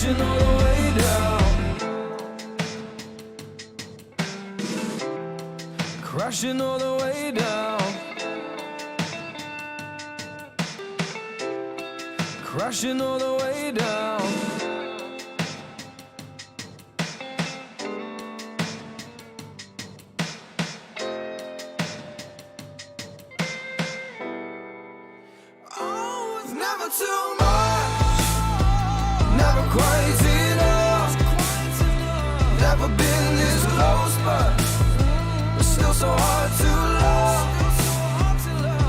crashing all the way down, crashing all the way down, crashing all the way down. Oh, it's never too much, never quite enough, never been this close, but it's still so hard to love.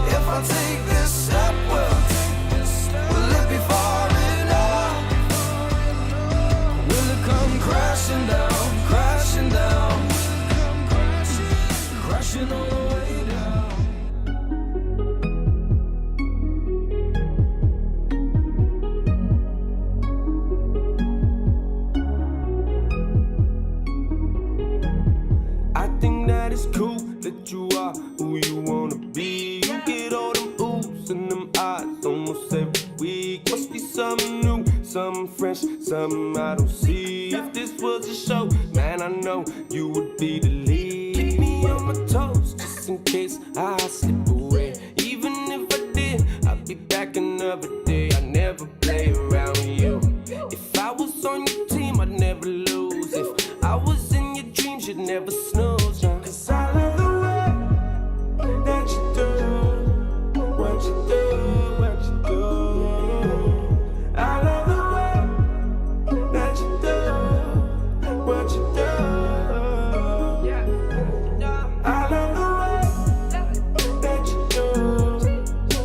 If I take this step, will it be far enough? Will it come crashing down, crashing down, crashing all the way down? I think that it's cool that you are who you wanna be. You get all them oohs and them eyes almost every week. Must be something new, something fresh, something I don't see. If this was a show, man, I know you would be the lead. Keep me on my toes, just in case I slip away. Even if I did, I'd be back another day. I never play around you. If I was on your team, I'd never lose. If I was in your dreams, you'd never snooze. Cause I love the way that you do what you do, what you do. I love the way that you do what you do. I love the way that you do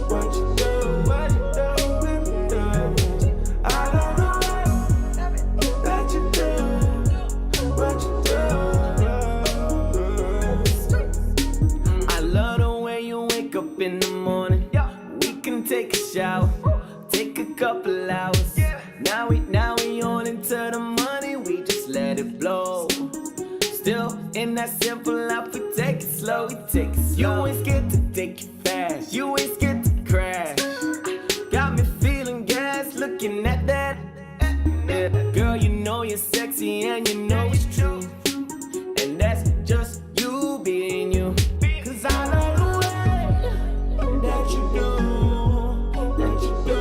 what you do, what you do, what you do. I love the way that you do what you do. I love the way you wake up in the morning. We can take a shower, take a couple hours. Now we on into the money, we just let it blow. Still in that simple life, we take it slow, we take it slow. You ain't scared to take it fast, you ain't scared to crash. Got me feeling gas, looking at that. Yeah. Girl, you know you're sexy and you know it's true. And that's just you being you. Cause I love the way that you do, that you do.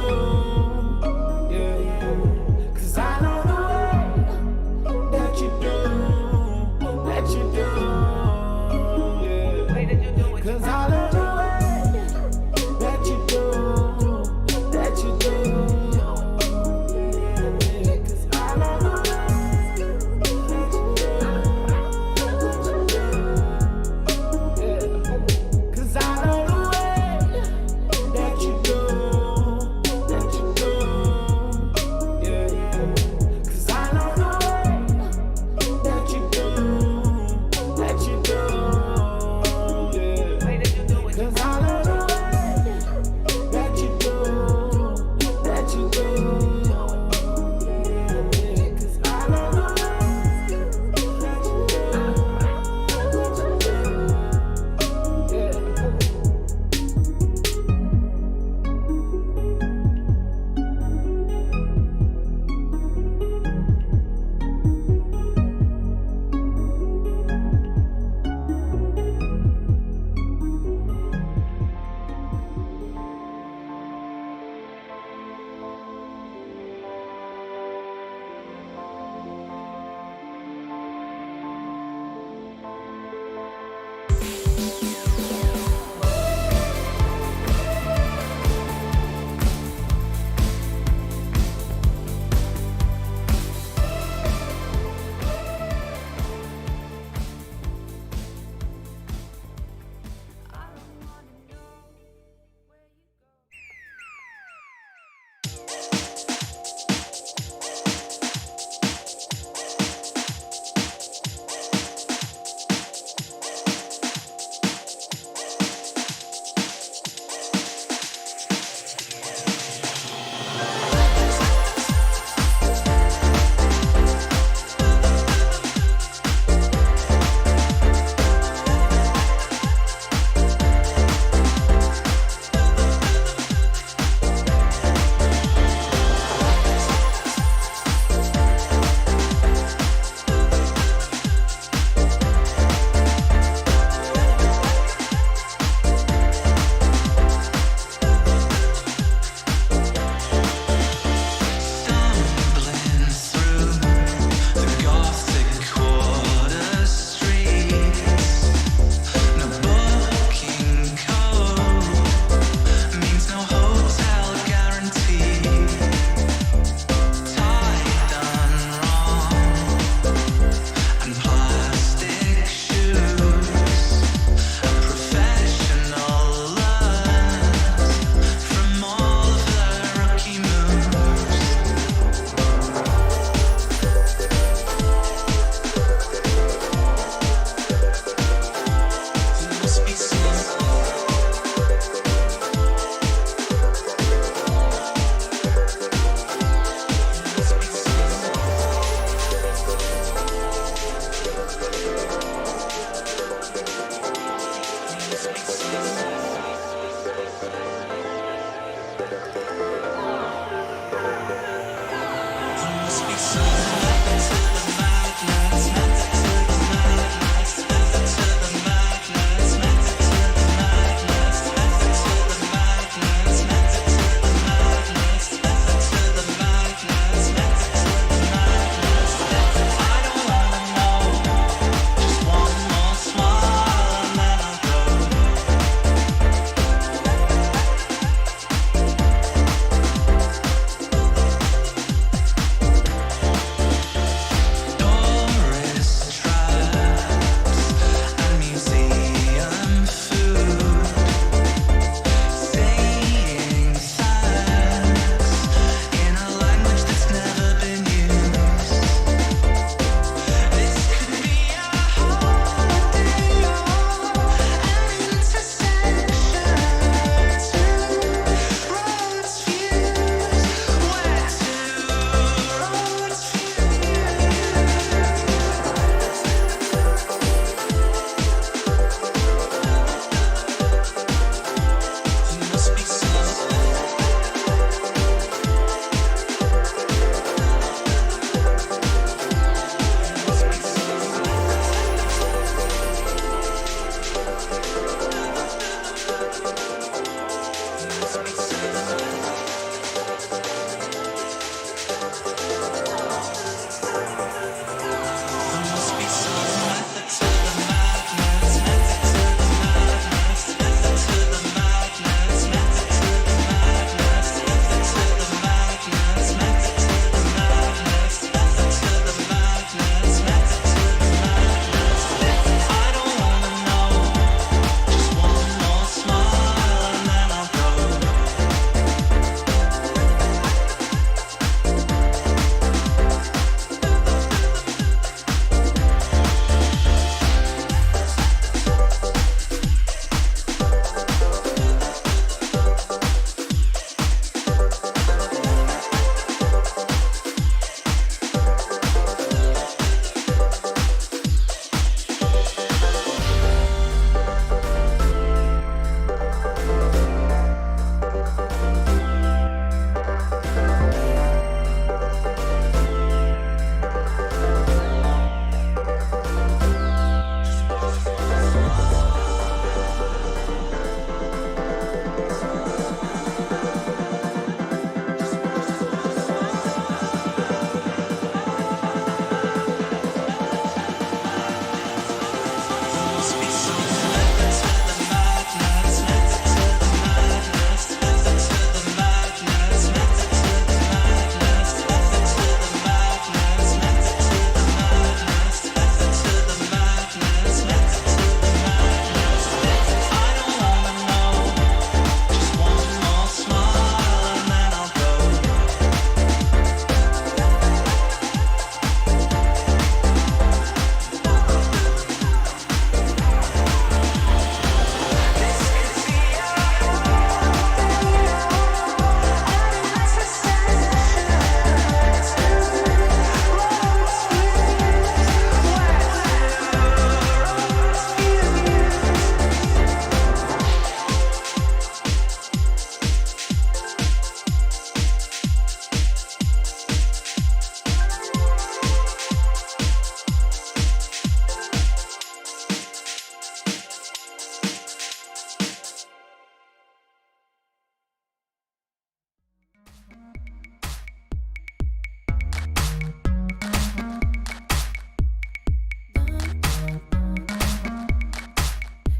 Yeah, yeah. Cause I love the way that you do, that you do. Yeah. Cause I love the way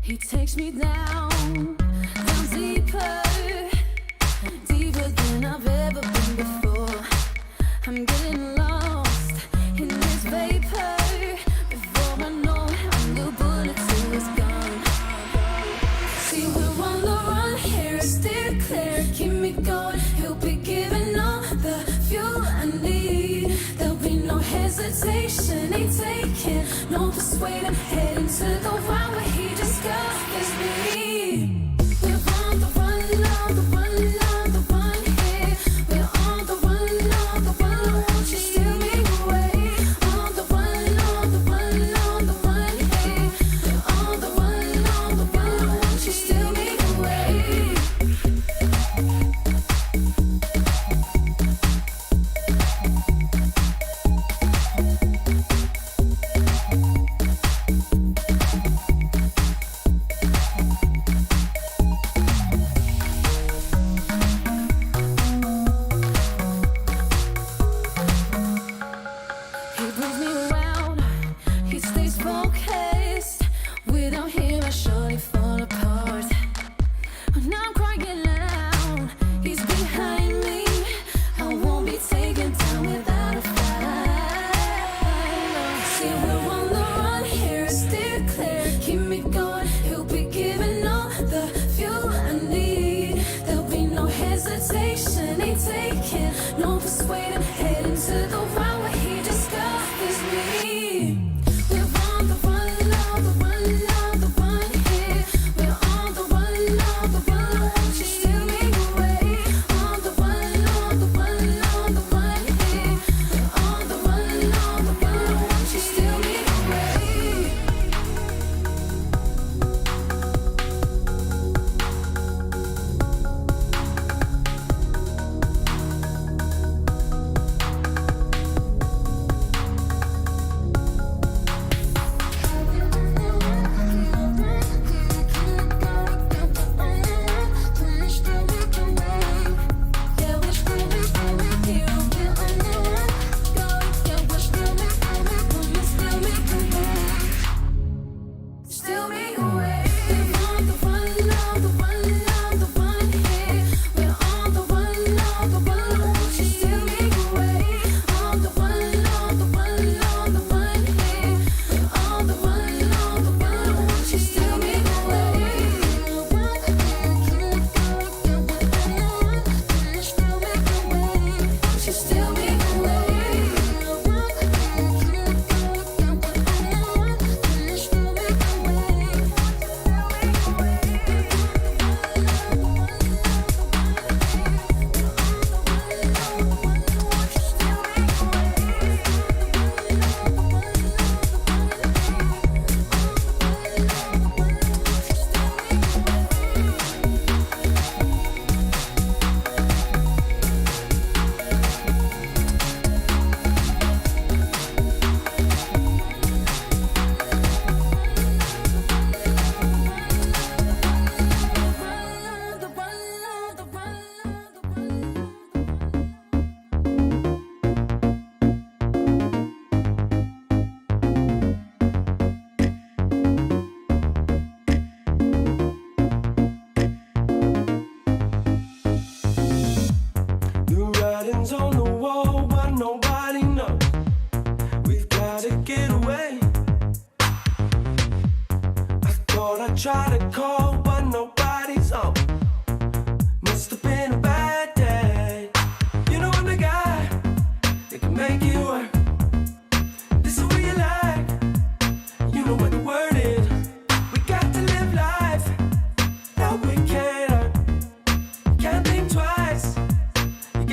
He takes me down, down deeper, deeper than I've ever been before. I'm getting lost in this vapor. Before I know it, I'm the bullet till it's gone. See, we're on the run here, steer clear, keep me going. He'll be giving all the fuel I need. There'll be no hesitation, ain't taking no persuading. Heading to the wild where he discovers me. We're on the run, on the run, on the run here. We're on the run, on the run. Won't you steal me away? On the run, on the run, on the run here. We're on the run, on the run. Won't you steal me away? He brings me around, he stays focused. Without him, I surely fall apart. Now I'm crying loud, he's behind me. I won't be taken down without a fight. See, we're on the run here, steer clear, keep me going. He'll be giving all the fuel I need. There'll be no hesitation, ain't taking no persuading. Heading to the wild where he discovers me. We're on the run, on the run, on the run here. We're on the run, on the run. Won't you steal me away? On the run, on the run, on the run here. We're on the run, on the run. Won't you steal me away?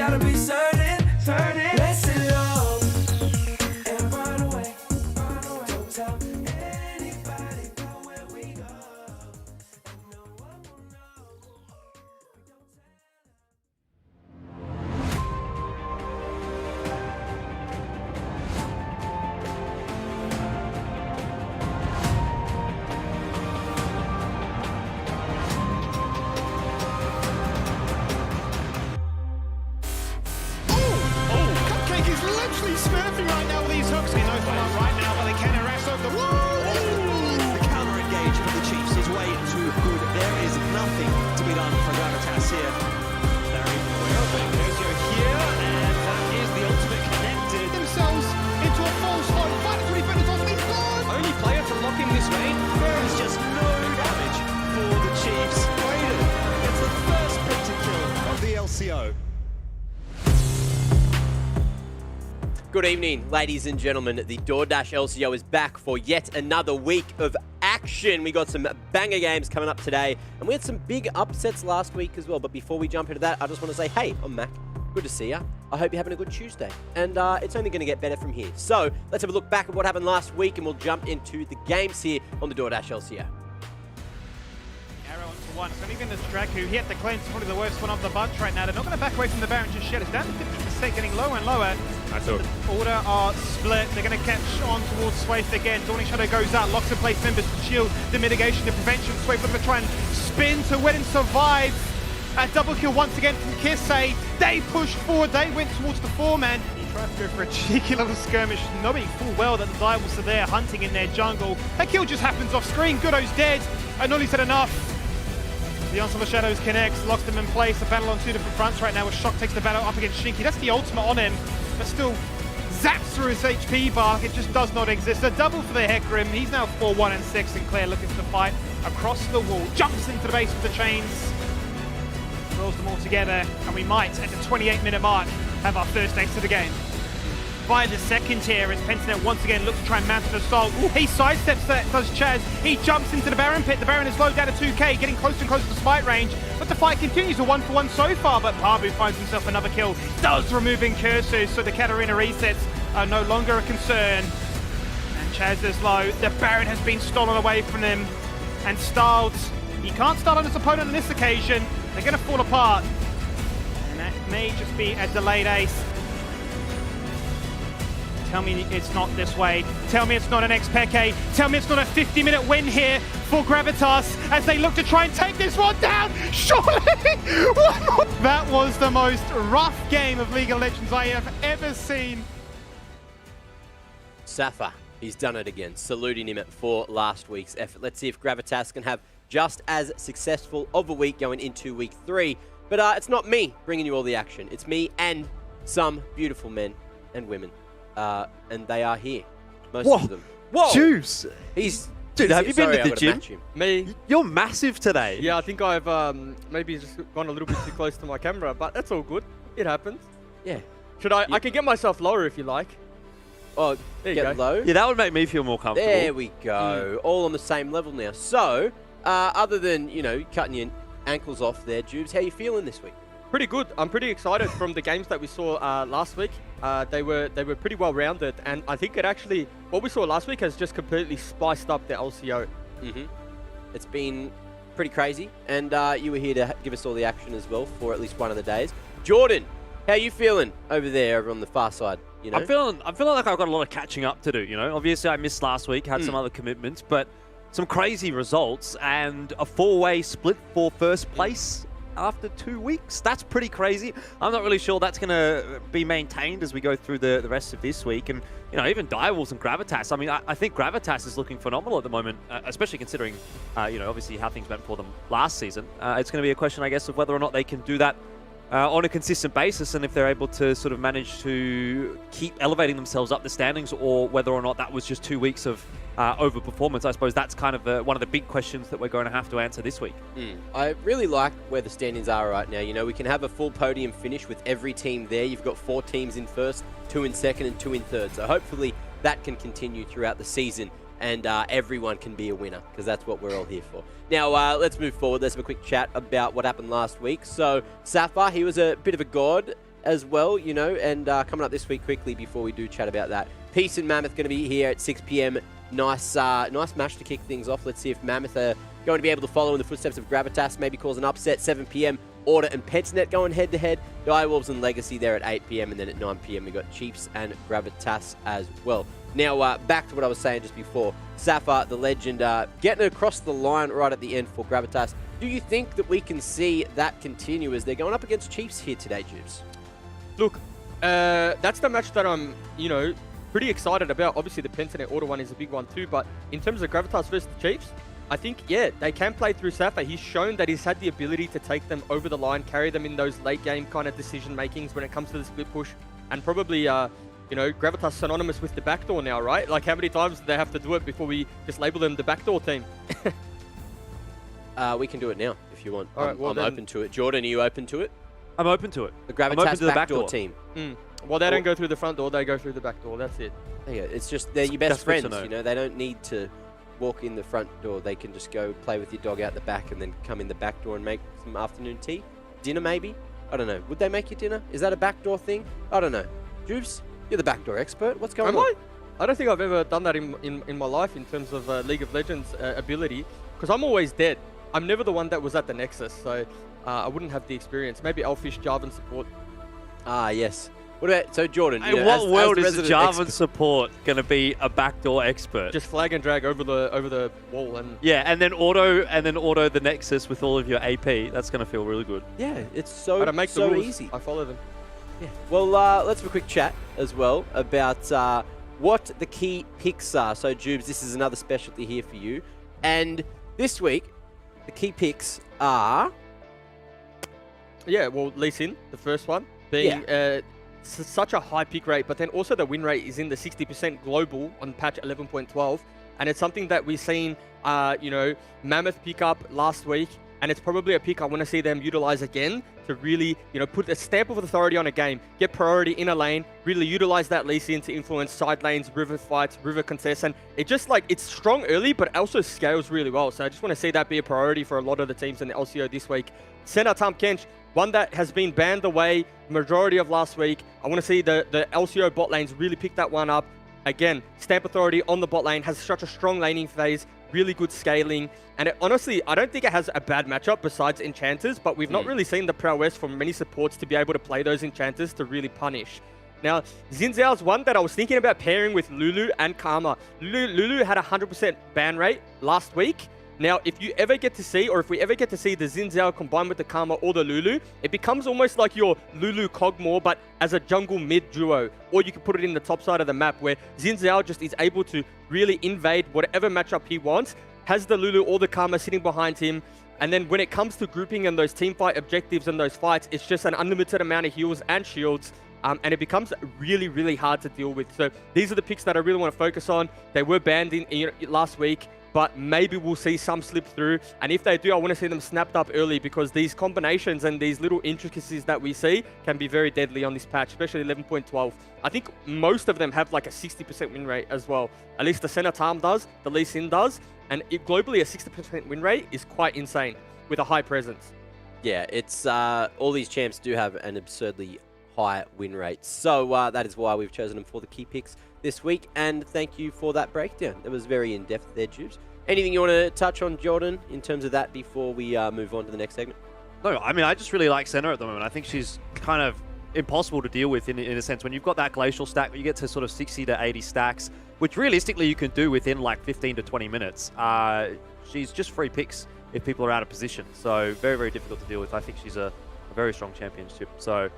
gotta be certain. Let's it up and run away. Don't tell anybody about where we go. And no one will know. Cupcake is literally smurfing right now with these hooks. He's open up right now, but they can arrest over the wall. The counter engage for the Chiefs is way too good. There is nothing to be done for Gravitas here. Very aware of it. Kozio here, and that is the ultimate connected. Themselves into a false hold. Final 20 minutes on the goal. Only player to lock in this lane. There is just no damage for the Chiefs. Raiden gets the first printed kill of the LCO. Good evening, ladies and gentlemen. The DoorDash LCO is back for yet another week of action. We got some banger games coming up today, and we had some big upsets last week as well. But before we jump into that, I just want to say, hey, I'm Mac. Good to see ya. I hope you're having a good Tuesday, and it's only going to get better from here. So let's have a look back at what happened last week, and we'll jump into the games here on the DoorDash LCO. Arrow onto one. So even this Draku, he had the cleanse, probably the worst one of the bunch right now. They're not going to back away from the Baron just yet. It's down to 50%, getting lower and lower. The order are split. They're going to catch on towards Swaith again. Dawning Shadow goes out, locks in place members to shield the mitigation, the prevention. Swaith looking to try and spin to win and survive. A double kill once again from Kisei. They pushed forward. They went towards the four-man. He tries to go for a cheeky little skirmish, knowing full well that the Direwolves are there hunting in their jungle. That kill just happens off screen. Goodo's dead. And Nolly said enough. The Onslaught of Shadows connects, locks them in place. A battle on two different fronts right now, as Shock takes the battle up against Shinky. That's the ultimate on him, but still zaps through his HP bar. It just does not exist. A double for the Hecarim. He's now 4-1 and 6, and Claire looking to fight across the wall. Jumps into the base with the chains. Rolls them all together, and we might, at the 28-minute mark, have our first ace of the game. By the second tier, as Pentanet once again looks to try and mount an assault. He sidesteps that, does Chaz. He jumps into the Baron pit. The Baron is low down to 2k, getting closer and closer to smite range. But the fight continues, a 1-for-1 so far. But Pabu finds himself another kill, does removing curses, so the Katarina resets are no longer a concern. And Chaz is low. The Baron has been stolen away from him. And styled. He can't start on his opponent on this occasion. They're going to fall apart. And that may just be a delayed ace. Tell me it's not this way. Tell me it's not an ex-Peke. Tell me it's not a 50-minute win here for Gravitas as they look to try and take this one down. Surely! That was the most rough game of League of Legends I have ever seen. Safa, he's done it again. Saluting him for last week's effort. Let's see if Gravitas can have just as successful of a week going into week 3. But it's not me bringing you all the action. It's me and some beautiful men and women. And they are here. Most of them. Whoa! Juice! Dude, have you been to the gym? Me? You're massive today. Yeah, I think I've maybe just gone a little bit too close to my camera, but that's all good. It happens. Yeah. Should I? I can get myself lower if you like. Oh, there you get go. low? Yeah, that would make me feel more comfortable. There we go. All on the same level now. So, other than, you know, cutting your ankles off there, Jubes, how are you feeling this week? Pretty good. I'm pretty excited from the games that we saw last week. They were pretty well rounded, and I think it actually what we saw last week has just completely spiced up the LCO. It's been pretty crazy, and you were here to give us all the action as well for at least one of the days. Jordan, how are you feeling over there, over on the far side? You know, I'm feeling like I've got a lot of catching up to do. You know, obviously I missed last week, had some other commitments, but some crazy results and a 4-way split for first place after 2 weeks. That's pretty crazy. I'm not really sure that's going to be maintained as we go through the rest of this week. And, you know, even Direwolves and Gravitas. I mean, I think Gravitas is looking phenomenal at the moment, especially considering, you know, obviously how things went for them last season. It's going to be a question, I guess, of whether or not they can do that on a consistent basis, and if they're able to sort of manage to keep elevating themselves up the standings, or whether or not that was just 2 weeks of overperformance. I suppose that's kind of one of the big questions that we're going to have to answer this week. I really like where the standings are right now. You know, we can have a full podium finish with every team there. You've got 4 teams in first, 2 in second, and 2 in third. So hopefully that can continue throughout the season, and everyone can be a winner, because that's what we're all here for. Now, let's move forward. Let's have a quick chat about what happened last week. So, Sapphire, he was a bit of a god. as well, you know, and coming up this week quickly before we do chat about that. Peace and Mammoth going to be here at 6 p.m. Nice match to kick things off. Let's see if Mammoth are going to be able to follow in the footsteps of Gravitas, maybe cause an upset. 7 p.m. Order and Petsnet going head-to-head. Direwolves and Legacy there at 8 p.m. and then at 9 p.m. we got Chiefs and Gravitas as well. Now, back to what I was saying just before. Sapphire, the legend, getting across the line right at the end for Gravitas. Do you think that we can see that continue as they're going up against Chiefs here today, Jubes? Look, that's the match that I'm, pretty excited about. Obviously, the Pentanet Order one is a big one too, but in terms of Gravitas versus the Chiefs, I think, yeah, they can play through Sapphire. He's shown that he's had the ability to take them over the line, carry them in those late game kind of decision makings when it comes to the split push, and probably, Gravitas synonymous with the backdoor now, right? Like, how many times do they have to do it before we just label them the backdoor team? We can do it now if you want. All right, well, I'm open to it. Jordan, are you open to it? I'm open to it. The Gravitas backdoor team. Well, they don't go through the front door, they go through the back door. That's it. Yeah, it's just they're your best That's good friends, to know. you know. They don't need to walk in the front door. They can just go play with your dog out the back and then come in the back door and make some afternoon tea. Dinner, maybe? I don't know. Would they make you dinner? Is that a backdoor thing? I don't know. Jubes, you're the backdoor expert. What's going on? I don't think I've ever done that in my life in terms of League of Legends ability, because I'm always dead. I'm never the one that was at the Nexus, so I wouldn't have the experience. Maybe Elfish, Jarvan support. Ah, yes. What about, so Jordan, In you know, what world the is the resident Jarvan expert- support going to be a backdoor expert? Just flag and drag over the wall and Yeah, and then auto the Nexus with all of your AP. That's going to feel really good. Yeah, it's so, I don't make the so rules. easy. I follow them. Yeah. Well, let's have a quick chat as well about what the key picks are. So, Jubes, this is another specialty here for you. And this week, the key picks are... Yeah, well, Lee Sin, the first one, being such a high pick rate, but then also the win rate is in the 60% global on patch 11.12. And it's something that we've seen, Mammoth pick up last week. And it's probably a pick I want to see them utilize again to really, put a stamp of authority on a game, get priority in a lane, really utilize that Lee Sin to influence side lanes, river fights, river contests. And it just it's strong early, but also scales really well. So I just want to see that be a priority for a lot of the teams in the LCO this week. Center Tom Kench, one that has been banned away majority of last week. I want to see the LCO bot lanes really pick that one up. Again, stamp authority on the bot lane, has such a strong laning phase, really good scaling. And honestly, I don't think it has a bad matchup besides enchanters, but we've not really seen the prowess from many supports to be able to play those enchanters to really punish. Now, Xin Zhao's one that I was thinking about pairing with Lulu and Karma. Lulu had a 100% ban rate last week. Now, if you ever get to see, or if we ever get to see the Xin Zhao combined with the Karma or the Lulu, it becomes almost like your Lulu Kog'Maw, but as a jungle mid duo. Or you can put it in the top side of the map where Xin Zhao just is able to really invade whatever matchup he wants, has the Lulu or the Karma sitting behind him, and then when it comes to grouping and those team fight objectives and those fights, it's just an unlimited amount of heals and shields. And it becomes really, really hard to deal with. So these are the picks that I really want to focus on. They were banned in last week, but maybe we'll see some slip through. And if they do, I want to see them snapped up early, because these combinations and these little intricacies that we see can be very deadly on this patch, especially 11.12. I think most of them have like a 60% win rate as well. At least the Center Tarm does, the Lee Sin does. And globally, a 60% win rate is quite insane with a high presence. Yeah, it's all these champs do have an absurdly high win rate. So that is why we've chosen them for the key picks this week. And thank you for that breakdown. It was very in-depth there, Jubes. Anything you want to touch on, Jordan, in terms of that before we move on to the next segment? No, I mean, I just really like Senna at the moment. I think she's kind of impossible to deal with in a sense. When you've got that glacial stack, you get to sort of 60 to 80 stacks, which realistically you can do within like 15 to 20 minutes. She's just free picks if people are out of position. So very, very difficult to deal with. I think she's a very strong championship. So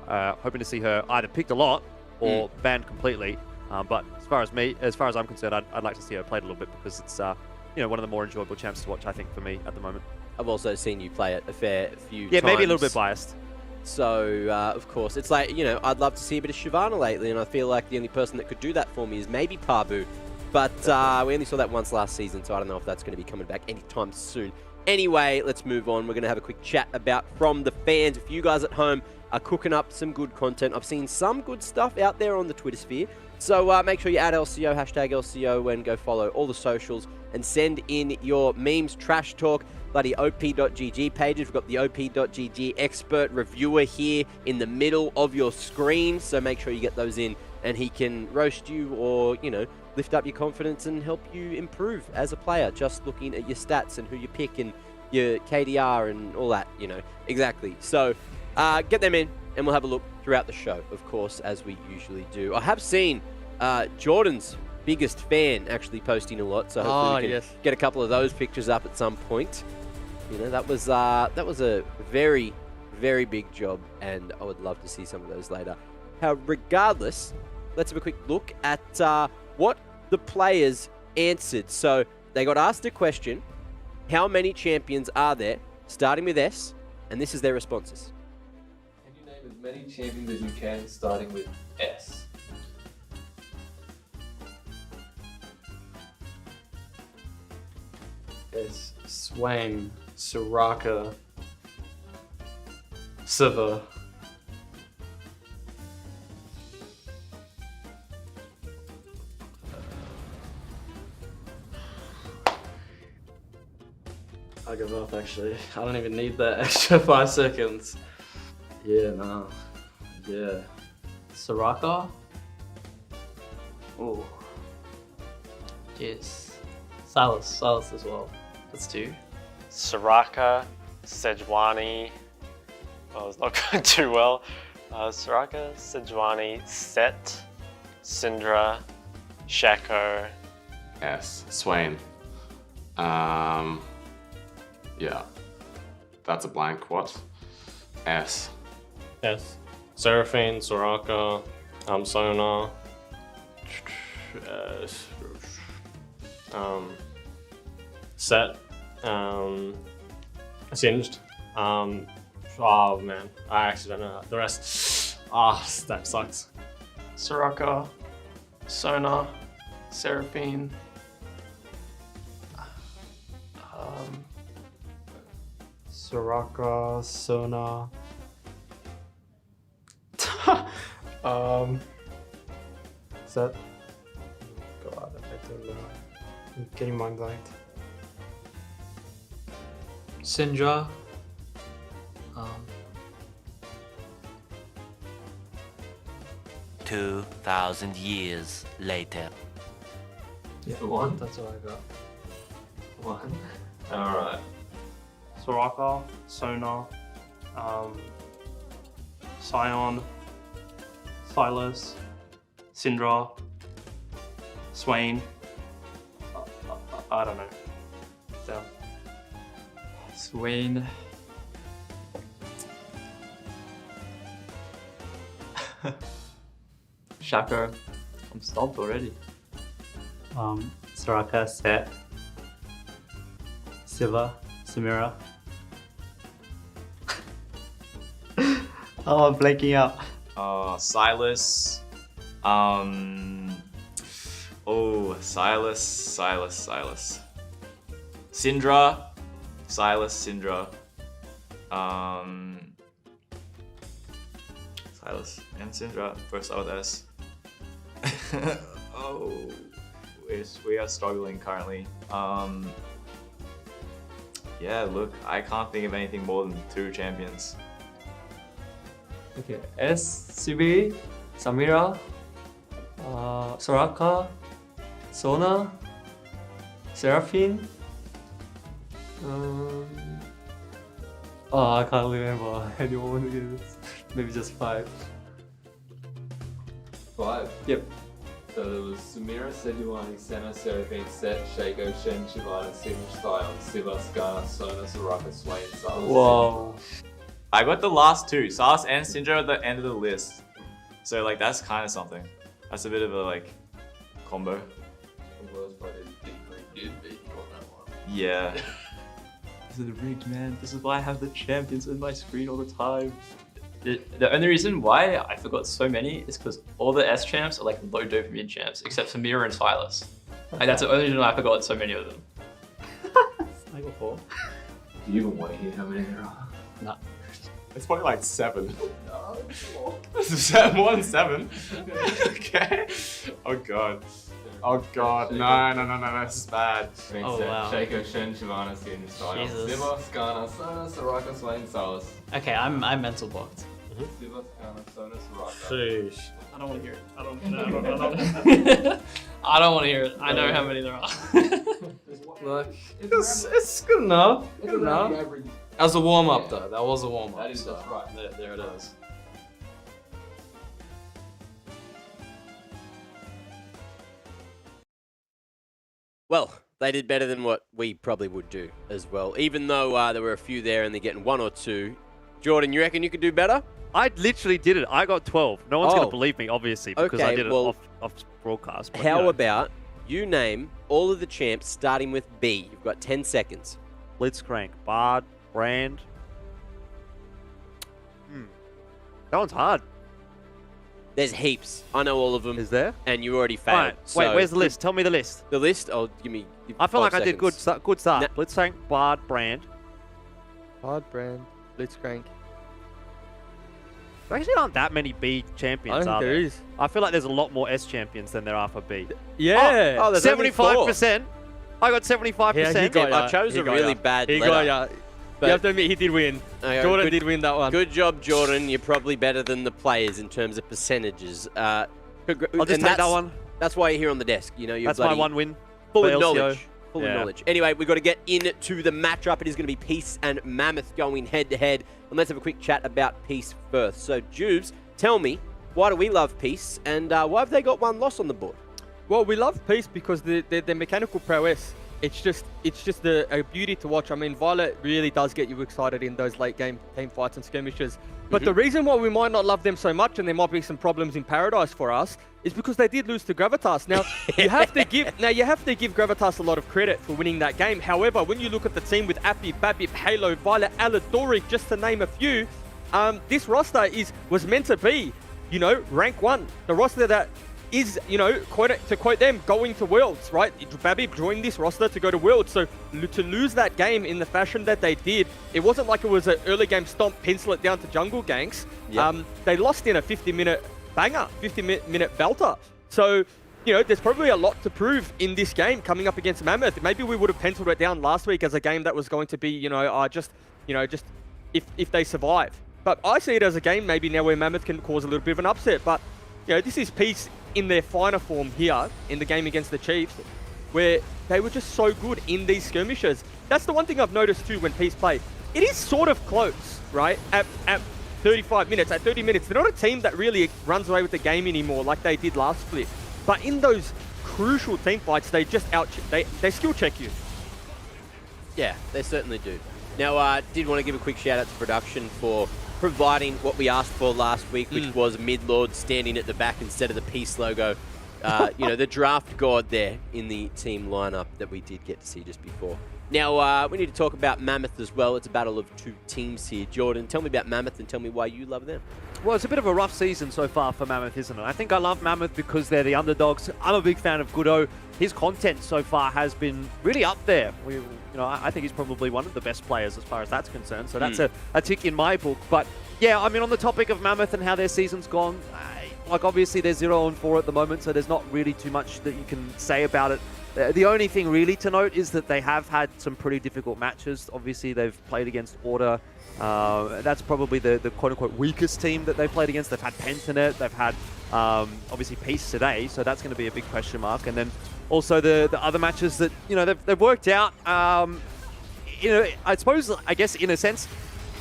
hoping to see her either picked a lot or banned completely. But as far as I'm concerned, I'd like to see her played a little bit, because it's one of the more enjoyable champs to watch, I think, for me at the moment. I've also seen you play it a fair few times. Yeah, maybe a little bit biased. So, of course, it's like, I'd love to see a bit of Shyvana lately, and I feel like the only person that could do that for me is maybe Pabu. But we only saw that once last season, so I don't know if that's going to be coming back anytime soon. Anyway, let's move on. We're going to have a quick chat about From the Fans. If you guys at home are cooking up some good content, I've seen some good stuff out there on the Twitter sphere. So make sure you add LCO, hashtag LCO, and go follow all the socials and send in your memes, trash talk, bloody op.gg pages. We've got the op.gg expert reviewer here in the middle of your screen, so make sure you get those in, and he can roast you or, you know, lift up your confidence and help you improve as a player, just looking at your stats and who you pick and your KDR and all that, you know. Exactly. So get them in, and we'll have a look throughout the show, of course, as we usually do. I have seen Jordan's biggest fan actually posting a lot, so hopefully we can get a couple of those pictures up at some point. You know, that was a very, very big job, and I would love to see some of those later. Regardless, let's have a quick look at what the players answered. So they got asked a question: how many champions are there? Starting with S, and this is their responses. Can you name as many champions as you can, starting with S? It's Swain, Soraka, Siva. I give up actually. I don't even need that extra 5 seconds. Yeah, no. Yeah. Soraka? Oh. Jeez. Silas as well. That's 2. Soraka, Sejuani. Oh, it's not going too well. Soraka, Sejuani, Set, Syndra, Shaco. S. Swain. Yeah. That's a blank. What? S. S. Seraphine, Soraka, Sona. Set. Singed. Oh man, I actually don't know the rest. That sucks. Soraka, Sona, Seraphine. Soraka, Sona. Set. God, I don't know. I'm getting mind blanked. Syndra. 2,000 years later. Yeah, 1. That's what I got. 1. Alright. Soraka, Sona, Sion, Silas, Syndra, Swain. I don't know. So. Swain. Shaco. I'm stumped already. Soraka, Set, Siva, Samira. Oh, I'm blanking out. Silas. Silas. Syndra. Syndra. Silas and Syndra. First out with S. We are struggling currently. Yeah, look, I can't think of anything more than 2 champions. Okay, S, CB, Samira, Soraka, Sona, Seraphine. I can't remember anyone. Maybe just 5. 5? Yep. So there was Samira, Sejuani, Senna, Seraphine, Set, Shaco, Shen, Shivana, Singh, Sion, Siva, Skarna, Sona, Soraka, Swain, Silas. Whoa. I got the last 2, Silas and Syndra at the end of the list. So like that's kind of something. That's a bit of a like combo. The worst part is did beat you on that one. Yeah. This is rigged, man. This is why I have the champions in my screen all the time. The only reason why I forgot so many is because all the S champs are like low dopamine champs, except for Mira and Silas. Like that's the only reason I forgot so many of them. Cycle 4. Do you even want to hear how many there are? No. It's probably like 7. No. Is that more than 7? Okay. Oh god. Oh god. No, this is bad. Oh wow. Shaco, Shen, Shyvana, Sin, Styles, Jesus. Siva, Skana, Sona, Soraka, Swain, Salas. Okay, I'm mental blocked. Siva, Skana, Sona, Soraka. Sheesh. I don't want to hear it. I don't. I don't want to hear it. I know how many there are. Look, it's good enough. Good enough. That was a warm up though. That was a warm up. That is just right. There it is. Well, they did better than what we probably would do as well. Even though there were a few there and they're getting 1 or 2. Jordan, you reckon you could do better? I literally did it. I got 12. No one's going Oh. to believe me, obviously, because Okay, I did it well, off broadcast. But, How you know, about you name all of the champs starting with B? You've got 10 seconds. Blitzcrank, Bard, Brand. That one's hard. There's heaps. I know all of them. Is there? And you already failed. Right, wait, where's the list? Tell me the list. The list? Oh, give me. I feel 5 like I did good seconds. good start. Blitzcrank, Bard, Brand. Hard Brand, Blitzcrank. There actually aren't that many B champions, I think are there there? is. I feel like there's a lot more S champions than there are for B. Yeah. Oh, there's only 75%. I got 75%. Yeah, he got I chose a really bad He letter. got ya. But- You have to admit, he did win. Okay, Jordan good- did win that one. Good job, Jordan. You're probably better than the players in terms of percentages. I'll just and take that that's- one. That's why you're here on the desk. You know, you're That's my bloody one win. full for of LCO. knowledge. Full of Yeah. knowledge. Anyway, we've got to get into the matchup. It is going to be Peace and Mammoth going head-to-head. And let's have a quick chat about Peace first. So, Jubes, tell me, why do we love Peace? And why have they got 1 loss on the board? Well, we love Peace because the mechanical prowess. It's just a beauty to watch. I mean, Violet really does get you excited in those late game team fights and skirmishes. But the reason why we might not love them so much, and there might be some problems in Paradise for us, is because they did lose to Gravitas. Now you have to give Gravitas a lot of credit for winning that game. However, when you look at the team with Appy, Babip, Halo, Violet, Aladoric, just to name a few, this roster was meant to be, rank 1. The roster that is, to quote them, going to Worlds, right? Babip joined this roster to go to Worlds. So to lose that game in the fashion that they did, it wasn't like it was an early game stomp, pencil it down to jungle ganks. Yep. They lost in a 50-minute banger, 50-minute belter. So, there's probably a lot to prove in this game coming up against Mammoth. Maybe we would have penciled it down last week as a game that was going to be, just if they survive. But I see it as a game maybe now where Mammoth can cause a little bit of an upset. But, this is Peace in their finer form here in the game against the Chiefs, where they were just so good in these skirmishes. That's the one thing I've noticed too when Peace play. It is sort of close, right? At 35 minutes, at 30 minutes, they're not a team that really runs away with the game anymore like they did last split. But in those crucial team fights, they just they skill check you. Yeah, they certainly do. Now, I did want to give a quick shout out to production for providing what we asked for last week, which was Mid-Lord standing at the back instead of the Peace logo. The draft god there in the team lineup that we did get to see just before. Now, we need to talk about Mammoth as well. It's a battle of 2 teams here. Jordan, tell me about Mammoth and tell me why you love them. Well, it's a bit of a rough season so far for Mammoth, isn't it? I think I love Mammoth because they're the underdogs. I'm a big fan of Goodo. His content so far has been really up there. I think he's probably one of the best players as far as that's concerned. So that's a tick in my book. But yeah, I mean, on the topic of Mammoth and how their season's gone, obviously they're 0-4 at the moment, so there's not really too much that you can say about it. The only thing really to note is that they have had some pretty difficult matches. Obviously, they've played against Order. That's probably the quote-unquote weakest team that they've played against. They've had Pentanet. They've had, obviously, Peace today, so that's going to be a big question mark. And then also the other matches that, they've worked out. I guess, in a sense,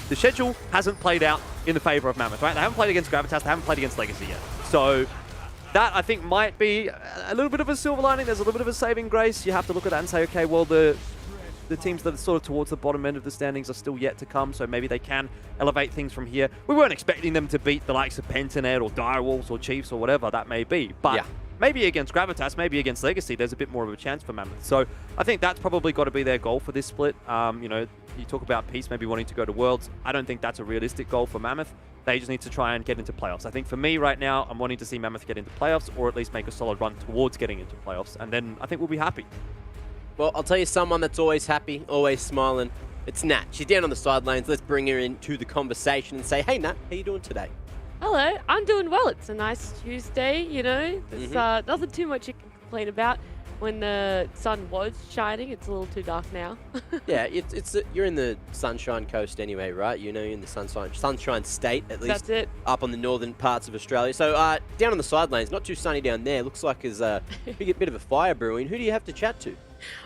the schedule hasn't played out in the favor of Mammoth, right? They haven't played against Gravitas. They haven't played against Legacy yet. So that, I think, might be a little bit of a silver lining. There's a little bit of a saving grace. You have to look at that and say, okay, well, the teams that are sort of towards the bottom end of the standings are still yet to come, so maybe they can elevate things from here. We weren't expecting them to beat the likes of Pentanet or Direwolves or Chiefs or whatever that may be, but maybe against Gravitas, maybe against Legacy, there's a bit more of a chance for Mammoth. So I think that's probably got to be their goal for this split. You talk about Peace maybe wanting to go to Worlds. I don't think that's a realistic goal for Mammoth. They just need to try and get into playoffs. I think for me right now, I'm wanting to see Mammoth get into playoffs or at least make a solid run towards getting into playoffs, and then I think we'll be happy. Well, I'll tell you someone that's always happy, always smiling. It's Nat. She's down on the sidelines. Let's bring her into the conversation and say, hey, Nat, how you doing today? Hello, I'm doing well. It's a nice Tuesday, you know. There's nothing too much you can complain about. When the sun was shining, it's a little too dark now. Yeah, you're in the Sunshine Coast anyway, right? You know, you're in the Sunshine State, at least. That's it. Up on the northern parts of Australia. So down on the sidelines, not too sunny down there. Looks like there's a bit of a fire brewing. Who do you have to chat to?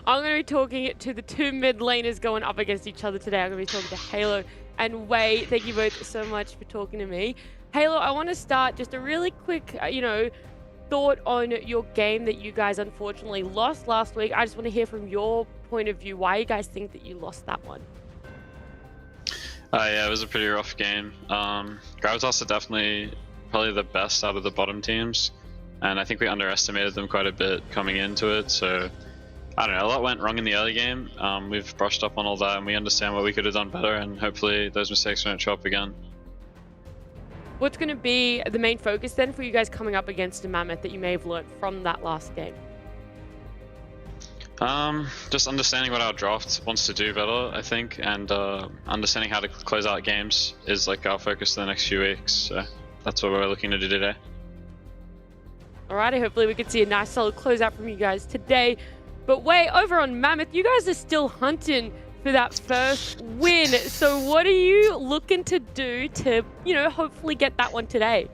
I'm going to be talking to the two mid laners going up against each other today. I'm going to be talking to Halo and Wei. Thank you both so much for talking to me. Halo, I want to start just a really quick, thought on your game that you guys unfortunately lost last week. I just want to hear from your point of view why you guys think that you lost that one. Yeah, it was a pretty rough game. Gravitas are definitely probably the best out of the bottom teams, and I think we underestimated them quite a bit coming into it. So I don't know, a lot went wrong in the early game. We've brushed up on all that, and we understand what we could have done better, and hopefully those mistakes won't show up again. What's going to be the main focus then for you guys coming up against a Mammoth that you may have learnt from that last game? Just understanding what our draft wants to do better, I think, and understanding how to close out games is like our focus for the next few weeks. So that's what we're looking to do today. Alrighty, hopefully we can see a nice solid closeout from you guys today. But Wei, over on Mammoth, you guys are still hunting for that first win. So what are you looking to do to, hopefully get that one today?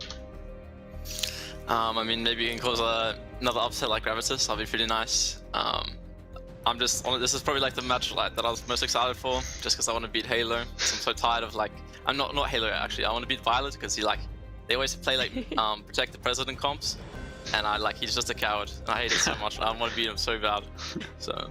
I mean, maybe you can cause another upset like Gravitas. That'd be pretty nice. This is probably like the match that I was most excited for, just because I want to beat Halo. I'm so tired of I'm not Halo actually. I want to beat Violet because they always play protect the president comps, and he's just a coward. And I hate it so much. I want to beat him so bad. So.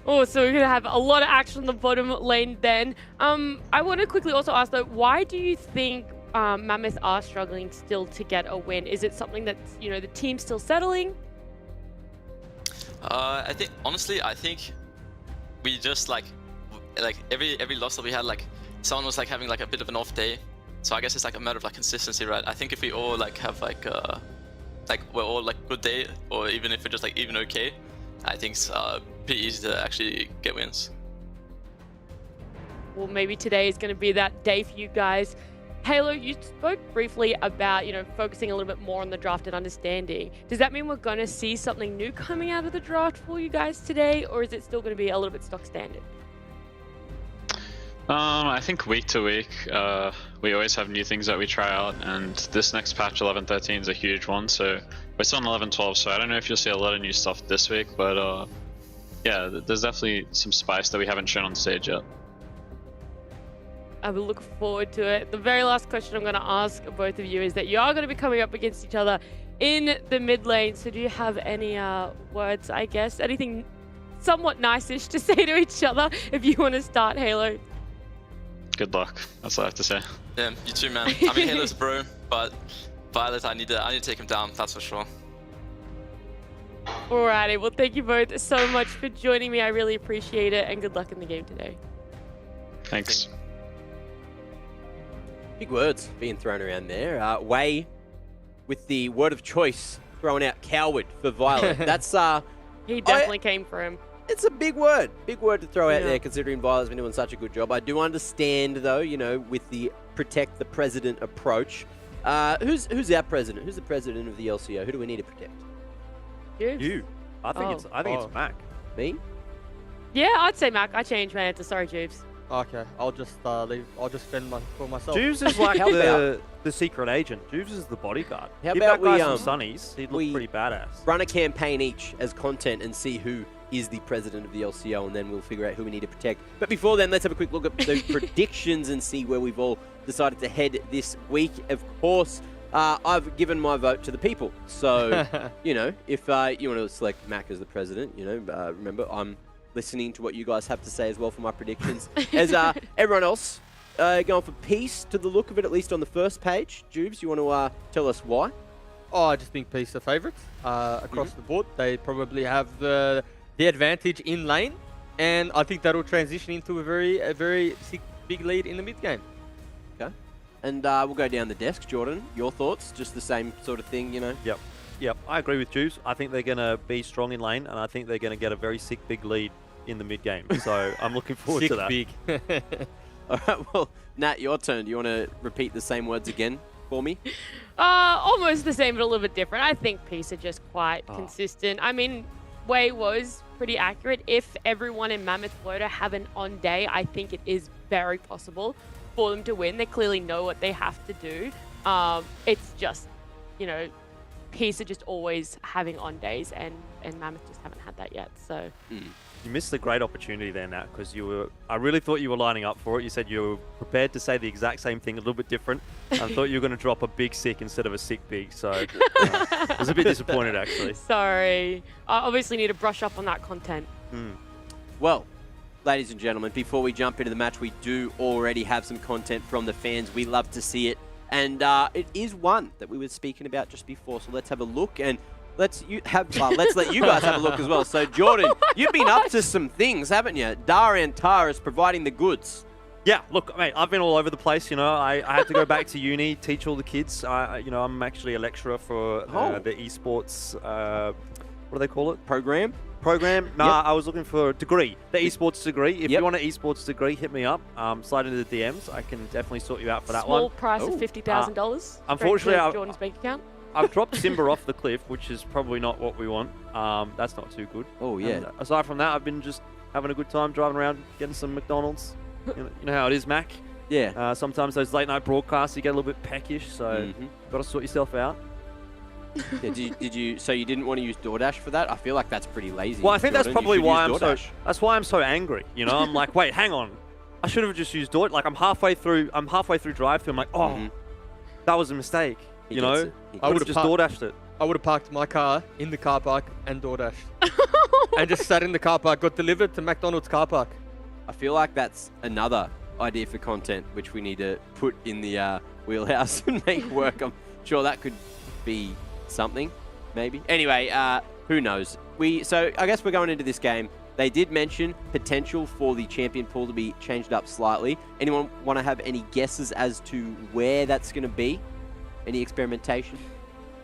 Oh, so we're going to have a lot of action on the bottom lane then. I want to quickly also ask though, why do you think Mammoth are struggling still to get a win? Is it something that's, the team's still settling? I think we just every loss that we had, someone was having a bit of an off day. So I guess it's a matter of consistency, right? I think if we all have we're all good day, or even if we're just even okay, I think it's pretty easy to actually get wins. Well, maybe today is going to be that day for you guys. Halo, you spoke briefly about, focusing a little bit more on the draft and understanding. Does that mean we're going to see something new coming out of the draft for you guys today, or is it still going to be a little bit stock standard? I think week to week, we always have new things that we try out, and this next patch, 11.13, is a huge one. So we're still on 11.12, so I don't know if you'll see a lot of new stuff this week, but yeah, there's definitely some spice that we haven't shown on stage yet. I will look forward to it. The very last question I'm going to ask both of you is that you are going to be coming up against each other in the mid lane. So do you have any words, I guess? Anything somewhat nice-ish to say to each other if you want to start, Halo? Good luck. That's all I have to say. Yeah, you too, man. I mean, Halo's bro, but Violet, I need to take him down, that's for sure. Alrighty, well, thank you both so much for joining me. I really appreciate it, and good luck in the game today. Thanks. Big words being thrown around there. Wei, with the word of choice, throwing out coward for Violet. That's he definitely came for him. It's a big word to throw out there, considering Violet's been doing such a good job. I do understand, though, with the protect the president approach. Who's our president? Who's the president of the LCO? Who do we need to protect? You. I think it's Mac. Me? Yeah, I'd say Mac. I changed my answer. Sorry, Jeeves. Okay, I'll just leave. I'll just fend for myself. Jeeves is like the secret agent. Jeeves is the bodyguard. How Give about that guy we some sunnies? He'd look pretty badass. Run a campaign each as content and see who is the president of the LCO, and then we'll figure out who we need to protect. But before then, let's have a quick look at the predictions and see where we've all decided to head this week. Of course, I've given my vote to the people. So, if you want to select Mac as the president, remember, I'm listening to what you guys have to say as well for my predictions. As everyone else going for peace to the look of it, at least on the first page. Jubes, you want to tell us why? Oh, I just think peace are favourites across the board. They probably have the advantage in lane, and I think that'll transition into a very big lead in the mid game. Okay, and we'll go down the desk. Jordan, your thoughts? Just the same sort of thing, Yep, I agree with Juice. I think they're going to be strong in lane, and I think they're going to get a very sick big lead in the mid game. So I'm looking forward to that. Big. All right, well, Nat, your turn. Do you want to repeat the same words again for me? Almost the same, but a little bit different. I think Peace are just quite consistent. I mean, Wei was pretty accurate. If everyone in Mammoth were to have an on day, I think it is very possible for them to win. They clearly know what they have to do. It's just, you know, Peace are just always having on days, and Mammoth just haven't had that yet. So. You missed a great opportunity there, Nat, because I really thought you were lining up for it. You said you were prepared to say the exact same thing, a little bit different. I thought you were going to drop a big sick instead of a sick big, so I was a bit disappointed, actually. Sorry. I obviously need to brush up on that content. Well, ladies and gentlemen, before we jump into the match, we do already have some content from the fans. We love to see it, and it is one that we were speaking about just before, so let's have a look, and let's let you guys have a look as well. So, Jordan, you've been up to some things, haven't you? Darian Tar is providing the goods. Yeah, look, mate, I've been all over the place. You know, I had to go back to uni, teach all the kids. You know, I'm actually a lecturer for the esports. What do they call it? Program. Nah, I was looking for a degree, the esports degree. If you want an esports degree, hit me up. Slide into the DMs. I can definitely sort you out for that one. Small price of $50,000. Unfortunately, Jordan's bank account. I've dropped Simba off the cliff, which is probably not what we want. That's not too good. Oh, yeah. And aside from that, I've been just having a good time driving around, getting some McDonald's. You know how it is, Mac? Yeah. Sometimes those late night broadcasts, you get a little bit peckish, so you've got to sort yourself out. Yeah, so you didn't want to use DoorDash for that? I feel like that's pretty lazy. Well, I think that's probably why that's why I'm so angry. You know, I'm like, wait, hang on. I should have just used DoorDash. Like, I'm halfway through drive-through. I'm like, that was a mistake. He you gets know, it. He I would have just DoorDashed it. I would have parked my car in the car park and DoorDash. And just sat in the car park, got delivered to McDonald's car park. I feel like that's another idea for content which we need to put in the wheelhouse and make work. I'm sure that could be something, maybe. Anyway, who knows? So I guess we're going into this game. They did mention potential for the champion pool to be changed up slightly. Anyone want to have any guesses as to where that's going to be? Any experimentation?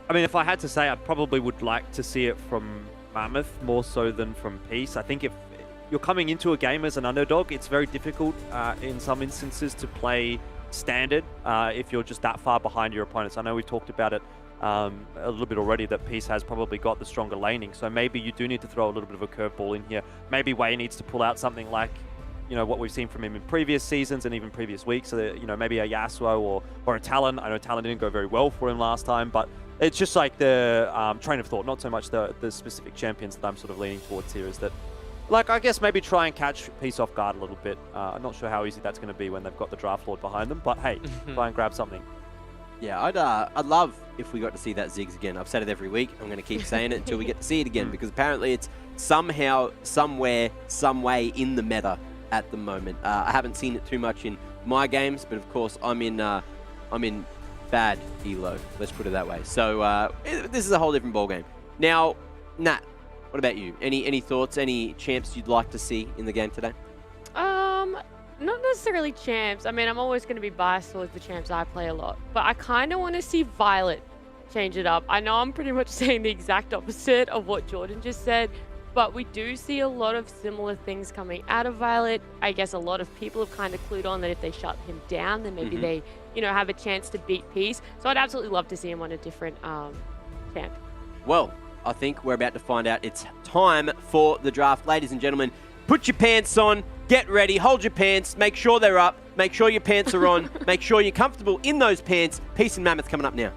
I mean, if I had to say, I probably would like to see it from Mammoth more so than from Peace. I think if you're coming into a game as an underdog, it's very difficult in some instances to play standard if you're just that far behind your opponents. I know we talked about it a little bit already, that Peace has probably got the stronger laning. So maybe you do need to throw a little bit of a curveball in here. Maybe Wei needs to pull out something like, you know, what we've seen from him in previous seasons and even previous weeks. So that, you know, maybe a Yasuo or a Talon. I know Talon didn't go very well for him last time, but it's just like the train of thought, not so much the specific champions that I'm sort of leaning towards here, is that, like, I guess maybe try and catch Peace off guard a little bit. I'm not sure how easy that's going to be when they've got the Draft Lord behind them, but hey, try and grab something. Yeah, I'd love if we got to see that Ziggs again. I've said it every week. I'm going to keep saying it until we get to see it again, because apparently it's somehow, somewhere, some way in the meta at the moment. I haven't seen it too much in my games, but of course I'm in bad elo. Let's put it that way. So this is a whole different ballgame. Now, Nat, what about you? Any thoughts? Any champs you'd like to see in the game today? Not necessarily champs. I mean, I'm always going to be biased towards the champs I play a lot, but I kind of want to see Violet change it up. I know I'm pretty much saying the exact opposite of what Jordan just said, but we do see a lot of similar things coming out of Violet. I guess a lot of people have kind of clued on that if they shut him down, then maybe they, you know, have a chance to beat Peace. So I'd absolutely love to see him on a different champ. Well, I think we're about to find out. It's time for the draft. Ladies and gentlemen, put your pants on, get ready, hold your pants, make sure they're up, make sure your pants are on, make sure you're comfortable in those pants. Peace and Mammoth coming up now.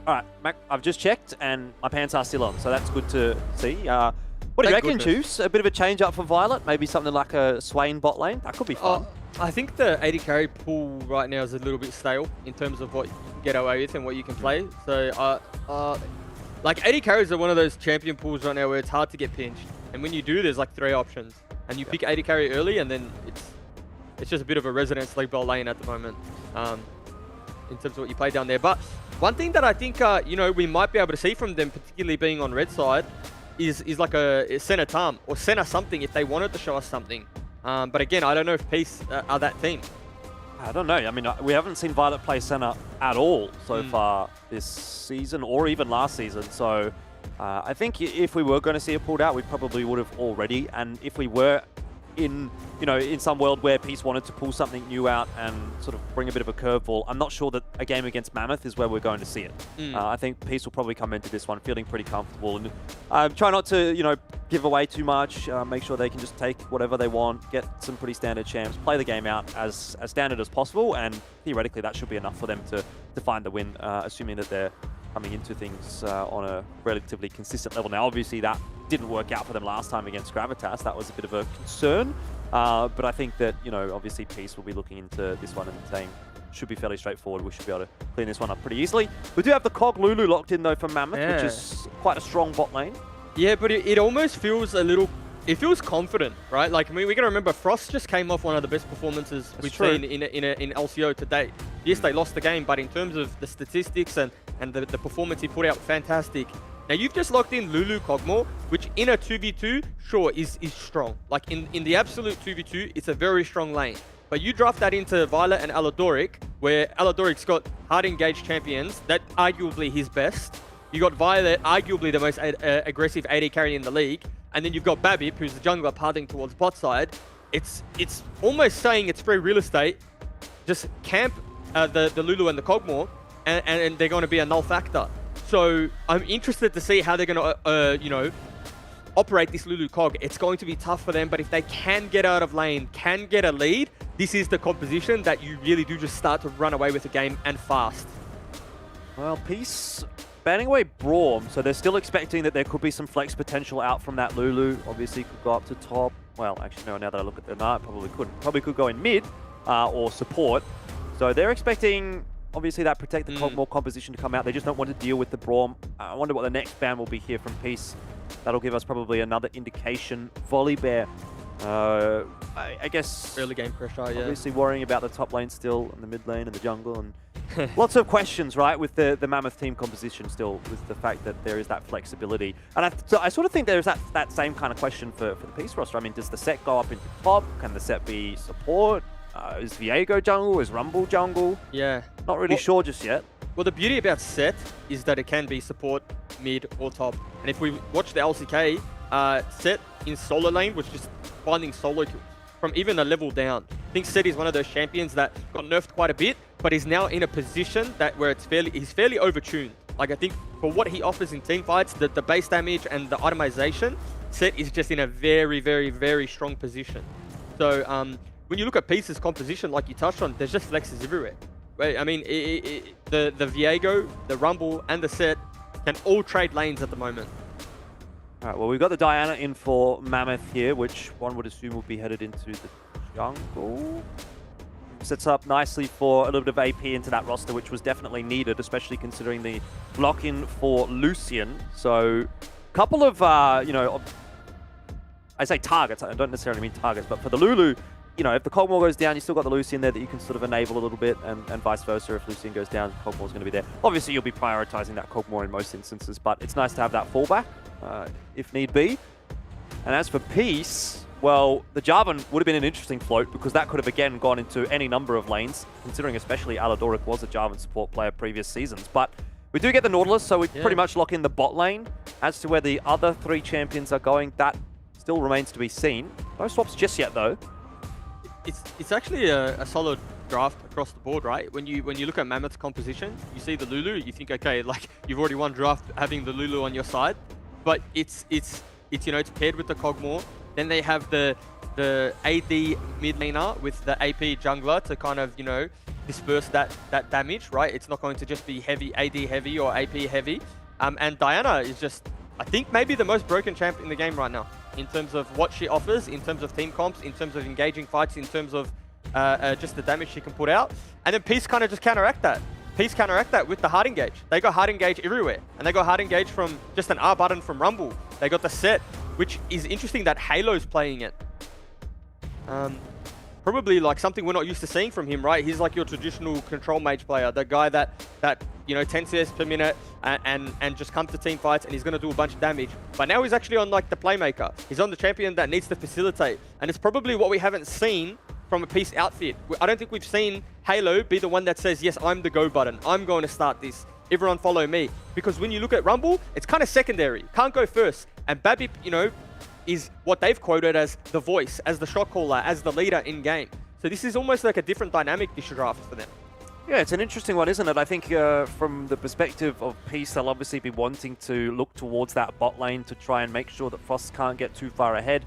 All right, Mac, I've just checked and my pants are still on, so that's good to see. What do you reckon, Juice? A bit of a change up for Violet? Maybe something like a Swain bot lane? That could be fun. I think the 80 carry pool right now is a little bit stale in terms of what you can get away with and what you can play. So, like 80 carries are one of those champion pools right now where it's hard to get pinched. And when you do, there's like 3 options. And you pick 80 carry early, and then it's just a bit of a residence league ball lane at the moment in terms of what you play down there. But one thing that I think you know, we might be able to see from them, particularly being on red side, is like a center Tam or center something if they wanted to show us something. But again, I don't know if Peace are that team. I don't know. I mean, we haven't seen Violet play center at all so far this season or even last season. So I think if we were going to see it pulled out, we probably would have already. And if we were in in some world where Peace wanted to pull something new out and sort of bring a bit of a curveball, I'm not sure that a game against Mammoth is where we're going to see it. I think Peace will probably come into this one feeling pretty comfortable and try not to, give away too much, make sure they can just take whatever they want, get some pretty standard champs, play the game out as standard as possible, and theoretically that should be enough for them to find the win, assuming that they're coming into things on a relatively consistent level. Now, obviously, that didn't work out for them last time against Gravitas. That was a bit of a concern. But I think that, obviously Peace will be looking into this one and saying, should be fairly straightforward. We should be able to clean this one up pretty easily. We do have the Cog Lulu locked in, though, for Mammoth, which is quite a strong bot lane. Yeah, but it almost feels a little... It feels confident, right? Like, I mean, we got to remember, Frost just came off one of the best performances we've seen in LCO to date. Yes, they lost the game, but in terms of the statistics and the performance he put out, fantastic. Now, you've just locked in Lulu Kog'Maw, which in a 2v2, sure, is strong. Like, in the absolute 2v2, it's a very strong lane. But you draft that into Violet and Aladoric, where Aladoric's got hard engaged champions, that arguably his best. You got Violet, arguably the most aggressive AD carry in the league. And then you've got Babip, who's the jungler pathing towards bot side. It's almost saying it's free real estate. Just camp the Lulu and the Kog'Maw, and they're going to be a null factor. So I'm interested to see how they're going to, operate this Lulu Cog. It's going to be tough for them, but if they can get out of lane, can get a lead, this is the composition that you really do just start to run away with the game, and fast. Well, Peace banning away Braum, so they're still expecting that there could be some flex potential out from that Lulu. Obviously, could go up to top. Well, actually, no, now that I look at the map, probably couldn't. Probably could go in mid or support. So they're expecting, obviously, that Protect the Kog'Maw composition to come out. They just don't want to deal with the Braum. I wonder what the next ban will be here from Peace. That'll give us probably another indication. Volibear, I guess... Early game pressure, yeah. Obviously worrying about the top lane still, and the mid lane and the jungle, and lots of questions, right, with the Mammoth team composition still, with the fact that there is that flexibility. And I sort of think there's that same kind of question for the Peace roster. I mean, does the set go up into top? Can the set be support? Is Viego jungle? Is Rumble jungle? Yeah. Not really sure just yet. Well, the beauty about set is that it can be support, mid, or top. And if we watch the LCK, set in solo lane was just finding solo kills from even a level down. I think Set is one of those champions that got nerfed quite a bit, but is now in a position where he's fairly overtuned. Like, I think for what he offers in team fights, the base damage and the itemization, Set is just in a very, very, very strong position. So when you look at Peace's composition, like you touched on, there's just flexes everywhere. Right? I mean, the Viego, the Rumble, and the Set can all trade lanes at the moment. All right, well, we've got the Diana in for Mammoth here, which one would assume will be headed into the jungle. Sets up nicely for a little bit of AP into that roster, which was definitely needed, especially considering the block-in for Lucian. So, a couple of, I say targets. I don't necessarily mean targets, but for the Lulu, if the Kog'Maw goes down, you still got the Lucian there that you can sort of enable a little bit, and vice versa. If Lucian goes down, Kog'Maw's going to be there. Obviously, you'll be prioritizing that Kog'Maw in most instances, but it's nice to have that fallback if need be. And as for Peace, well, the Jarvan would have been an interesting float because that could have again gone into any number of lanes, considering especially Aladoric was a Jarvan support player previous seasons. But we do get the Nautilus, so we pretty much lock in the bot lane. As to where the other three champions are going, that still remains to be seen. No swaps just yet, though. It's actually a solid draft across the board, right? When you look at Mammoth's composition, you see the Lulu, you think, okay, like you've already won draft having the Lulu on your side, but it's paired with the Kog'Maw. Then they have the AD mid laner with the AP jungler to kind of disperse that damage, right? It's not going to just be heavy AD heavy or AP heavy. And Diana is just, I think, maybe the most broken champ in the game right now, in terms of what she offers, in terms of team comps, in terms of engaging fights, in terms of just the damage she can put out. And then Peace kind of just counteract that. Peace counteract that with the hard engage. They got hard engage everywhere. And they got hard engage from just an R button from Rumble. They got the Set, which is interesting that Halo's playing it. Probably like something we're not used to seeing from him, right? He's like your traditional control mage player, the guy that 10 CS per minute and just comes to team fights and he's going to do a bunch of damage. But now he's actually on like the playmaker. He's on the champion that needs to facilitate. And it's probably what we haven't seen from a Peace outfit. I don't think we've seen Halo be the one that says, yes, I'm the go button. I'm going to start this. Everyone follow me. Because when you look at Rumble, it's kind of secondary. Can't go first. And Babip, is what they've quoted as the voice, as the shot caller, as the leader in game. So this is almost like a different dynamic this draft for them. Yeah, it's an interesting one, isn't it? I think from the perspective of Peace, they'll obviously be wanting to look towards that bot lane to try and make sure that Frost can't get too far ahead.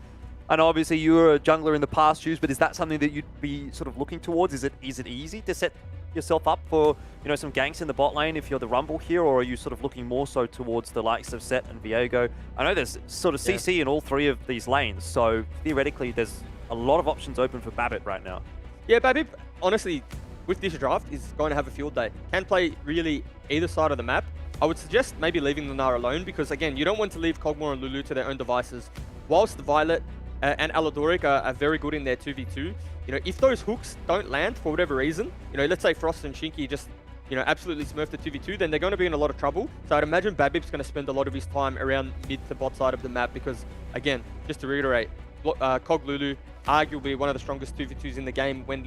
And obviously you were a jungler in the past, Juice, but is that something that you'd be sort of looking towards? Is it easy to set yourself up for, you know, some ganks in the bot lane if you're the Rumble here, or are you sort of looking more so towards the likes of Set and Viego? I know there's sort of CC in all three of these lanes, so theoretically there's a lot of options open for Babip right now. Yeah, Babip, honestly, with this draft, is going to have a field day. Can play really either side of the map. I would suggest maybe leaving the Nara alone because, again, you don't want to leave Kog'Maw and Lulu to their own devices. Whilst Violet and Aladoric are very good in their 2v2, you know, if those hooks don't land for whatever reason, you know, let's say Frost and Shinky just, you know, absolutely smurf the 2v2, then they're going to be in a lot of trouble. So I'd imagine Babip's going to spend a lot of his time around mid to bot side of the map because, again, just to reiterate, Kog Lulu, arguably one of the strongest 2v2s in the game when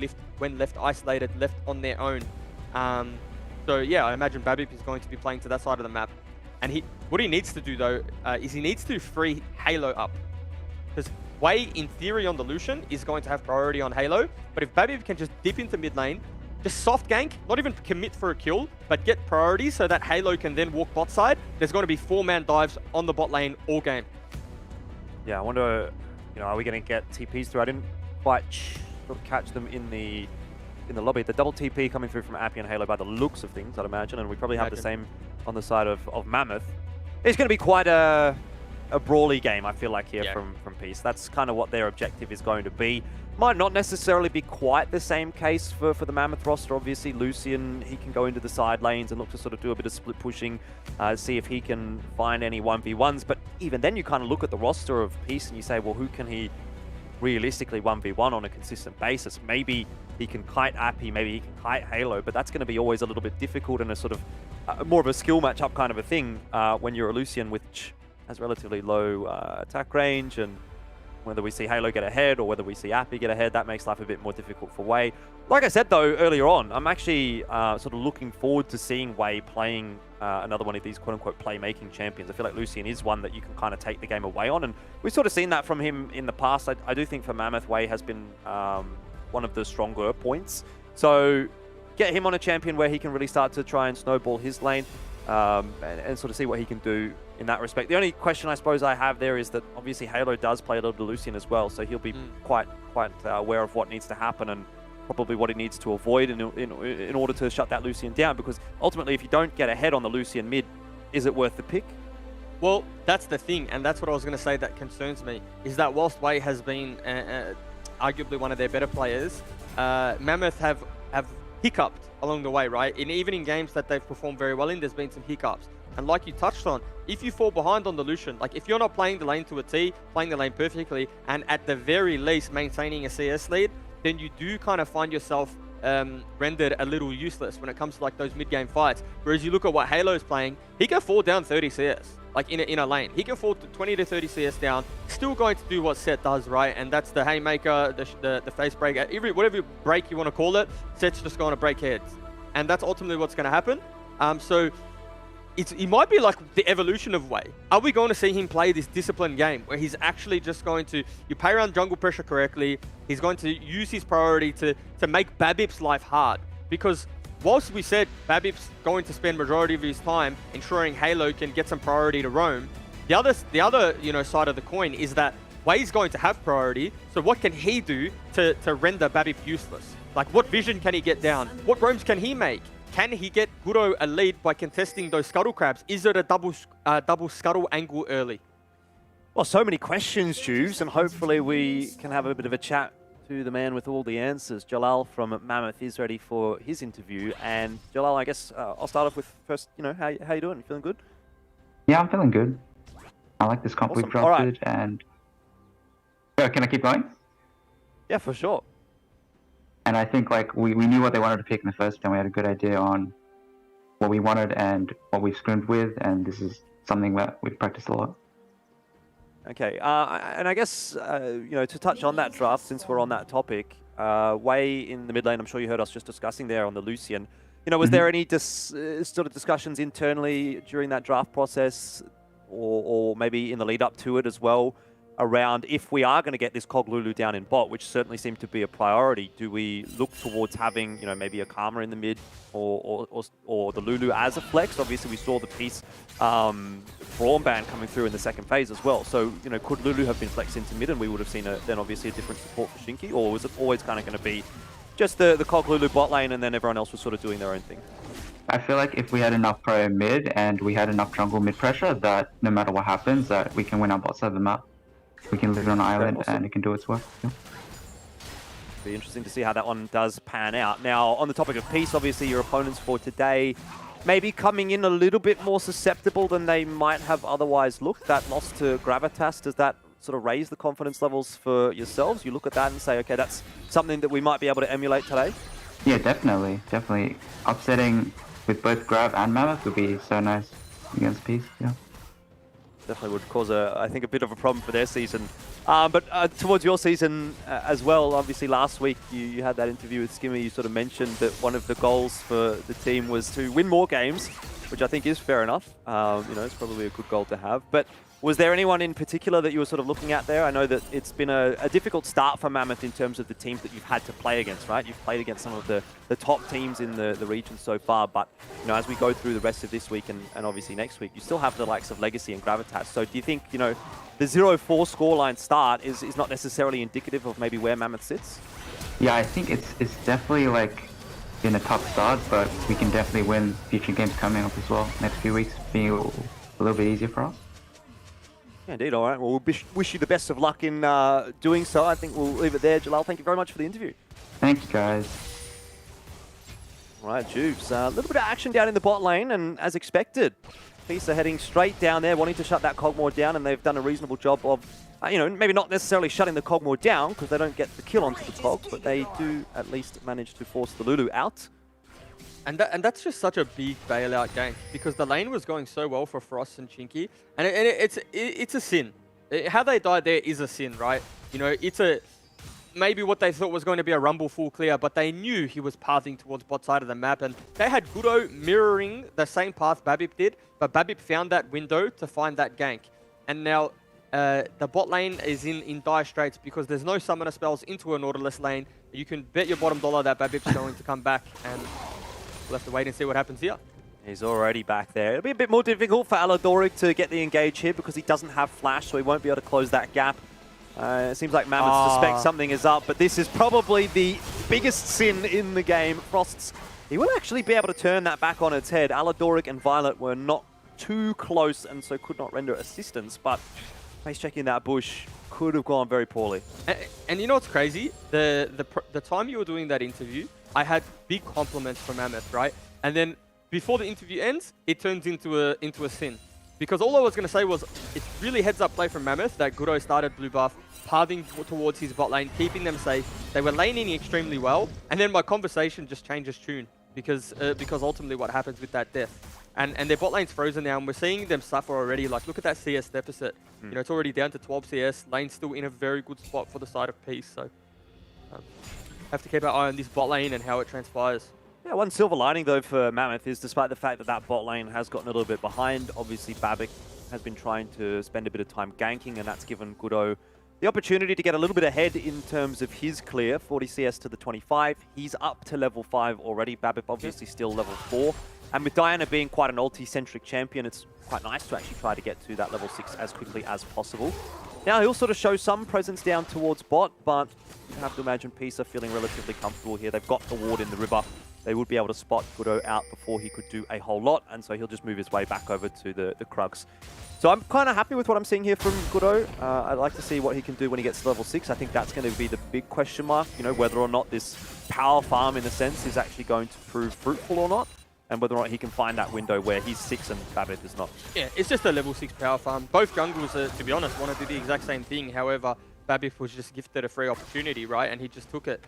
left isolated, left on their own. So yeah, I imagine Babip is going to be playing to that side of the map. And what he needs to do though, is he needs to free Halo up. Because Wei, in theory on the Lucian, is going to have priority on Halo. But if Babip can just dip into mid lane, just soft gank, not even commit for a kill, but get priority so that Halo can then walk bot side, there's going to be 4-man dives on the bot lane all game. Yeah, I wonder, you know, are we going to get TPs through? I didn't quite sort of catch them in the lobby. The double TP coming through from Appy and Halo by the looks of things, I'd imagine, and we probably have the same on the side of Mammoth. It's going to be quite a brawly game, I feel like, here from Peace. That's kind of what their objective is going to be. Might not necessarily be quite the same case for the Mammoth roster. Obviously, Lucian, he can go into the side lanes and look to sort of do a bit of split pushing, see if he can find any 1v1s. But even then, you kind of look at the roster of Peace and you say, well, who can he realistically 1v1 on a consistent basis? Maybe he can kite Appy, maybe he can kite Halo, but that's going to be always a little bit difficult and a sort of more of a skill matchup kind of a thing when you're a Lucian, which has relatively low attack range, and whether we see Halo get ahead or whether we see Appy get ahead, that makes life a bit more difficult for Wei. Like I said, though, earlier on, I'm actually sort of looking forward to seeing Wei playing another one of these quote-unquote playmaking champions. I feel like Lucian is one that you can kind of take the game away on, and we've sort of seen that from him in the past. I do think for Mammoth, Wei has been one of the stronger points. So get him on a champion where he can really start to try and snowball his lane and sort of see what he can do in that respect. The only question I suppose I have there is that obviously Halo does play a little bit of Lucian as well, so he'll be quite aware of what needs to happen and probably what he needs to avoid in order to shut that Lucian down, because ultimately if you don't get ahead on the Lucian mid, is it worth the pick? Well, that's the thing, and that's what I was going to say that concerns me, is that whilst Wei has been arguably one of their better players, Mammoth have hiccuped along the way, right? And even in games that they've performed very well in, there's been some hiccups. And like you touched on, if you fall behind on the Lucian, like if you're not playing the lane to a T, playing the lane perfectly, and at the very least maintaining a CS lead, then you do kind of find yourself rendered a little useless when it comes to like those mid-game fights. Whereas you look at what Halo's playing, he can fall down 30 CS, like in a lane. He can fall to 20 to 30 CS down, still going to do what Set does, right? And that's the haymaker, the face break, whatever break you want to call it, Set's just going to break heads. And that's ultimately what's going to happen. So it might be like the evolution of Wei. Are we going to see him play this disciplined game where he's actually just going to, you play around jungle pressure correctly, he's going to use his priority to make Babip's life hard? Because whilst we said Babip's going to spend majority of his time ensuring Halo can get some priority to roam, the other side of the coin is that Wei's going to have priority, so what can he do to render Babip useless? Like what vision can he get down? What roams can he make? Can he get Guro a lead by contesting those scuttle crabs? Is it a double scuttle angle early? Well, so many questions, Juves, and hopefully we can have a bit of a chat to the man with all the answers. Jalal from Mammoth is ready for his interview. And Jalal, I guess I'll start off with first, how you doing? You feeling good? Yeah, I'm feeling good. I like this comp we've drafted, and can I keep going? Yeah, for sure. And I think like we knew what they wanted to pick in the first, and we had a good idea on what we wanted and what we scrimmed with, and this is something that we've practiced a lot. Okay, and I guess, to touch on that draft, since we're on that topic, Wei in the mid lane, I'm sure you heard us just discussing there on the Lucian. Was there any sort of discussions internally during that draft process, or maybe in the lead up to it as well, around if we are going to get this Cog Lulu down in bot, which certainly seemed to be a priority. Do we look towards having, you know, maybe a Karma in the mid or the Lulu as a flex? Obviously, we saw the piece Brawn ban coming through in the second phase as well. So, you know, could Lulu have been flexed into mid and we would have seen then obviously a different support for Shinky? Or was it always kind of going to be just the Cog Lulu bot lane and then everyone else was sort of doing their own thing? I feel like if we had enough pro mid and we had enough jungle mid pressure, that no matter what happens, that we can win our bot side of the map. We can live on an island and it can do its work. Yeah. Be interesting to see how that one does pan out. Now, on the topic of peace, obviously your opponents for today maybe coming in a little bit more susceptible than they might have otherwise looked. That loss to Gravitas, does that sort of raise the confidence levels for yourselves? You look at that and say, okay, that's something that we might be able to emulate today? Yeah, definitely. Definitely. Upsetting with both Grav and Mammoth would be so nice against Peace, yeah. Definitely would cause, I think, a bit of a problem for their season. But towards your season as well, obviously last week you had that interview with Skimmy. You sort of mentioned that one of the goals for the team was to win more games, which I think is fair enough. You know, it's probably a good goal to have. But was there anyone in particular that you were sort of looking at there? I know that it's been a difficult start for Mammoth in terms of the teams that you've had to play against, right? You've played against some of the top teams in the region so far, but you know, as we go through the rest of this week and obviously next week, you still have the likes of Legacy and Gravitas. So do you think, you know, the 0-4 scoreline start is not necessarily indicative of maybe where Mammoth sits? Yeah, I think it's definitely like been a tough start, but we can definitely win future games coming up as well. Next few weeks being a little bit easier for us. Yeah, indeed. All right. Well, we'll wish you the best of luck in doing so. I think we'll leave it there. Jalal, thank you very much for the interview. Thank you, guys. All right, Jubes. A little bit of action down in the bot lane, and as expected, Peace are heading straight down there, wanting to shut that Cogmore down, and they've done a reasonable job of, you know, maybe not necessarily shutting the Cogmore down, because they don't get the kill onto the Cogs, but they do at least manage to force the Lulu out. And that's just such a big bailout game, because the lane was going so well for Frost and Chinky, and it's a sin. How they died there is a sin, right? You know, it's maybe what they thought was going to be a Rumble full clear, but they knew he was pathing towards bot side of the map, and they had Gudo mirroring the same path Babip did, but Babip found that window to find that gank. And now the bot lane is in dire straits because there's no summoner spells into an orderless lane. You can bet your bottom dollar that Babip's going to come back, and we'll have to wait and see what happens here. He's already back there. It'll be a bit more difficult for Aladoric to get the engage here because he doesn't have flash, so he won't be able to close that gap. It seems like Mammoth suspects something is up, but this is probably the biggest sin in the game. Frost's, he will actually be able to turn that back on its head. Aladoric and Violet were not too close and so could not render assistance, but face checking that bush could have gone very poorly. And you know what's crazy? The time you were doing that interview, I had big compliments from Mammoth, right? And then before the interview ends, it turns into a sin. Because all I was going to say was, it's really heads-up play from Mammoth that Gudo started blue buff, pathing towards his bot lane, keeping them safe. They were laning extremely well, and then my conversation just changes tune because ultimately what happens with that death. And their bot lane's frozen now, and we're seeing them suffer already. Like, look at that CS deficit. You know, it's already down to 12 CS. Lane's still in a very good spot for the side of Peace, so have to keep our eye on this bot lane and how it transpires. Yeah, one silver lining, though, for Mammoth is despite the fact that that bot lane has gotten a little bit behind, obviously Babik has been trying to spend a bit of time ganking, and that's given Gudo the opportunity to get a little bit ahead in terms of his clear. 40 CS to the 25. He's up to level 5 already. Babip obviously still level 4. And with Diana being quite an ulti-centric champion, it's quite nice to actually try to get to that level 6 as quickly as possible. Now, he'll sort of show some presence down towards bot, but you have to imagine Peace are feeling relatively comfortable here. They've got the ward in the river. They would be able to spot Gudo out before he could do a whole lot, and so he'll just move his way back over to the Krugs. So I'm kind of happy with what I'm seeing here from Gudo. I'd like to see what he can do when he gets to level 6. I think that's going to be the big question mark, you know, whether or not this power farm, in a sense, is actually going to prove fruitful or not, and whether or not he can find that window where he's 6 and Babip is not. Yeah, it's just a level 6 power farm. Both jungles, to be honest, want to do the exact same thing. However, Babip was just gifted a free opportunity, right, and he just took it.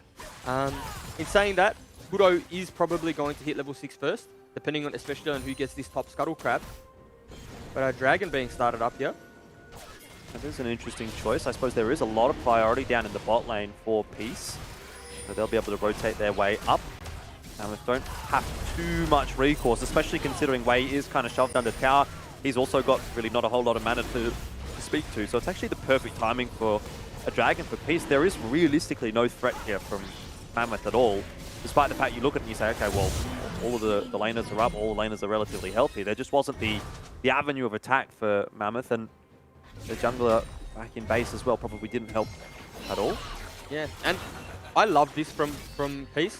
In saying that, Gudo is probably going to hit level 6 first, depending on, especially on who gets this top Scuttle Crab. But a Dragon being started up here. That is an interesting choice. I suppose there is a lot of priority down in the bot lane for Peace. So they'll be able to rotate their way up. And don't have too much recourse, especially considering Wei is kind of shoved under tower. He's also got really not a whole lot of mana to speak to. So it's actually the perfect timing for a Dragon for Peace. There is realistically no threat here from Mammoth at all, despite the fact you look at it and you say, okay, well, all of the laners are up, all the laners are relatively healthy. There just wasn't the avenue of attack for Mammoth, and the jungler back in base as well probably didn't help at all. Yeah, and I love this from Peace.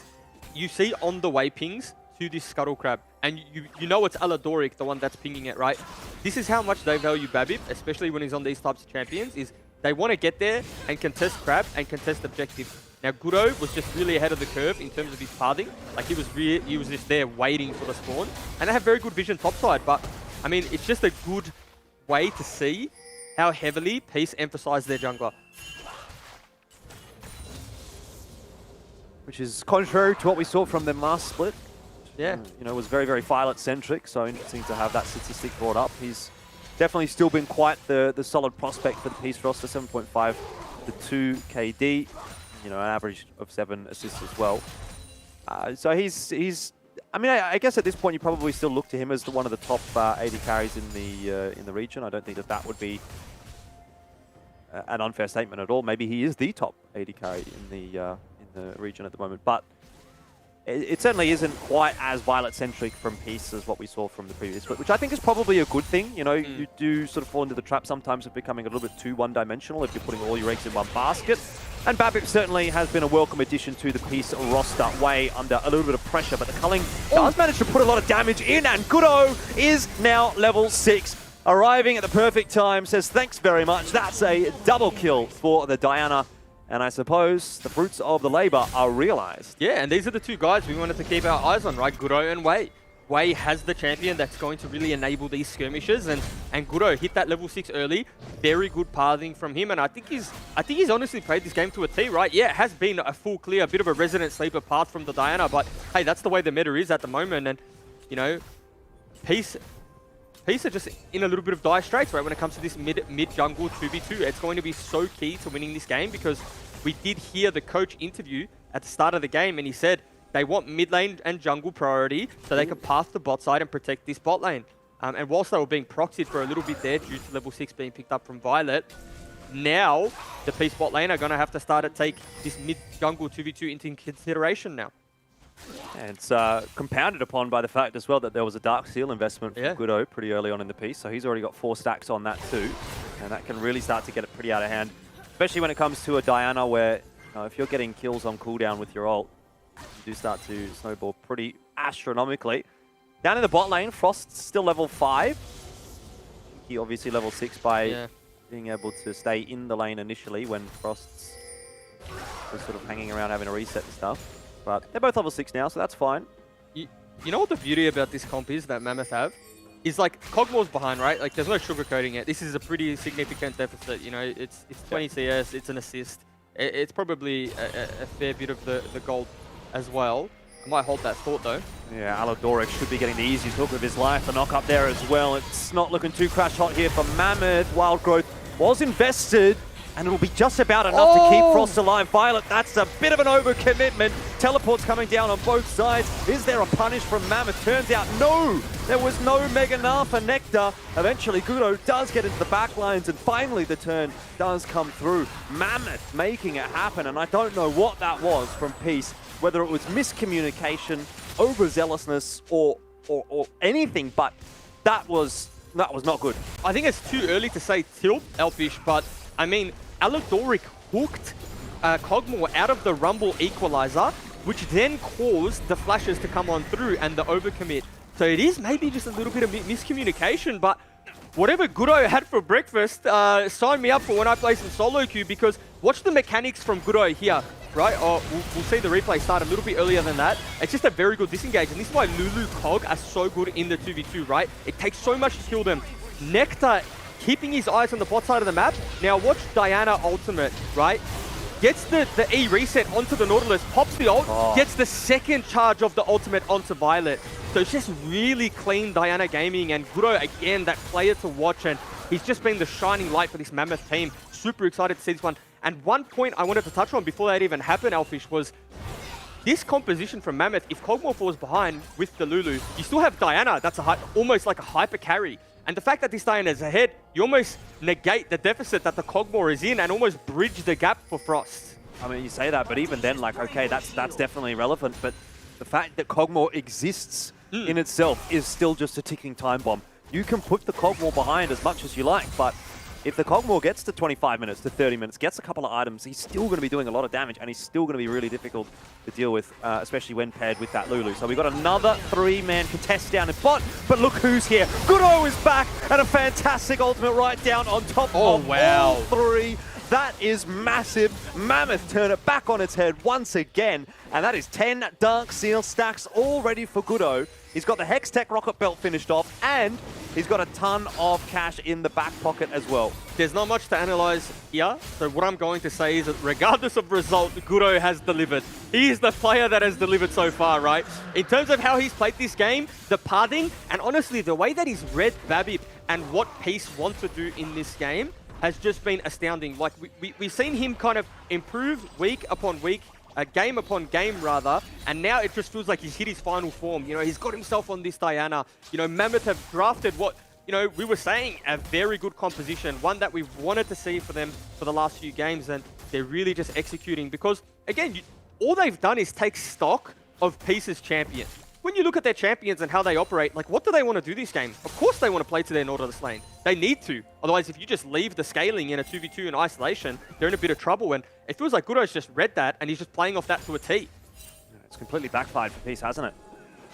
You see on the way pings to this Scuttle Crab, and you know it's Aladoric, the one that's pinging it, right? This is how much they value Babip, especially when he's on these types of champions, is they want to get there and contest Crab and contest objective. Now, Guro was just really ahead of the curve in terms of his pathing. Like, he was just there waiting for the spawn. And they have very good vision topside, but, I mean, it's just a good way to see how heavily Peace emphasize their jungler. Which is contrary to what we saw from them last split. Yeah. You know, it was very, very Violet-centric, so interesting to have that statistic brought up. He's definitely still been quite the solid prospect for the Peace roster, 7.5 to 2 KD. You know, an average of 7 assists as well. So he's. I mean, I guess at this point you probably still look to him as one of the top 80 carries in the region. I don't think that would be an unfair statement at all. Maybe he is the top 80 carry in the region at the moment, but it certainly isn't quite as Violet-centric from Peace as what we saw from the previous split, which I think is probably a good thing. You know, you do sort of fall into the trap sometimes of becoming a little bit too one-dimensional if you're putting all your eggs in one basket. And Babip certainly has been a welcome addition to the Peace roster, way under a little bit of pressure, but the culling does manage to put a lot of damage in, and Gudo is now level 6, arriving at the perfect time, says thanks very much. That's a double kill for the Diana. And I suppose the fruits of the labor are realized. Yeah, and these are the two guys we wanted to keep our eyes on, right? Guro and Wei. Wei has the champion that's going to really enable these skirmishes, and Guro hit that level 6 early. Very good pathing from him, and I think he's honestly played this game to a T, right? Yeah, it has been a full clear, a bit of a resident sleeper path from the Diana, but hey, that's the way the meta is at the moment, and you know, Peace are just in a little bit of dire straits, right? When it comes to this mid jungle 2v2, it's going to be so key to winning this game, because we did hear the coach interview at the start of the game, and he said they want mid lane and jungle priority so they can path the bot side and protect this bot lane. And whilst they were being proxied for a little bit there due to level 6 being picked up from Violet, now the Peace bot lane are going to have to start to take this mid jungle 2v2 into consideration now. And it's compounded upon by the fact as well that there was a Dark Seal investment from Gudo pretty early on in the piece, so he's already got 4 stacks on that too, and that can really start to get it pretty out of hand, especially when it comes to a Diana where if you're getting kills on cooldown with your ult, you do start to snowball pretty astronomically. Down in the bot lane, Frost's still level 5. He obviously level 6 by being able to stay in the lane initially when Frost's was sort of hanging around having a reset and stuff. But they're both level 6 now, so that's fine. You know what the beauty about this comp is that Mammoth have? Is like, Cogmore's behind, right? Like, there's no sugarcoating it. This is a pretty significant deficit, you know? It's 20 CS, it's an assist. It's probably a fair bit of the gold as well. I might hold that thought, though. Yeah, Aladoric should be getting the easiest hook of his life. The knock up there as well. It's not looking too crash hot here for Mammoth. Wild Growth was invested, and it'll be just about enough to keep Frost alive. Violet, that's a bit of an overcommitment. Teleports coming down on both sides. Is there a punish from Mammoth? Turns out no! There was no Mega Gnar for Nectar. Eventually, Gudo does get into the back lines, and finally the turn does come through. Mammoth making it happen, and I don't know what that was from Peace, whether it was miscommunication, overzealousness, or anything, but that was not good. I think it's too early to say tilt, Elfish, but I mean, Aladoric hooked Cogmore out of the Rumble Equalizer, which then caused the flashes to come on through and the overcommit. So it is maybe just a little bit of miscommunication, but whatever Gudo had for breakfast, sign me up for when I play some solo queue, because watch the mechanics from Gudo here, right? Oh, we'll see the replay start a little bit earlier than that. It's just a very good disengage, and this is why Lulu Cog are so good in the 2v2, right? It takes so much to kill them. Nectar keeping his eyes on the bot side of the map. Now watch Diana ultimate, right? Gets the E reset onto the Nautilus, pops the ult, gets the second charge of the ultimate onto Violet. So it's just really clean Diana gaming, and Gudo, again, that player to watch, and he's just been the shining light for this Mammoth team. Super excited to see this one. And one point I wanted to touch on before that even happened, Elfish, was this composition from Mammoth. If Cogmore falls behind with the Lulu, you still have Diana. That's almost like a hyper carry. And the fact that this Diana is ahead, you almost negate the deficit that the Kog'Maw is in and almost bridge the gap for Frost. I mean, you say that, but even then, like, okay, that's definitely relevant. But the fact that Kog'Maw exists in itself is still just a ticking time bomb. You can put the Kog'Maw behind as much as you like, but if the Kog'Maw gets to 25 minutes to 30 minutes, gets a couple of items, he's still going to be doing a lot of damage, and he's still going to be really difficult to deal with, especially when paired with that Lulu. So we've got another 3-man contest down in bot, but look who's here. Goodo is back, and a fantastic ultimate right down on top of all three. That is massive. Mammoth turn it back on its head once again, and that is 10 Dark Seal stacks all ready for Goodo. He's got the Hex Tech Rocket Belt finished off, and he's got a ton of cash in the back pocket as well. There's not much to analyze here, so what I'm going to say is that regardless of result, Goodo has delivered. He is the player that has delivered so far, right? In terms of how he's played this game, the pathing, and honestly, the way that he's read Babip and what Peace wants to do in this game has just been astounding. Like, we've seen him kind of improve week upon week, game upon game rather, and now it just feels like he's hit his final form. You know, he's got himself on this Diana. You know, Mammoth have drafted what, you know, we were saying, a very good composition, one that we've wanted to see for them for the last few games, and they're really just executing because, again, all they've done is take stock of Peace's champion. When you look at their champions and how they operate, like, what do they want to do this game? Of course they want to play to their Nautilus lane. They need to. Otherwise, if you just leave the scaling in a 2v2 in isolation, they're in a bit of trouble. And it feels like Goodo's just read that, and he's just playing off that to a T. It's completely backfired for Peace, hasn't it?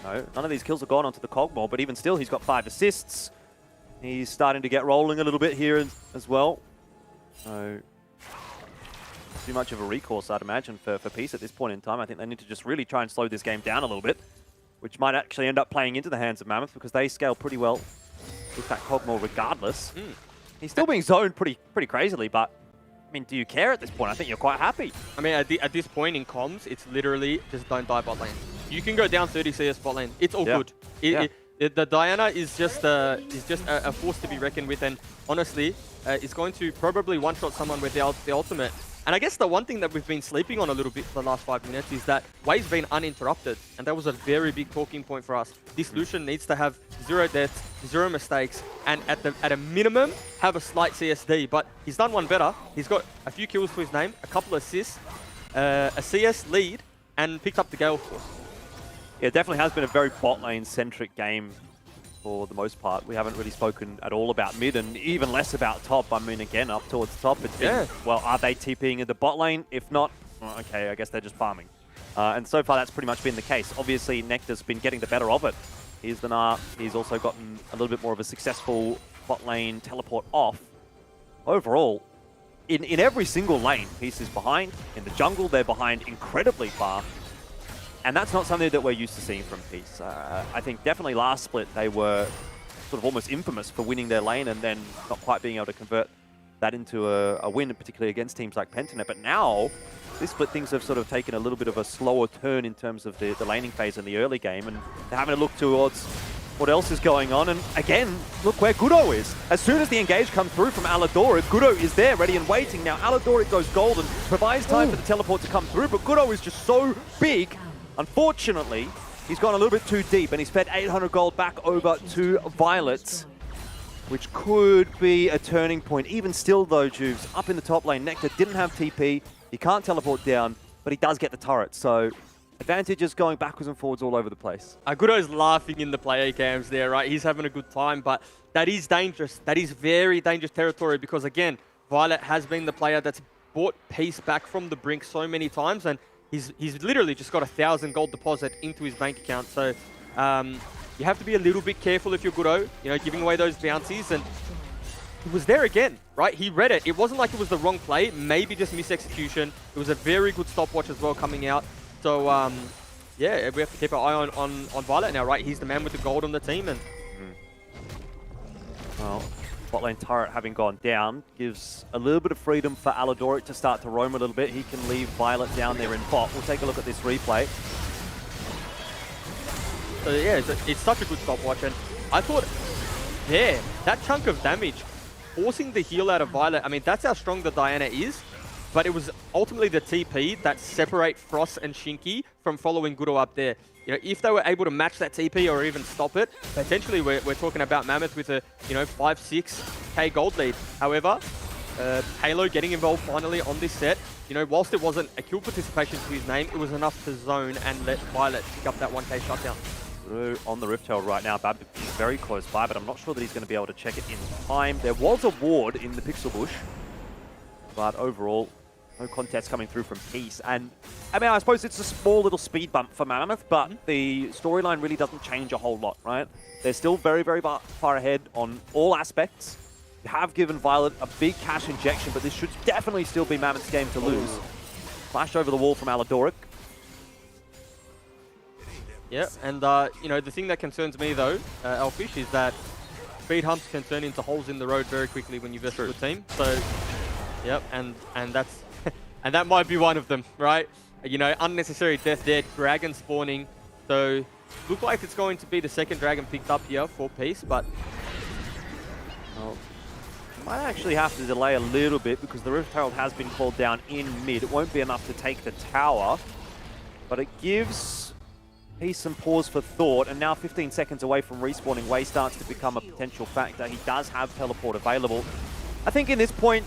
No, none of these kills have gone onto the Kog'Maw, but even still, he's got 5 assists. He's starting to get rolling a little bit here as well. So, too much of a recourse, I'd imagine, for Peace at this point in time. I think they need to just really try and slow this game down a little bit, which might actually end up playing into the hands of Mammoth because they scale pretty well with that Kog'Maw regardless. He's still being zoned pretty crazily, but I mean, do you care at this point? I think you're quite happy. I mean, at this point in comms, it's literally just don't die bot lane. You can go down 30 CS bot lane. It's all good. The Diana is just a force to be reckoned with, and honestly, is going to probably one-shot someone with the ultimate. And I guess the one thing that we've been sleeping on a little bit for the last 5 minutes is that Wei's been uninterrupted. And that was a very big talking point for us. This Lucian needs to have 0 deaths, 0 mistakes, and at a minimum, have a slight CSD. But he's done one better. He's got a few kills to his name, a couple assists, a CS lead, and picked up the Gale Force. Yeah, it definitely has been a very bot lane-centric game for the most part. We haven't really spoken at all about mid, and even less about top. I mean, again, up towards top, it's been, well, are they TPing in the bot lane? If not, well, okay, I guess they're just farming. And so far, that's pretty much been the case. Obviously, Nectar's been getting the better of it. Here's the Gnar. He's also gotten a little bit more of a successful bot lane teleport off. Overall, in every single lane, Peace is behind. In the jungle, they're behind incredibly far. And that's not something that we're used to seeing from Peace. I think definitely last split, they were sort of almost infamous for winning their lane and then not quite being able to convert that into a win, particularly against teams like Pentanet. But now, this split, things have sort of taken a little bit of a slower turn in terms of the laning phase in the early game, and they're having to look towards what else is going on. And again, look where Goodo is. As soon as the engage comes through from Aladora, Goodo is there, ready and waiting. Now, Aladora goes golden, provides time for the teleport to come through, but Goodo is just so big. Unfortunately, he's gone a little bit too deep, and he's fed 800 gold back over to Violet, which could be a turning point. Even still, though, Juves, up in the top lane, Nectar didn't have TP. He can't teleport down, but he does get the turret. So, advantages going backwards and forwards all over the place. Goodo's laughing in the player cams there, right? He's having a good time, but that is dangerous. That is very dangerous territory because, again, Violet has been the player that's brought Peace back from the brink so many times, and he's literally just got 1,000 gold deposit into his bank account. So you have to be a little bit careful if you're Goodo, you know, giving away those bounties. And he was there again, right? He read it. It wasn't like it was the wrong play, maybe just misexecution. It was a very good stopwatch as well coming out. So yeah, we have to keep our eye on Violet now, right? He's the man with the gold on the team. And well, bot lane turret having gone down gives a little bit of freedom for Aladoric to start to roam a little bit. He can leave Violet down there in bot. We'll take a look at this replay. So yeah, it's such a good stopwatch, and I thought there, that chunk of damage, forcing the heal out of Violet, I mean, that's how strong the Diana is, but it was ultimately the TP that separate Frost and Shinky from following Goodo up there. You know, if they were able to match that TP or even stop it, potentially we're talking about Mammoth with a, 5-6k gold lead. However, Halo getting involved finally on this set. You know, whilst it wasn't a kill participation to his name, it was enough to zone and let Violet pick up that 1k shutdown. On the Rift Herald right now, Bab is very close by, but I'm not sure that he's going to be able to check it in time. There was a ward in the Pixel Bush, but overall, no contest coming through from Peace. And I mean, I suppose it's a small little speed bump for Mammoth, but the storyline really doesn't change a whole lot, right? They're still very, very far ahead on all aspects. You have given Violet a big cash injection, but this should definitely still be Mammoth's game to lose. Flash over the wall from Aladoric. Yeah, and the thing that concerns me though, Elfish, is that speed humps can turn into holes in the road very quickly when you verse a good team. So, yep, and that's and that might be one of them, right? You know, unnecessary death dead, dragon spawning. So, look like it's going to be the second dragon picked up here for Peace, but Might actually have to delay a little bit because the Rift Herald has been called down in mid. It won't be enough to take the tower, but it gives Peace some pause for thought, and now 15 seconds away from respawning, Wei starts to become a potential factor. He does have teleport available. I think in this point,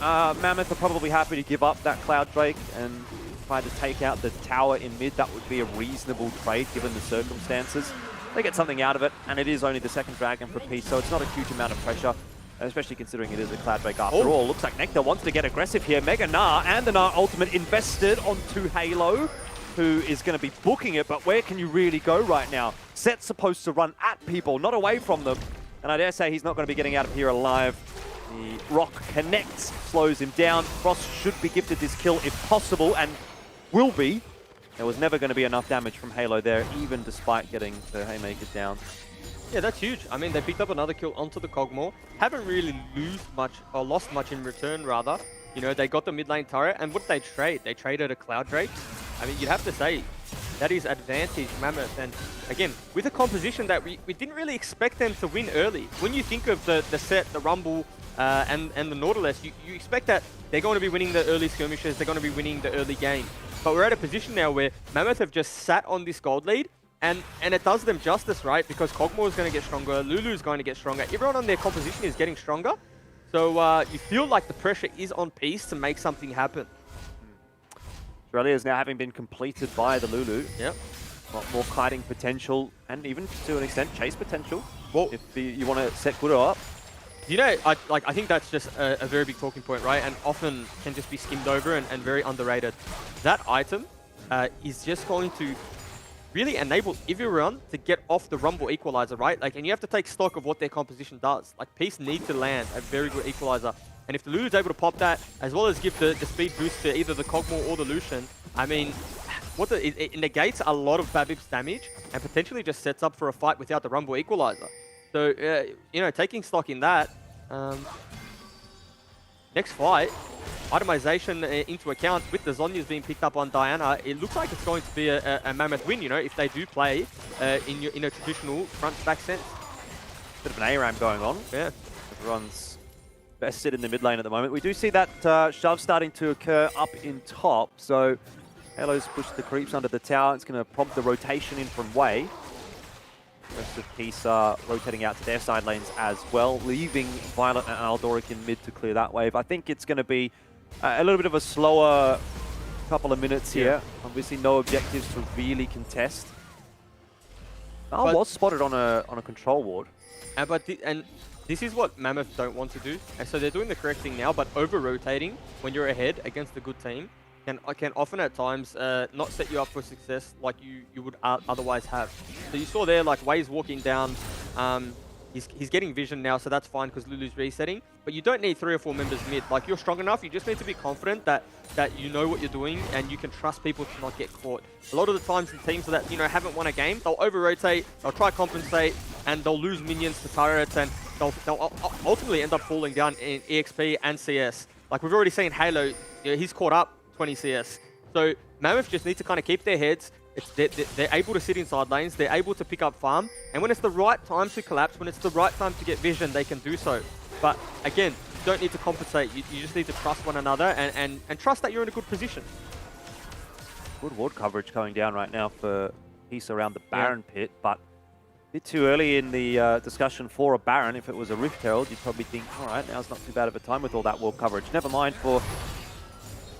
Mammoth are probably happy to give up that Cloud Drake and try to take out the tower in mid. That would be a reasonable trade given the circumstances. They get something out of it, and it is only the second dragon for Peace, so it's not a huge amount of pressure, especially considering it is a Cloud Drake after all. Looks like Nectar wants to get aggressive here. Mega Gnar and the Gnar ultimate invested onto Halo, who is going to be booking it, but where can you really go right now? Set's supposed to run at people, not away from them, and I dare say he's not going to be getting out of here alive. The rock connects, slows him down. Frost should be gifted this kill if possible, and will be. There was never going to be enough damage from Halo there, even despite getting the Haymaker down. Yeah, that's huge. I mean, they picked up another kill onto the Cogmore. Haven't really lost much in return, rather. You know, they got the mid lane turret, and what did they trade? They traded a Cloud Drake. I mean, you'd have to say that is advantage Mammoth. And again, with a composition that we didn't really expect them to win early. When you think of the set, the Rumble, and the Nautilus, you expect that they're going to be winning the early skirmishes, they're going to be winning the early game. But we're at a position now where Mammoth have just sat on this gold lead, and it does them justice, right? Because Cogmore is going to get stronger, Lulu's going to get stronger, everyone on their composition is getting stronger. So you feel like the pressure is on Peace to make something happen. Australia is now having been completed by the Lulu. Yep. A lot more kiting potential, and even to an extent chase potential. Well, if you want to set Kuro up. You know, I think that's just a very big talking point, right? And often can just be skimmed over and very underrated. That item is just going to really enable everyone to get off the Rumble Equalizer, right? Like, and you have to take stock of what their composition does. Like, Peace need to land a very good Equalizer. And if the Lulu's able to pop that, as well as give the speed boost to either the Cogmore or the Lucian, I mean, it negates a lot of Babib's damage and potentially just sets up for a fight without the Rumble Equalizer. So, you know, taking stock in that, next fight, itemization into account with the Zhonya's being picked up on Diana, it looks like it's going to be a Mammoth win, you know, if they do play in a traditional front-stack sense. Bit of an ARAM going on. Yeah. Everyone's vested in the mid lane at the moment. We do see that shove starting to occur up in top, so Halo's pushed the creeps under the tower. It's going to prompt the rotation in from Wei. The rest of Peace are rotating out to their side lanes as well, leaving Violet and Aldoric in mid to clear that wave. I think it's going to be a little bit of a slower couple of minutes here. Obviously no objectives to really contest. Val was spotted on a control ward. And this is what Mammoth don't want to do. And so they're doing the correct thing now, but over-rotating when you're ahead against a good team can often at times not set you up for success like you would otherwise have. So you saw there, like, Wei's walking down. He's getting vision now, so that's fine because Lulu's resetting. But you don't need 3 or 4 members mid. Like, you're strong enough. You just need to be confident that you know what you're doing and you can trust people to not get caught. A lot of the times in teams that, you know, haven't won a game, they'll over-rotate, they'll try compensate, and they'll lose minions to turrets, and they'll ultimately end up falling down in EXP and CS. Like, we've already seen Halo, you know, he's caught up 20 CS. So Mammoth just need to kind of keep their heads. They're able to sit inside lanes, they're able to pick up farm, and when it's the right time to collapse, when it's the right time to get vision, they can do so. But again, you don't need to compensate, you just need to trust one another and trust that you're in a good position. Good ward coverage going down right now for piece around the Baron pit, but a bit too early in the discussion for a Baron. If it was a Rift Herald, you'd probably think, all right, now's not too bad of a time with all that wall coverage. Never mind for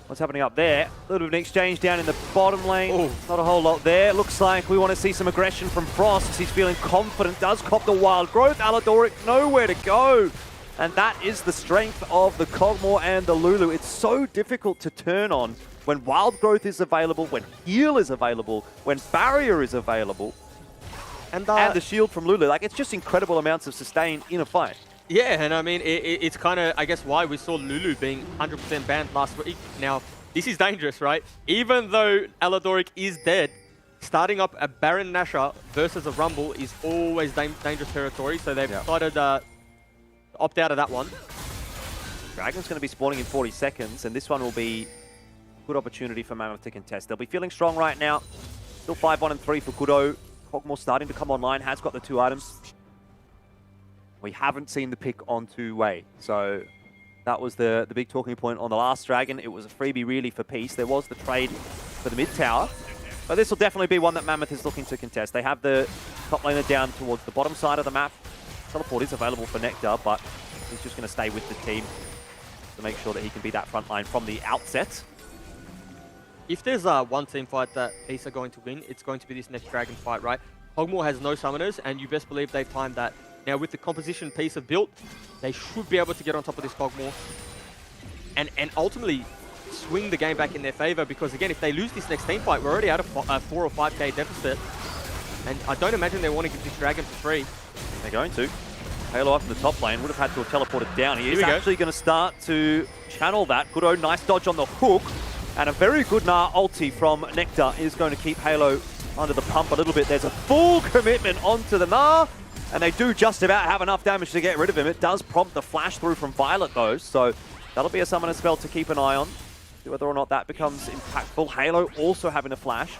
what's happening up there. A little bit of an exchange down in the bottom lane. Ooh. Not a whole lot there. Looks like we want to see some aggression from Frost as he's feeling confident. Does cop the wild growth. Aladoric nowhere to go. And that is the strength of the Kog'Maw and the Lulu. It's so difficult to turn on when wild growth is available, when heal is available, when barrier is available. And the shield from Lulu. Like, it's just incredible amounts of sustain in a fight. Yeah, and I mean, it's kind of, I guess, why we saw Lulu being 100% banned last week. Now, this is dangerous, right? Even though Aladoric is dead, starting up a Baron Nashor versus a Rumble is always dangerous territory, so they've decided to opt out of that one. Dragon's going to be spawning in 40 seconds, and this one will be a good opportunity for Mammoth to contest. They'll be feeling strong right now. Still 5-1 and 3 for Kudo. Kog'Maw starting to come online, has got the 2 items. We haven't seen the pick on two-way, so that was the big talking point on the last Dragon. It was a freebie really for Peace. There was the trade for the mid tower, but this will definitely be one that Mammoth is looking to contest. They have the top laner down towards the bottom side of the map. Teleport is available for Nectar, but he's just going to stay with the team to make sure that he can be that front line from the outset. If there's one team fight that Peace are going to win, it's going to be this next Dragon fight, right? Kog'Maw has no summoners, and you best believe they've timed that. Now, with the composition Peace have built, they should be able to get on top of this Kog'Maw and ultimately swing the game back in their favor, because, again, if they lose this next team fight, we're already out of 4 or 5k deficit, and I don't imagine they want to give this Dragon for free. They're going to. Halo up in the top lane, would have had to have teleported down. He is actually going to start to channel that. Good nice dodge on the hook, and a very good Gnar ulti from Nectar is going to keep Halo under the pump a little bit. There's a full commitment onto the Gnar, and they do just about have enough damage to get rid of him. It does prompt the flash through from Violet, though, so that'll be a summoner spell to keep an eye on. See whether or not that becomes impactful. Halo also having a flash.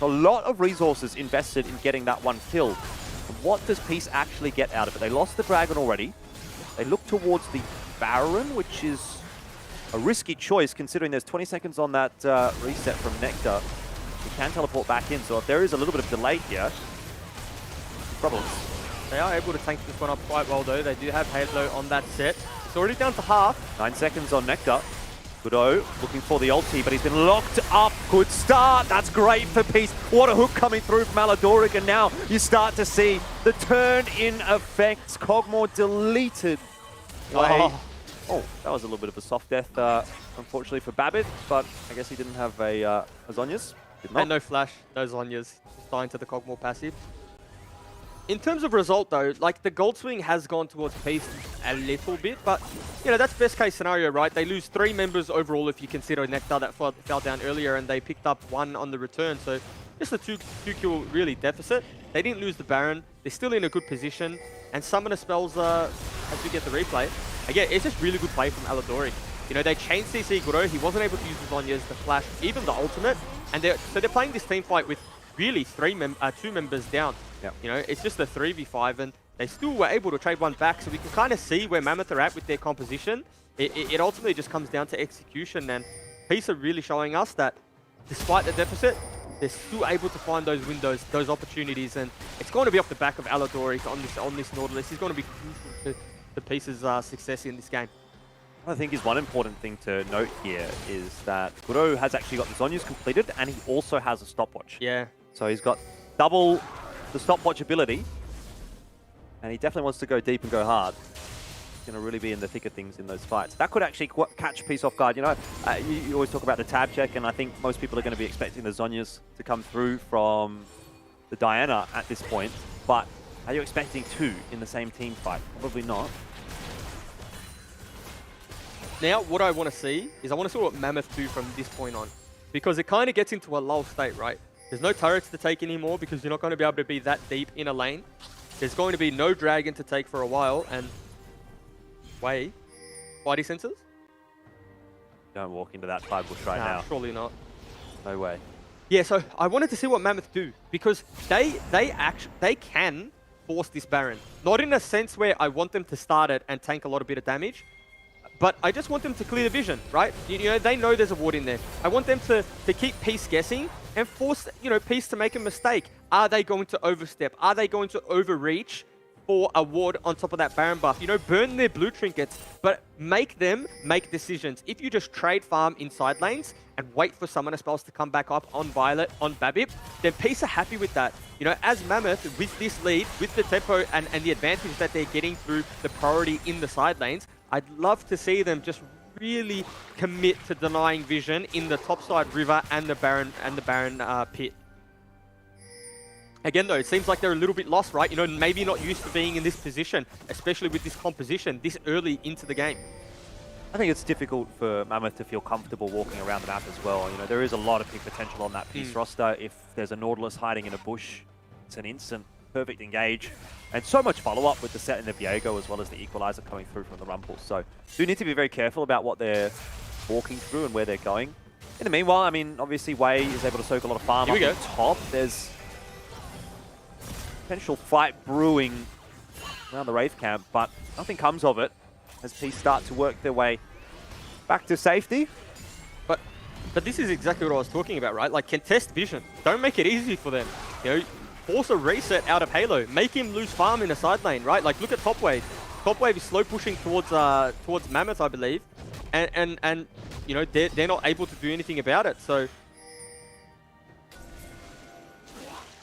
A lot of resources invested in getting that one kill. And what does Peace actually get out of it? They lost the Dragon already. They look towards the Baron, which is a risky choice considering there's 20 seconds on that reset from Nectar. He can teleport back in, so if there is a little bit of delay here, problems. They are able to tank this one up quite well, though. They do have Halo on that set. It's already down to half. 9 seconds on Nectar. Kudo looking for the ulti, but he's been locked up. Good start. That's great for Peace. What a hook coming through from Aladoric, and now you start to see the turn in effect. Kog'Maw deleted. Oh, that was a little bit of a soft death, unfortunately, for Babbitt, but I guess he didn't have a Zhonya's. And no flash, no Zhonya's. Just dying to the Kog'Maw passive. In terms of result, though, like, the gold swing has gone towards Peace a little bit, but, you know, that's best case scenario, right? They lose 3 members overall if you consider Nectar that fell down earlier, and they picked up 1 on the return, so just a 2 kill really deficit. They didn't lose the Baron. They're still in a good position, and summoner spells as we get the replay. Again, it's just really good play from Aladoric. You know, they chain CC Guro. He wasn't able to use the Zhonya's, the flash, even the ultimate, and so they're playing this team fight with really 2 members down. Yep. You know, it's just a 3v5, and they still were able to trade one back, so we can kind of see where Mammoth are at with their composition. It ultimately just comes down to execution, and Peace are really showing us that despite the deficit, they're still able to find those windows, those opportunities, and it's going to be off the back of Aladoric on this Nautilus. He's going to be crucial to the Peace's success in this game. I think is one important thing to note here is that Kuro has actually got the Zhonya's completed, and he also has a stopwatch. Yeah. So he's got double the stopwatch ability, and he definitely wants to go deep and go hard. He's going to really be in the thick of things in those fights. That could actually catch Peace off guard. You know, you always talk about the tab check, and I think most people are going to be expecting the Zhonya's to come through from the Diana at this point, but are you expecting 2 in the same team fight? Probably not. Now, what I want to see is I want to see what Mammoth do from this point on, because it kind of gets into a lull state, right? There's no turrets to take anymore because you're not going to be able to be that deep in a lane. There's going to be no dragon to take for a while, and Wei, Spidey sensors? Don't walk into that fight bush right now. Surely not. No way. Yeah, so I wanted to see what Mammoth do, because they can force this Baron. Not in a sense where I want them to start it and tank a lot of bit of damage, but I just want them to clear the vision, right? You know, they know there's a ward in there. I want them to keep Peace guessing and force, you know, Peace to make a mistake. Are they going to overstep? Are they going to overreach for a ward on top of that Baron buff? You know, burn their blue trinkets, but make them make decisions. If you just trade farm in side lanes and wait for summoner spells to come back up on Violet, on Babip, then Peace are happy with that. You know, as Mammoth, with this lead, with the tempo and the advantage that they're getting through the priority in the side lanes, I'd love to see them just really commit to denying vision in the topside river and the Baron pit. Again, though, it seems like they're a little bit lost, right? You know, maybe not used to being in this position, especially with this composition this early into the game. I think it's difficult for Mammoth to feel comfortable walking around the map as well. You know, there is a lot of big potential on that Peace roster. If there's a Nautilus hiding in a bush, it's an instant perfect engage. And so much follow-up with the set in the Viego as well as the Equalizer coming through from the Rumble. So do need to be very careful about what they're walking through and where they're going. In the meanwhile, I mean, obviously Wei is able to soak a lot of farm up on top. There's potential fight brewing around the Wraith camp, but nothing comes of it as Peace start to work their way back to safety. But this is exactly what I was talking about, right? Like, contest vision. Don't make it easy for them. You know, force a reset out of Halo. Make him lose farm in the side lane, right? Like, look at Top Wave. Top Wave is slow pushing towards Mammoth, I believe, and you know, they're not able to do anything about it. So.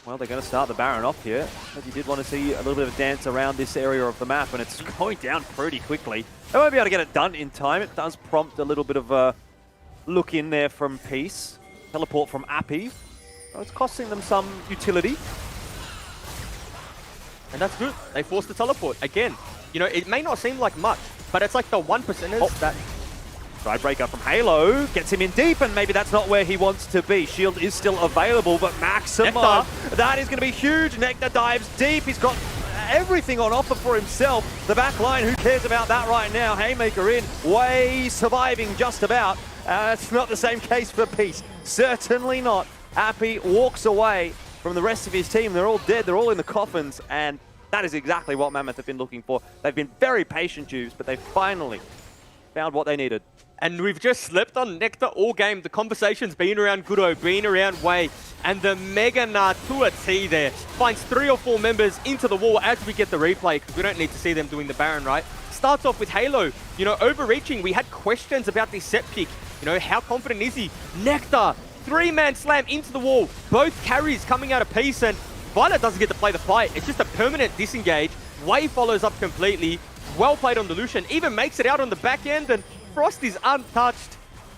Well, they're going to start the Baron off here, but you did want to see a little bit of a dance around this area of the map, and it's going down pretty quickly. They won't be able to get it done in time. It does prompt a little bit of a look in there from Peace. Teleport from Appy. Well, it's costing them some utility. And that's good. They forced the teleport. Again, you know, it may not seem like much, but it's like the 1%ers that... Breaker from Halo gets him in deep, and maybe that's not where he wants to be. Shield is still available, but Maxima, that is going to be huge. Nectar dives deep. He's got everything on offer for himself. The back line, who cares about that right now? Haymaker in, Wei surviving just about. It's not the same case for Peace. Certainly not. Appy walks away from the rest of his team. They're all dead. They're all in the coffins, and that is exactly what Mammoth have been looking for. They've been very patient, Juves, but they finally found what they needed. And we've just slept on Nectar all game. The conversation's been around Gudo, been around Wei, and the Mega Gnar to a T there finds 3 or 4 members into the wall as we get the replay, because we don't need to see them doing the Baron, right? Starts off with Halo, you know, overreaching. We had questions about this set pick. You know, how confident is he? Nectar, 3-man slam into the wall. Both carries coming out of Peace, and Violet doesn't get to play the fight. It's just a permanent disengage. Wei follows up completely. Well played on the Lucian. Even makes it out on the back end, and Frost is untouched.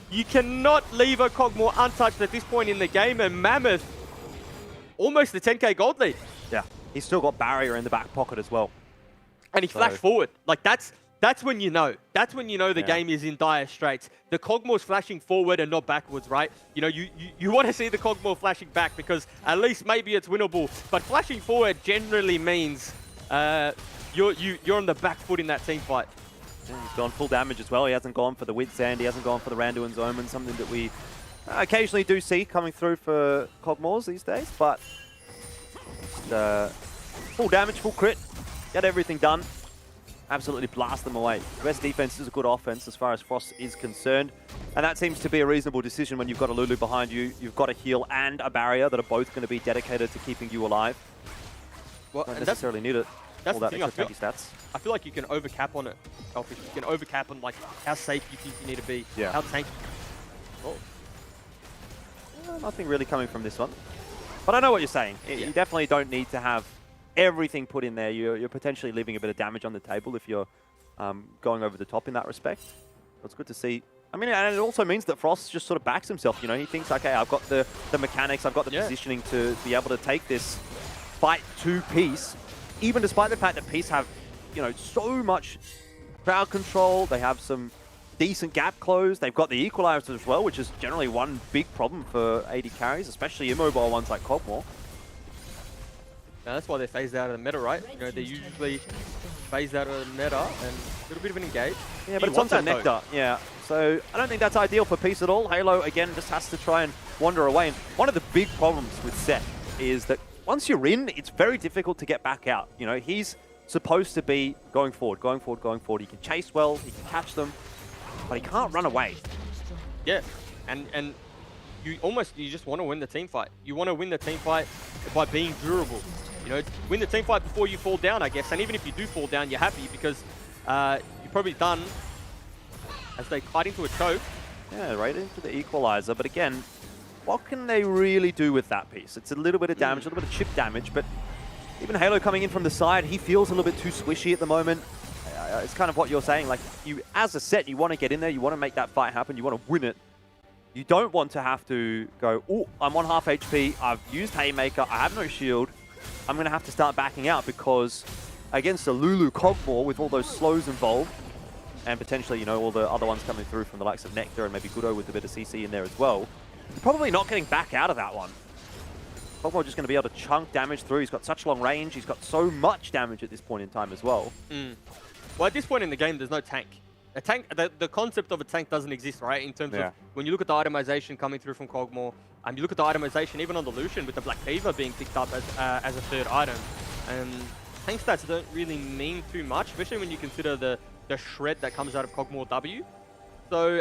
You cannot leave a Kog'Maw untouched at this point in the game, and Mammoth almost the 10k gold lead. Yeah, he's still got Barrier in the back pocket as well. And he flashed forward. Like, that's when you know. That's when you know the game is in dire straits. The Kog'Maw's flashing forward and not backwards, right? You know, you want to see the Kog'Maw flashing back because at least maybe it's winnable. But flashing forward generally means you're on the back foot in that team fight. Yeah, he's gone full damage as well. He hasn't gone for the Wit Sand. He hasn't gone for the Randuin's Omen, something that we occasionally do see coming through for Kog'Maws these days. But full damage, full crit, get everything done. Absolutely blast them away. The best defense is a good offense as far as Frost is concerned. And that seems to be a reasonable decision when you've got a Lulu behind you. You've got a heal and a barrier that are both going to be dedicated to keeping you alive. Well, don't necessarily need it. That's all the that thing, extra tanky stats. I feel like you can overcap on it, Elfish. You can overcap on like how safe you think you need to be. Yeah. How tanky. Oh. Well, nothing really coming from this one. But I know what you're saying. You definitely don't need to have everything put in there. You're potentially leaving a bit of damage on the table if you're going over the top in that respect. It's good to see. I mean, and it also means that Frost just sort of backs himself. You know, he thinks, okay, I've got the mechanics, I've got the positioning to be able to take this fight to Peace. Even despite the fact that Peace have, you know, so much crowd control, they have some decent gap close, they've got the Equalizer as well, which is generally one big problem for AD carries, especially immobile ones like Kog'Maw. Now that's why they're phased out of the meta, right? You know, they're usually phased out of the meta and a little bit of an engage. Yeah, but it's onto Nectar, yeah. So I don't think that's ideal for Peace at all. Halo, again, just has to try and wander away. And one of the big problems with Seth is that once you're in, it's very difficult to get back out. You know, he's supposed to be going forward, going forward, going forward. He can chase well, he can catch them. but he can't run away. Yeah, and you just want to win the team fight. You want to win the team fight by being durable. You know, win the team fight before you fall down, I guess. And even if you do fall down, you're happy because you're probably done as they fight into a choke. Yeah, right into the equalizer. But again, what can they really do with that piece? It's a little bit of damage, a little bit of chip damage, but even Halo coming in from the side, he feels a little bit too squishy at the moment. It's kind of what you're saying. Like, you, as a set, you want to get in there, you want to make that fight happen, you want to win it. You don't want to have to go, oh, I'm on half HP, I've used Haymaker, I have no shield. I'm going to have to start backing out because against a Lulu Cogmore with all those slows involved, and potentially, you know, all the other ones coming through from the likes of Nectar and maybe Goodo with a bit of CC in there as well, you're probably not getting back out of that one. Cogmore just going to be able to chunk damage through. He's got such long range. He's got so much damage at this point in time as well. Well, at this point in the game, there's no tank. A tank, the concept of a tank doesn't exist, right? In terms of when you look at the itemization coming through from Cogmore, you look at the itemization even on the Lucian with the Black Fever being picked up as a third item. And tank stats don't really mean too much, especially when you consider the shred that comes out of Cogmore W. So,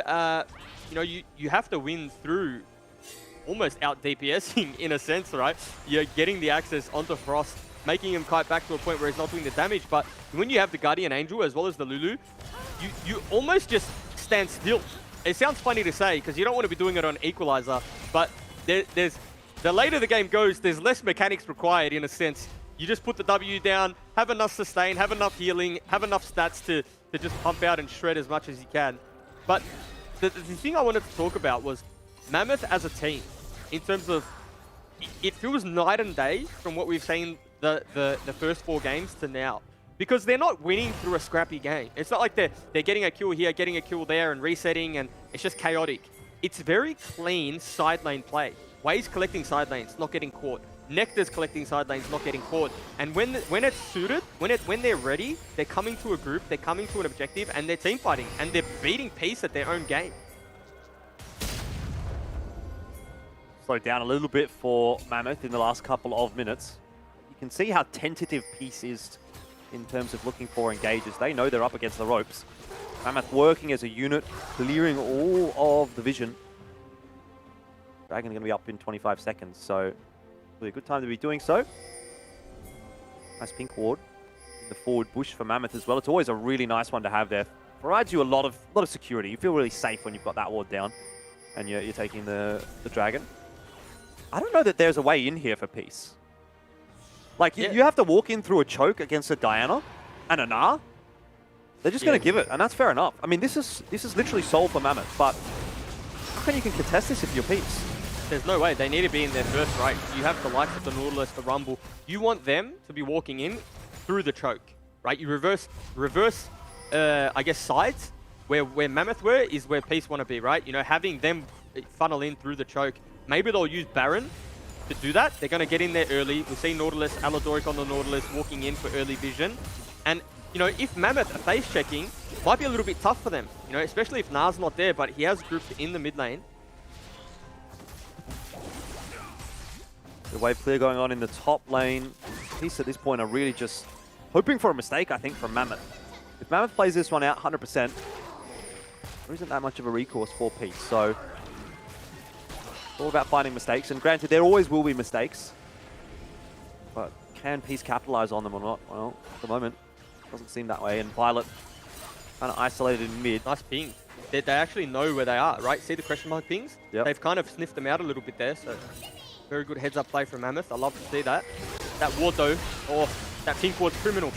you know, you have to win through almost out DPSing in a sense, right? You're getting the access onto Frost, making him kite back to a point where he's not doing the damage. But when you have the Guardian Angel as well as the Lulu, you almost just stand still. It sounds funny to say because you don't want to be doing it on Equalizer, but there's the later the game goes, there's less mechanics required in a sense. You just put the W down, have enough sustain, have enough healing, have enough stats to just pump out and shred as much as you can. But the thing I wanted to talk about was Mammoth as a team, in terms of, it feels night and day from what we've seen the first 4 games to now. Because they're not winning through a scrappy game. It's not like they're getting a kill here, getting a kill there, and resetting, and it's just chaotic. It's very clean side lane play. Way's collecting side lanes, not getting caught. Nectar's collecting side lanes, not getting caught. And when it's suited, when they're ready, they're coming to a group, they're coming to an objective, and they're team fighting, and they're beating Peace at their own game. Slowed down a little bit for Mammoth in the last couple of minutes. You can see how tentative Peace is in terms of looking for engages. They know they're up against the ropes. Mammoth working as a unit, clearing all of the vision. Dragon going to be up in 25 seconds, so really a good time to be doing so. Nice pink ward in the forward bush for Mammoth as well. It's always a really nice one to have there. Provides you a lot of security. You feel really safe when you've got that ward down and you're taking the dragon. I don't know that there's a way in here for Peace. Like, you have to walk in through a choke against a Diana and a Gnar. They're just going to give it, and that's fair enough. I mean, this is literally soul for Mammoth, but how can you contest this if you're Peace? There's no way. They need to be in there first, right? You have the likes of the Nautilus, the Rumble. You want them to be walking in through the choke, right? You reverse, I guess, sides. Where Mammoth were is where Peace want to be, right? You know, having them funnel in through the choke. Maybe they'll use Baron to do that. They're going to get in there early. We've seen Nautilus, Aladoric on the Nautilus walking in for early vision. And, you know, if Mammoth are face checking, might be a little bit tough for them. You know, especially if Gnar's not there, but he has groups in the mid lane. The wave clear going on in the top lane. Peace at this point are really just hoping for a mistake, I think, from Mammoth. If Mammoth plays this one out 100%, there isn't that much of a recourse for Peace. So it's all about finding mistakes. And granted, there always will be mistakes. But can Peace capitalize on them or not? Well, at the moment, it doesn't seem that way. And Violet kind of isolated in mid. Nice ping. They actually know where they are, right? See the question mark pings? Yep. They've kind of sniffed them out a little bit there. So very good heads up play from Mammoth. I love to see that. That ward though, that pink ward's criminal.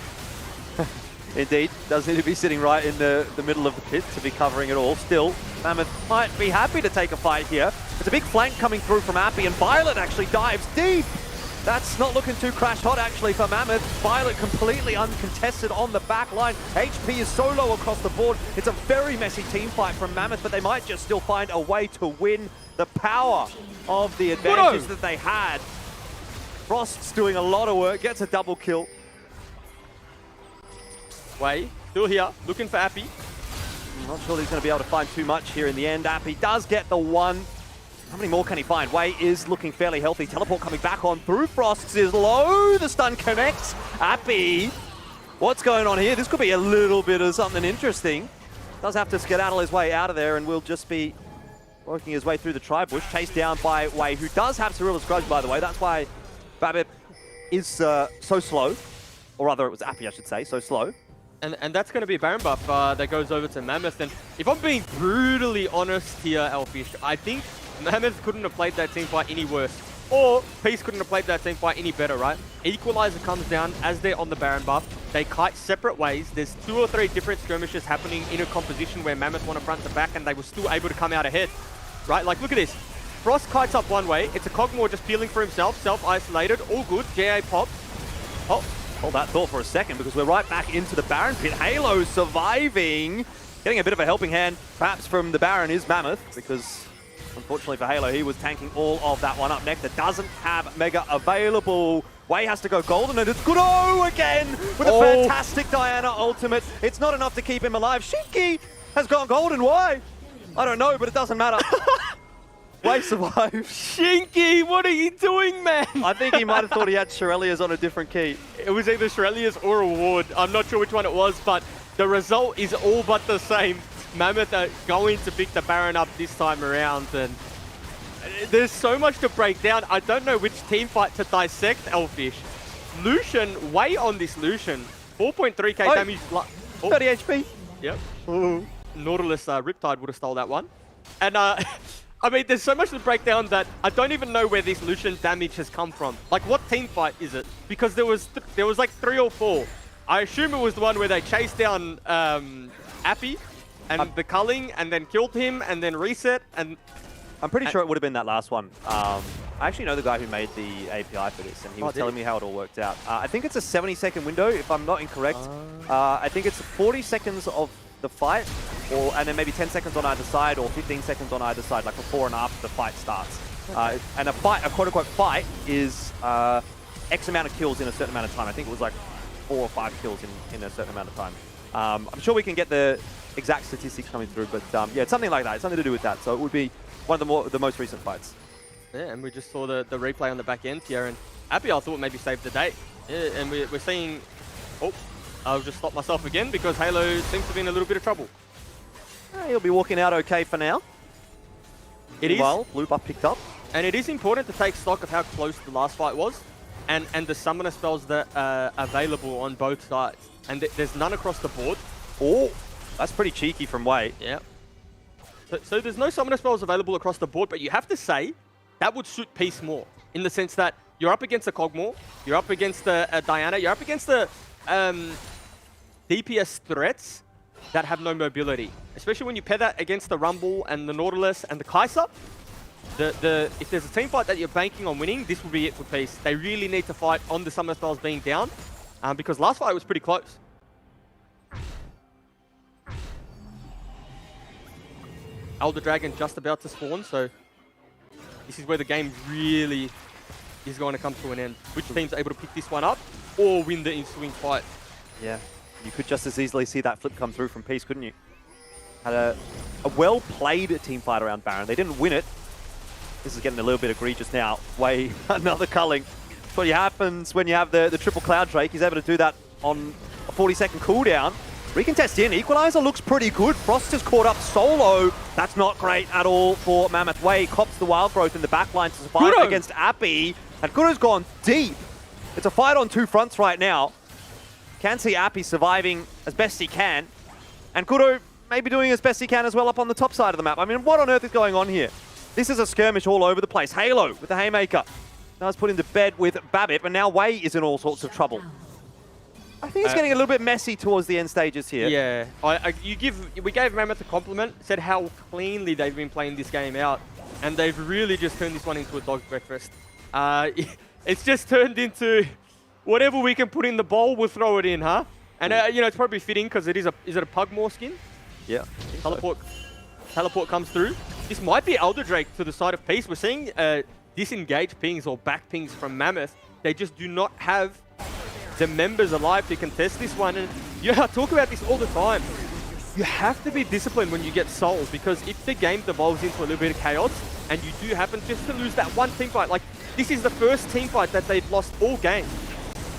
Indeed, does need to be sitting right in the middle of the pit to be covering it all. Still, Mammoth might be happy to take a fight here. There's a big flank coming through from Appy, and Violet actually dives deep. That's not looking too crash hot actually for Mammoth. Violet completely uncontested on the back line. HP is so low across the board. It's a very messy team fight from Mammoth, but they might just still find a way to win. The power of the advantages that they had. Frost's doing a lot of work, gets a double kill. Way, still here, looking for Appy. I'm not sure he's going to be able to find too much here in the end. Appy does get the one. How many more can he find? Way is looking fairly healthy. Teleport coming back on through. Frost's is low. The stun connects. Appy, what's going on here? This could be a little bit of something interesting. does have to skedaddle his way out of there and will just be working his way through the tri-bush, chased down by Wei, who does have Cyrilla's Grudge, by the way. That's why Babip is so slow. Or rather, it was Appy, I should say, so slow. And that's going to be a Baron buff that goes over to Mammoth. And if I'm being brutally honest here, Elfish, I think Mammoth couldn't have played that team fight any worse. Or Peace couldn't have played that team fight any better, right? Equalizer comes down as they're on the Baron buff. They kite separate ways. There's 2 or 3 different skirmishes happening in a composition where Mammoth want to front to back, and they were still able to come out ahead, right? Like, look at this. Frost kites up one way. It's a Cogmore just peeling for himself, self-isolated, all good. GA pops. Oh, hold that thought for a second, because we're right back into the Baron pit. Halo surviving. Getting a bit of a helping hand, perhaps, from the Baron is Mammoth, because unfortunately for Halo, he was tanking all of that one up. Nectar doesn't have Mega available. Wei has to go golden, and it's Kudo again with a fantastic Diana ultimate. It's not enough to keep him alive. Shinky has gone golden. Why? I don't know, but it doesn't matter. Wei survived. Shinky, what are you doing, man? I think he might have thought he had Shirelia's on a different key. It was either Shirelia's or a ward. I'm not sure which one it was, but the result is all but the same. Mammoth are going to pick the Baron up this time around, and there's so much to break down. I don't know which team fight to dissect, Elfish. Lucian, Wei on this Lucian. 4.3k damage. 30 HP. Yep. Ooh. Nautilus Riptide would have stole that one. And I mean, there's so much to break down that I don't even know where this Lucian damage has come from. Like, what team fight is it? Because there was like 3 or 4. I assume it was the one where they chased down Appy and the culling, and then killed him, and then reset, and... I'm pretty sure it would have been that last one. I actually know the guy who made the API for this, and he was telling me how it all worked out. I think it's a 70-second window, if I'm not incorrect. I think it's 40 seconds of the fight, and then maybe 10 seconds on either side, or 15 seconds on either side, like before and after the fight starts. And a quote-unquote fight, is X amount of kills in a certain amount of time. I think it was like 4 or 5 kills in a certain amount of time. I'm sure we can get the exact statistics coming through, but yeah, it's something like that. It's something to do with that. So it would be one of the most recent fights. Yeah, and we just saw the replay on the back end here, and Appy, I thought maybe saved the day. Yeah, and we're seeing... Oh, I'll just stop myself again because Halo seems to be in a little bit of trouble. He'll be walking out okay for now. It is. Well, blue buff picked up. And it is important to take stock of how close the last fight was, and the summoner spells that are available on both sides. And there's none across the board. Oh, that's pretty cheeky from Wei. Yeah. So there's no summoner spells available across the board, but you have to say that would suit Peace more, in the sense that you're up against a Cogmore, you're up against a Diana, you're up against the DPS threats that have no mobility. Especially when you pair that against the Rumble and the Nautilus and the Kai'Sa. If there's a team fight that you're banking on winning, this will be it for Peace. They really need to fight on the summoner spells being down, because last fight was pretty close. Elder Dragon just about to spawn, so this is where the game really is going to come to an end. Which team's able to pick this one up or win the in-swing fight? Yeah, you could just as easily see that flip come through from Peace, couldn't you? Had a well-played team fight around Baron. They didn't win it. This is getting a little bit egregious now. Wei, another culling. That's what happens when you have the triple Cloud Drake. He's able to do that on a 40-second cooldown. Recontest in. Equalizer looks pretty good. Frost is caught up solo. That's not great at all for Mammoth. Wei cops the wild growth in the backline to survive against Appy. And Kudo's gone deep. It's a fight on 2 fronts right now. Can see Appy surviving as best he can. And Kudo maybe doing as best he can as well up on the top side of the map. I mean, what on earth is going on here? This is a skirmish all over the place. Halo with the Haymaker. Now it's put into bed with Babip, and now Wei is in all sorts of trouble. I think it's getting a little bit messy towards the end stages here. Yeah, we gave Mammoth a compliment, said how cleanly they've been playing this game out, and they've really just turned this one into a dog's breakfast. It's just turned into whatever we can put in the bowl, we'll throw it in, huh? And you know, it's probably fitting because is it a Pugmore skin? Yeah. Teleport comes through. This might be Elder Drake to the side of Peace. We're seeing disengage pings or back pings from Mammoth. They just do not have the members alive to contest this one. And yeah, I talk about this all the time. You have to be disciplined when you get souls, because if the game devolves into a little bit of chaos and you do happen just to lose that one team fight, like this is the first team fight that they've lost all game.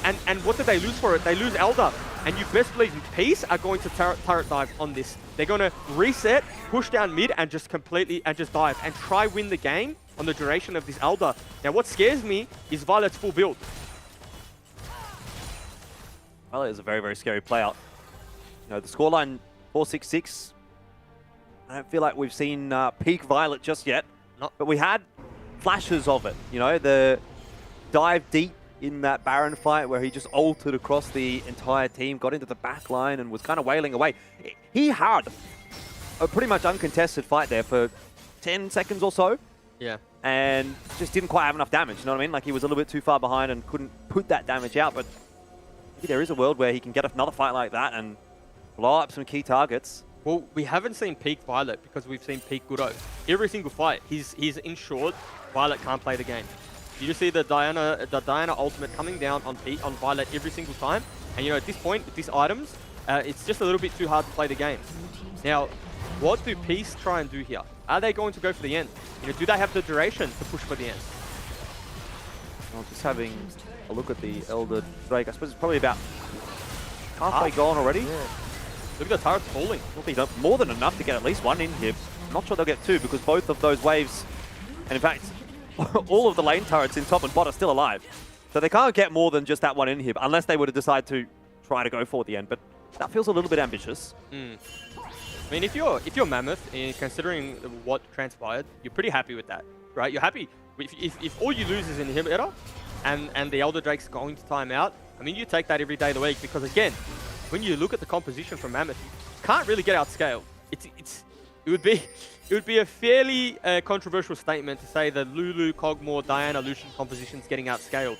And what did they lose for it? They lose Elder. And you best believe Peace are going to turret dive on this. They're going to reset, push down mid, and just dive and try win the game on the duration of this Elder. Now, what scares me is Violet's full build. Violet is a very, very scary player. You know, the scoreline 4-6-6. I don't feel like we've seen peak Violet just yet, but we had flashes of it. You know, the dive deep in that Baron fight where he just ulted across the entire team, got into the back line and was kind of wailing away. He had a pretty much uncontested fight there for 10 seconds or so. Yeah. And just didn't quite have enough damage, you know what I mean? Like he was a little bit too far behind and couldn't put that damage out, but maybe there is a world where he can get another fight like that and blow up some key targets. Well, we haven't seen peak Violet because we've seen peak Goodo. Every single fight, he's ensured Violet can't play the game. You just see the Diana ultimate coming down on Violet every single time. And you know, at this point, with these items, it's just a little bit too hard to play the game. Now, what do Peace try and do here? Are they going to go for the end? You know, do they have the duration to push for the end? Well, just having a look at the Elder Drake, I suppose it's probably about halfway gone already. Yeah. Look at the turrets falling. Will be more than enough to get at least one in here. Not sure they'll get two because both of those waves, and in fact, all of the lane turrets in top and bot are still alive. So they can't get more than just that one in here, unless they were to decide to try to go for the end. But that feels a little bit ambitious. I mean, if you're Mammoth, considering what transpired, you're pretty happy with that, right? You're happy. If all you lose is an inhibitor, and the Elder Drake's going to time out, I mean, you take that every day of the week because, again, when you look at the composition from Mammoth, you can't really get outscaled. It would be a fairly controversial statement to say the Lulu, Kog'Maw, Diana, Lucian composition's getting outscaled.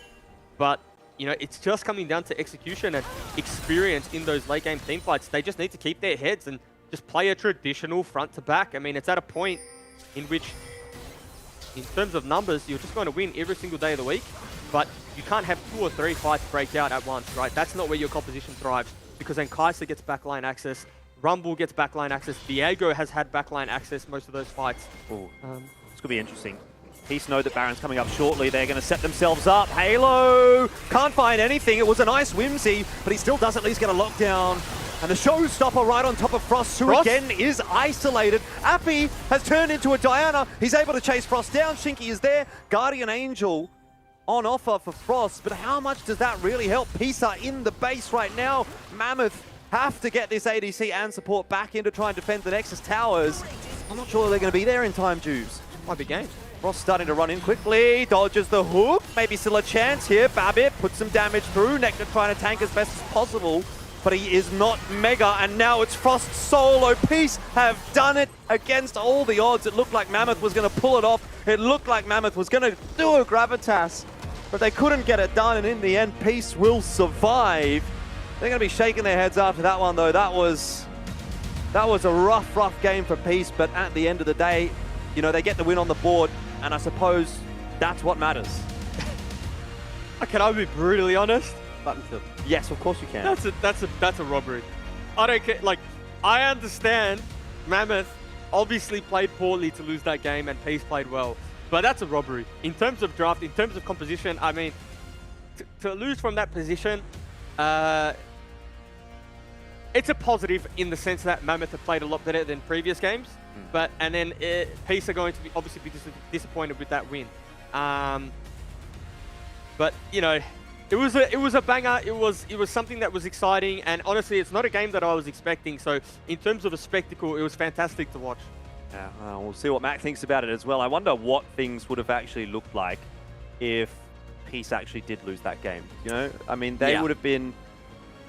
But, you know, it's just coming down to execution and experience in those late game team fights. They just need to keep their heads and just play a traditional front to back. I mean, it's at a point in which, in terms of numbers, you're just going to win every single day of the week. But you can't have 2 or 3 fights break out at once, right? That's not where your composition thrives. Because then Kai'Sa gets backline access, Rumble gets backline access, Viego has had backline access most of those fights. It's going to be interesting. Peace know that Baron's coming up shortly. They're going to set themselves up. Halo can't find anything. It was a nice whimsy, but he still does at least get a lockdown. And the showstopper right on top of Frost, who again is isolated. Appy has turned into a Diana. He's able to chase Frost down. Shinky is there. Guardian Angel on offer for Frost, but how much does that really help? Peace are in the base right now. Mammoth have to get this ADC and support back in to try and defend the Nexus towers. I'm not sure they're going to be there in time, Juice. Might be game. Frost starting to run in quickly, dodges the hook. Maybe still a chance here. Babbitt puts some damage through. Nectar trying to tank as best as possible, but he is not mega, and now it's Frost solo. Peace have done it against all the odds. It looked like Mammoth was going to pull it off. It looked like Mammoth was going to do a Gravitas, but they couldn't get it done, and in the end, Peace will survive. They're going to be shaking their heads after that one, though. That was a rough game for Peace, but at the end of the day, you know, they get the win on the board, and I suppose that's what matters. Can I be brutally honest? Yes, of course you can. That's a robbery. I don't care. Like, I understand Mammoth obviously played poorly to lose that game, and Peace played well. But that's a robbery. In terms of draft, in terms of composition, I mean, to lose from that position, it's a positive in the sense that Mammoth have played a lot better than previous games. But and then Peace are going to be obviously disappointed with that win. But you know, it was a banger. It was something that was exciting, and honestly, it's not a game that I was expecting. So in terms of a spectacle, it was fantastic to watch. Yeah, we'll see what Mac thinks about it as well. I wonder what things would have actually looked like if Peace actually did lose that game. You know, I mean, they would have been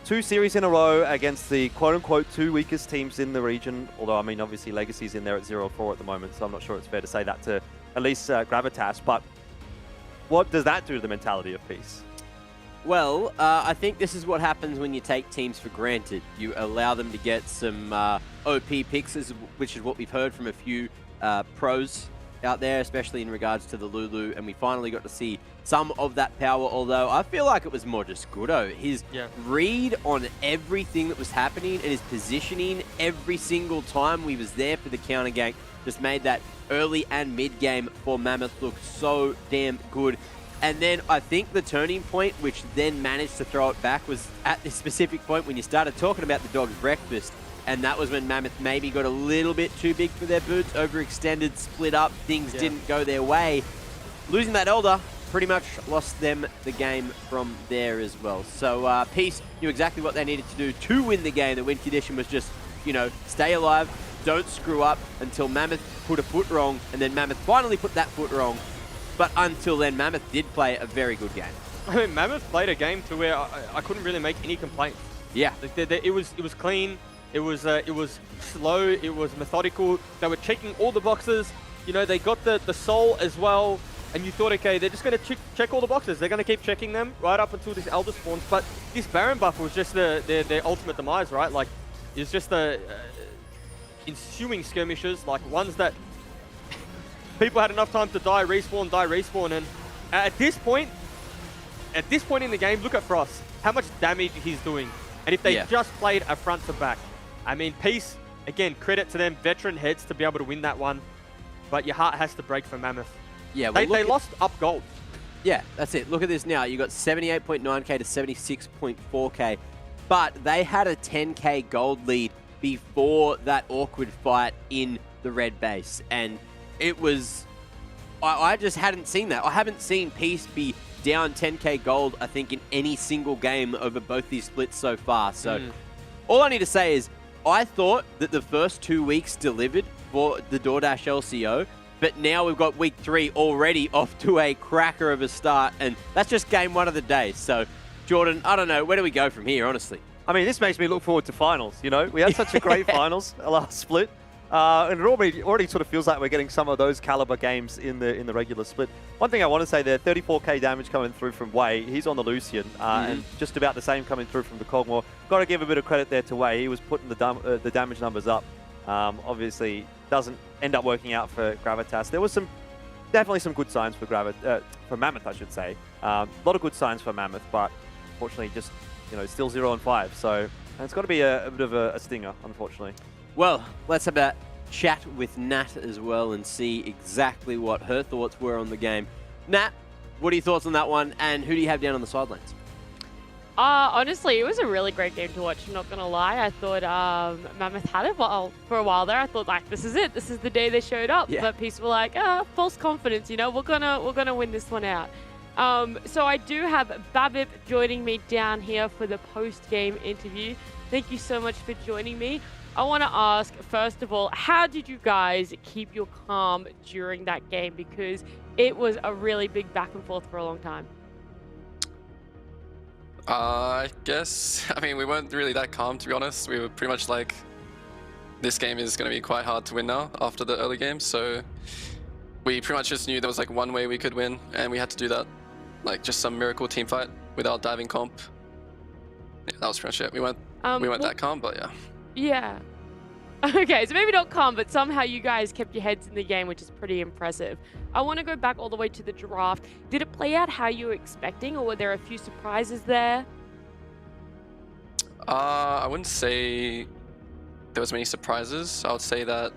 2 series in a row against the quote-unquote 2 weakest teams in the region. Although, I mean, obviously Legacy's in there at 0-4 at the moment, so I'm not sure it's fair to say that to at least Gravitas. But what does that do to the mentality of Peace? Well, I think this is what happens when you take teams for granted. You allow them to get some OP picks, which is what we've heard from a few pros out there, especially in regards to the Lulu, and we finally got to see some of that power, although I feel like it was more just Goodo. His read on everything that was happening and his positioning every single time we was there for the counter gank just made that early and mid game for Mammoth look so damn good. And then I think the turning point, which then managed to throw it back, was at this specific point when you started talking about the dog's breakfast. And that was when Mammoth maybe got a little bit too big for their boots, overextended, split up, things didn't go their way. Losing that Elder pretty much lost them the game from there as well. So Peace knew exactly what they needed to do to win the game. The win condition was just, you know, stay alive, don't screw up until Mammoth put a foot wrong, and then Mammoth finally put that foot wrong. But until then, Mammoth did play a very good game. I mean, Mammoth played a game to where I couldn't really make any complaints. Yeah. It was clean. It was slow. It was methodical. They were checking all the boxes. You know, they got the soul as well. And you thought, okay, they're just going to check all the boxes. They're going to keep checking them right up until this Elder spawns. But this Baron buff was just their ultimate demise, right? Like, it's just the ensuing skirmishes, like ones that people had enough time to die, respawn. And at this point in the game, look at Frost. How much damage he's doing. And if they just played a front to back. I mean, Peace, again, credit to them, veteran heads to be able to win that one. But your heart has to break for Mammoth. Yeah, well, they lost up gold. Yeah, that's it. Look at this now. You got 78.9k to 76.4k. But they had a 10k gold lead before that awkward fight in the red base. And it was... I just hadn't seen that. I haven't seen Peace be down 10k gold, I think, in any single game over both these splits so far. So all I need to say is I thought that the first 2 weeks delivered for the DoorDash LCO, but now we've got week 3 already off to a cracker of a start, and that's just game 1 of the day. So, Jordan, I don't know, where do we go from here, honestly? I mean, this makes me look forward to finals, you know? We had such a great finals last split. And it already sort of feels like we're getting some of those caliber games in the regular split. One thing I want to say there, 34k damage coming through from Wei. He's on the Lucian, and just about the same coming through from the Kog'Maw. Got to give a bit of credit there to Wei. He was putting the damage numbers up. Obviously, doesn't end up working out for Gravitas. There was definitely some good signs for Mammoth, I should say. A lot of good signs for Mammoth, but unfortunately, just still 0-5. So it's got to be a bit of a stinger, unfortunately. Well, let's have a chat with Nat as well and see exactly what her thoughts were on the game. Nat, what are your thoughts on that one, and who do you have down on the sidelines? Honestly, it was a really great game to watch, I'm not going to lie. I thought Mammoth had it for a while there. I thought, like, this is it. This is the day they showed up. Yeah. But Peace were like, false confidence, we're gonna win this one out. So I do have Babip joining me down here for the post-game interview. Thank you so much for joining me. I want to ask, first of all, how did you guys keep your calm during that game? Because it was a really big back and forth for a long time. I guess, we weren't really that calm, to be honest. We were pretty much like, this game is going to be quite hard to win now after the early game. So we pretty much just knew there was like one way we could win, and we had to do that. Like just some miracle team fight without diving comp. Yeah, that was pretty much it. We weren't that calm, but yeah. Yeah. Okay, so maybe not calm, but somehow you guys kept your heads in the game, which is pretty impressive. I want to go back all the way to the draft. Did it play out how you were expecting, or were there a few surprises there? I wouldn't say there was many surprises. I would say that,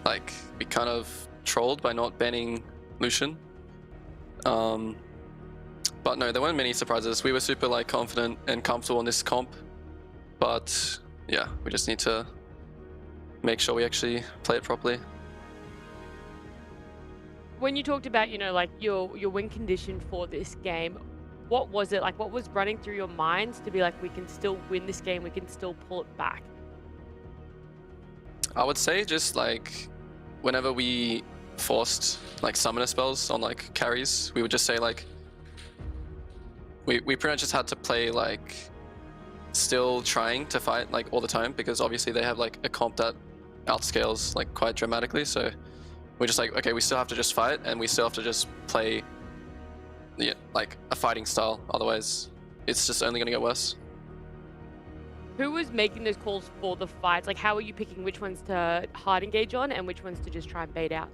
like, we kind of trolled by not banning Lucian. But no, there weren't many surprises. We were super, like, confident and comfortable in this comp. But yeah, we just need to make sure we actually play it properly. When you talked about, like your win condition for this game, what was it like? What was running through your minds to be like, we can still win this game, we can still pull it back? I would say just like whenever we forced like summoner spells on like carries, we would just say like we pretty much just had to play like still trying to fight like all the time, because obviously they have like a comp that outscales like quite dramatically. So we're just like, okay, we still have to just fight, and we still have to just play like a fighting style, otherwise it's just only going to get worse. Who was making those calls for the fights? Like, how are you picking which ones to hard engage on and which ones to just try and bait out?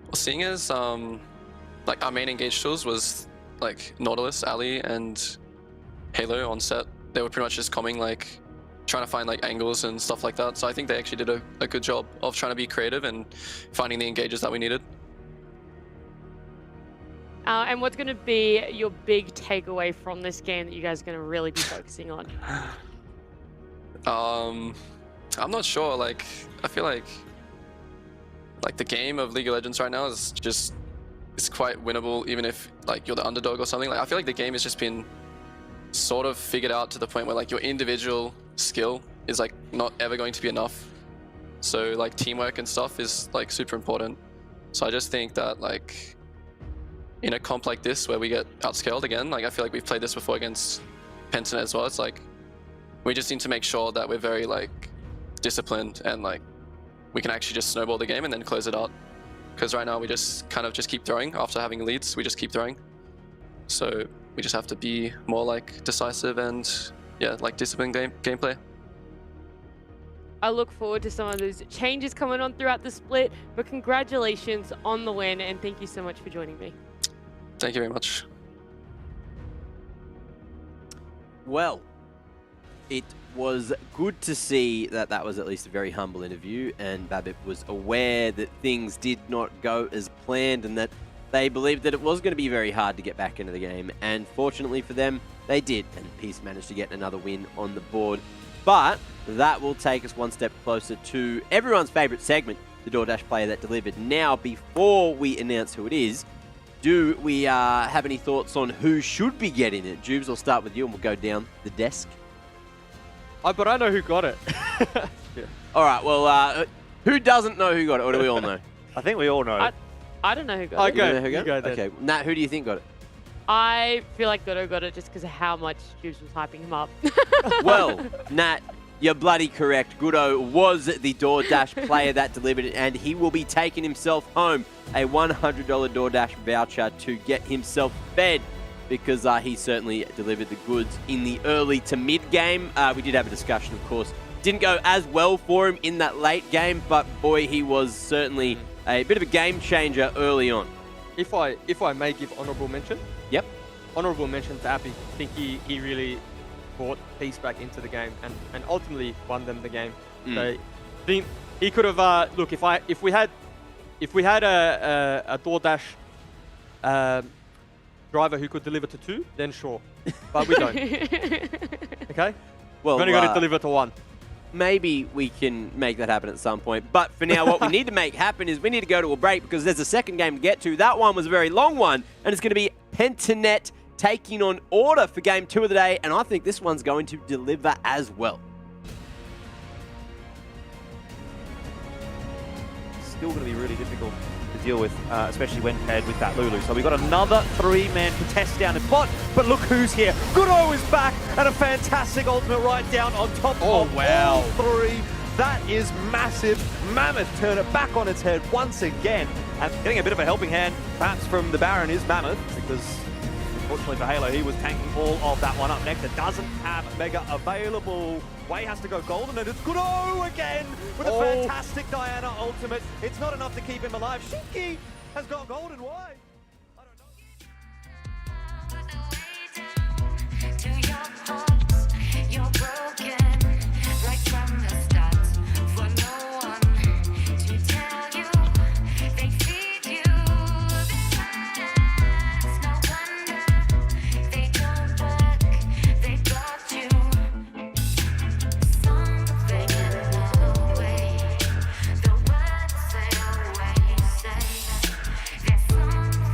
Well, seeing as like our main engage tools was like Nautilus, Ali, and Halo on set, they were pretty much just coming like trying to find like angles and stuff like that. So I think they actually did a good job of trying to be creative and finding the engages that we needed. And what's going to be your big takeaway from this game that you guys are going to really be focusing on? I'm not sure. Like, I feel like the game of League of Legends right now is just it's quite winnable, even if like you're the underdog or something. Like, I feel like the game has just been sort of figured out to the point where like your individual skill is like not ever going to be enough. So like teamwork and stuff is like super important. So I just think that like in a comp like this where we get outscaled again, like I feel like we've played this before against Pentanet as well. It's like we just need to make sure that we're very like disciplined and like we can actually just snowball the game and then close it out. Because right now we just kind of just keep throwing after having leads. We just keep throwing. So we just have to be more like decisive and yeah, like disciplined gameplay. I look forward to some of those changes coming on throughout the split, but congratulations on the win and thank you so much for joining me. Thank you very much. Well, it was good to see that that was at least a very humble interview and Babbitt was aware that things did not go as planned and that they believed that it was going to be very hard to get back into the game, and fortunately for them, they did, and Peace managed to get another win on the board. But that will take us one step closer to everyone's favourite segment, the DoorDash player that delivered. Now, before we announce who it is, do we have any thoughts on who should be getting it? Jubes, I'll start with you and we'll go down the desk. But I know who got it. Yeah. All right, well, who doesn't know who got it, or do we all know? I think we all know. I don't know who got it. Okay, You go? Okay, Nat, who do you think got it? I feel like Godo got it just because of how much Jubes was hyping him up. Well, Nat, you're bloody correct. Goodo was the DoorDash player that delivered it, and he will be taking himself home a $100 DoorDash voucher to get himself fed, because he certainly delivered the goods in the early to mid game. We did have a discussion, of course. Didn't go as well for him in that late game, but boy, he was certainly a bit of a game changer early on. If I may give honourable mention. Yep. Honourable mention to Appy. I think he really brought Peace back into the game and ultimately won them the game. So I think he could have look, if we had a DoorDash driver who could deliver to 2, then sure. But we don't. Okay? Well, we've only got to deliver to 1. Maybe we can make that happen at some point. But for now, what we need to make happen is we need to go to a break because there's a second game to get to. That one was a very long one, and it's going to be Pentanet taking on Order for game 2 of the day, and I think this one's going to deliver as well. Still going to be really difficult to deal with, especially when paired with that Lulu. So we've got another 3-man contest down in bot, but look who's here. Goodo is back, and a fantastic ultimate right down on top of all 3. That is massive. Mammoth turn it back on its head once again, and getting a bit of a helping hand, perhaps from the Baron, is Mammoth, because unfortunately for Halo, he was tanking all of that one up next. It doesn't have Mega available. Way has to go golden, and it's Goodo again with a fantastic Diana ultimate. It's not enough to keep him alive. Shinky has got golden. Why? You're broken right from the start. For no one to tell you, they feed you their lies. No wonder they don't work. They got you. Something in the way the words they always say. There's something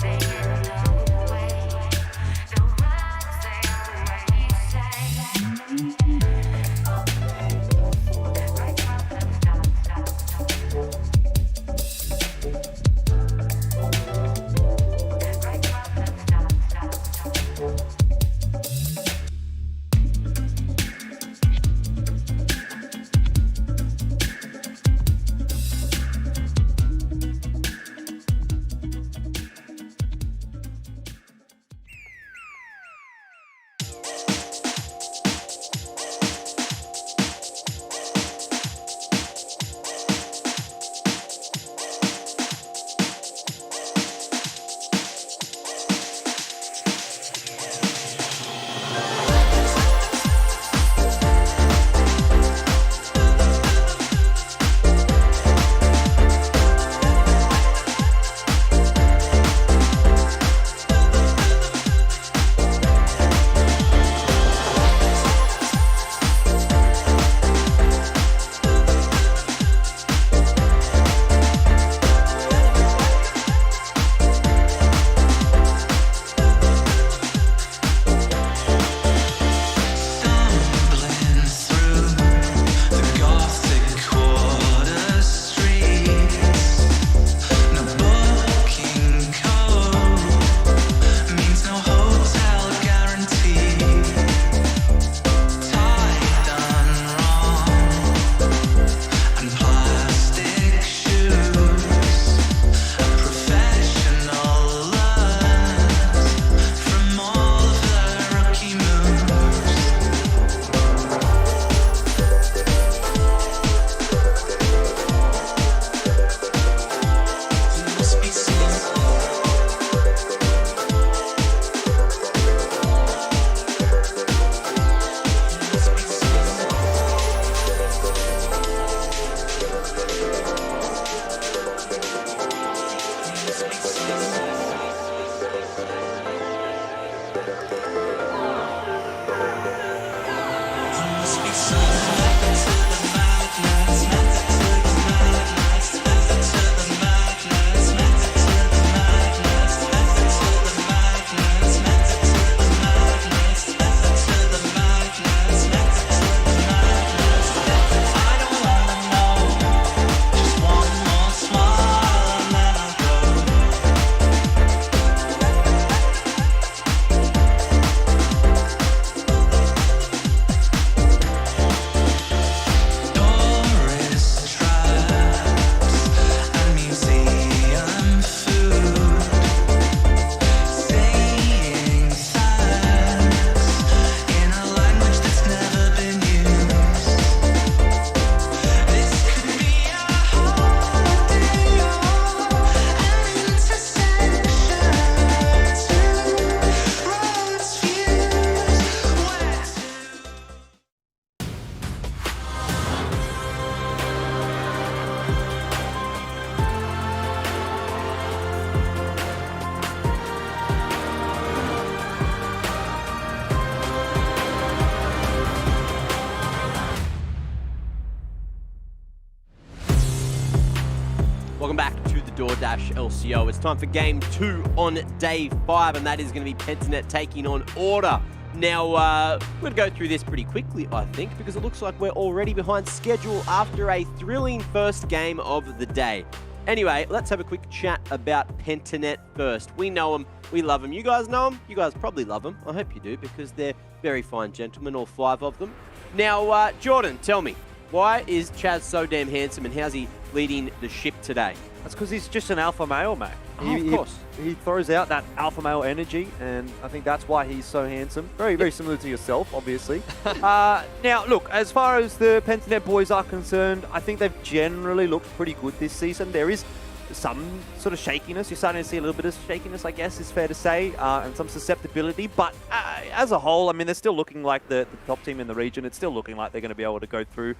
Welcome back to the DoorDash LCO. It's time for game 2 on day 5, and that is going to be Pentanet taking on Order. Now, we're going to go through this pretty quickly, I think, because it looks like we're already behind schedule after a thrilling first game of the day. Anyway, let's have a quick chat about Pentanet first. We know them, we love them. You guys know them? You guys probably love them. I hope you do, because they're very fine gentlemen, all 5 of them. Now, Jordan, tell me, why is Chaz so damn handsome, and how's he leading the ship today? That's because he's just an alpha male, mate. Of course. He throws out that alpha male energy, and I think that's why he's so handsome. Very, very similar to yourself, obviously. Now, look, as far as the Pentanet boys are concerned, I think they've generally looked pretty good this season. There is some sort of shakiness. You're starting to see a little bit of shakiness, I guess, is fair to say, and some susceptibility. But as a whole, I mean, they're still looking like the top team in the region. It's still looking like they're going to be able to go through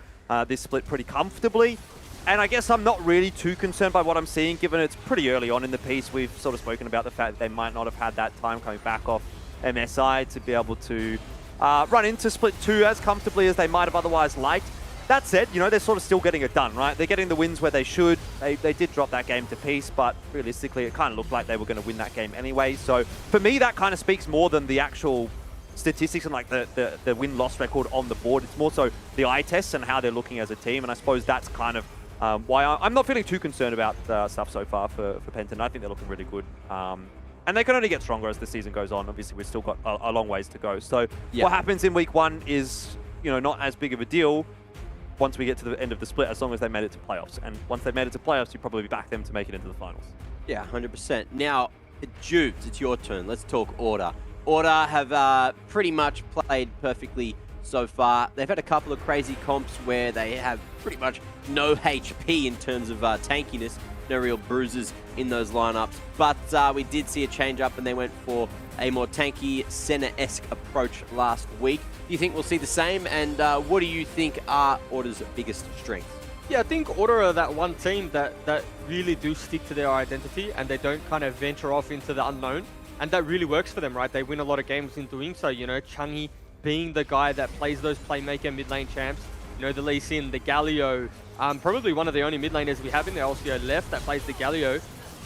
this split pretty comfortably. And I guess I'm not really too concerned by what I'm seeing, given it's pretty early on in the piece. We've sort of spoken about the fact that they might not have had that time coming back off MSI to be able to run into Split 2 as comfortably as they might have otherwise liked. That said, you know, they're sort of still getting it done, right? They're getting the wins where they should. They did drop that game to Peace, but realistically, it kind of looked like they were going to win that game anyway. So for me, that kind of speaks more than the actual statistics and like the win-loss record on the board. It's more so the eye tests and how they're looking as a team, and I suppose that's kind of why I'm not feeling too concerned about stuff so far for Penton. I think they're looking really good. And they can only get stronger as the season goes on. Obviously, we've still got a long ways to go. So what happens in week 1 is, you know, not as big of a deal once we get to the end of the split, as long as they made it to playoffs. And once they made it to playoffs, you probably back them to make it into the finals. Yeah, 100%. Now, Jubes, it's your turn. Let's talk Order. Order have pretty much played perfectly so far. They've had a couple of crazy comps where they have pretty much no HP in terms of tankiness, no real bruises in those lineups. But we did see a change up, and they went for a more tanky, Senna-esque approach last week. Do you think we'll see the same? And what do you think are Order's biggest strengths? Yeah, I think Order are that one team that really do stick to their identity, and they don't kind of venture off into the unknown. And that really works for them, right? They win a lot of games in doing so. You know, Changi being the guy that plays those playmaker mid lane champs. You know, the Lee Sin, the Galio, probably one of the only mid laners we have in the LCO left that plays the Galio.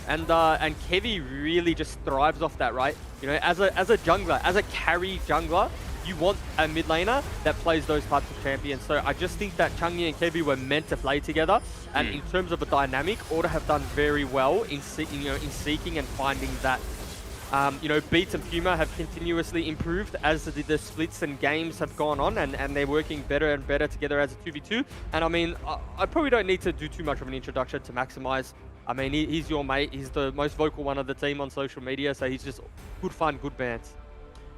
And Kevy really just thrives off that, right? You know, as a jungler, as a carry jungler, you want a mid laner that plays those types of champions. So I just think that Changi and Kevy were meant to play together. And in terms of a dynamic, Order have done very well in seeking and finding that. You know, Beats and Puma have continuously improved as the splits and games have gone on, and they're working better and better together as a 2v2. And I mean, I probably don't need to do too much of an introduction to Maximize. I mean, he's your mate. He's the most vocal one of the team on social media, so he's just good fun, good bands.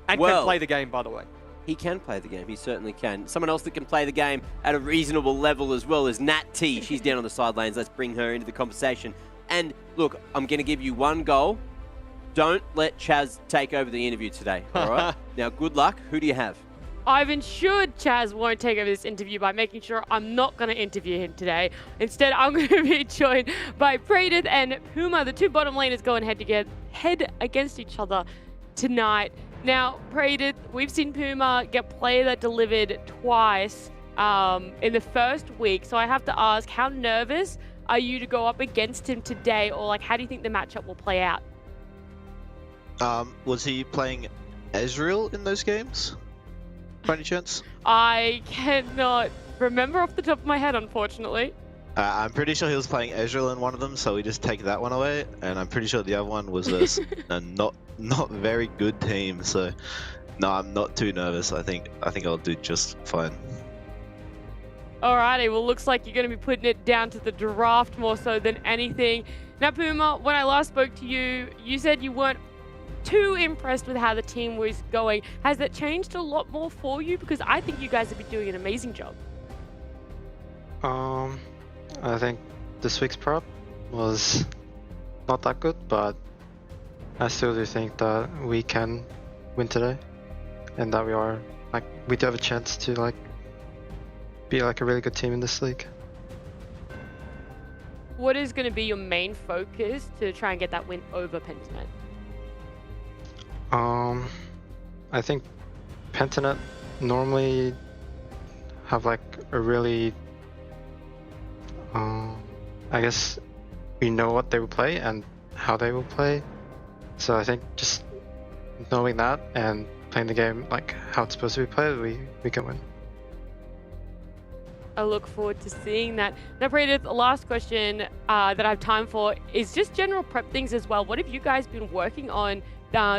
And can play the game, by the way. He can play the game. He certainly can. Someone else that can play the game at a reasonable level as well is Nat T. She's down on the sidelines. Let's bring her into the conversation. And look, I'm going to give you one goal. Don't let Chaz take over the interview today, all right? Now, good luck. Who do you have? I've ensured Chaz won't take over this interview by making sure I'm not going to interview him today. Instead, I'm going to be joined by Predith and Puma, the 2 bottom laners going head against each other tonight. Now, Predith, we've seen Puma get player that delivered twice in the first week, so I have to ask, how nervous are you to go up against him today, or like, how do you think the matchup will play out? Was he playing Ezreal in those games? By any chance? I cannot remember off the top of my head, unfortunately. I'm pretty sure he was playing Ezreal in one of them, so we just take that one away. And I'm pretty sure the other one was a not very good team. So no, I'm not too nervous. I think I'll do just fine. Alrighty, well, looks like you're going to be putting it down to the draft more so than anything. Now, Puma, when I last spoke to you, you said you weren't too impressed with how the team was going. Has that changed a lot more for you? Because I think you guys have been doing an amazing job. I think this week's prep was not that good, but I still do think that we can win today, and that we do have a chance to be a really good team in this league. What is going to be your main focus to try and get that win over Pentanet? I think Pentanet normally have a really, I guess, we know what they will play and how they will play. So I think just knowing that and playing the game like how it's supposed to be played, we can win. I look forward to seeing that. Now, Praetor, the last question that I have time for is just general prep things as well. What have you guys been working on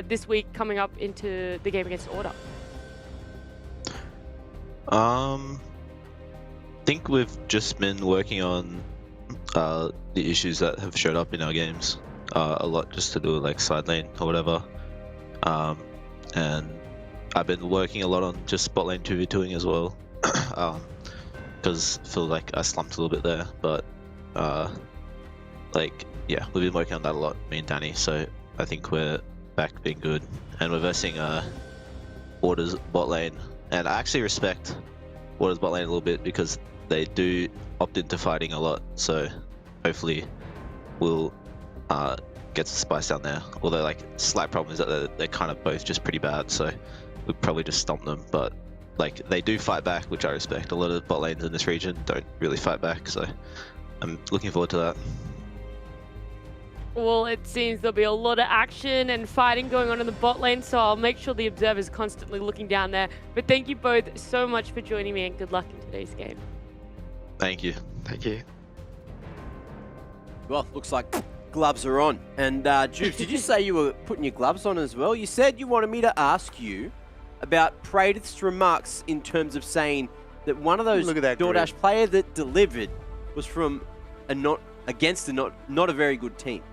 this week coming up into the game against Order? I think we've just been working on the issues that have showed up in our games. A lot just to do with like side lane or whatever. And I've been working a lot on just bot lane 2v2ing as well. Because I feel like I slumped a little bit there, but like yeah, we've been working on that a lot, me and Danny. So I think we're back being good, and we're versing Order's bot lane, and I actually respect Order's bot lane a little bit because they do opt into fighting a lot. So hopefully we'll get some spice down there. Although like slight problem is that they're kind of both just pretty bad, so we'll probably just stomp them, but. Like, they do fight back, which I respect. A lot of bot lanes in this region don't really fight back, so I'm looking forward to that. Well, it seems there'll be a lot of action and fighting going on in the bot lane, so I'll make sure the observer's constantly looking down there. But thank you both so much for joining me, and good luck in today's game. Thank you. Thank you. Well, looks like gloves are on. And, Jubes, did you say you were putting your gloves on as well? You said you wanted me to ask you about Praetor's remarks in terms of saying that one of those DoorDash player that delivered was from against a not a very good team.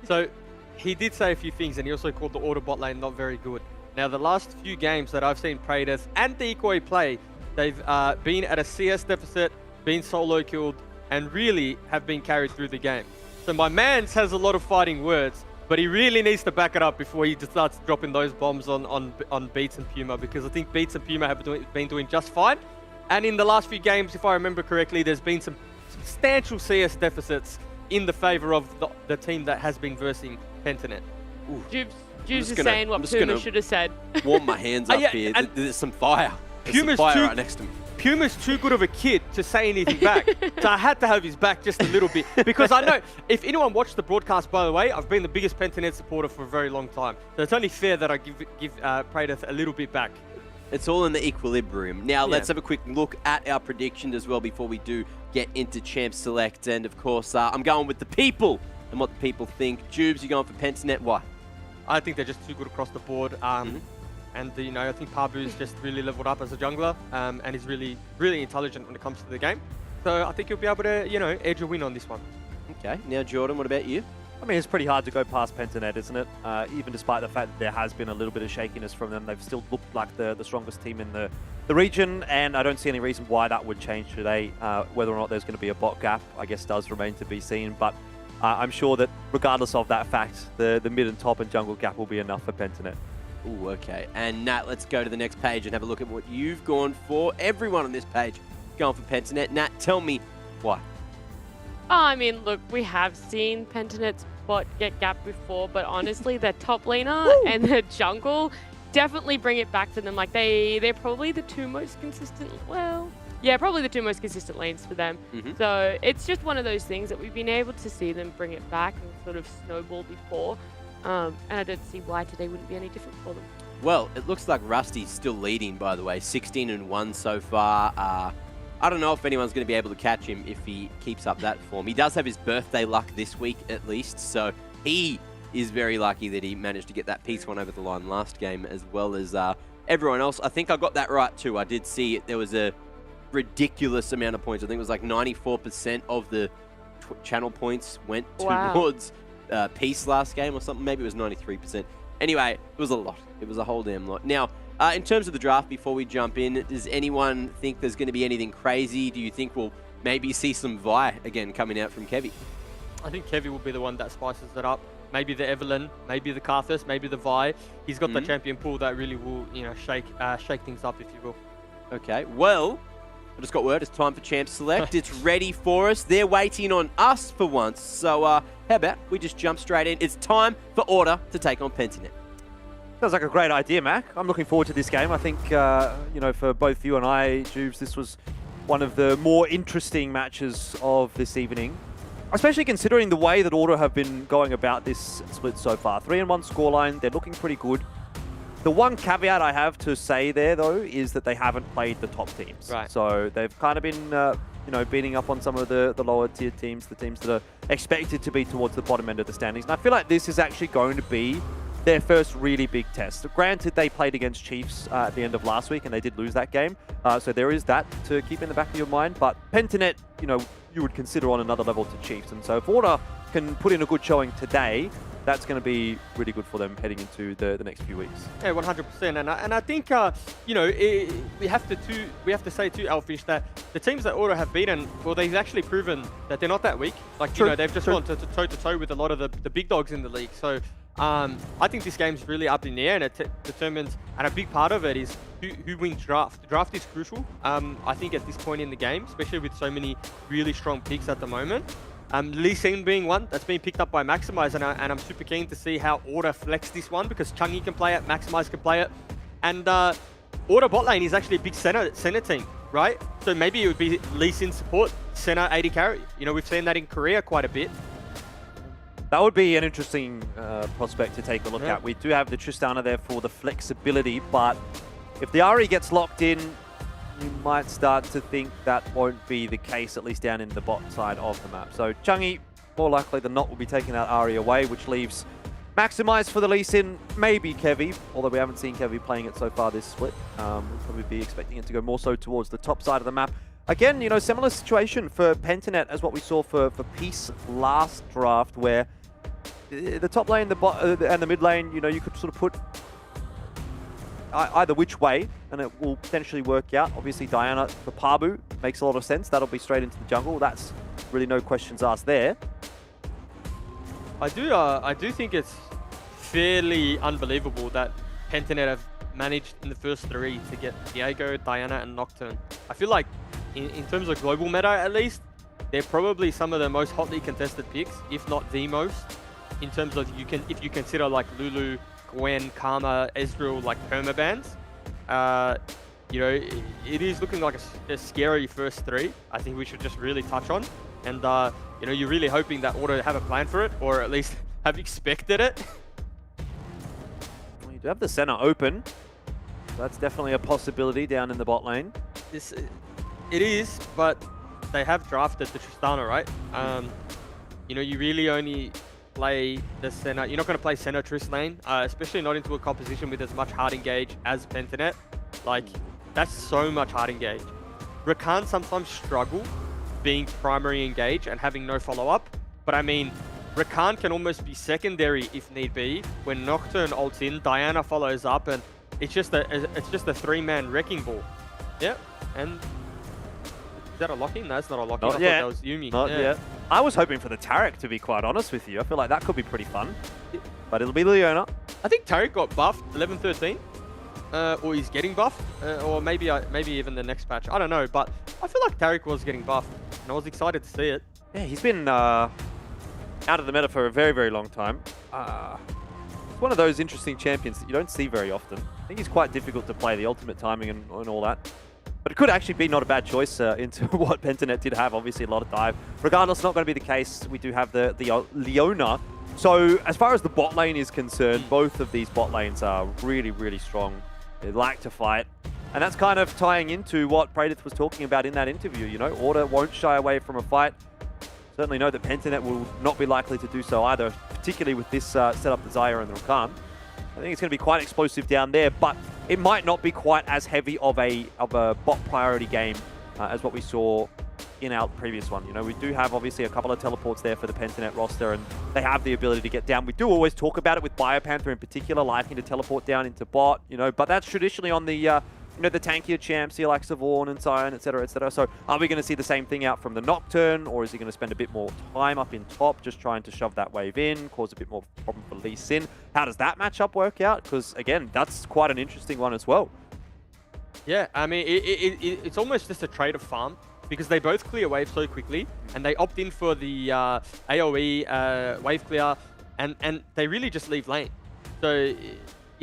So he did say a few things, and he also called the Order bot lane not very good. Now, the last few games that I've seen Praetor's and Decoy play, they've been at a CS deficit, been solo killed, and really have been carried through the game. So my mans has a lot of fighting words, but he really needs to back it up before he just starts dropping those bombs on Beats and Puma, because I think Beats and Puma have been doing just fine. And in the last few games, if I remember correctly, there's been some substantial CS deficits in the favor of the team that has been versing Pentanet. Jubes is saying what Puma should have said. Warm my hands up here. There's some fire. There's some fire right next to me. Puma's too good of a kid to say anything back. So I had to have his back just a little bit. Because I know, if anyone watched the broadcast, by the way, I've been the biggest Pentanet supporter for a very long time. So it's only fair that I give Praetor a little bit back. It's all in the equilibrium. Now, let's have a quick look at our predictions as well before we do get into Champ Select. And, of course, I'm going with the people and what the people think. Jubes, you're going for Pentanet. Why? I think they're just too good across the board. And, you know, I think Pabu's just really leveled up as a jungler, and he's really, really intelligent when it comes to the game. So I think he'll be able to, you know, edge a win on this one. Okay. Now, Jordan, what about you? I mean, it's pretty hard to go past Pentanet, isn't it? Even despite the fact that there has been a little bit of shakiness from them, they've still looked like the strongest team in the region, and I don't see any reason why that would change today. Whether or not there's going to be a bot gap, I guess, does remain to be seen. But I'm sure that regardless of that fact, the mid and top and jungle gap will be enough for Pentanet. Ooh, okay. And Nat, let's go to the next page and have a look at what you've gone for. Everyone on this page going for Pentanet. Nat, tell me why. I mean, look, we have seen Pentanet's bot get gapped before, but honestly, their top laner and their jungle definitely bring it back to them. Like, they're probably the two most consistent, probably the two most consistent lanes for them. So it's just one of those things that we've been able to see them bring it back and sort of snowball before. And I don't see why today wouldn't be any different for them. Well, it looks like Rusty's still leading, by the way. 16-1 so far. I don't know if anyone's going to be able to catch him if he keeps up that form. He does have his birthday luck this week, at least. So he is very lucky that he managed to get that piece one over the line last game, as well as everyone else. I think I got that right, too. I did see it. There was a ridiculous amount of points. I think it was like 94% of the channel points went towards... piece last game or something. Maybe it was 93%. Anyway, it was a lot. It was a whole damn lot. Now, in terms of the draft, before we jump in, does anyone think there's going to be anything crazy? Do you think we'll maybe see some Vi again coming out from Kevy? I think Kevy will be the one that spices it up. Maybe the Evelyn, maybe the Karthus, maybe the Vi. He's got the champion pool that really will, you know, shake things up, if you will. Okay, well, I just got word. It's time for Champ Select. It's ready for us. They're waiting on us for once. So how about we just jump straight in? It's time for Order to take on Pentanet. Sounds like a great idea, Mac. I'm looking forward to this game. I think, you know, for both you and I, Jubes, this was one of the more interesting matches of this evening. especially considering the way that Order have been going about this split so far. 3-1 scoreline, they're looking pretty good. The one caveat I have to say there, though, is that they haven't played the top teams. Right. So they've kind of been, beating up on some of the lower tier teams, the teams that are expected to be towards the bottom end of the standings. And I feel like this is actually going to be their first really big test. Granted, they played against Chiefs at the end of last week, and they did lose that game. So there is that to keep in the back of your mind. But Pentanet, you would consider on another level to Chiefs. And so if Order can put in a good showing today, that's going to be really good for them heading into the next few weeks. Yeah, 100%. And I think we have to say too, Elfish, that the teams that Order have beaten, well, they've actually proven that they're not that weak. Like they've just gone toe to toe with a lot of the big dogs in the league. So I think this game's really up in the air, and it determines, and a big part of it is who wins draft. The draft is crucial. I think at this point in the game, especially with so many really strong picks at the moment. Lee Sin being one that's been picked up by Maximize, and I'm super keen to see how Order flex this one, because Chungy can play it, Maximize can play it, and Order bot lane is actually a big center team, right? So maybe it would be Lee Sin support, center 80 carry. We've seen that in Korea quite a bit. That would be an interesting prospect to take a look at. We do have the Tristana there for the flexibility, but if the Ahri gets locked in, you might start to think that won't be the case, at least down in the bot side of the map. So Chungy, more likely than not, will be taking that Ahri away, which leaves Maximize for the Lee Sin, maybe Kevy, although we haven't seen Kevy playing it so far this split. We'll probably be expecting it to go more so towards the top side of the map. Again, similar situation for Pentanet as what we saw for Peace last draft, where the top lane, the bot, and the mid lane, you could sort of put either which way, and it will potentially work out. Obviously, Diana for Pabu makes a lot of sense. That'll be straight into the jungle. That's really no questions asked there. I do think it's fairly unbelievable that Pentanet have managed in the first three to get Diego, Diana, and Nocturne. I feel like in terms of global meta, at least, they're probably some of the most hotly contested picks, if not the most, in terms of if you consider like Lulu, Gwen, Karma, Ezreal, like permabans. It is looking like a scary first three. I think we should just really touch on. And, you're really hoping that Order have a plan for it, or at least have expected it. Well, you do have the center open. So that's definitely a possibility down in the bot lane. It is, but they have drafted the Tristana, right? You really only play the center. You're not going to play center Trist lane, especially not into a composition with as much hard engage as Pentanet. Like, that's so much hard engage. Rakan sometimes struggle being primary engage and having no follow-up, but I mean, Rakan can almost be secondary if need be. When Nocturne ults in, Diana follows up, and it's just a three-man wrecking ball. Yep, and is that a lock-in? No, it's not a lock-in. I thought that was Yumi. Not yet. I was hoping for the Taric, to be quite honest with you. I feel like that could be pretty fun. But it'll be Leona. I think Taric got buffed 11-13. Or he's getting buffed. Or maybe even the next patch. I don't know. But I feel like Taric was getting buffed. And I was excited to see it. Yeah, he's been out of the meta for a very, very long time. It's one of those interesting champions that you don't see very often. I think he's quite difficult to play, the ultimate timing and all that. But it could actually be not a bad choice into what Pentanet did have. Obviously, a lot of dive. Regardless, not going to be the case. We do have the Leona. So, as far as the bot lane is concerned, both of these bot lanes are really, really strong. They like to fight. And that's kind of tying into what Pradith was talking about in that interview. Order won't shy away from a fight. Certainly know that Pentanet will not be likely to do so either, particularly with this setup, the Zaya and the Rakan. I think it's going to be quite explosive down there, but it might not be quite as heavy of a bot priority game as what we saw in our previous one. We do have obviously a couple of teleports there for the Pentanet roster, and they have the ability to get down. We do always talk about it with Biopanther in particular, liking to teleport down into bot, but that's traditionally on the the tankier champs, the likes of Vaughn and Sion, etc., etc. So are we going to see the same thing out from the Nocturne, or is he going to spend a bit more time up in top, just trying to shove that wave in, cause a bit more problem for Lee Sin? How does that matchup work out? Because again, that's quite an interesting one as well. Yeah, I mean, it's almost just a trade of farm, because they both clear waves so quickly, and they opt in for the AoE wave clear, and they really just leave lane. So,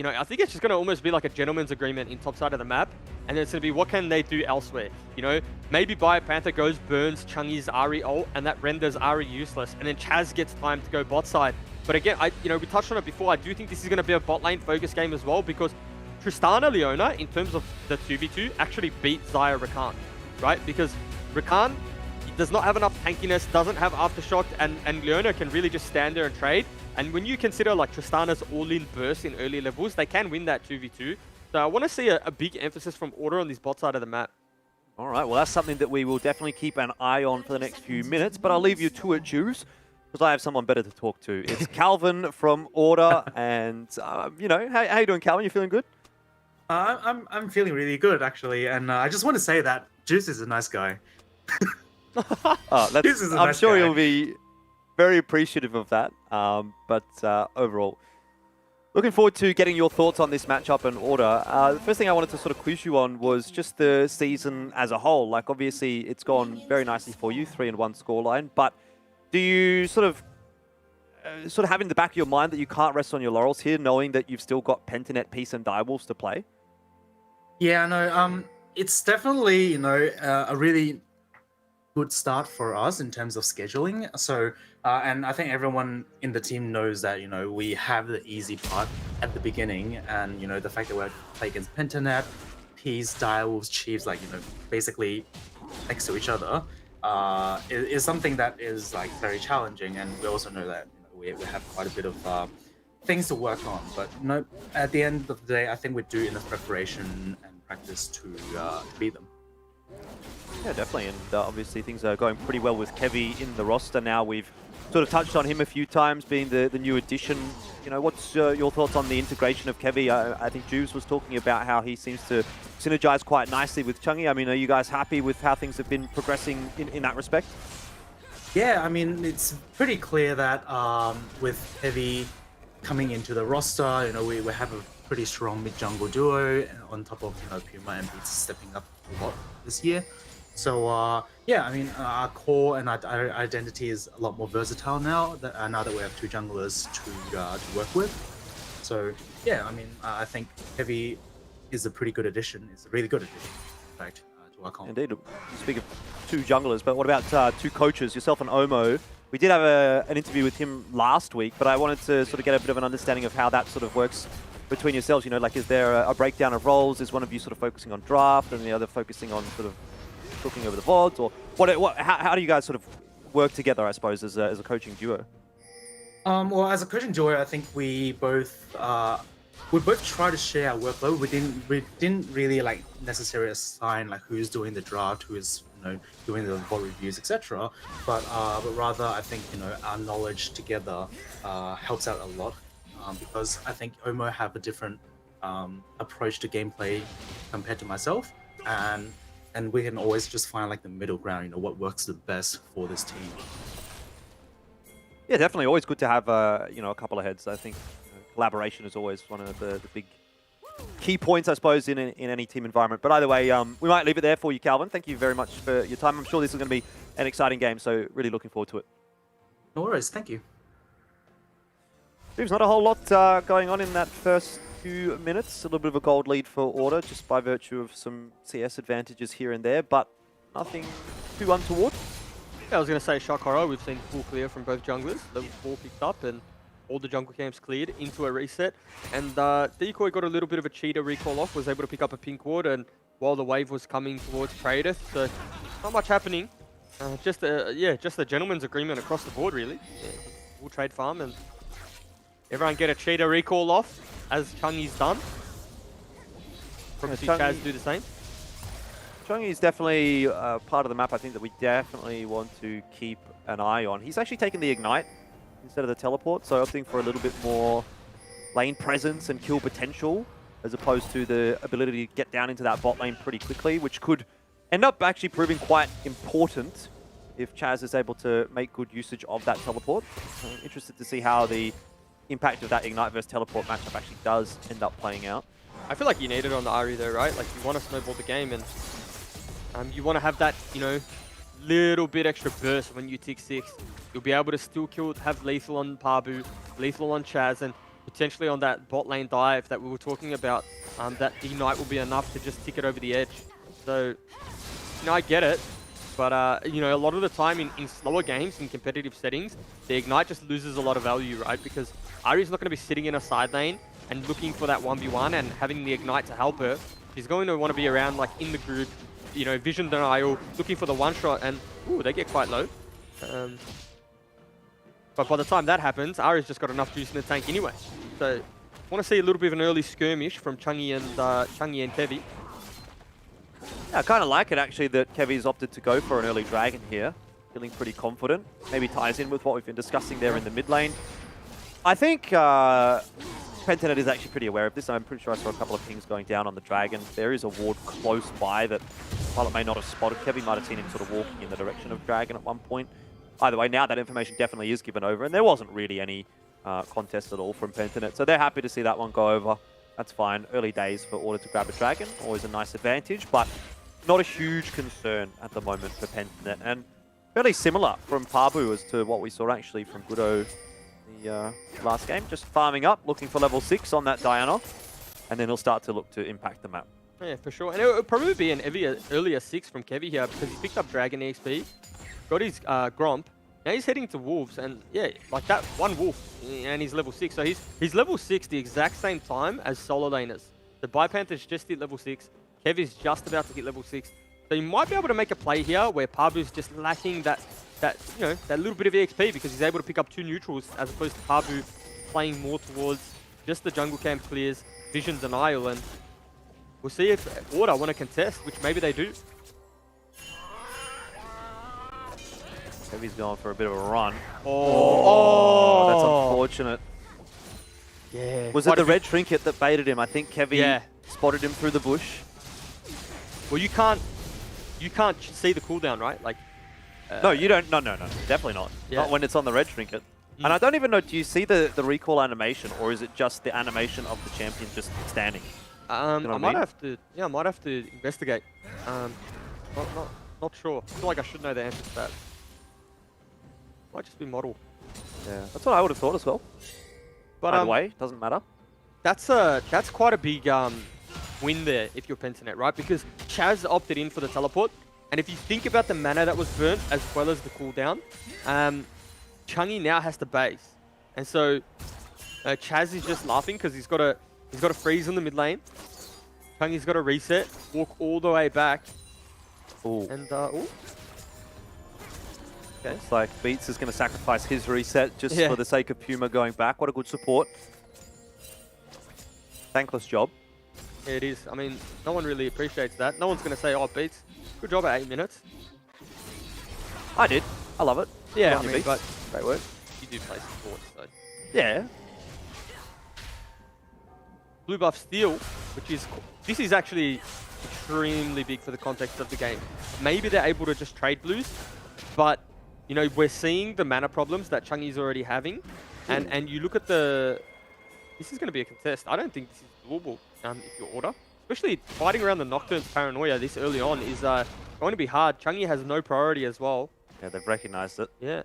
I think it's just going to almost be like a gentleman's agreement in top side of the map, And it's going to be what can they do elsewhere? You know, maybe Panther goes, burns Chang'i's Ahri ult, and that renders Ahri useless. And then Chaz gets time to go bot side. But again, we touched on it before. I do think this is going to be a bot lane focus game as well, because Tristana Leona, in terms of the 2v2, actually beat Xayah Rakan, right? Because Rakan does not have enough tankiness, doesn't have Aftershock, and Leona can really just stand there and trade. And when you consider like Tristana's all-in burst in early levels, they can win that 2v2. So I want to see a big emphasis from Order on this bot side of the map. All right, well, that's something that we will definitely keep an eye on for the next few minutes, but I'll leave you to it, Juice, because I have someone better to talk to. It's Calvin from Order, and, how you doing, Calvin? You feeling good? I'm feeling really good, actually, and I just want to say that Juice is a nice guy. I'm sure he'll be very appreciative of that, but overall, looking forward to getting your thoughts on this matchup and Order. The first thing I wanted to sort of quiz you on was just the season as a whole. Like, obviously, it's gone very nicely for you, 3-1 scoreline, but do you sort of have in the back of your mind that you can't rest on your laurels here, knowing that you've still got Pentanet, Peace, and Direwolves to play? Yeah, no, it's definitely, a really good start for us in terms of scheduling. So, and I think everyone in the team knows that, we have the easy part at the beginning, and, the fact that we're playing against Pentanet, Peace, Direwolves, Chiefs, basically next to each other, is something that is, very challenging, and we also know that, we have quite a bit of things to work on. But, at the end of the day, I think we do enough preparation and practice to beat them. Yeah, definitely, and obviously things are going pretty well with Kevy in the roster now. We've sort of touched on him a few times, being the new addition. What's your thoughts on the integration of Kevy? I think Juves was talking about how he seems to synergize quite nicely with Chang'i. I mean, are you guys happy with how things have been progressing in that respect? Yeah, I mean, it's pretty clear that with Kevy coming into the roster, we have a pretty strong mid-jungle duo on top of Puma and Beats stepping up a lot this year. So yeah, I mean, our core and our identity is a lot more versatile now that we have two junglers to work with. So yeah, I mean, I think Heavy is a pretty good addition. It's a really good addition, in fact, to our comp. Indeed. You speak of two junglers, but what about two coaches, yourself and Omo? We did have an interview with him last week, but I wanted to sort of get a bit of an understanding of how that sort of works between yourselves. Is there a breakdown of roles? Is one of you sort of focusing on draft and the other focusing on sort of cooking over the VODs, or how do you guys sort of work together, I suppose, as a coaching duo? Well, as a coaching duo, I think we both try to share our workload. We didn't really necessarily assign who's doing the draft, who is doing the VOD reviews, etc. But rather, I think our knowledge together helps out a lot, because I think Omo have a different approach to gameplay compared to myself, and we can always just find the middle ground, what works the best for this team. Yeah, definitely. Always good to have a couple of heads. I think collaboration is always one of the big key points, I suppose, in any team environment. But either way, we might leave it there for you, Calvin. Thank you very much for your time. I'm sure this is going to be an exciting game, so really looking forward to it. No worries. Thank you. There's not a whole lot going on in that first few minutes. A little bit of a gold lead for Order, just by virtue of some CS advantages here and there, but nothing too untoward. Yeah, I was going to say Shakara, we've seen full clear from both junglers. Level 4 picked up and all the jungle camps cleared into a reset. And Decoy got a little bit of a cheater recall off, was able to pick up a pink ward, and while the wave was coming towards Praedyth, so not much happening. Just a gentleman's agreement across the board, really. We'll trade farm and everyone get a cheater recall off, as Chang'i's done. Probably see Chaz do the same. Chang'i is definitely part of the map, I think, that we definitely want to keep an eye on. He's actually taken the Ignite instead of the Teleport, so opting for a little bit more lane presence and kill potential, as opposed to the ability to get down into that bot lane pretty quickly, which could end up actually proving quite important if Chaz is able to make good usage of that Teleport. I'm interested to see how the impact of that Ignite versus Teleport matchup actually does end up playing out. I feel like you need it on the Ahri though, right? You want to snowball the game, and you want to have that, little bit extra burst when you tick 6. You'll be able to still have lethal on Pabu, lethal on Chaz, and potentially on that bot lane dive that we were talking about, that Ignite will be enough to just tick it over the edge. So, I get it. But, a lot of the time in slower games, in competitive settings, the Ignite just loses a lot of value, right? Because Ari's not going to be sitting in a side lane and looking for that 1v1 and having the Ignite to help her. She's going to want to be around, like, in the group, vision denial, looking for the one-shot, and, ooh, they get quite low. But by the time that happens, Ari's just got enough juice in the tank anyway. So, I want to see a little bit of an early skirmish from Chungy and Kevi. Yeah, I kind of like it, actually, that Kevy's opted to go for an early dragon here. Feeling pretty confident. Maybe ties in with what we've been discussing there in the mid lane. I think Pentanet is actually pretty aware of this. I'm pretty sure I saw a couple of pings going down on the dragon. There is a ward close by that, while it may not have spotted, Kevy might have seen him sort of walking in the direction of dragon at one point. Either way, now that information definitely is given over, and there wasn't really any contest at all from Pentanet. So they're happy to see that one go over. That's fine. Early days for Order to grab a dragon. Always a nice advantage, but not a huge concern at the moment for Pentanet. And fairly similar from Pabu as to what we saw actually from Gudo the last game. Just farming up, looking for level 6 on that Diana. And then he'll start to look to impact the map. Yeah, for sure. And it would probably be an earlier 6 from Kevy here because he picked up Dragon EXP, got his Gromp. Now he's heading to Wolves, and yeah, like that one Wolf, and he's level 6. So he's level 6 the exact same time as solo laners. The Bipanther's just hit level 6. Kevy's just about to hit level 6. So you might be able to make a play here where Pabu's just lacking that little bit of EXP because he's able to pick up 2 neutrals as opposed to Pabu playing more towards just the jungle camp clears, vision denial, and we'll see if Order want to contest, which maybe they do. Kevy's going for a bit of a run. Oh, that's unfortunate. Yeah. Was it the red trinket that baited him? I think Kevy spotted him through the bush. Well, you can't see the cooldown, right? Like. No, you don't. No, definitely not. Yeah. Not when it's on the red trinket. And I don't even know. Do you see the recall animation, or is it just the animation of the champion just standing? I might have to. Yeah, I might have to investigate. Not sure. I feel like I should know the answer to that. Might just be model. Yeah, that's what I would have thought as well. But either way, doesn't matter. That's quite a big win there if you're Pentanet, right? Because Chaz opted in for the teleport, and if you think about the mana that was burnt as well as the cooldown, Chungy now has to base, and so Chaz is just laughing because he's got a freeze in the mid lane. Chungy's got to reset, walk all the way back, and Okay, it's like Beats is going to sacrifice his reset just for the sake of Puma going back. What a good support. Thankless job. Yeah, it is. I mean, no one really appreciates that. No one's going to say, oh, Beats, good job at 8 minutes. I did. I love it. Yeah, Well I mean, Beats. but great work. You do play support, so. Yeah. Blue buff steal, this is actually extremely big for the context of the game. Maybe they're able to just trade blues, but we're seeing the mana problems that Chungy's already having, and you look at this is going to be a contest. I don't think this is doable if you're Order. Especially fighting around the Nocturne's paranoia this early on is going to be hard. Chungy has no priority as well. Yeah, they've recognized it. Yeah.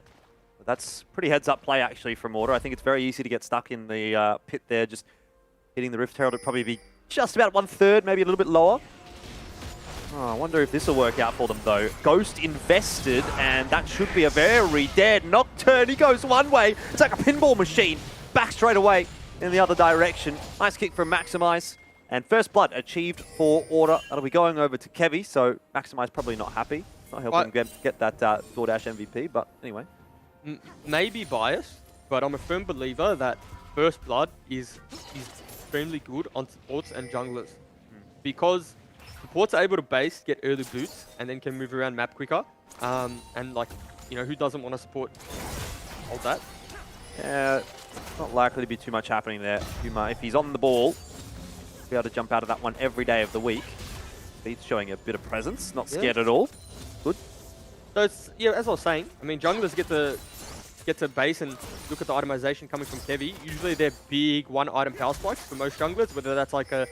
But that's pretty heads-up play, actually, from Order. I think it's very easy to get stuck in the pit there, just hitting the Rift Herald would probably be just about 1/3, maybe a little bit lower. Oh, I wonder if this will work out for them, though. Ghost invested, and that should be a very dead Nocturne. He goes one way. It's like a pinball machine. Back straight away in the other direction. Nice kick from Maximize. And first blood achieved for Order. That'll be going over to Kevy, so Maximize probably not happy. Not helping get that DoorDash MVP, but anyway. Maybe biased, but I'm a firm believer that first blood is extremely good on supports and junglers. Because supports are able to base, get early boots, and then can move around map quicker. And like, who doesn't want to support all that? Yeah, not likely to be too much happening there. Puma, if he's on the ball, be able to jump out of that one every day of the week. Beats showing a bit of presence, not scared at all. Good. So it's, as I was saying, I mean, junglers get to base and look at the itemization coming from Kevy. Usually they're big one-item power spikes for most junglers, whether that's like a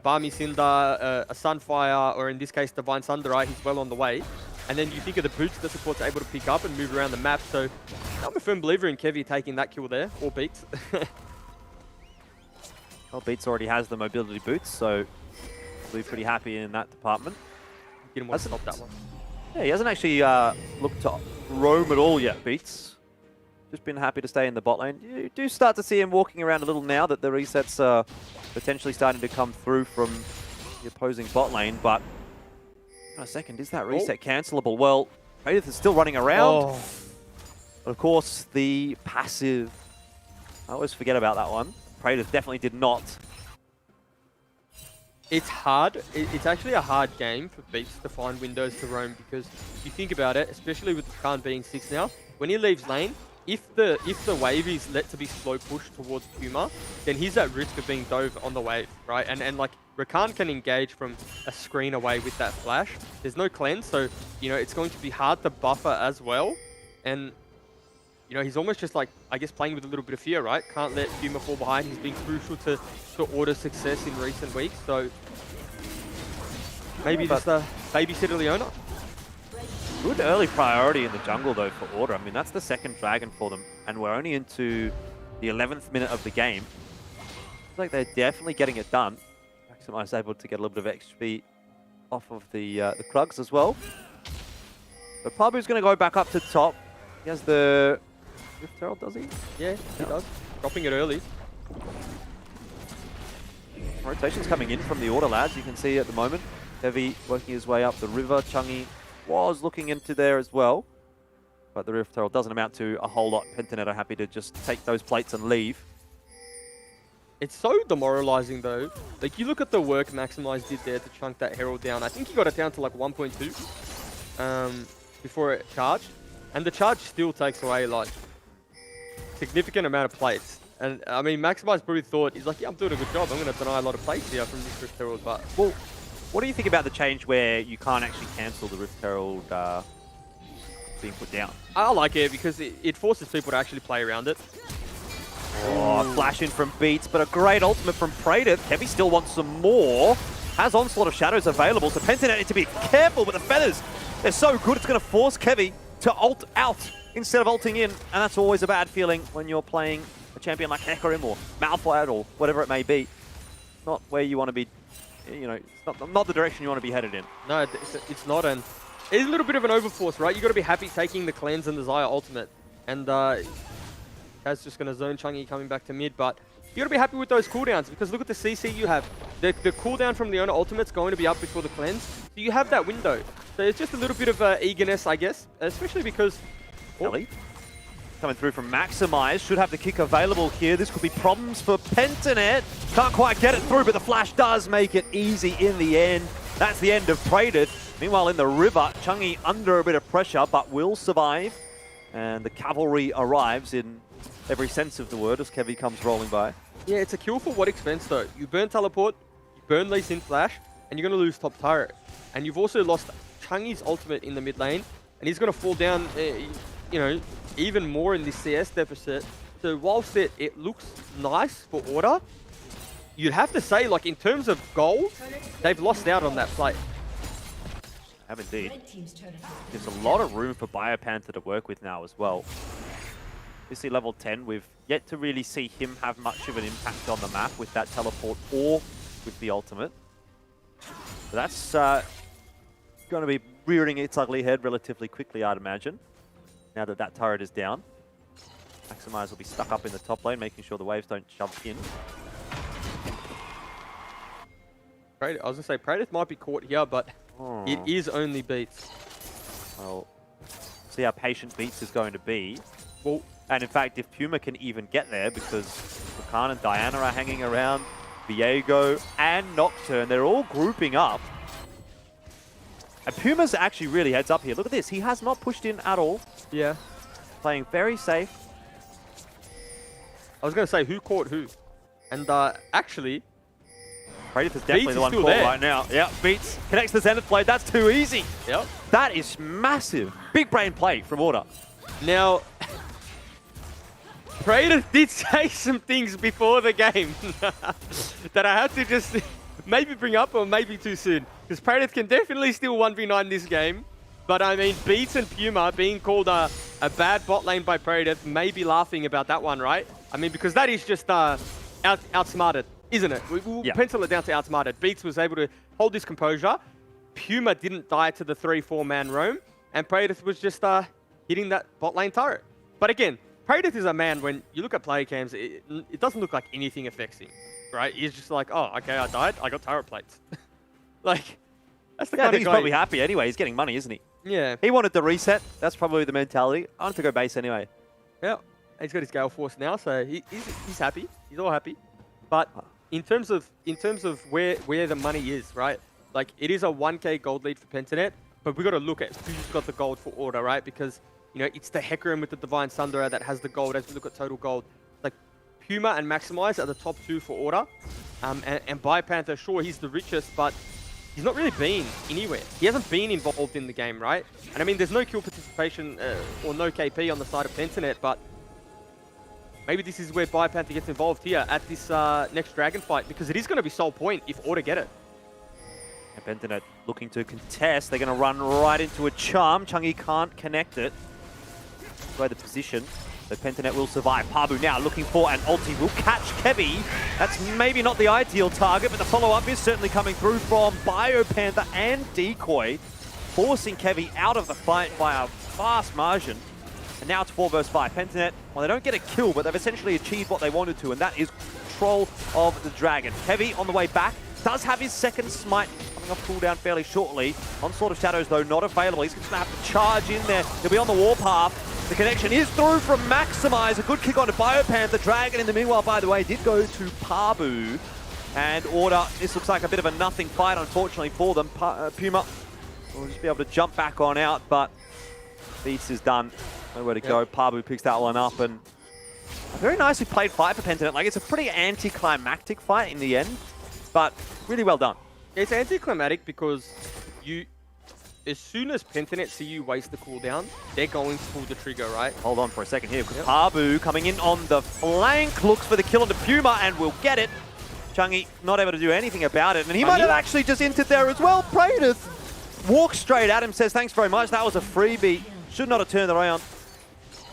Barmy Cinder, a Sunfire, or in this case, Divine Sunderai. He's well on the way. And then you think of the boots the support's able to pick up and move around the map. So I'm a firm believer in Kevy taking that kill there, or Beats. Well, Beats already has the mobility boots, so we'll be pretty happy in that department. Didn't want to stop that one. Yeah, he hasn't actually looked to roam at all yet, Beats. Just been happy to stay in the bot lane. You do start to see him walking around a little now that the resets are potentially starting to come through from the opposing bot lane, but a second, is that reset cancelable? Well, Gravitas is still running around. But of course, the passive, I always forget about that one. Gravitas definitely did not. It's hard. It's actually a hard game for Beats to find windows to roam because if you think about it, especially with Rakan being 6 now, when he leaves lane, if the wave is let to be slow pushed towards Puma, then he's at risk of being dove on the wave, right? And like Rakan can engage from a screen away with that flash. There's no cleanse, so you know it's going to be hard to buffer as well. And you know he's almost just like I guess playing with a little bit of fear, right? Can't let Puma fall behind. He's been crucial to Order's success in recent weeks, so maybe just babysitter Leona. Good early priority in the jungle, though, for Order. I mean, that's the second dragon for them, and we're only into the 11th minute of the game. Looks like they're definitely getting it done. Maximize able to get a little bit of XP off of the Krugs as well. But Pabu's going to go back up to top. He has the Rift Herald, does he? Yeah, he does. Dropping it early. Rotation's coming in from the Order lads. You can see at the moment. Heavy working his way up the river. Chungy was looking into there as well. But the Rift Herald doesn't amount to a whole lot. Pentanet are happy to just take those plates and leave. It's so demoralizing though. Like you look at the work Maximize did there to chunk that Herald down. I think he got it down to like 1.2 before it charged. And the charge still takes away like significant amount of plates. And I mean, Maximize probably thought, he's like, yeah, I'm doing a good job. I'm going to deny a lot of plates here from this Rift Herald. But well, what do you think about the change where you can't actually cancel the Rift Herald being put down? I like it because it forces people to actually play around it. Oh, flash in from Beats, but a great ultimate from Praetor. Kevy still wants some more. Has Onslaught of Shadows available, so Pentanet need to be careful with the feathers. They're so good, it's going to force Kevy to ult out instead of ulting in, and that's always a bad feeling when you're playing a champion like Hecarim or Malphite or whatever it may be. Not where you want to be, you know, it's not the direction you want to be headed in. No, it's not, and it's a little bit of an overforce, right? You got to be happy taking the cleanse and the Xayah ultimate, and Kaz just going to zone Chungy coming back to mid, but you got to be happy with those cooldowns because look at the CC you have. The cooldown from Leona ultimate's going to be up before the cleanse, so you have that window. So it's just a little bit of eagerness, I guess, especially because Ellie coming through from Maximize, should have the kick available here. This could be problems for Pentanet. Can't quite get it through, but the flash does make it easy in the end. That's the end of Praetor. Meanwhile, in the river, Chungy under a bit of pressure, but will survive. And the cavalry arrives in every sense of the word as Kevy comes rolling by. Yeah, it's a kill for what expense, though? You burn teleport, you burn Lee Sin flash, and you're going to lose top turret. And you've also lost Chungy's ultimate in the mid lane, and he's going to fall down, you know, even more in this CS deficit. So whilst it looks nice for Order, you'd have to say, like, in terms of gold, they've lost out on that play. Have indeed. There's a lot of room for Biopanther to work with now as well. You see level 10, we've yet to really see him have much of an impact on the map with that teleport or with the ultimate. So that's going to be rearing its ugly head relatively quickly, I'd imagine, now that that turret is down. Maximize will be stuck up in the top lane, making sure the waves don't shove in. I was going to say, Praetor might be caught here, but it is only Beats. Well, see how patient Beats is going to be. Well, and in fact, if Puma can even get there, because Rakan and Diana are hanging around, Viego and Nocturne, they're all grouping up. And Puma's actually really heads up here. Look at this. He has not pushed in at all. Yeah. Playing very safe. I was going to say, who caught who? And actually, Gravitas is definitely the one caught right now. Yeah, Beats connects the Zenith Blade. That's too easy. Yep. That is massive. Big brain play from Order. Now, Praetor did say some things before the game that I had to just maybe bring up, or maybe too soon. Because Praetor can definitely still 1v9 this game. But I mean, Beats and Puma being called a bad bot lane by Praetor, may be laughing about that one, right? I mean, because that is just outsmarted. isn't it? We'll pencil it down to outsmarted. Beats was able to hold his composure. Puma didn't die to the 3-4 man roam, and Praedyth was just hitting that bot lane turret. But again, Praedyth is a man, when you look at player cams, it doesn't look like anything affects him, right? He's just like, oh, okay, I died, I got turret plates. Like, that's the kind I think of he's guy. probably happy anyway. He's getting money, isn't he? Yeah. He wanted the reset. That's probably the mentality. I wanted to go base anyway. Yeah. He's got his Gale Force now, so he's happy. He's all happy. But in terms of where the money is, right? Like, it is a 1k gold lead for Pentanet, but we got to look at who's got the gold for Order, right? Because, you know, it's the Hecarim with the Divine Sunderer that has the gold as we look at total gold. Like, Puma and Maximize are the top 2 for Order. And Biopanther, sure, he's the richest, but he's not really been anywhere. He hasn't been involved in the game, right? And I mean, there's no kill participation or no KP on the side of Pentanet, but maybe this is where Biopanther gets involved here at this next Dragon fight, because it is going to be sole point if Order get it. And Pentanet looking to contest. They're going to run right into a charm. Chungy can't connect it. By the position. So Pentanet will survive. Pabu now looking for an ulti. Will catch Kevy. That's maybe not the ideal target, but the follow-up is certainly coming through from Biopanther and Decoy, forcing Kevy out of the fight by a vast margin. And now it's 4 versus 5. Pentanet, well, they don't get a kill, but they've essentially achieved what they wanted to, and that is control of the Dragon. Kevy on the way back does have his second smite coming off cooldown fairly shortly. Onslaught of Shadows, though, not available. He's going to have to charge in there. He'll be on the warpath. The connection is through from Maximize. A good kick onto Biopanther. Dragon, in the meanwhile, by the way, did go to Pabu. And Order, this looks like a bit of a nothing fight, unfortunately, for them. Puma will just be able to jump back on out, but Beats is done. Nowhere to go. Pabu picks that one up, and a very nicely played fight for Pentanet. Like, it's a pretty anticlimactic fight in the end, but really well done. It's anticlimactic because as soon as Pentanet see you waste the cooldown, they're going to pull the trigger, right? Hold on for a second here, because Pabu coming in on the flank, looks for the kill onto Puma and will get it. Chungy not able to do anything about it, and he might have actually just entered there as well. Praedyth walks straight at him, says thanks very much, that was a freebie. Should not have turned around.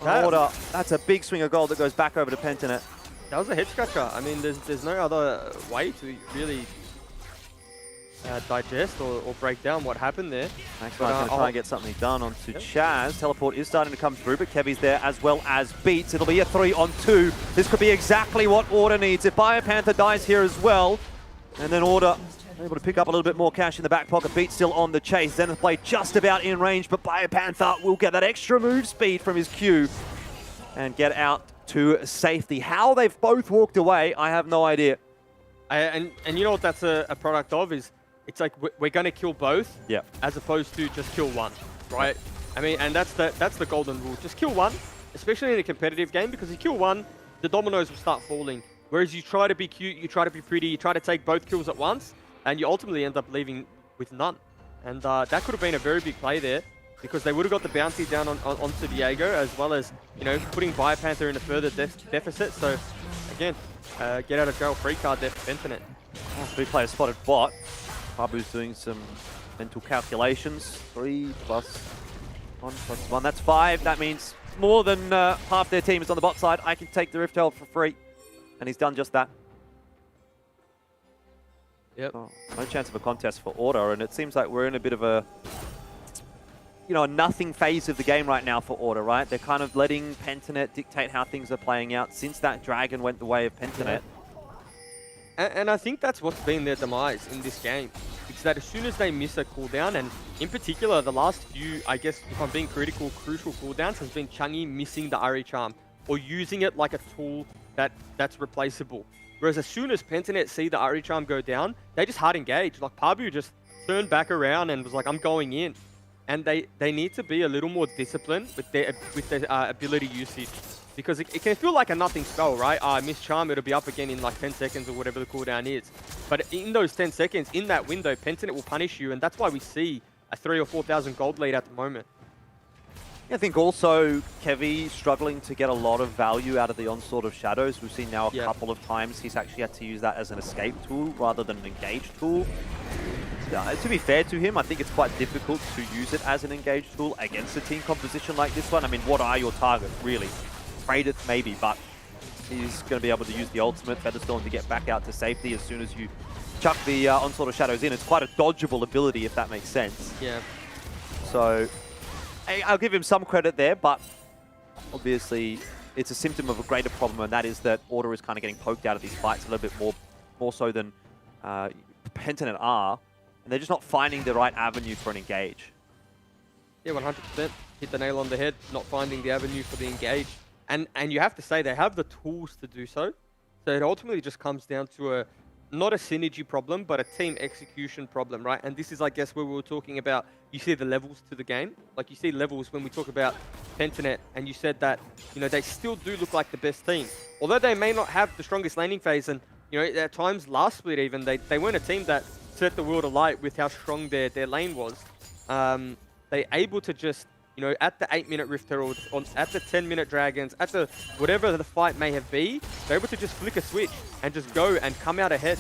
Order, that's a big swing of gold that goes back over to Pentanet. That was a head scratcher. I mean, there's no other way to really digest or break down what happened there. Maximize going to try and get something done onto Chaz. Teleport is starting to come through, but Kevy's there as well as Beats. It'll be a 3-on-2. This could be exactly what Order needs. If Biopanther dies here as well, and then Order able to pick up a little bit more cash in the back pocket. Beats still on the chase. Zenith Blade just about in range, but Biopanther will get that extra move speed from his Q and get out to safety. How they've both walked away, I have no idea. And you know what that's a product of is, it's like we're going to kill both, as opposed to just kill one, right? I mean, and that's the golden rule. Just kill one, especially in a competitive game, because if you kill one, the dominoes will start falling. Whereas you try to be cute, you try to be pretty, you try to take both kills at once, and you ultimately end up leaving with none. And that could have been a very big play there, because they would have got the bounty down onto Diego, as well as, you know, putting Biopanther in a further deficit. So, again, get out of jail free card there for Pentanet. 3 players spotted bot. Pabu's doing some mental calculations. 3 plus 1 plus 1. That's 5. That means more than half their team is on the bot side. I can take the Rift Herald for free. And he's done just that. Yep. Oh, no chance of a contest for Order, and it seems like we're in a bit of a, you know, a nothing phase of the game right now for Order, right? They're kind of letting Pentanet dictate how things are playing out since that Dragon went the way of Pentanet. And I think that's what's been their demise in this game. It's that as soon as they miss a cooldown, and in particular, the last few, I guess, if I'm being critical, crucial cooldowns has been Chungy missing the Ari Charm, or using it like a tool that's replaceable. Whereas as soon as Pentanet see the Ari Charm go down, they just hard engage. Like, Pabu just turned back around and was like, I'm going in. And they need to be a little more disciplined with their ability usage. Because it can feel like a nothing spell, right? I miss Charm, it'll be up again in like 10 seconds or whatever the cooldown is. But in those 10 seconds, in that window, Pentanet will punish you. And that's why we see a 3,000 or 4,000 gold lead at the moment. I think also Kevy struggling to get a lot of value out of the Onslaught of Shadows. We've seen now a couple of times he's actually had to use that as an escape tool rather than an engage tool. To be fair to him, I think it's quite difficult to use it as an engage tool against a team composition like this one. I mean, what are your targets, really? Praedyth maybe, but He's going to be able to use the ultimate Featherstorm to get back out to safety as soon as you chuck the Onslaught of Shadows in. It's quite a dodgeable ability, if that makes sense. Yeah. So I'll give him some credit there, but obviously it's a symptom of a greater problem, and that is that Order is kind of getting poked out of these fights a little bit more so than Pentanet are, and they're just not finding the right avenue for an engage. Yeah, 100%. Hit the nail on the head, not finding the avenue for the engage. And you have to say they have the tools to do so. So it ultimately just comes down to not a synergy problem, but a team execution problem, right? And this is, I guess, where we were talking about, you see the levels to the game. Like, you see levels when we talk about Pentanet, and you said that, you know, they still do look like the best team. Although they may not have the strongest laning phase, and, you know, at times, last split even, they weren't a team that set the world alight with how strong their lane was. They able to just, you know, at the 8-minute Rift Herald, at the 10-minute Dragons, at the whatever the fight may have been, they're able to just flick a switch and just go and come out ahead.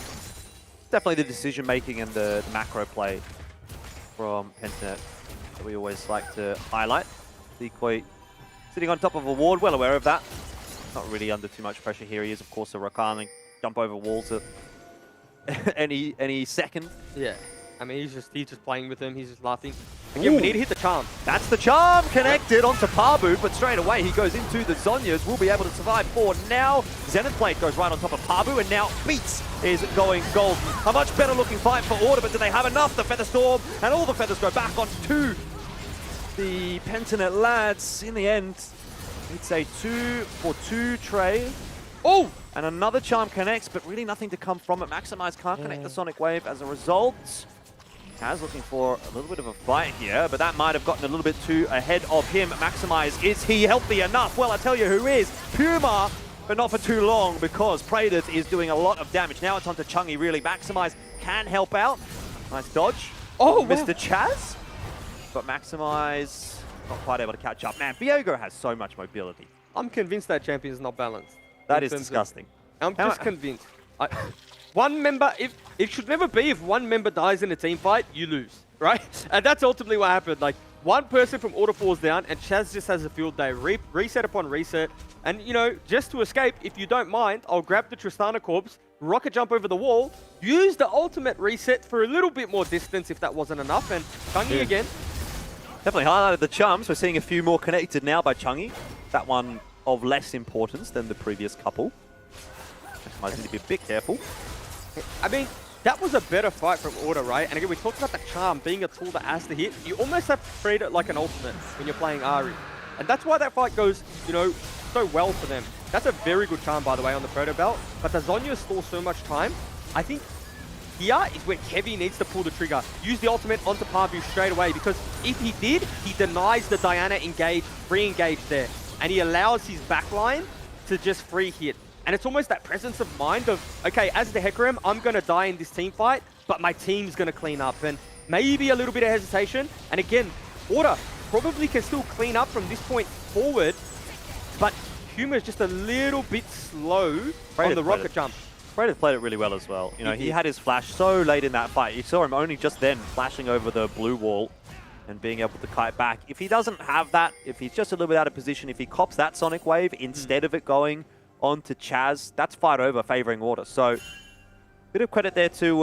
Definitely the decision-making and the macro play from Pentanet that we always like to highlight. Decoy sitting on top of a ward, well aware of that. Not really under too much pressure here. He is, of course, a Rakarling. Jump over walls at any second. Yeah. I mean, he's just playing with him. He's just laughing. Again, we need to hit the charm. That's the charm connected onto Pabu, but straight away he goes into the Zhonya's. Will be able to survive for now. Zenith Blade goes right on top of Pabu, and now Beats is going golden. A much better looking fight for Order, but do they have enough? The Featherstorm and all the feathers go back onto the Pentanet lads. In the end, it's a 2-for-2 trade. Oh! And another charm connects, but really nothing to come from it. Maximize can't connect the Sonic Wave as a result. Kaz looking for a little bit of a fight here, but that might have gotten a little bit too ahead of him. Maximize, is he healthy enough? Well, I tell you who is. Puma, but not for too long because Praedyth is doing a lot of damage. Now it's onto Chungy, really. Maximize can help out. Nice dodge. Oh, Mr. Chaz. But Maximize not quite able to catch up. Man, Viego has so much mobility. I'm convinced that champion is not balanced. That is disgusting. I'm just convinced. One member, it should never be if one member dies in a team fight, you lose, right? And that's ultimately what happened. Like, one person from Order falls down and Chaz just has a field day. Reset upon reset. And, you know, just to escape, if you don't mind, I'll grab the Tristana corpse, rocket jump over the wall, use the ultimate reset for a little bit more distance if that wasn't enough. And Chungy again. Definitely highlighted the charms. We're seeing a few more connected now by Chungy. That one of less importance than the previous couple. Maximize need to be a bit careful. I mean, that was a better fight from Order, right? And again, we talked about the charm being a tool that has to hit. You almost have to treat it like an ultimate when you're playing Ahri. And that's why that fight goes, you know, so well for them. That's a very good charm, by the way, on the Proto Belt. But the Zhonya stole so much time. I think here is where Kevy needs to pull the trigger. Use the ultimate onto Parview straight away, because if he did, he denies the Diana engage, free engage there. And he allows his backline to just free hit. And it's almost that presence of mind of, okay, as the Hecarim, I'm going to die in this team fight, but my team's going to clean up. And maybe a little bit of hesitation. And again, Order probably can still clean up from this point forward, but Huma is just a little bit slow on the rocket jump. Praedyth played it really well as well. You know, he had his flash so late in that fight. You saw him only just then flashing over the blue wall and being able to kite back. If he doesn't have that, if he's just a little bit out of position, if he cops that Sonic Wave instead of it going onto Chaz, that's fight over, favoring Order. So, bit of credit there to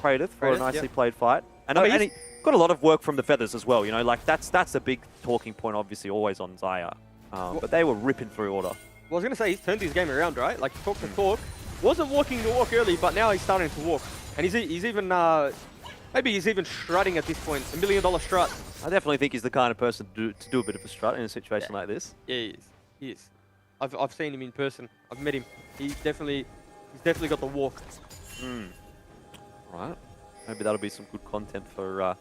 Praedyth for a nicely played fight. And, and he got a lot of work from the feathers as well. You know, like that's a big talking point, obviously, always on Xayah. But they were ripping through Order. Well, I was going to say, he's turned his game around, right? Like, talk to talk. Wasn't walking the walk early, but now he's starting to walk. And he's even, maybe he's even strutting at this point. $1 million strut. I definitely think he's the kind of person to do a bit of a strut in a situation like this. Yeah, he is. He is. I've seen him in person. I've met him. He's definitely got the walk. Right. Maybe that'll be some good content for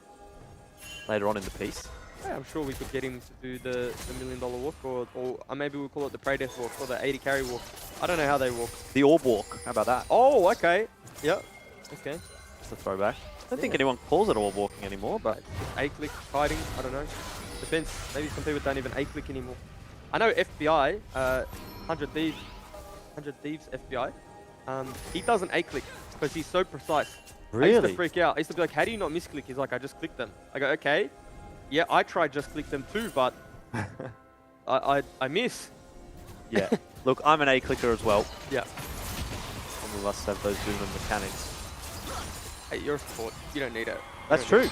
later on in the piece. Yeah, I'm sure we could get him to do the $1 million walk, or maybe we'll call it the Praedyth walk, or the 80 carry walk. I don't know how they walk. The orb walk. How about that? Oh, okay. Yep. Okay. Just a throwback. I don't think anyone calls it orb walking anymore, but A-click fighting. I don't know. Depends. Maybe some people don't even A-click anymore. I know FBI, 100 Thieves FBI, he doesn't A-click because he's so precise. Really? I used to freak out. I used to be like, how do you not misclick? He's like, I just clicked them. I go, okay. Yeah, I tried just click them too, but I miss. Yeah. Look, I'm an A clicker as well. Yeah. And we must have those movement mechanics. Hey, you're a support. You don't need it. That's true.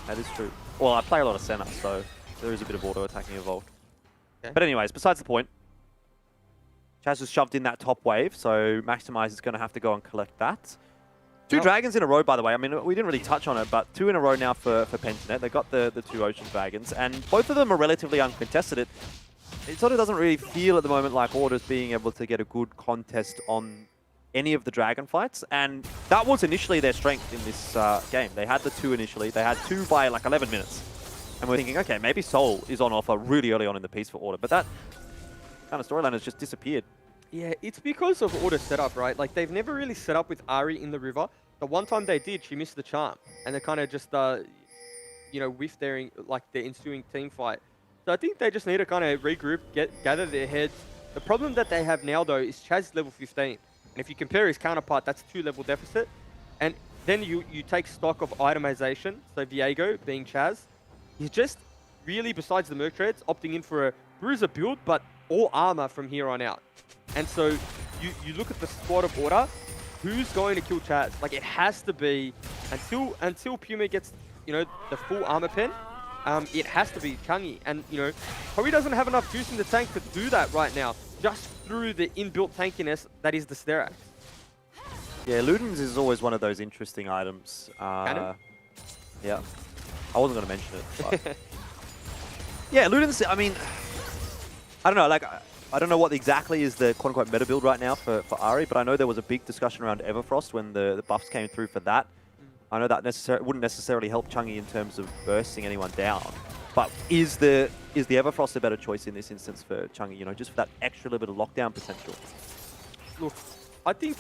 That is true. Well, I play a lot of center, so there is a bit of auto attacking involved. Okay. But anyways, besides the point, Chaz has shoved in that top wave, so Maximize is going to have to go and collect that. Two dragons in a row, by the way. I mean, we didn't really touch on it, but 2 in a row now for Pentanet. They got the 2 Ocean Dragons, and both of them are relatively uncontested. It sort of doesn't really feel at the moment like Order's being able to get a good contest on any of the dragon fights, and that was initially their strength in this game. They had the 2 initially. They had 2 by like 11 minutes. And we're thinking, okay, maybe Soul is on offer really early on in the piece for Order, but that kind of storyline has just disappeared. Yeah, it's because of Order's setup, right? Like, they've never really set up with Ari in the river. The one time they did, she missed the charm. And they kind of just, you know, whiffed their, like, the ensuing team fight. So I think they just need to kind of regroup, gather their heads. The problem that they have now, though, is Chaz is level 15. And if you compare his counterpart, that's a 2-level deficit. And then you take stock of itemization. So Viego being Chaz, he's just really, besides the Merc Treads, opting in for a Bruiser build, but all armor from here on out. And so you look at the squad of Order, who's going to kill Chaz? Like, it has to be, until Puma gets, you know, the full armor pen, it has to be Changi. And, you know, probably doesn't have enough juice in the tank to do that right now, just through the inbuilt tankiness that is the Sterax. Yeah, Ludens is always one of those interesting items. Cannon? Yeah. I wasn't going to mention it, but... yeah, Ludens, I mean... I don't know, like... I don't know what exactly is the quote-unquote meta build right now for Ari, but I know there was a big discussion around Everfrost when the buffs came through for that. I know that wouldn't necessarily help Changi in terms of bursting anyone down. But is the Everfrost a better choice in this instance for Changi, you know, just for that extra little bit of lockdown potential? Look, I think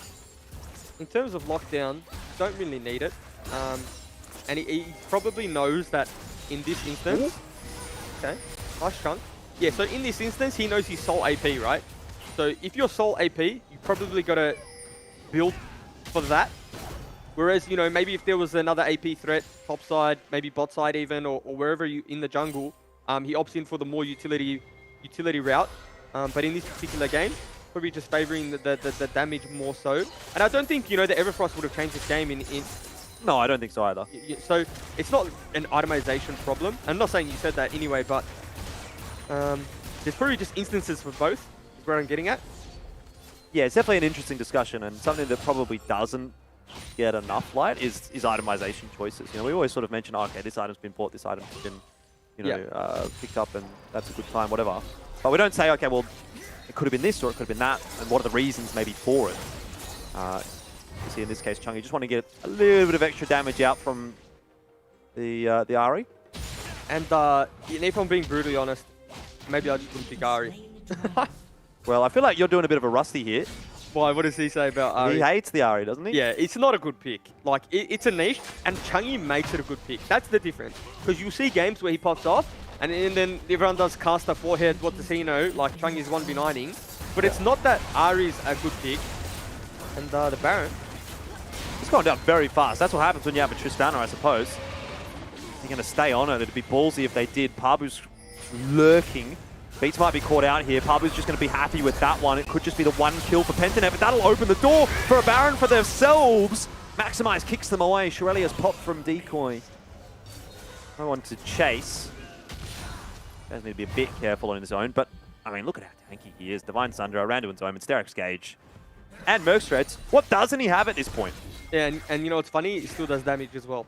in terms of lockdown, don't really need it. And he probably knows that in this instance... Okay, nice chunk. Yeah, so in this instance, he knows he's Soul AP, right? So if you're Soul AP, you probably got to build for that. Whereas, you know, maybe if there was another AP threat, top side, maybe bot side even, or wherever you in the jungle, he opts in for the more utility route. But in this particular game, probably just favoring the damage more so. And I don't think, you know, the Everfrost would have changed this game in... No, I don't think so either. So it's not an itemization problem. I'm not saying you said that anyway, but... there's probably just instances for both, is where I'm getting at. Yeah, it's definitely an interesting discussion, and something that probably doesn't get enough light is itemization choices. You know, we always sort of mention, oh, okay, this item's been bought, this item's been, you know, picked up, and that's a good time, whatever. But we don't say, okay, well, it could have been this or it could have been that, and what are the reasons maybe for it? You see, in this case, Chungi just want to get a little bit of extra damage out from the Ari. And if I'm being brutally honest, maybe I just wouldn't pick Ari. Well, I feel like you're doing a bit of a rusty here. Why? What does he say about Ari? He hates the Ari, doesn't he? Yeah, it's not a good pick. Like, it's a niche, and Changi makes it a good pick. That's the difference. Because you see games where he pops off, and then everyone does caster forehead, what does he know? Like, Changi's 1v9ing. But it's not that Ari's a good pick. And the Baron. It's going down very fast. That's what happens when you have a Tristana, I suppose. They're going to stay on it. It'd be ballsy if they did. Pabu's lurking. Beats might be caught out here. Pabu's just going to be happy with that one. It could just be the one kill for Pentanet, but that'll open the door for a Baron for themselves. Maximize kicks them away. Shirelia's popped from decoy. No one to chase. Guys need to be a bit careful on his own, but I mean, look at how tanky he is. Divine Sunder, Randuin's Omen, Sterak's Gauge, and Merc Treads. What doesn't he have at this point? Yeah, and you know what's funny? He still does damage as well.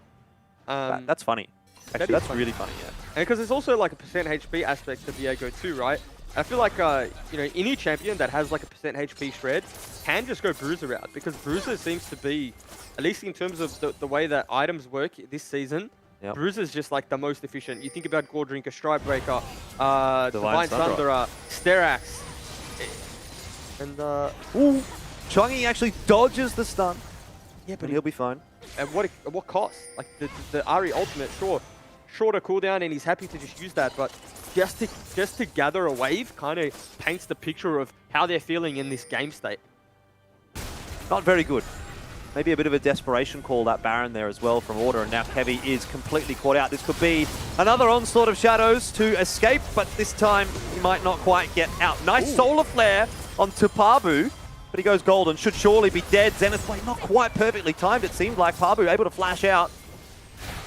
That's funny. Actually, that's really funny, yeah. And because there's also like a percent HP aspect to Viego too, right? I feel like, you know, any champion that has like a percent HP shred can just go Bruiser route, because Bruiser seems to be, at least in terms of the way that items work this season, Bruiser's just like the most efficient. You think about Gore Drinker, Strike Breaker, Divine Thunderer, Sterax, and ooh, Chungi actually dodges the stun. Yeah, but he'll be fine. At what cost? Like the Ari ultimate, sure, shorter cooldown, and he's happy to just use that, but just to gather a wave kind of paints the picture of how they're feeling in this game state. Not very good. maybe a bit of a desperation call, that Baron there as well from Order, and now Kevy is completely caught out. This could be another onslaught of Shadows to escape, but this time he might not quite get out. Nice Solar Flare onto Pabu, but he goes golden. Should surely be dead. Zenith Blade not quite perfectly timed, it seemed like. Pabu able to flash out.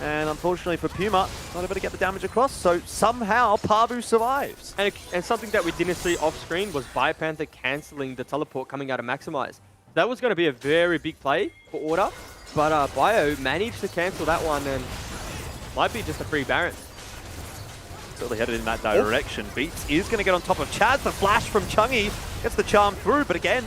And unfortunately for Puma, not able to get the damage across, so somehow Pabu survives. And something that we didn't see off screen was Biopanther cancelling the teleport coming out of Maximize. That was going to be a very big play for Order, but Bio managed to cancel that one and might be just a free Baron. Certainly headed in that direction. Beats is going to get on top of Chaz. The flash from Chungy gets the charm through, but again,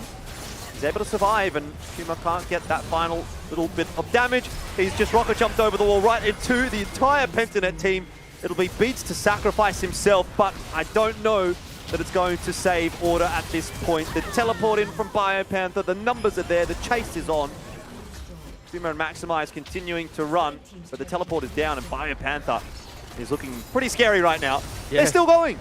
he's able to survive, and Puma can't get that final little bit of damage. He's just rocket jumped over the wall right into the entire Pentanet team. It'll be Beats to sacrifice himself, but I don't know that it's going to save Order at this point. The teleport in from Biopanther, the numbers are there, the chase is on. Puma and Maximize continuing to run, but the teleport is down, and Biopanther is looking pretty scary right now. Yeah. They're still going.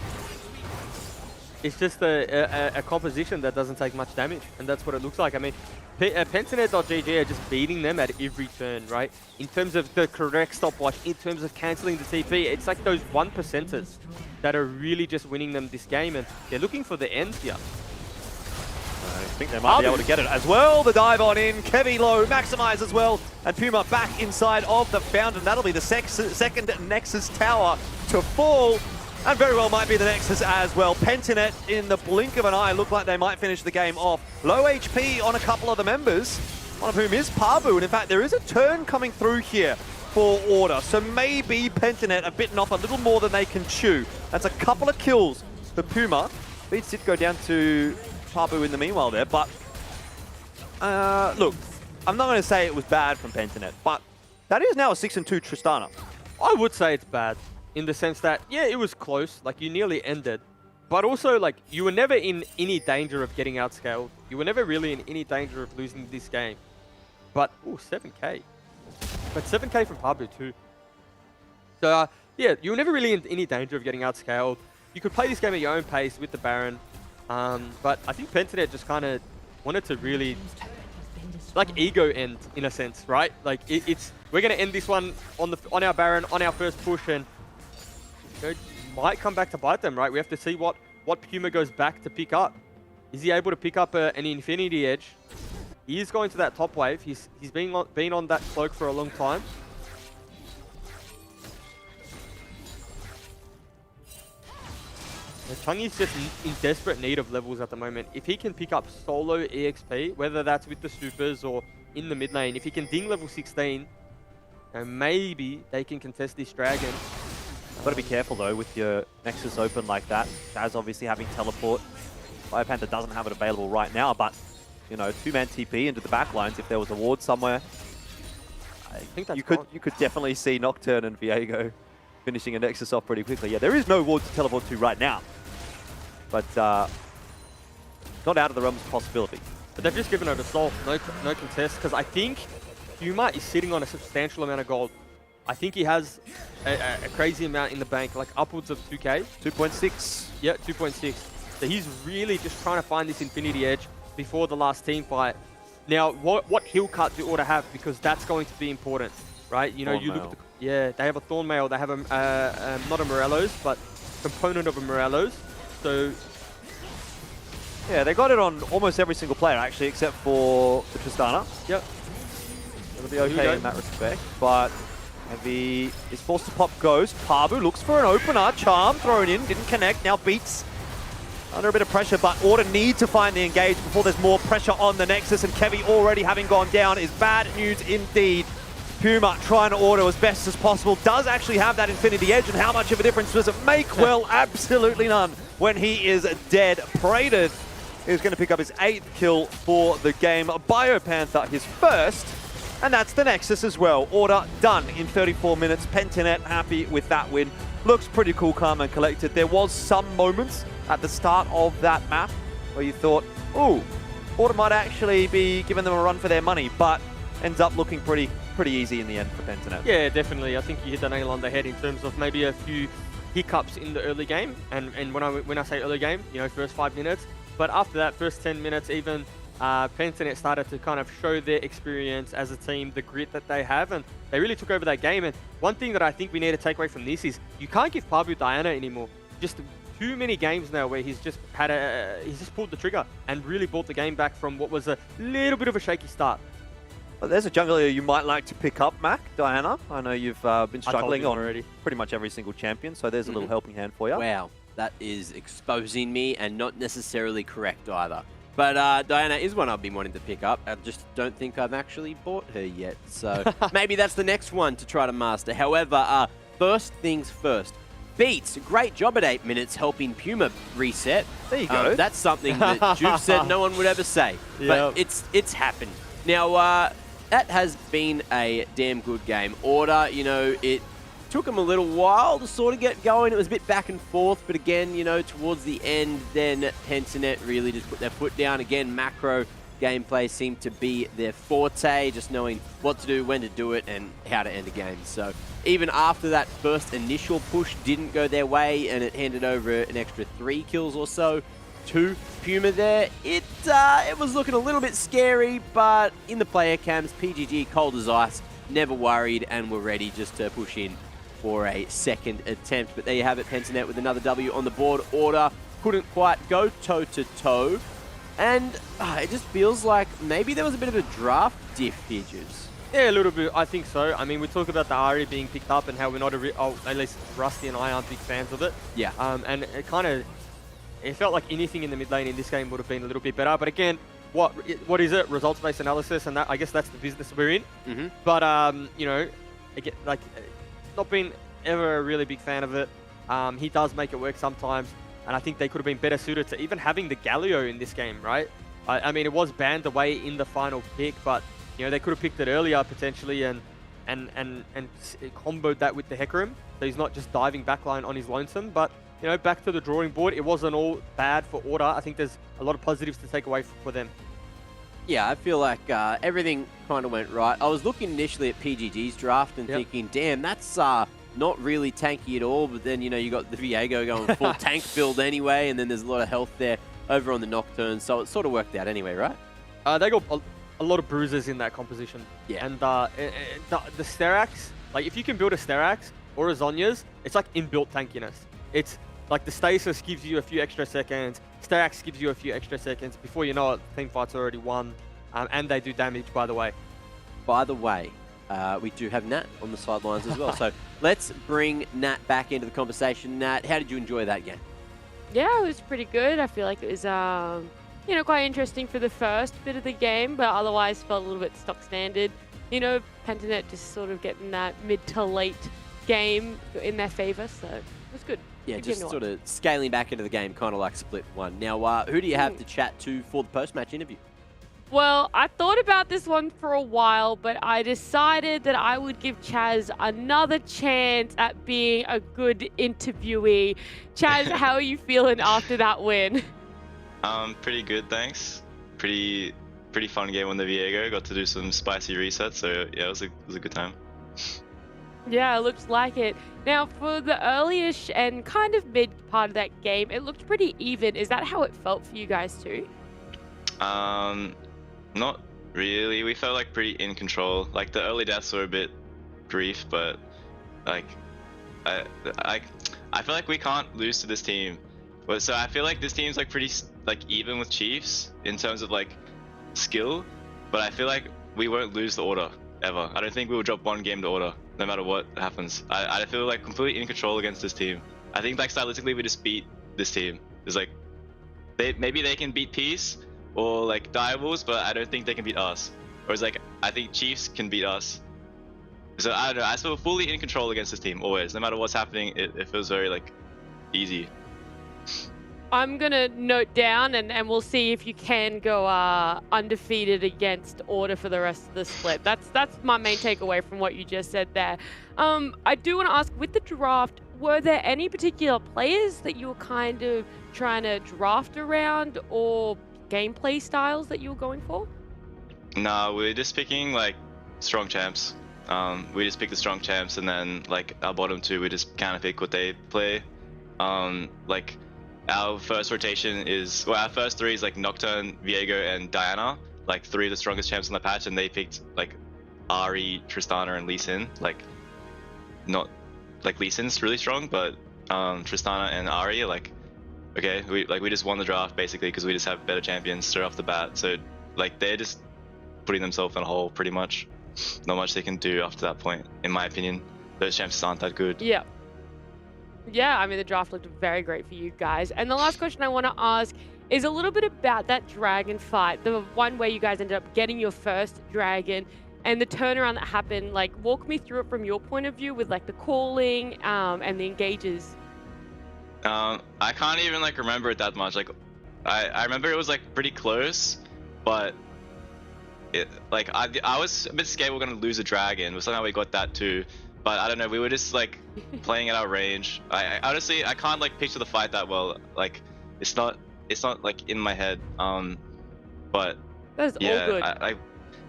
It's just a composition that doesn't take much damage, and that's what it looks like. I mean, Pentanet.gg are just beating them at every turn, right? In terms of the correct stopwatch, in terms of cancelling the TP, it's like those 1%ers that are really just winning them this game, and they're looking for the end here. I think they might be able to get it as well. The dive on in, Kevy low, Maximize as well, and Puma back inside of the fountain. That'll be the second Nexus tower to fall. And very well might be the Nexus as well. Pentanet, in the blink of an eye, look like they might finish the game off. Low HP on a couple of the members, one of whom is Pabu. And in fact, there is a turn coming through here for Order. So maybe Pentanet are bitten off a little more than they can chew. That's a couple of kills for Puma. Beats did go down to Pabu in the meanwhile there, but look, I'm not going to say it was bad from Pentanet, but that is now a 6-2 Tristana. I would say it's bad. In the sense that, yeah, it was close, like you nearly ended, but also like you were never in any danger of getting outscaled. You were never really in any danger of losing this game. But, ooh, 7k. But 7k from Pabu too. So, yeah, you were never really in any danger of getting outscaled. You could play this game at your own pace with the Baron. But I think Pentanet just kind of wanted to really, like, ego end in a sense, right? Like, we're going to end this one on our Baron, on our first push, and it might come back to bite them, right? We have to see what Puma goes back to pick up. Is he able to pick up an Infinity Edge? He is going to that top wave. He's been on that cloak for a long time. Chungy's just in desperate need of levels at the moment. If he can pick up solo EXP, whether that's with the supers or in the mid lane, if he can ding level 16, and maybe they can contest this dragon. Got to be careful though with your Nexus open like that. Chaz obviously having teleport. Biopanther doesn't have it available right now, but you know, 2-man TP into the backlines if there was a ward somewhere. I think you could definitely see Nocturne and Viego finishing a Nexus off pretty quickly. Yeah, there is no ward to teleport to right now, but not out of the realms of possibility. But they've just given over Soul, no contest, because I think Puma is sitting on a substantial amount of gold. I think he has a crazy amount in the bank, like upwards of 2k. 2.6. Yeah, 2.6. So he's really just trying to find this Infinity Edge before the last team fight. Now, what heal cut do Order have? Because that's going to be important, right? You know, you look at yeah, they have a Thornmail, they have a not a Morello's, but component of a Morello's. So yeah, they got it on almost every single player actually, except for the Tristana. Yep. It'll be okay in that respect, but Heavy is forced to pop Ghost. Pabu looks for an opener. Charm thrown in, didn't connect. Now Beats under a bit of pressure, but Order need to find the engage before there's more pressure on the Nexus, and Kevy already having gone down is bad news indeed. Puma trying to auto as best as possible. Does actually have that Infinity Edge, and how much of a difference does it make? Well, absolutely none when he is dead. Prated is going to pick up his 8th kill for the game. Biopanther his first. And that's the Nexus as well. Order done in 34 minutes. Pentanet happy with that win. Looks pretty cool, calm and collected. There was some moments at the start of that map where you thought, ooh, Order might actually be giving them a run for their money, but ends up looking pretty easy in the end for Pentanet. Yeah, definitely. I think you hit the nail on the head in terms of maybe a few hiccups in the early game. And when I say early game, you know, first 5 minutes. But after that, first 10 minutes even, Pentanet started to kind of show their experience as a team, the grit that they have, and they really took over that game. And one thing that I think we need to take away from this is you can't give Pabu Diana anymore. Just too many games now where he's just pulled the trigger and really brought the game back from what was a little bit of a shaky start. Well, there's a jungler you might like to pick up, Mac, Diana. I know you've been struggling on already. Pretty much every single champion, so there's a little helping hand for you. Wow, that is exposing me and not necessarily correct either. But Diana is one I've been wanting to pick up. I just don't think I've actually bought her yet. So maybe that's the next one to try to master. However, first things first. Beats, great job at 8 minutes helping Puma reset. There you go. That's something that Juve said no one would ever say. But it's happened. Now, that has been a damn good game. Order, it took them a little while to sort of get going. It was a bit back and forth, but again, towards the end, then Pentanet really just put their foot down. Again, macro gameplay seemed to be their forte, just knowing what to do, when to do it, and how to end a game. So even after that first initial push didn't go their way, and it handed over an extra 3 kills or so to Puma there, it was looking a little bit scary, but in the player cams, PGG cold as ice, never worried, and were ready just to push in for a second attempt. But there you have it, Pentanet with another W on the board. Order couldn't quite go toe-to-toe. And it just feels like maybe there was a bit of a draft diff here, Juice. Yeah, a little bit. I think so. I mean, we talk about the Ari being picked up and how we're not at least Rusty and I aren't big fans of it. Yeah. And it felt like anything in the mid lane in this game would have been a little bit better. But again, what is it? Results-based analysis, and I guess that's the business we're in. Mm-hmm. But again, not been ever a really big fan of it. He does make it work sometimes, and I think they could have been better suited to even having the Galio in this game, right? I mean, it was banned away in the final pick, but they could have picked it earlier potentially and comboed that with the Hecarim, so he's not just diving backline on his lonesome. But back to the drawing board, it wasn't all bad for Order. I think there's a lot of positives to take away for them. Yeah, I feel like everything kind of went right. I was looking initially at PGG's draft and thinking, damn, that's not really tanky at all. But then, you got the Viego going full tank build anyway, and then there's a lot of health there over on the Nocturne. So it sort of worked out anyway, right? They got a lot of bruisers in that composition. Yeah. And the Sterax, like if you can build a Sterax or a Zhonya's, it's like inbuilt tankiness. It's like the stasis gives you a few extra seconds, Sterax gives you a few extra seconds. Before you know it, team fight's already won, and they do damage, by the way. We do have Nat on the sidelines as well. So let's bring Nat back into the conversation. Nat, how did you enjoy that game? Yeah, it was pretty good. I feel like it was, quite interesting for the first bit of the game, but otherwise felt a little bit stock standard. Pentanet just sort of getting that mid to late game in their favor, so it was good. Yeah, Good just game to sort watch. of scaling back into the game, kind of like Split 1. Now, who do you have to chat to for the post-match interview? Well, I thought about this one for a while, but I decided that I would give Chaz another chance at being a good interviewee. Chaz, how are you feeling after that win? Pretty good, thanks. Pretty fun game on the Viego. Got to do some spicy resets, so yeah, it was a good time. Yeah, it looks like it. Now, for the early-ish and kind of mid part of that game, it looked pretty even. Is that how it felt for you guys too? Not really. We felt like pretty in control. Like the early deaths were a bit brief, but like I feel like we can't lose to this team. But so I feel like this team's like pretty like even with Chiefs in terms of like skill, but I feel like we won't lose the Order ever. I don't think we will drop one game to Order no matter what happens. I feel like completely in control against this team. I think like stylistically we just beat this team. It's like maybe they can beat Peace or like Direwolves, but I don't think they can beat us. Whereas like I think Chiefs can beat us. So I don't know. I feel fully in control against this team always. No matter what's happening, it feels very like easy. I'm going to note down and we'll see if you can go undefeated against Order for the rest of the split. That's my main takeaway from what you just said there. I do want to ask, with the draft, were there any particular players that you were kind of trying to draft around or gameplay styles that you were going for? No, we're just picking like strong champs. We just pick the strong champs, and then like our bottom two, we just kind of pick what they play. Like our first rotation is, well, our first three is like Nocturne, Viego, and Diana, like 3 of the strongest champs on the patch, and they picked like Ahri, Tristana, and Lee Sin. Like, not like Lee Sin's really strong, but Tristana and Ahri are like, okay, we just won the draft basically because we just have better champions straight off the bat. So like they're just putting themselves in a hole pretty much. Not much they can do after that point, in my opinion. Those champs aren't that good. Yeah. Yeah, I mean, the draft looked very great for you guys. And the last question I want to ask is a little bit about that dragon fight. The one where you guys ended up getting your first dragon and the turnaround that happened. Like, walk me through it from your point of view with like the calling and the engages. I can't even like remember it that much. Like, I remember it was like pretty close, but I was a bit scared we were gonna lose a dragon, but somehow we got that too. But I don't know, we were just like playing at our range. I honestly I can't like picture the fight that well. Like it's not like in my head. But that's yeah, all good.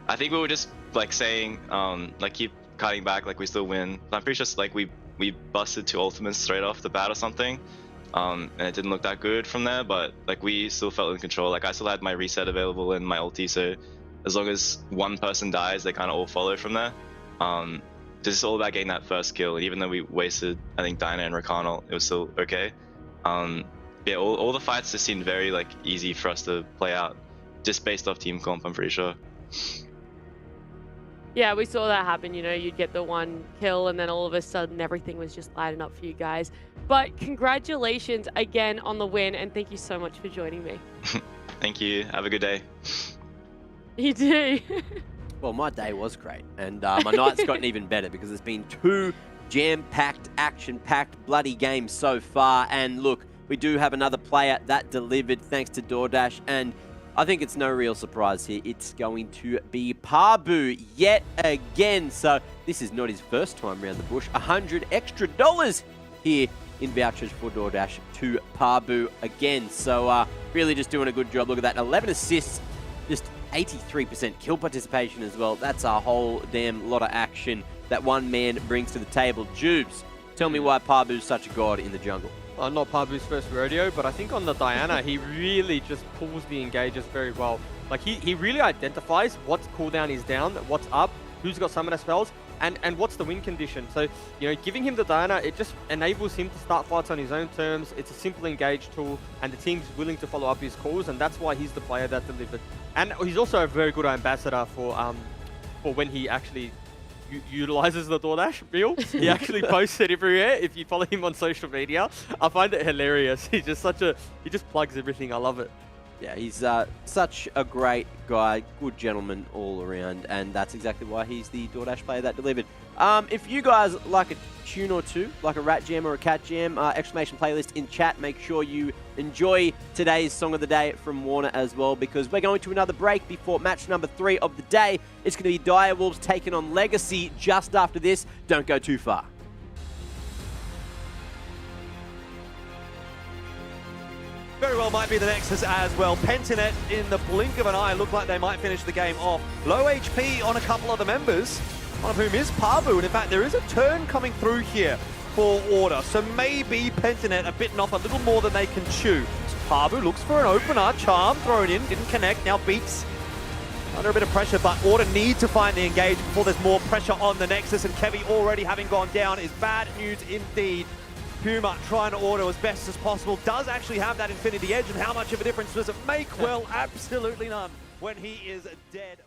I think we were just like saying like keep cutting back like we still win. I'm pretty sure like we busted 2 ultimates straight off the bat or something. And it didn't look that good from there, but like we still felt in control. Like I still had my reset available and my ulti, so as long as one person dies, they kind of all follow from there. It's all about getting that first kill, and even though we wasted, I think, Diana and Rakanal, it was still okay. Yeah, all the fights just seemed very like easy for us to play out, just based off team comp, I'm pretty sure. Yeah, we saw that happen. You know, you'd get the one kill and then all of a sudden everything was just lighting up for you guys. But congratulations again on the win, and thank you so much for joining me. Thank you. Have a good day. You do. Well, my day was great, and my night's gotten even better because there's been 2 jam-packed, action-packed, bloody games so far. And look, we do have another player that delivered thanks to DoorDash, and I think it's no real surprise here. It's going to be Pabu yet again. So this is not his first time around the bush. $100 extra here in vouchers for DoorDash to Pabu again. So really just doing a good job. Look at that, 11 assists, just 83% kill participation as well. That's a whole damn lot of action that one man brings to the table. Jubes, tell me why Pabu's such a god in the jungle. Not Pabu's first rodeo, but I think on the Diana, he really just pulls the engages very well. Like, he really identifies what's cooldown is down, what's up, who's got summoner spells, and what's the win condition. So, you know, giving him the Diana, it just enables him to start fights on his own terms. It's a simple engage tool, and the team's willing to follow up his calls, and that's why he's the player that delivered. And he's also a very good ambassador for when he actually utilizes the DoorDash reel. He actually posts it everywhere. If you follow him on social media, I find it hilarious. He's just he just plugs everything. I love it. Yeah, he's such a great guy, good gentleman all around, and that's exactly why he's the DoorDash player that delivered. If you guys like a tune or two, like a rat jam or a cat jam, exclamation playlist in chat. Make sure you enjoy today's song of the day from Warner as well, because we're going to another break before match number 3 of the day. It's going to be Direwolves taking on Legacy just after this. Don't go too far. Very well might be the Nexus as well. Pentanet in the blink of an eye look like they might finish the game off. Low HP on a couple of the members, one of whom is Pabu, and in fact there is a turn coming through here for Order, so maybe Pentanet are bitten off a little more than they can chew. So Pabu looks for an opener, Charm thrown in, didn't connect, now Beats under a bit of pressure, but Order need to find the engage before there's more pressure on the Nexus, and Kevy already having gone down is bad news indeed. Puma trying to auto as best as possible, does actually have that Infinity Edge, and how much of a difference does it make? Well, absolutely none when he is dead.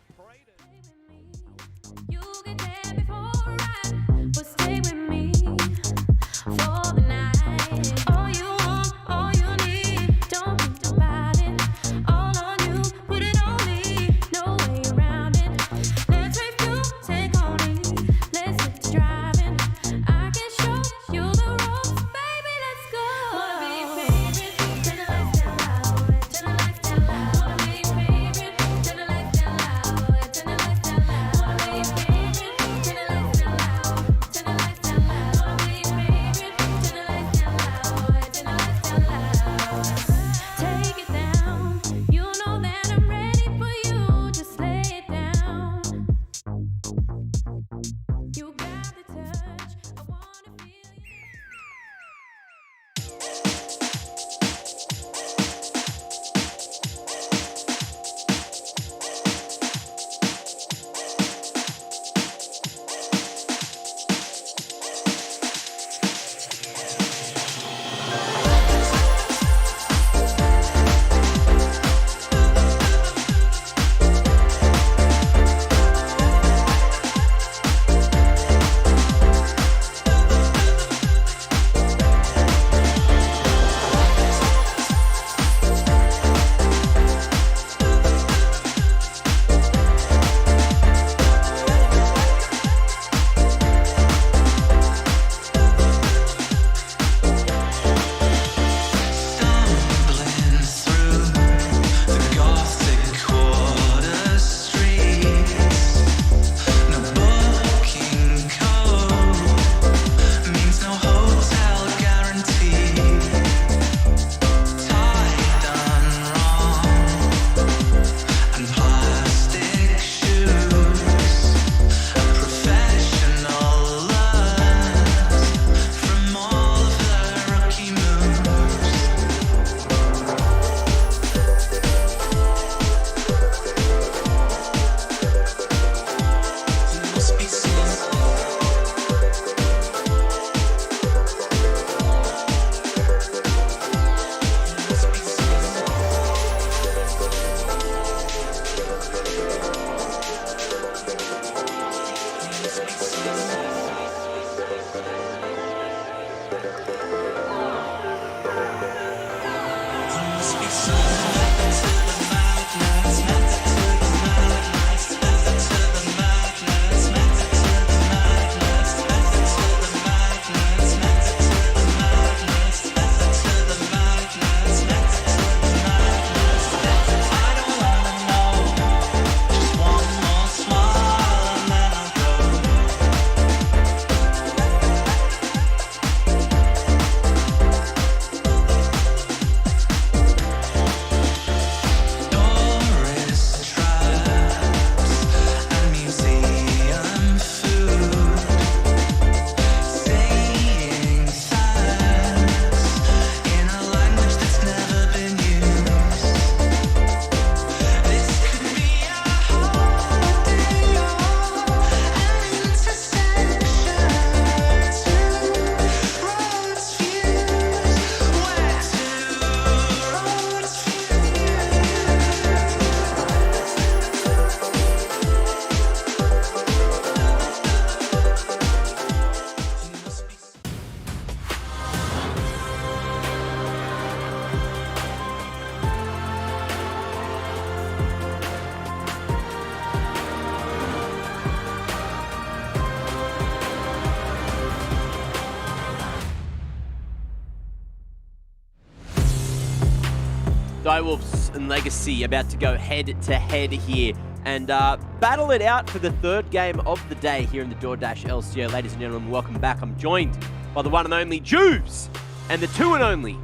Direwolves and Legacy about to go head-to-head here and battle it out for the third game of the day here in the DoorDash LCO. Ladies and gentlemen, welcome back. I'm joined by the one and only Juves and the two and only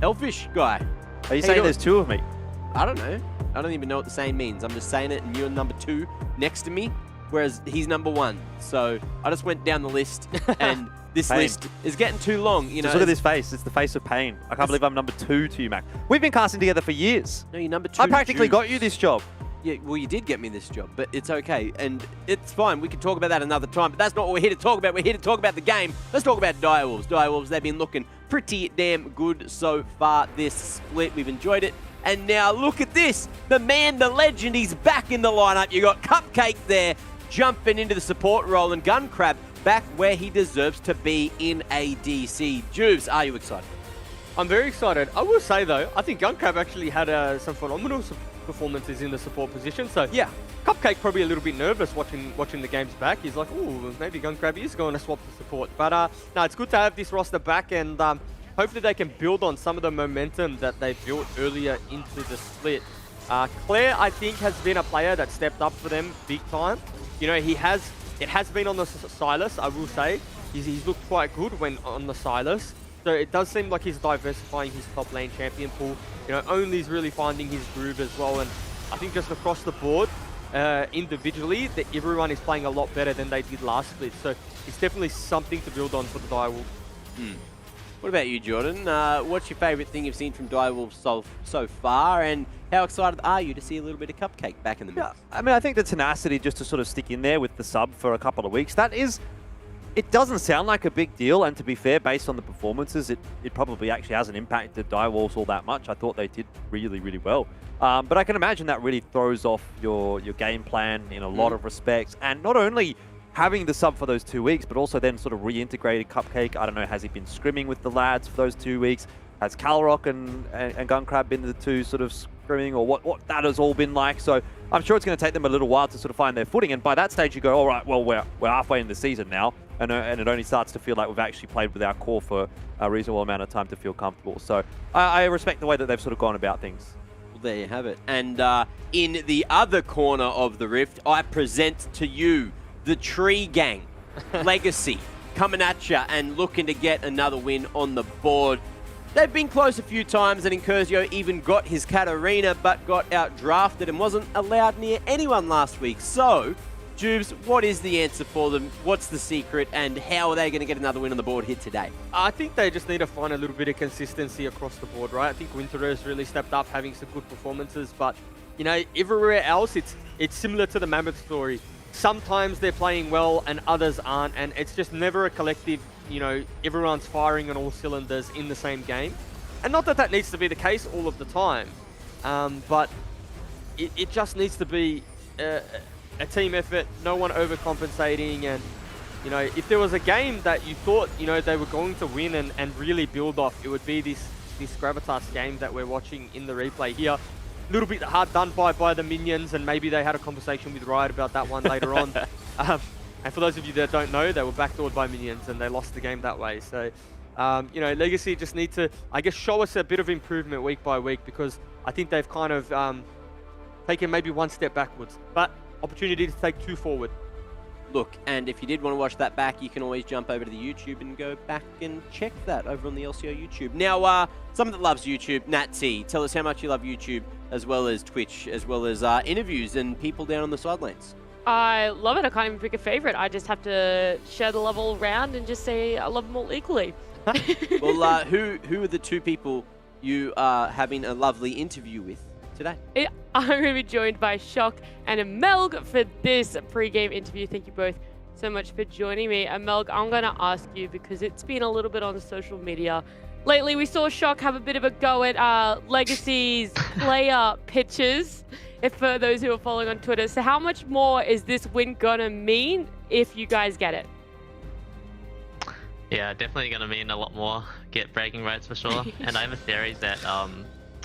Elfish guy. Are you saying there's two of me? I don't know. I don't even know what the saying means. I'm just saying it, and you're number 2 next to me, whereas he's number 1. So I just went down the list, and this list is getting too long. You know, Just look at this face. It's the face of pain. I can't believe I'm number 2 to you, Mac. We've been casting together for years. No, you're number 2. I practically got you this job. Yeah, well, you did get me this job, but it's okay, and it's fine. We can talk about that another time, but that's not what we're here to talk about. We're here to talk about the game. Let's talk about Direwolves. Direwolves, they've been looking pretty damn good so far this split. We've enjoyed it. And now look at this. The man, the legend, he's back in the lineup. You got Cupcake there jumping into the support role, and Gunkrab back where he deserves to be in ADC. Juves, are you excited? I'm very excited. I will say, though, I think Gunkrab actually had some phenomenal performances in the support position. So, yeah, Cupcake probably a little bit nervous watching the games back. He's like, oh, maybe Gunkrab is going to swap the support. But, no, it's good to have this roster back, and hopefully they can build on some of the momentum that they built earlier into the split. Claire, I think, has been a player that stepped up for them big time. You know, it has been on the Silas, I will say. He's looked quite good when on the Silas. So it does seem like he's diversifying his top lane champion pool. You know, Only's really finding his groove as well. And I think just across the board, individually, that everyone is playing a lot better than they did last split. So it's definitely something to build on for the Direwolves. What about you, Jordan? What's your favourite thing you've seen from Direwolves so far, and how excited are you to see a little bit of Cupcake back in the mix? Yeah, I mean, I think the tenacity just to sort of stick in there with the sub for a couple of weeks, it doesn't sound like a big deal, and to be fair, based on the performances, it probably actually hasn't impacted Direwolves all that much. I thought they did really, really well. But I can imagine that really throws off your game plan in a lot of respects, and not only having the sub for those 2 weeks, but also then sort of reintegrated Cupcake. I don't know, has he been scrimming with the lads for those 2 weeks? Has Calrock and Gunkrab been the two sort of scrimming, or what that has all been like? So I'm sure it's going to take them a little while to sort of find their footing. And by that stage, you go, all right, well, we're halfway in the season now, and it only starts to feel like we've actually played with our core for a reasonable amount of time to feel comfortable. So I respect the way that they've sort of gone about things. Well, there you have it. And in the other corner of the rift, I present to you the Tree Gang, Legacy, coming at you and looking to get another win on the board. They've been close a few times, and Incursio even got his Katarina, but got out-drafted and wasn't allowed near anyone last week. So, Jubes, what is the answer for them? What's the secret, and how are they going to get another win on the board here today? I think they just need to find a little bit of consistency across the board, right? I think Winter's really stepped up, having some good performances, but, you know, everywhere else, it's similar to the Mammoth story. Sometimes they're playing well and others aren't, and it's just never a collective, you know, everyone's firing on all cylinders in the same game. And not that that needs to be the case all of the time, but it just needs to be a team effort, no one overcompensating. And, you know, if there was a game that you thought, you know, they were going to win and really build off, it would be this Gravitas game that we're watching in the replay here. A little bit hard done by the minions, and maybe they had a conversation with Riot about that one later on. And for those of you that don't know, they were backdoored by minions and they lost the game that way. So, you know, Legacy just need to, I guess, show us a bit of improvement week by week, because I think they've kind of taken maybe one step backwards, but opportunity to take 2 forward. Look, and if you did want to watch that back, you can always jump over to the YouTube and go back and check that over on the LCO YouTube. Now, someone that loves YouTube, Natsy, tell us how much you love YouTube, as well as Twitch, as well as interviews and people down on the sidelines. I love it. I can't even pick a favorite. I just have to share the love all around and just say I love them all equally. Well, who are the 2 people you are having a lovely interview with today? I'm going to be joined by Shock and Amelg for this pre-game interview. Thank you both so much for joining me. Amelg, I'm going to ask you, because it's been a little bit on social media lately. We saw Shock have a bit of a go at Legacy's player pictures, for those who are following on Twitter. So how much more is this win going to mean if you guys get it? Yeah, definitely going to mean a lot more. Get bragging rights for sure. And I have a theory that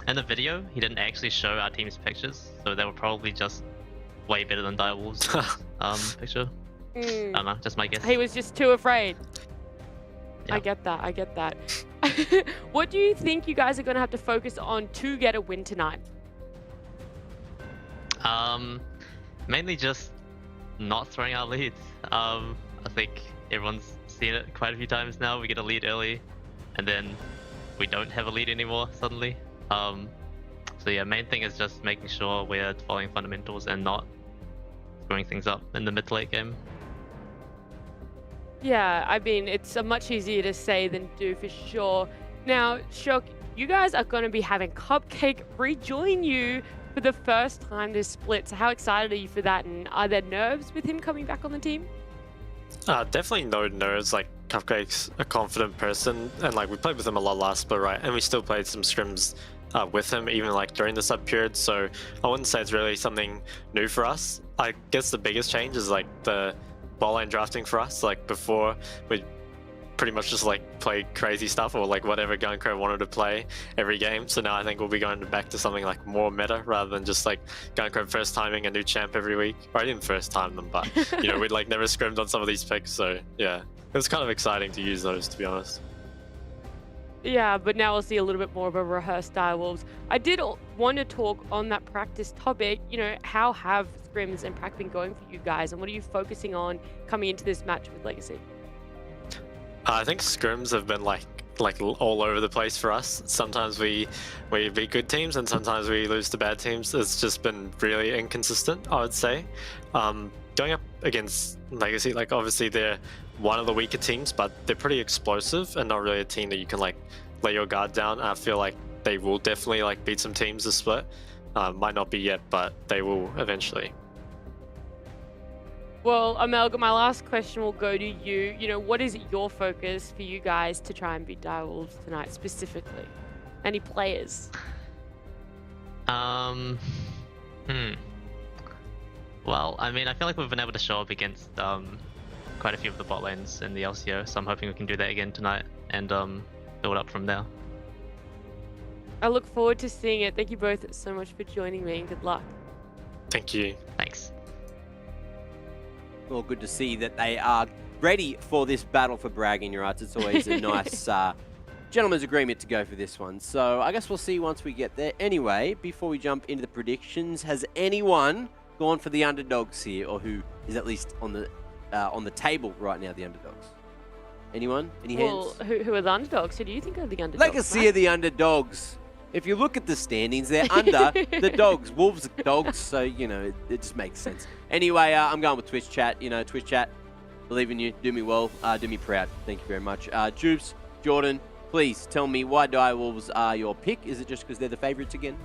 in the video, he didn't actually show our team's pictures, so they were probably just way better than Direwolves' picture. I don't know, just my guess. He was just too afraid. Yeah. I get that. What do you think you guys are going to have to focus on to get a win tonight? Mainly just not throwing out leads. I think everyone's seen it quite a few times now. We get a lead early, and then we don't have a lead anymore suddenly. So yeah, main thing is just making sure we're following fundamentals and not screwing things up in the mid to late game. Yeah, I mean, it's much easier to say than do for sure. Now, Shock, you guys are going to be having Cupcake rejoin you for the first time this split. So how excited are you for that? And are there nerves with him coming back on the team? Definitely no nerves. Like, Cupcake's a confident person, and like we played with him a lot last split, right? And we still played some scrims with him, even like during the sub period. So I wouldn't say it's really something new for us. I guess the biggest change is like the ball lane drafting for us. Like before, we pretty much just like play crazy stuff or like whatever Gunkro wanted to play every game. So now I think we'll be going back to something like more meta rather than just like Gunkro first timing a new champ every week. Or I didn't first time them, but you know, we'd like never scrimmed on some of these picks. So yeah, it was kind of exciting to use those, to be honest. Yeah, but now we'll see a little bit more of a rehearsed Direwolves. I did want to talk on that practice topic. You know, how have scrims and prac been going for you guys, and what are you focusing on coming into this match with Legacy? I think scrims have been like all over the place for us. Sometimes we beat good teams and sometimes we lose to bad teams. It's just been really inconsistent, I would say. Going up against Legacy, like obviously they're one of the weaker teams, but they're pretty explosive and not really a team that you can like lay your guard down. I feel like they will definitely like beat some teams this split. Might not be yet, but they will eventually. Well, Amelga, my last question will go to you. You know, what is your focus for you guys to try and beat Direwolves tonight specifically? Any players? Well, I mean, I feel like we've been able to show up against quite a few of the bot lanes in the LCO, so I'm hoping we can do that again tonight and build up from there. I look forward to seeing it. Thank you both so much for joining me and good luck. Thank you. Thanks. Well, good to see that they are ready for this battle for bragging rights. It's always a nice gentleman's agreement to go for this one. So I guess we'll see once we get there. Anyway, before we jump into the predictions, has anyone gone for the underdogs here, or who is at least on the table right now, the underdogs? Anyone? Any hands? Well, who are the underdogs? Who do you think are the underdogs? Legacy are the underdogs. If you look at the standings, they're under the dogs. Wolves are dogs, so, you know, it just makes sense. Anyway, I'm going with Twitch chat. You know, Twitch chat, believe in you, do me well, do me proud. Thank you very much. Jupes, Jordan, please tell me why Direwolves are your pick. Is it just because they're the favourites again?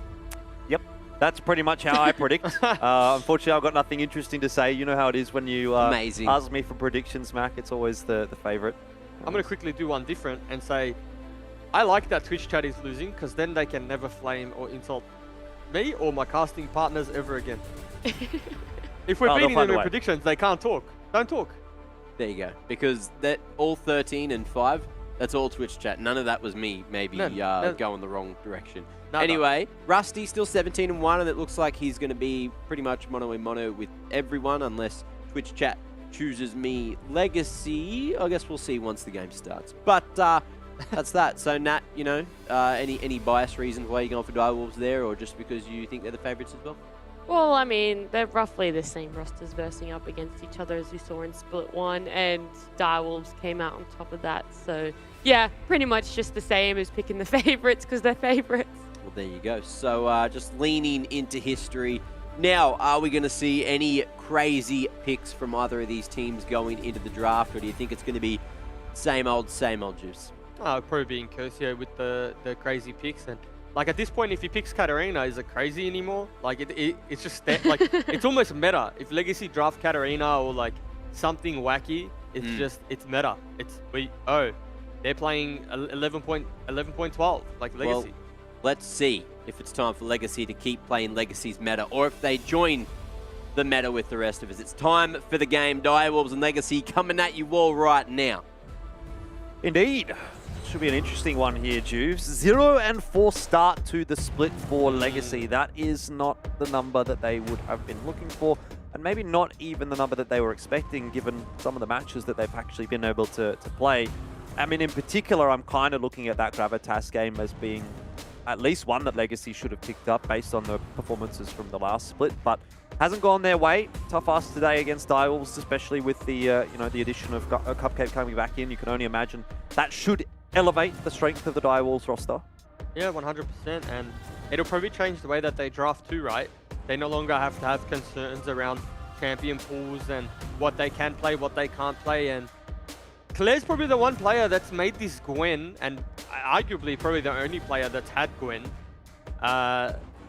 Yep. That's pretty much how I predict. Unfortunately, I've got nothing interesting to say. You know how it is when you ask me for predictions, Mac. It's always the favourite. I'm going to quickly do one different and say, I like that Twitch chat is losing because then they can never flame or insult me or my casting partners ever again. If we're beating them in predictions, they can't talk. Don't talk. There you go. Because that all 13 and 5, that's all Twitch chat. None of that was me maybe going the wrong direction. Anyway, Rusty still 17 and 1, and it looks like he's going to be pretty much mono a mono with everyone unless Twitch chat chooses me. Legacy, I guess we'll see once the game starts. But that's that. So Nat, you know, any bias reasons why you're going for Direwolves there, or just because you think they're the favourites as well? Well, I mean, they're roughly the same rosters versing up against each other as we saw in Split 1, and Direwolves came out on top of that. So, yeah, pretty much just the same as picking the favourites because they're favourites. Well, there you go. So, just leaning into history. Now, are we going to see any crazy picks from either of these teams going into the draft, or do you think it's going to be same old juice? Probably being Curcio with the crazy picks, and like at this point, if he picks Katarina, is it crazy anymore? Like it's just like it's almost meta. If Legacy draft Katarina or like something wacky, it's just it's meta. It's they're playing 11.12 like Legacy. Well, let's see if it's time for Legacy to keep playing Legacy's meta, or if they join the meta with the rest of us. It's time for the game. Direwolves and Legacy coming at you all right now. Indeed. Should be an interesting one here, Juves. 0-4 start to the split for Legacy. That is not the number that they would have been looking for, and maybe not even the number that they were expecting, given some of the matches that they've actually been able to play. I mean, in particular, I'm kind of looking at that Gravitas game as being at least one that Legacy should have picked up based on the performances from the last split, but hasn't gone their way. Tough ask today against Direwolves, especially with the the addition of Cupcake coming back in. You can only imagine that should elevate the strength of the Direwolves roster. Yeah, 100%, and it'll probably change the way that they draft too, right? They no longer have to have concerns around champion pools and what they can play, what they can't play, and Claire's probably the one player that's made this Gwen, and arguably probably the only player that's had Gwen,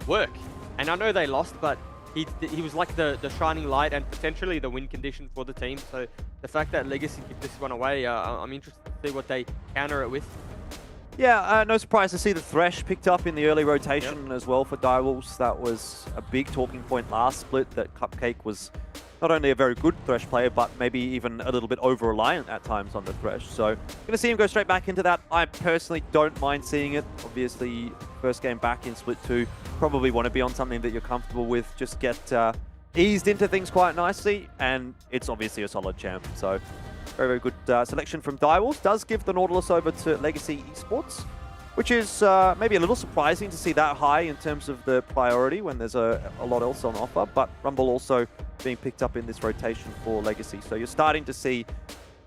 work. And I know they lost, but he was like the shining light and potentially the win condition for the team. So the fact that Legacy keep this one away, I'm interested to see what they counter it with. Yeah, no surprise to see the Thresh picked up in the early rotation as well for Direwolves. That was a big talking point last split, that Cupcake was not only a very good Thresh player, but maybe even a little bit over-reliant at times on the Thresh. So, going to see him go straight back into that. I personally don't mind seeing it. Obviously, first game back in Split 2, probably want to be on something that you're comfortable with. Just get eased into things quite nicely, and it's obviously a solid champ. So, very, very good selection from Direwolves. Does give the Nautilus over to Legacy Esports, which is maybe a little surprising to see that high in terms of the priority when there's a lot else on offer, but Rumble also being picked up in this rotation for Legacy. So you're starting to see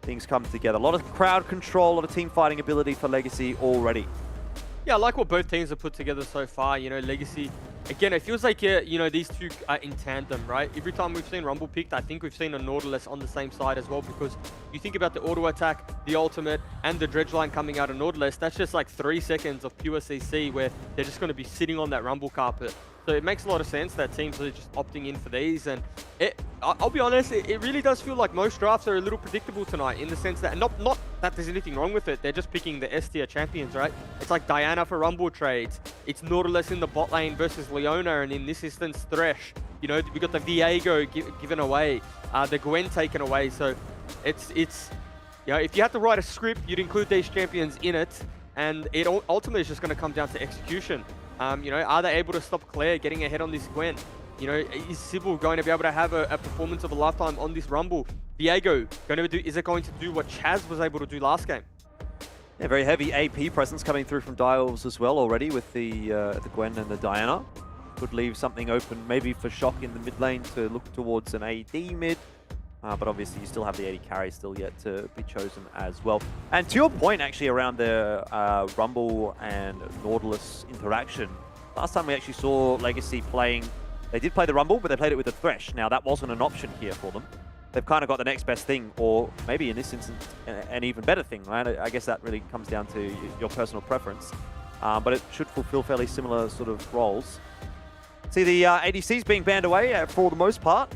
things come together. A lot of crowd control, a lot of team fighting ability for Legacy already. Yeah, I like what both teams have put together so far. You know, Legacy, again, it feels like, you know, these two are in tandem, right? Every time we've seen Rumble picked, I think we've seen a Nautilus on the same side as well, because you think about the auto attack, the ultimate, and the dredge line coming out of Nautilus, that's just like 3 seconds of pure CC where they're just going to be sitting on that Rumble carpet. So it makes a lot of sense that teams are just opting in for these. And I'll be honest, it really does feel like most drafts are a little predictable tonight, in the sense that, not that there's anything wrong with it, they're just picking the S tier champions, right? It's like Diana for Rumble trades. It's Nautilus in the bot lane versus Leona, and in this instance, Thresh. You know, we got the Viego given away, the Gwen taken away. So it's you know, if you had to write a script, you'd include these champions in it, and it ultimately is just going to come down to execution. You know, are they able to stop Claire getting ahead on this Gwen? You know, is Sybil going to be able to have a performance of a lifetime on this Rumble? Viego is it going to do what Chaz was able to do last game? Yeah, very heavy AP presence coming through from Direwolves as well already with the Gwen and the Diana. Could leave something open maybe for Shock in the mid lane to look towards an AD mid. But obviously you still have the AD carry still yet to be chosen as well. And to your point actually around the Rumble and Nautilus interaction, last time we actually saw Legacy playing, they did play the Rumble, but they played it with the Thresh. Now that wasn't an option here for them. They've kind of got the next best thing, or maybe in this instance, an even better thing, right? I guess that really comes down to your personal preference. But it should fulfill fairly similar sort of roles. See the ADCs being banned away for the most part.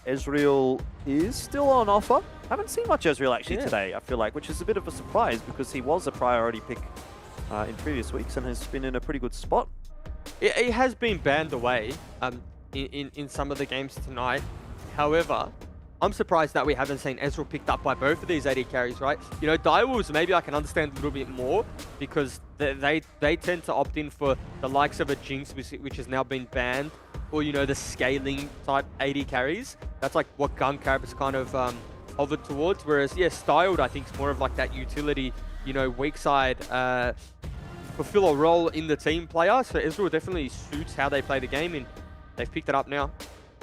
Ezreal is still on offer. Haven't seen much Ezreal actually today, I feel like, which is a bit of a surprise because he was a priority pick in previous weeks and has been in a pretty good spot. It has been banned away in some of the games tonight. However, I'm surprised that we haven't seen Ezreal picked up by both of these AD carries, right? You know, Direwolves, maybe I can understand a little bit more because they tend to opt in for the likes of a Jinx, which has now been banned, or, you know, the scaling type AD carries. That's like what Guncab is kind of hovered towards. Whereas, yeah, Styled, I think, is more of like that utility, you know, weak side, fulfill a role in the team player. So Ezreal definitely suits how they play the game, and they've picked it up now.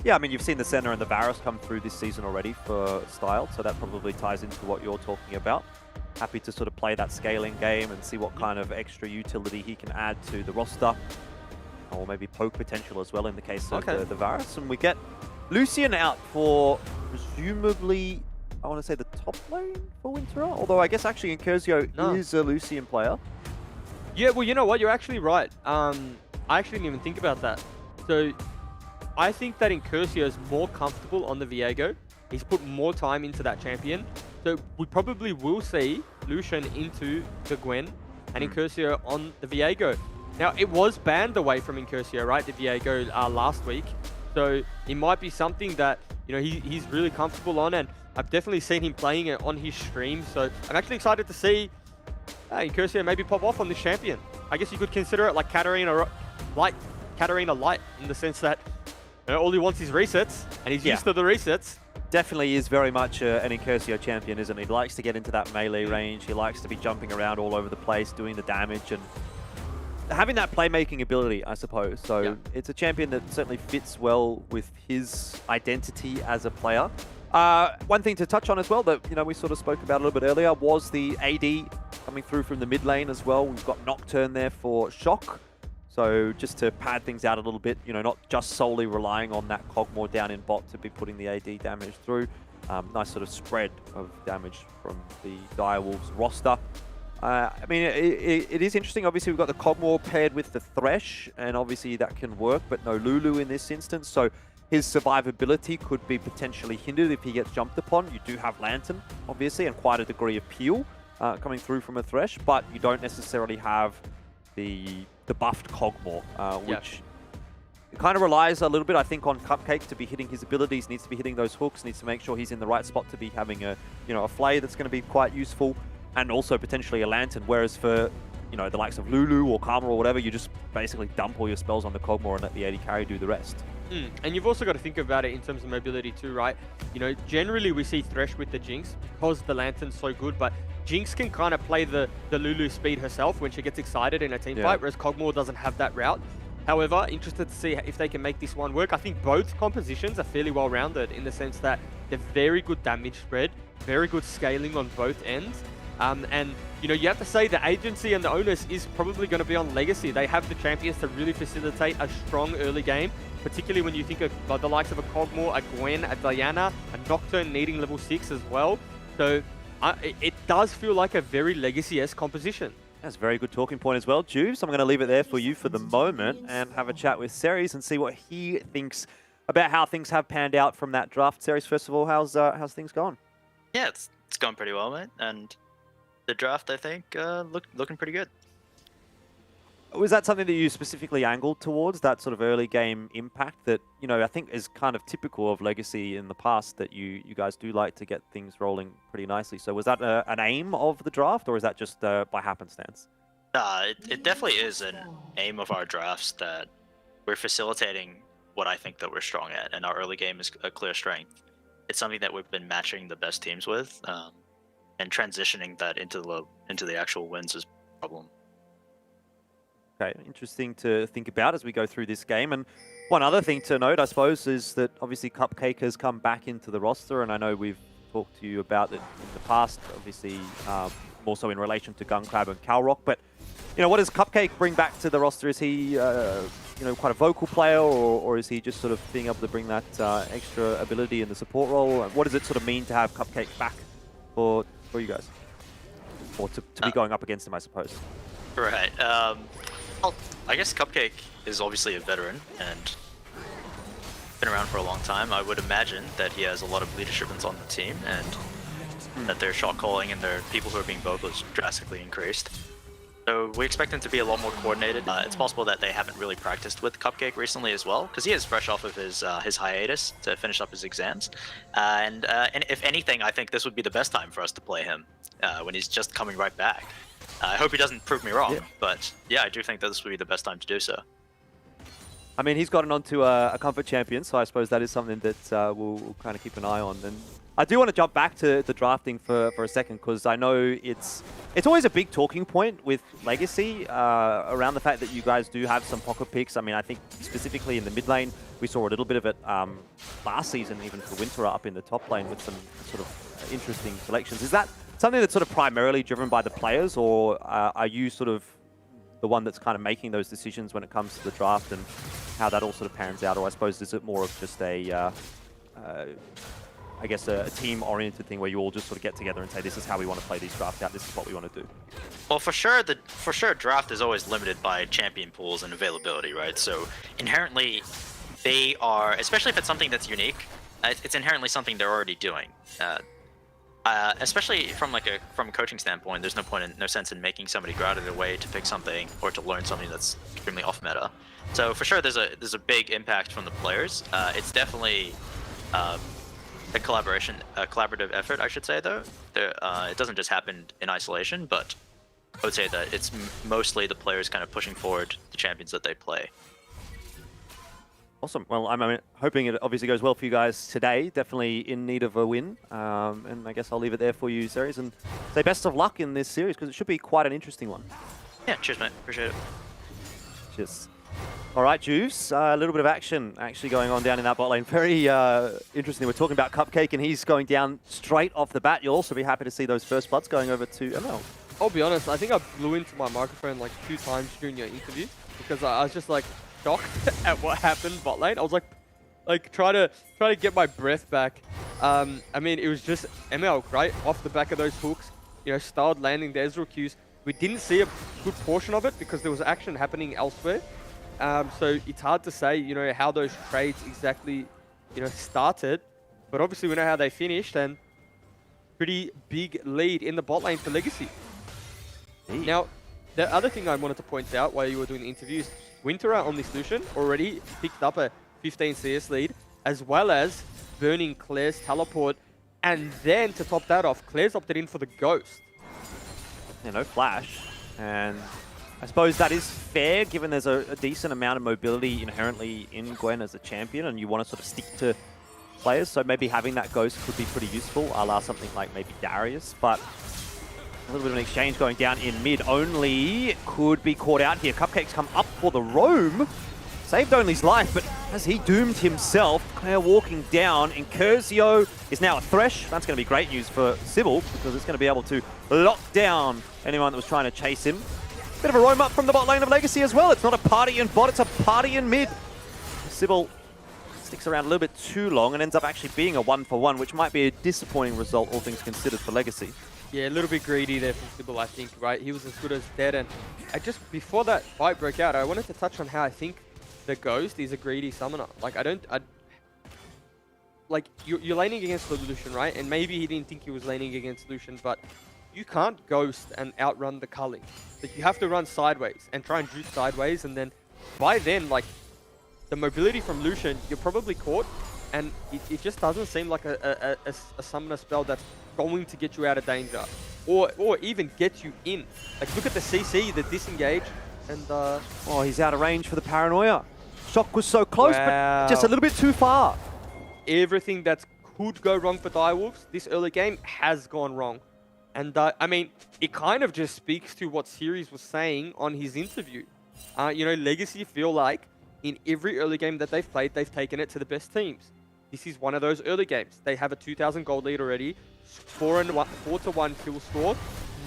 Yeah, I mean, you've seen the Senna and the Varus come through this season already for Styled, so that probably ties into what you're talking about. Happy to sort of play that scaling game and see what kind of extra utility he can add to the roster. Or maybe poke potential as well in the case of the Varus. And we get Lucian out for presumably, I want to say the top lane for Winterer. Although I guess actually Incursio is a Lucian player. Yeah, well, you know what? You're actually right. I actually didn't even think about that. So I think that Incursio is more comfortable on the Viego. He's put more time into that champion. So we probably will see Lucian into the Gwen and Incursio on the Viego. Now, it was banned away from Incursio, right, the Viego last week. So it might be something that, you know, he's really comfortable on, and I've definitely seen him playing it on his stream. So I'm actually excited to see Incursio maybe pop off on this champion. I guess you could consider it like Katarina Light, in the sense that, you know, all he wants is resets, and he's used to the resets. definitely is very much an Incursio champion, isn't he? He likes to get into that melee range. He likes to be jumping around all over the place, doing the damage, and having that playmaking ability, I suppose. So it's a champion that certainly fits well with his identity as a player. One thing to touch on as well that we sort of spoke about a little bit earlier was the AD coming through from the mid lane as well. We've got Nocturne there for Shock. So just to pad things out a little bit, not just solely relying on that Cogmore down in bot to be putting the AD damage through. Nice sort of spread of damage from the Direwolves roster. I mean, it is interesting. Obviously, we've got the Cogmore paired with the Thresh, and obviously that can work, but no Lulu in this instance. So his survivability could be potentially hindered if he gets jumped upon. You do have Lantern, obviously, and quite a degree of peel coming through from a Thresh, but you don't necessarily have the buffed Cogmore, which kind of relies a little bit, I think, on Cupcake to be hitting his abilities, needs to be hitting those hooks, needs to make sure he's in the right spot to be having a Flay that's going to be quite useful, and also potentially a Lantern, whereas for the likes of Lulu or Karma or whatever, you just basically dump all your spells on the Cogmore and let the AD carry do the rest. And you've also got to think about it in terms of mobility too, right? Generally we see Thresh with the Jinx because the Lantern's so good, but Jinx can kind of play the Lulu speed herself when she gets excited in a team fight, whereas Cogmore doesn't have that route. However, interested to see if they can make this one work. I think both compositions are fairly well-rounded in the sense that they're very good damage spread, very good scaling on both ends. And you have to say the agency and the onus is probably going to be on Legacy. They have the champions to really facilitate a strong early game, particularly when you think of the likes of a Cogmore, a Gwen, a Diana, a Nocturne needing level 6 as well. So it does feel like a very Legacy-esque composition. That's a very good talking point as well, Juves. I'm going to leave it there for you for the moment and have a chat with Ceres and see what he thinks about how things have panned out from that draft. Ceres, first of all, how's things going? Yeah, it's going pretty well, mate. And the draft, I think, looking pretty good. Was that something that you specifically angled towards, that sort of early game impact that, I think is kind of typical of Legacy in the past, that you guys do like to get things rolling pretty nicely. So was that an aim of the draft, or is that just by happenstance? It definitely is an aim of our drafts that we're facilitating what I think that we're strong at, and our early game is a clear strength. It's something that we've been matching the best teams with, and transitioning that into the actual wins is a problem. Okay, interesting to think about as we go through this game. And one other thing to note, I suppose, is that obviously Cupcake has come back into the roster, and I know we've talked to you about it in the past, obviously more so in relation to Guncrab and Calrock. But, what does Cupcake bring back to the roster? Is he, quite a vocal player, or is he just sort of being able to bring that extra ability in the support role? And what does it sort of mean to have Cupcake back for you guys? Or to be going up against him, I suppose? Right. Well, I guess Cupcake is obviously a veteran and been around for a long time. I would imagine that he has a lot of leadership on the team, and that their shot calling and their people who are being vocal is drastically increased. So we expect them to be a lot more coordinated. It's possible that they haven't really practiced with Cupcake recently as well, because he is fresh off of his hiatus to finish up his exams. And if anything, I think this would be the best time for us to play him when he's just coming right back. I hope he doesn't prove me wrong, but yeah, I do think that this would be the best time to do so. I mean, he's gotten onto a comfort champion, so I suppose that is something that we'll kind of keep an eye on. And I do want to jump back to the drafting for a second, because I know it's always a big talking point with Legacy around the fact that you guys do have some pocket picks. I mean, I think specifically in the mid lane, we saw a little bit of it last season, even for Winter up in the top lane with some sort of interesting selections. Is that something that's sort of primarily driven by the players, or are you sort of the one that's kind of making those decisions when it comes to the draft and how that all sort of pans out? Or I suppose is it more of just a team-oriented thing where you all just sort of get together and say, this is how we want to play these drafts out, this is what we want to do? Well, for sure, draft is always limited by champion pools and availability, right? So inherently, they are, especially if it's something that's unique, it's inherently something they're already doing. Especially from a coaching standpoint, there's no sense in making somebody go out of their way to pick something or to learn something that's extremely off meta. So for sure, there's a big impact from the players. It's definitely a collaborative effort, I should say. Though it doesn't just happen in isolation, but I would say that it's mostly the players kind of pushing forward the champions that they play. Awesome. Well, I'm hoping it obviously goes well for you guys today. Definitely in need of a win. And I guess I'll leave it there for you, Series, and say best of luck in this series because it should be quite an interesting one. Yeah, cheers, mate. Appreciate it. Cheers. All right, Juice. A little bit of action actually going on down in that bot lane. Very interesting. We're talking about Cupcake, and he's going down straight off the bat. You'll also be happy to see those first bloods going over to ML. I'll be honest, I think I blew into my microphone like 2 times during your interview because I was just like shocked at what happened bot lane. I was like try to get my breath back. I mean, it was just ML, right? Off the back of those hooks, you know, started landing the Ezreal Qs. We didn't see a good portion of it because there was action happening elsewhere. So it's hard to say, you know, how those trades exactly, you know, started. But obviously we know how they finished, and pretty big lead in the bot lane for Legacy. Now, the other thing I wanted to point out while you were doing the interviews, Winterer on this Lucian already picked up a 15 CS lead, as well as burning Claire's teleport. And then to top that off, Claire's opted in for the Ghost. Yeah, no flash. And I suppose that is fair, given there's a decent amount of mobility inherently in Gwen as a champion, and you want to sort of stick to players. So maybe having that Ghost could be pretty useful, a la something like maybe Darius. But a little bit of an exchange going down in mid. Only could be caught out here. Cupcake's come up for the roam. Saved Only's life, but as he doomed himself, Claire walking down. Incursio is now a Thresh. That's going to be great news for Sybil, because it's going to be able to lock down anyone that was trying to chase him. Bit of a roam up from the bot lane of Legacy as well. It's not a party in bot, it's a party in mid. Sybil sticks around a little bit too long and ends up actually being a 1-for-1, which might be a disappointing result, all things considered, for Legacy. Yeah, a little bit greedy there from Sybil, I think, right? He was as good as dead. And before that fight broke out, I wanted to touch on how I think the Ghost is a greedy summoner. Like, like, you're laning against the Lucian, right? And maybe he didn't think he was laning against Lucian, but you can't Ghost and outrun the culling. Like, you have to run sideways and try and juke sideways, and then by then, like, the mobility from Lucian, you're probably caught, and it just doesn't seem like a summoner spell that's going to get you out of danger, or even get you in. Like, look at the CC, the disengage, and oh, he's out of range for the paranoia. Shock was so close, but just a little bit too far. Everything that could go wrong for Direwolves this early game has gone wrong. And I mean, it kind of just speaks to what Series was saying on his interview. You know, Legacy feel like in every early game that they've played, they've taken it to the best teams. This is one of those early games. They have a 2,000 gold lead already, 4-1 kill score.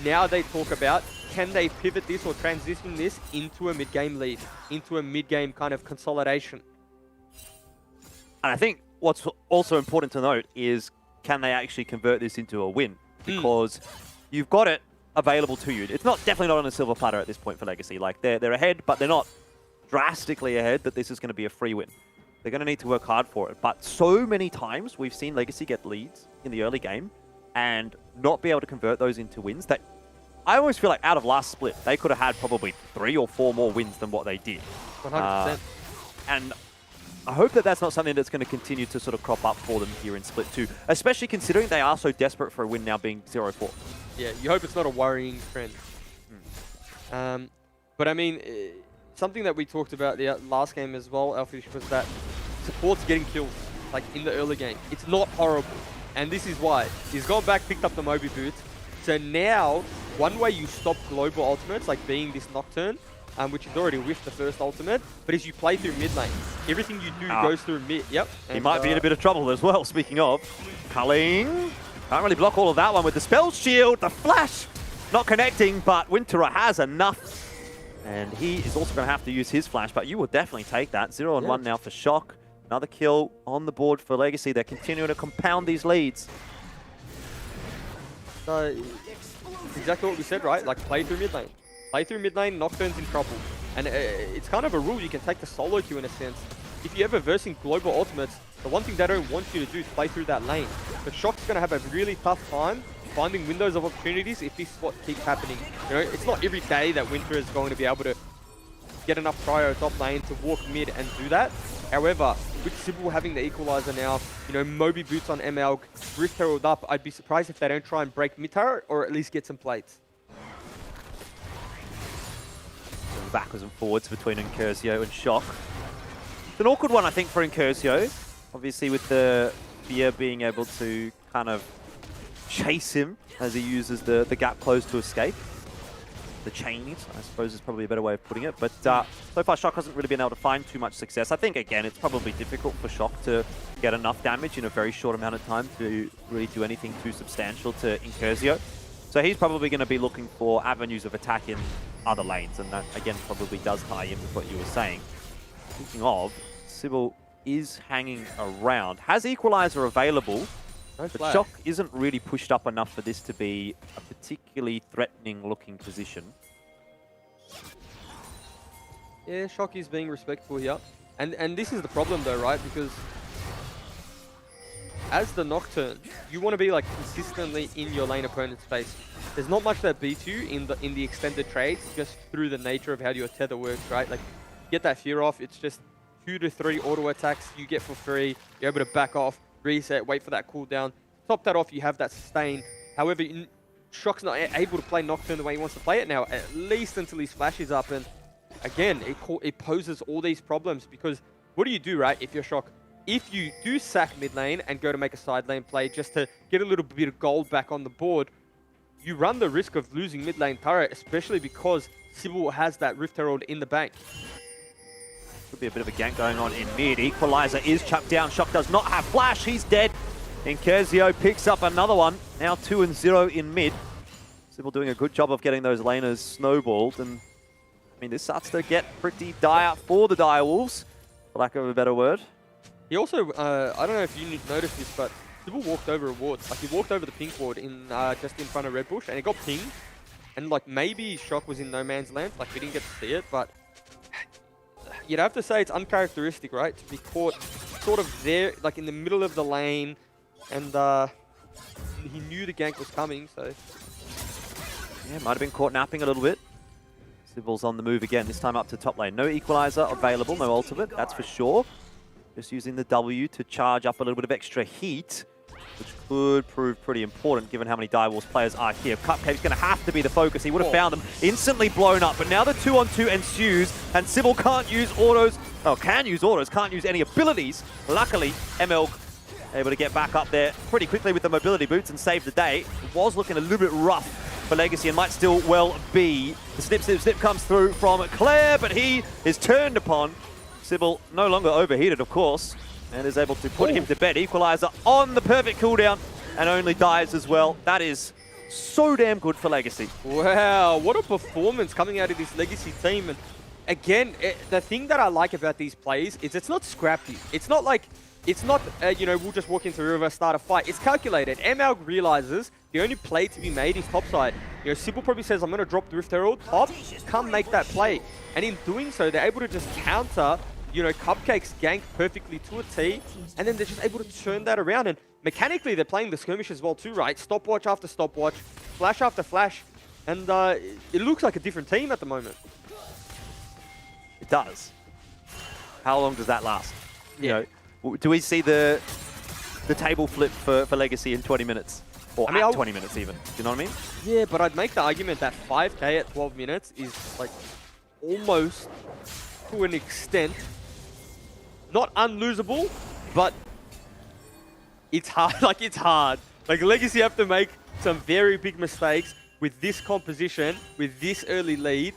Now they talk about, can they pivot this or transition this into a mid-game lead, into a mid-game kind of consolidation? And I think what's also important to note is, can they actually convert this into a win? Because you've got it available to you. It's definitely not on a silver platter at this point for Legacy. Like, they're ahead, but they're not drastically ahead that this is going to be a free win. They're going to need to work hard for it. But so many times we've seen Legacy get leads in the early game and not be able to convert those into wins. That I almost feel like out of last split, they could have had probably 3 or 4 more wins than what they did. 100%. And I hope that that's not something that's going to continue to sort of crop up for them here in Split 2, especially considering they are so desperate for a win now being 0-4. Yeah, you hope it's not a worrying trend. But I mean, something that we talked about the last game as well, Elfish, was that support's getting kills, like in the early game. It's not horrible. And this is why. He's gone back, picked up the Moby boots. So now, one way you stop global ultimates, like being this Nocturne, which is already with the first ultimate, but as you play through mid lane, everything you do goes through mid. Yep. He might be in a bit of trouble as well, speaking of. Culling. Can't really block all of that one with the spell shield. The flash not connecting, but Winterer has enough. And he is also going to have to use his flash, but you will definitely take that. 0-1 now for Shock. Another kill on the board for Legacy. They're continuing to compound these leads. Exactly what we said, right? Like, play through mid lane. Play through mid lane, Nocturne's in trouble. And it's kind of a rule. You can take the solo queue in a sense. If you're ever versing global ultimates, the one thing they don't want you to do is play through that lane. But Shock's going to have a really tough time finding windows of opportunities if this is what keeps happening. You know, it's not every day that Winter is going to be able to get enough prio top lane to walk mid and do that. However, with Sybil having the equalizer now, you know, Moby boots on ML, Rift Herald up, I'd be surprised if they don't try and break mid turret or at least get some plates. Backwards and forwards between Incursio and Shock. It's an awkward one, I think, for Incursio. Obviously, with the Fear being able to kind of chase him as he uses the gap close to escape. The chains, I suppose, is probably a better way of putting it. But so far, Shock hasn't really been able to find too much success. I think, again, it's probably difficult for Shock to get enough damage in a very short amount of time to really do anything too substantial to Incursio. So he's probably going to be looking for avenues of attack in other lanes. And that, again, probably does tie in with what you were saying. Speaking of, Sybil is hanging around. Has Equalizer available, but Shock isn't really pushed up enough for this to be a particularly threatening looking position. Yeah, Shock is being respectful here. And this is the problem though, right? Because as the Nocturne, you want to be like consistently in your lane opponent's space. There's not much that beats you in the extended trades, just through the nature of how your tether works, right? Like, get that fear off, it's just 2 to 3 auto attacks you get for free. You're able to back off, reset, wait for that cooldown. Top that off, you have that sustain. However, Shock's not able to play Nocturne the way he wants to play it now, at least until his flash is up. And again, it poses all these problems because what do you do, right, if you're Shock? If you do sack mid lane and go to make a side lane play just to get a little bit of gold back on the board, you run the risk of losing mid lane turret, especially because Sybil has that Rift Herald in the bank. Could be a bit of a gank going on in mid. Equalizer is chucked down. Shock does not have flash. He's dead. Incursio picks up another one. Now 2-0 in mid. Sybil doing a good job of getting those laners snowballed. And I mean, this starts to get pretty dire for the Direwolves, for lack of a better word. He also, I don't know if you noticed this, but Sybil walked over a ward. Like, he walked over the pink ward in just in front of Red Bush, and it got pinged. And like, maybe Shock was in no man's land. Like, we didn't get to see it, but you'd have to say it's uncharacteristic, right? To be caught sort of there, like in the middle of the lane, and he knew the gank was coming, so... Yeah, might have been caught napping a little bit. Sybil's on the move again, this time up to top lane. No Equalizer available, no ultimate, that's for sure. Just using the W to charge up a little bit of extra heat, which could prove pretty important given how many Direwolves players are here. Cupcake's going to have to be the focus. He would have found them instantly blown up, but now the 2-on-2 ensues, and Sybil can't use autos. Oh, can use autos, can't use any abilities. Luckily, ML able to get back up there pretty quickly with the mobility boots and save the day. It was looking a little bit rough for Legacy and might still well be. The snip comes through from Claire, but he is turned upon. Sybil no longer overheated, of course, and is able to put him to bed. Equalizer on the perfect cooldown and only dies as well. That is so damn good for Legacy. Wow, what a performance coming out of this Legacy team. And again, the thing that I like about these plays is it's not scrappy. It's not like, you know, we'll just walk into the river, start a fight. It's calculated. ML realizes the only play to be made is topside. You know, Sybil probably says, I'm going to drop the Rift Herald top, come make that play. And in doing so, they're able to just counter, you know, Cupcake's gank perfectly to a T, and then they're just able to turn that around. And mechanically, they're playing the skirmish as well too, right? Stopwatch after stopwatch, flash after flash, and it looks like a different team at the moment. It does. How long does that last? Yeah. You know, do we see the table flip for Legacy in 20 minutes? Or at 20 minutes even, you know what I mean? Yeah, but I'd make the argument that 5k at 12 minutes is like almost, to an extent, not unlosable, but it's hard. Like, it's hard. Like, Legacy have to make some very big mistakes with this composition, with this early lead,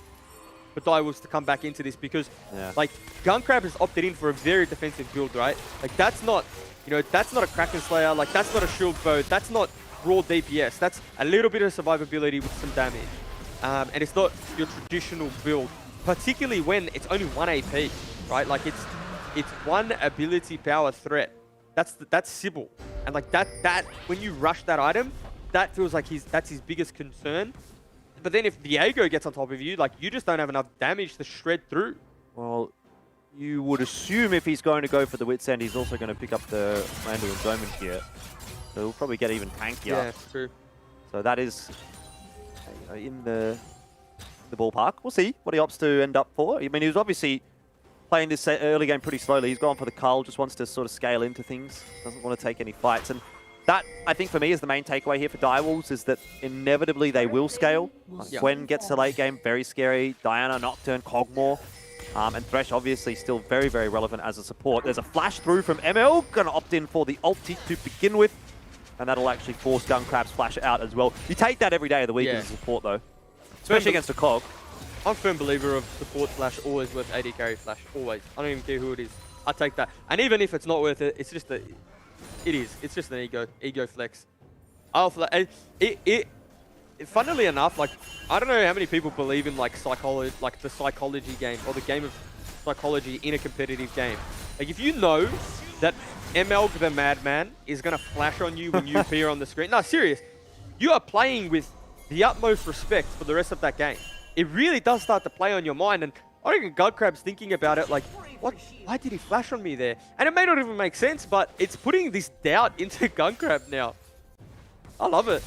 for Direwolves to come back into this, because, like, Gunkrab has opted in for a very defensive build, right? Like, that's not, you know, that's not a Kraken Slayer, like, that's not a Shield Bow, that's not raw DPS, that's a little bit of survivability with some damage. And it's not your traditional build, particularly when it's only 1 AP, right? Like, it's 1 ability power threat. That's Sybil. And like that when you rush that item, that feels like that's his biggest concern. But then if Diego gets on top of you, like, you just don't have enough damage to shred through. Well, you would assume if he's going to go for the Wit's End, he's also going to pick up the Lando Endowment here. So he'll probably get even tankier. Yeah, true. So that is in the ballpark. We'll see what he opts to end up for. I mean, he was obviously playing this early game pretty slowly. He's gone for the cull, just wants to sort of scale into things. Doesn't want to take any fights. And that, I think, for me, is the main takeaway here for Direwolves, is that inevitably they will scale. Like, Gwen gets to late game, very scary. Diana, Nocturne, Cogmore. And Thresh obviously still very, very relevant as a support. There's a flash through from ML, gonna opt in for the ulti to begin with. And that'll actually force Gunkrab's flash out as well. You take that every day of the week as a support though. Especially against a COG. I'm a firm believer of support flash always worth AD carry flash, always. I don't even care who it is. I take that. And even if it's not worth it, it's just it's just an ego flex. Funnily enough, like, I don't know how many people believe in like psychology, like the psychology game or the game of psychology in a competitive game. Like if you know that ML the Madman is gonna flash on you when you appear on the screen. No, serious. You are playing with the utmost respect for the rest of that game. It really does start to play on your mind, and I reckon Gunkrab's thinking about it like, what? Why did he flash on me there? And it may not even make sense, but it's putting this doubt into Gunkrab now. I love it.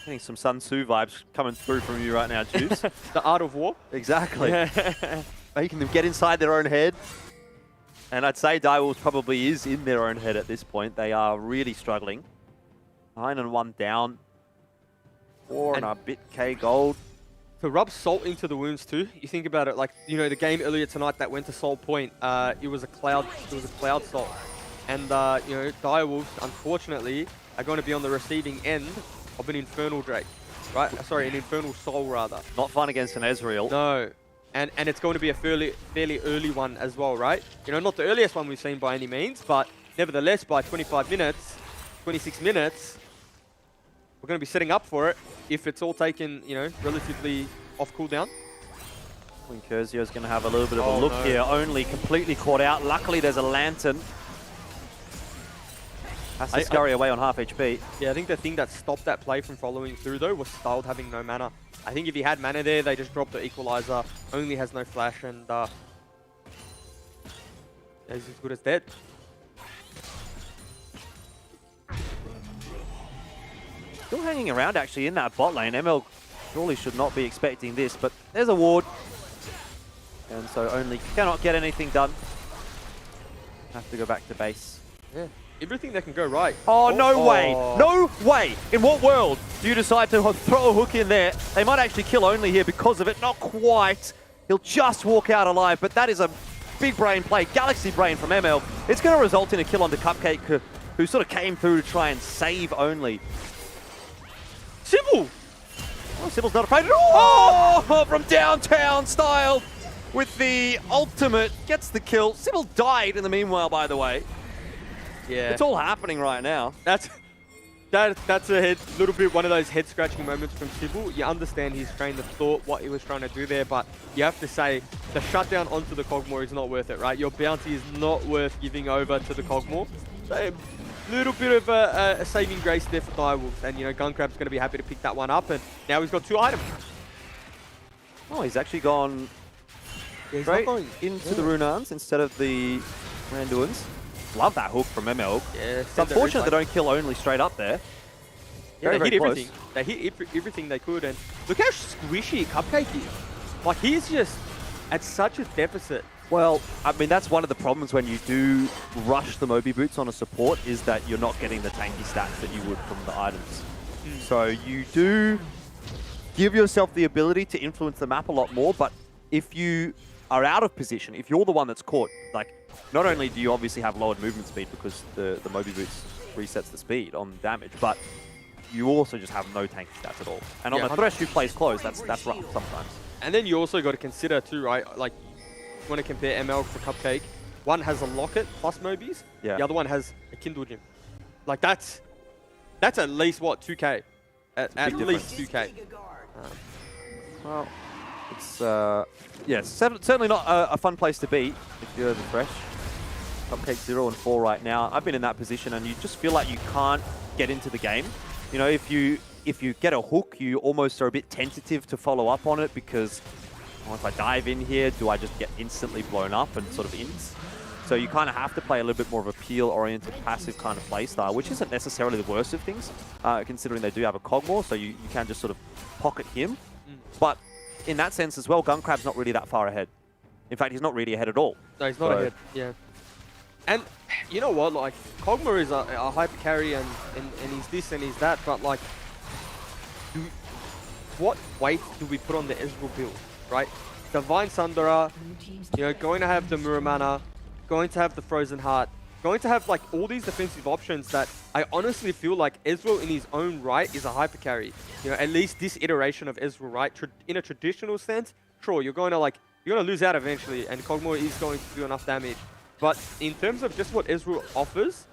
Getting some Sun Tzu vibes coming through from you right now, Juice. The art of war? Exactly. Making them get inside their own head. And I'd say Direwolves probably is in their own head at this point. They are really struggling. 9 and 1 down. 4 and a bit K gold. To rub salt into the wounds too. You think about it, like, you know, the game earlier tonight that went to Soul Point, it was a cloud salt. And you know, Direwolves, unfortunately, are going to be on the receiving end of an Infernal Drake. Right? Sorry, an Infernal Soul rather. Not fun against an Ezreal. No. And it's going to be a fairly early one as well, right? You know, not the earliest one we've seen by any means, but nevertheless, by 25 minutes, 26 minutes, we're going to be setting up for it if it's all taken, you know, relatively off cooldown. Curzio's going to have a little bit of a look here, only completely caught out. Luckily, there's a Lantern. Has to scurry away on half HP. Yeah, I think the thing that stopped that play from following through, though, was Styled having no mana. I think if he had mana there, they just dropped the Equalizer. Only has no flash, and he's as good as dead. Still hanging around, actually, in that bot lane. ML surely should not be expecting this, but there's a ward. And so only cannot get anything done. Have to go back to base. Yeah. Everything that can go right. Oh, no way. No way. In what world do you decide to throw a hook in there? They might actually kill only here because of it. Not quite. He'll just walk out alive, but that is a big brain play. Galaxy brain from ML. It's going to result in a kill onto Cupcake, who sort of came through to try and save only. Sybil! Oh, Sybil's not afraid at all. Oh, from downtown style with the ultimate. Gets the kill. Sybil died in the meanwhile, by the way. Yeah, it's all happening right now. That's a little bit one of those head scratching moments from Sybil. You understand his train of thought, what he was trying to do there, but you have to say the shutdown onto the Cogmore is not worth it, right? Your bounty is not worth giving over to the Cogmore. So a little bit of a saving grace there for Direwolves, and you know Gunkrab's going to be happy to pick that one up, and now he's got 2 items. Oh, he's actually gone straight into the Runans instead of the Randuins. Love that hook from ML. Yeah, it's unfortunate they don't kill only straight up there. Yeah, they hit everything. They hit everything they could, and look how squishy Cupcake is. Like, he's just at such a deficit. Well, I mean, that's one of the problems when you do rush the Moby Boots on a support, is that you're not getting the tanky stats that you would from the items. So you do give yourself the ability to influence the map a lot more, but if you are out of position, if you're the one that's caught, like, not only do you obviously have lowered movement speed because the Moby Boots resets the speed on damage, but you also just have no tanky stats at all. And on a Thresh who plays close, that's rough sometimes. And then you also got to consider too, right? Like, you want to compare ML to Cupcake. One has a Locket plus Mobies. Yeah. The other one has a Kindle Gym. Like, that's at least, what, 2K? At least 2K. Well, it's, yeah, certainly not a fun place to be if you're the Thresh. Cupcake 0 and 4 right now. I've been in that position, and you just feel like you can't get into the game. You know, if you get a hook, you almost are a bit tentative to follow up on it because, oh, if I dive in here, do I just get instantly blown up and sort of ins? So you kind of have to play a little bit more of a peel-oriented, passive kind of play style, which isn't necessarily the worst of things, considering they do have a Cogmore, so you can just sort of pocket him. But in that sense as well, Gunkrab's not really that far ahead. In fact, he's not really ahead at all. No, he's not ahead, yeah. And you know what, like, Cogmore is a hyper carry and he's this and he's that, but like, what weight do we put on the Ezreal build, right? Divine Sundara, going to have the Muramana, going to have the Frozen Heart, going to have like all these defensive options that I honestly feel like Ezreal in his own right is a hyper carry. At least this iteration of Ezreal, right? In a traditional sense, sure, you're going to lose out eventually, and Kog'Maw is going to do enough damage. But in terms of just what Ezreal offers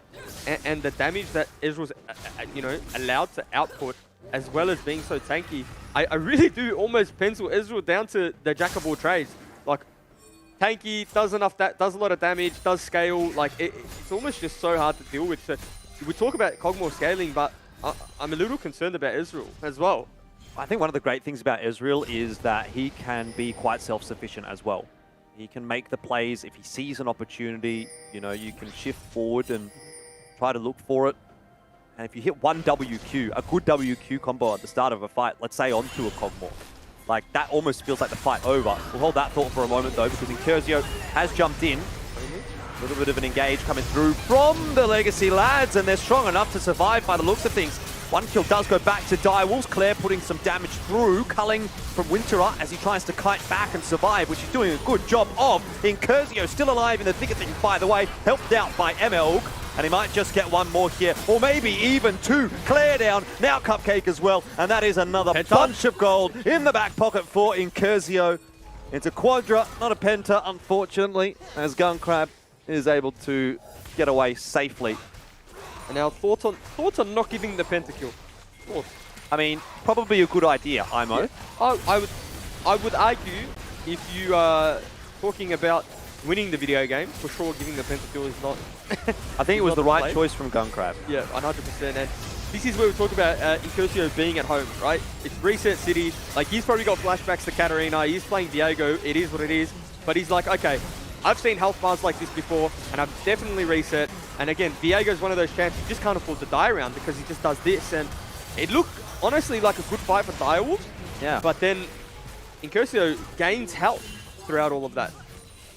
and the damage that Ezreal's allowed to output, as well as being so tanky, I really do almost pencil Ezreal down to the jack of all trades. Like, tanky, does a lot of damage, does scale. Like, it's almost just so hard to deal with. So we talk about Kog'Maw scaling, but I'm a little concerned about Ezreal as well. I think one of the great things about Ezreal is that he can be quite self-sufficient as well. He can make the plays. If he sees an opportunity, you can shift forward and try to look for it. And if you hit one WQ, a good WQ combo at the start of a fight, let's say onto a Kog'Maw, like that almost feels like the fight over. We'll hold that thought for a moment though, because Incursio has jumped in. A little bit of an engage coming through from the Legacy lads, and they're strong enough to survive by the looks of things. One kill does go back to Direwolves. Claire putting some damage through, culling from Winterer as he tries to kite back and survive, which he's doing a good job of. Incursio still alive in the thick of things, by the way, helped out by MLG, and he might just get one more here, or maybe even two. Claire down, now Cupcake as well, and that is another bunch of gold in the back pocket for Incursio. It's a quadra, not a penta, unfortunately, as Gunkrab is able to get away safely. And now thoughts on not giving the pentakill. I mean, probably a good idea, IMO. Yeah. I would argue, if you are talking about winning the video game, for sure giving the pentakill is not... I think it was the right choice from Gunkrab. Yeah, 100%. And this is where we talk about Incursio being at home, right? It's Reset City. Like, he's probably got flashbacks to Katarina. He's playing Viego. It is what it is. But he's like, okay, I've seen health bars like this before, and I've definitely reset. And again, Viego's one of those champs you just can't afford to die around, because he just does this. And it looked, honestly, like a good fight for Direwolves. Yeah. But then Incursio gains health throughout all of that.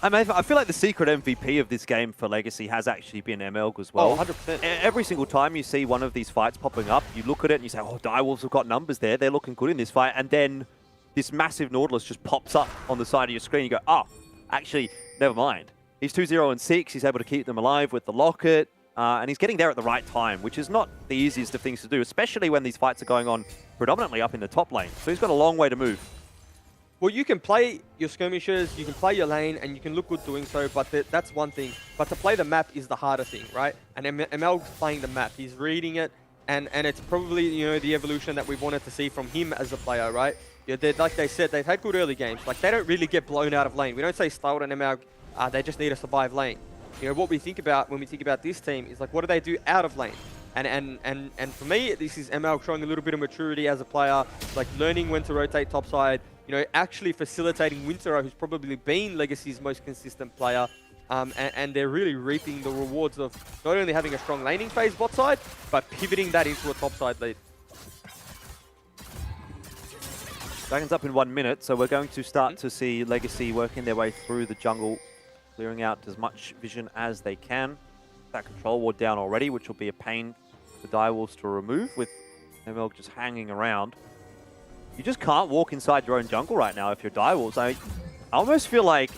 I mean, I feel like the secret MVP of this game for Legacy has actually been MLG as well. Oh, 100%. Every single time you see one of these fights popping up, you look at it and you say, oh, Direwolves have got numbers there. They're looking good in this fight. And then this massive Nautilus just pops up on the side of your screen. You go, oh, actually, never mind. He's 2-0-6. He's able to keep them alive with the Locket. And he's getting there at the right time, which is not the easiest of things to do, especially when these fights are going on predominantly up in the top lane. So he's got a long way to move. Well, you can play your skirmishes, you can play your lane, and you can look good doing so, but that's one thing. But to play the map is the harder thing, right? And ML's playing the map. He's reading it, and it's probably, the evolution that we wanted to see from him as a player, right? Like they said, they've had good early games. Like, they don't really get blown out of lane. We don't say Styled and ML, they just need to survive lane. What we think about when we think about this team is like, what do they do out of lane? And for me, this is ML showing a little bit of maturity as a player, like learning when to rotate topside, actually facilitating Winterer, who's probably been Legacy's most consistent player. And they're really reaping the rewards of not only having a strong laning phase bot side, but pivoting that into a topside lead. Dragon's up in 1 minute, so we're going to start to see Legacy working their way through the jungle, clearing out as much vision as they can. That control ward down already, which will be a pain for Direwolves to remove, with ML just hanging around. You just can't walk inside your own jungle right now if you're Direwolves. I almost feel like,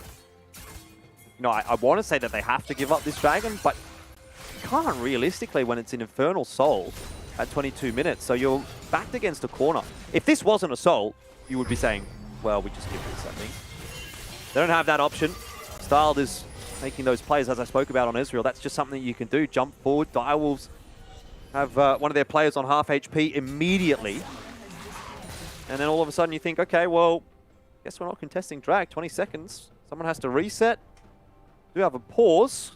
I want to say that they have to give up this dragon, but you can't realistically when it's an Infernal Soul at 22 minutes. So you're backed against a corner. If this wasn't a Soul, you would be saying, well, we just give this, I think. They don't have that option. Styled is making those plays, as I spoke about on Ezreal. That's just something you can do. Jump forward. Direwolves have one of their players on half HP immediately. And then all of a sudden you think, okay, well, guess we're not contesting drag. 20 seconds. Someone has to reset. Do have a pause.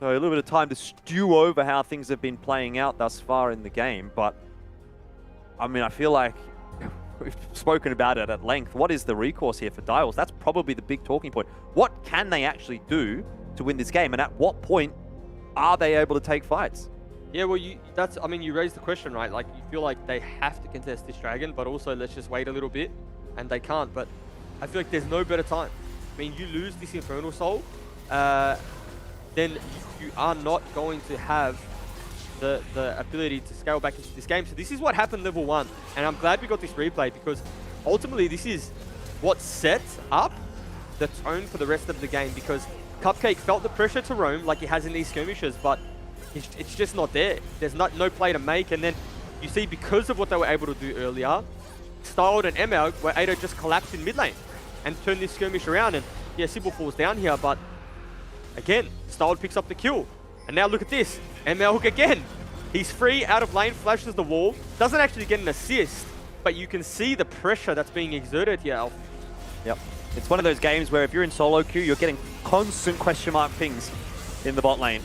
So a little bit of time to stew over how things have been playing out thus far in the game. But, I mean, I feel like we've spoken about it at length. What is the recourse here for Direwolves? That's probably the big talking point. What can they actually do to win this game? And at what point are they able to take fights? Yeah, well, you raised the question, right? Like, you feel like they have to contest this dragon, but also let's just wait a little bit, and they can't. But I feel like there's no better time. I mean, you lose this Infernal Soul, then you are not going to have the ability to scale back into this game. So this is what happened level 1, and I'm glad we got this replay, because ultimately this is what sets up the tone for the rest of the game, because Cupcake felt the pressure to roam like he has in these skirmishes, but it's just not there. There's no play to make, and then you see, because of what they were able to do earlier, Styled and ML were able to just collapse in mid lane and turn this skirmish around, and yeah, Sybil falls down here, but again, Styled picks up the kill. And now look at this, ML hook again. He's free, out of lane, flashes the wall, doesn't actually get an assist, but you can see the pressure that's being exerted here, Alf. Yep. It's one of those games where if you're in solo queue, you're getting constant question mark pings in the bot lane.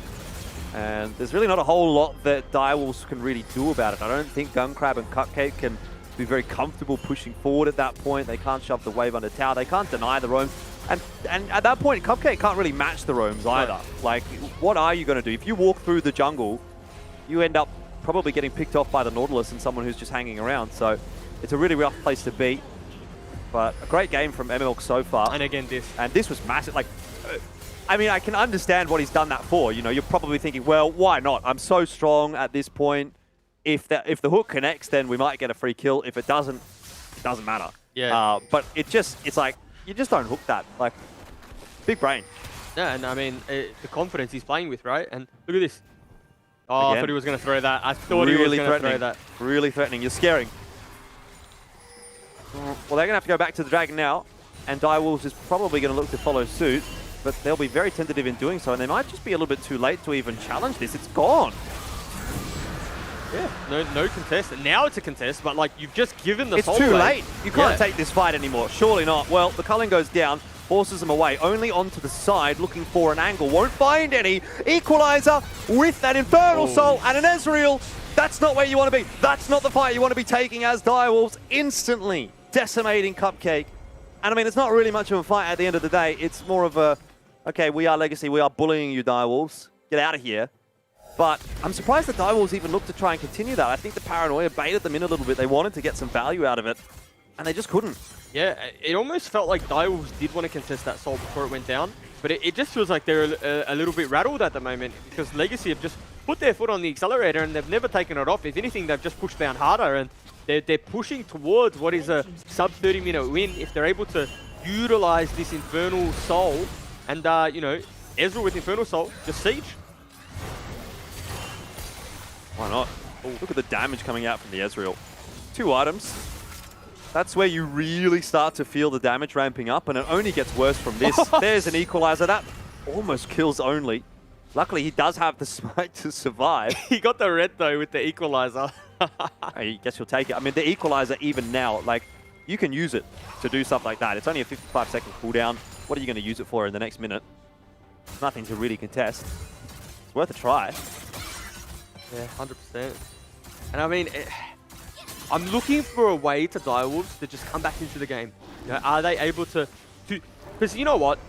And there's really not a whole lot that Direwolves can really do about it. I don't think Gunkrab and Cupcake can be very comfortable pushing forward at that point. They can't shove the wave under tower. They can't deny the roam. And at that point, Cupcake can't really match the roams either. Like, what are you going to do? If you walk through the jungle, you end up probably getting picked off by the Nautilus and someone who's just hanging around. So it's a really rough place to be. But a great game from ML so far. And again, this. And this was massive. Like, I mean, I can understand what he's done that for. You know, you're probably thinking, well, why not? I'm so strong at this point. If the hook connects, then we might get a free kill. If it doesn't, it doesn't matter. Yeah. But it's like, you just don't hook that. Like, big brain. Yeah, and I mean, the confidence he's playing with, right? And look at this. Oh, again, I thought he was going to throw that. I thought he was going to throw that. Really threatening. You're scaring. Well, they're going to have to go back to the Dragon now. And Direwolves is probably going to look to follow suit. But they'll be very tentative in doing so. And they might just be a little bit too late to even challenge this. It's gone. Yeah, no contest. Now it's a contest, but like, you've just given the soul It's too away. late. You can't take this fight anymore. Surely not. Well, the culling goes down, forces him away, only onto the side, looking for an angle. Won't find any. Equalizer with that Infernal Soul and an Ezreal. That's not where you want to be. That's not the fight you want to be taking as Direwolves instantly decimating Cupcake. And I mean, it's not really much of a fight at the end of the day. It's more of a, okay, we are Legacy. We are bullying you, Direwolves. Get out of here. But I'm surprised that Direwolves even looked to try and continue that. I think the paranoia baited them in a little bit. They wanted to get some value out of it, and they just couldn't. Yeah, it almost felt like Direwolves did want to contest that soul before it went down, but it just feels like they're a little bit rattled at the moment, because Legacy have just put their foot on the accelerator and they've never taken it off. If anything, they've just pushed down harder, and they're pushing towards what is a sub 30-minute win if they're able to utilize this Infernal Soul. And, you know, Ezreal with Infernal Soul, just siege. Why not? Look at the damage coming out from the Ezreal. 2 items. That's where you really start to feel the damage ramping up, and it only gets worse from this. There's an equalizer. That almost kills only. Luckily, he does have the smite to survive. He got the red, though, with the equalizer. I guess you'll take it. I mean, the equalizer, even now, like, you can use it to do stuff like that. It's only a 55-second cooldown. What are you going to use it for in the next minute? Nothing to really contest. It's worth a try. Yeah, 100%. And I mean, I'm looking for a way to Direwolves to just come back into the game. You know, are they able to because you know what?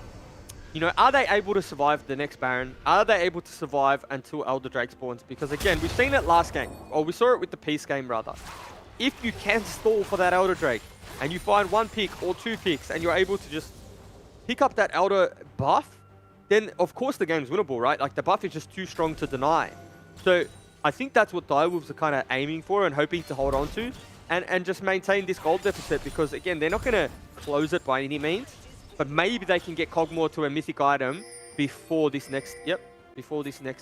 You know, are they able to survive the next Baron? Are they able to survive until Elder Drake spawns? Because again, we've seen it last game, or we saw it with the Peace game rather. If you can stall for that Elder Drake, and you find 1 pick or 2 picks, and you're able to just pick up that Elder buff, then of course the game's winnable, right? Like, the buff is just too strong to deny. So I think that's what Direwolves are kind of aiming for and hoping to hold on to, and just maintain this gold deficit, because again, they're not going to close it by any means, but maybe they can get Cogmore to a mythic item before this next,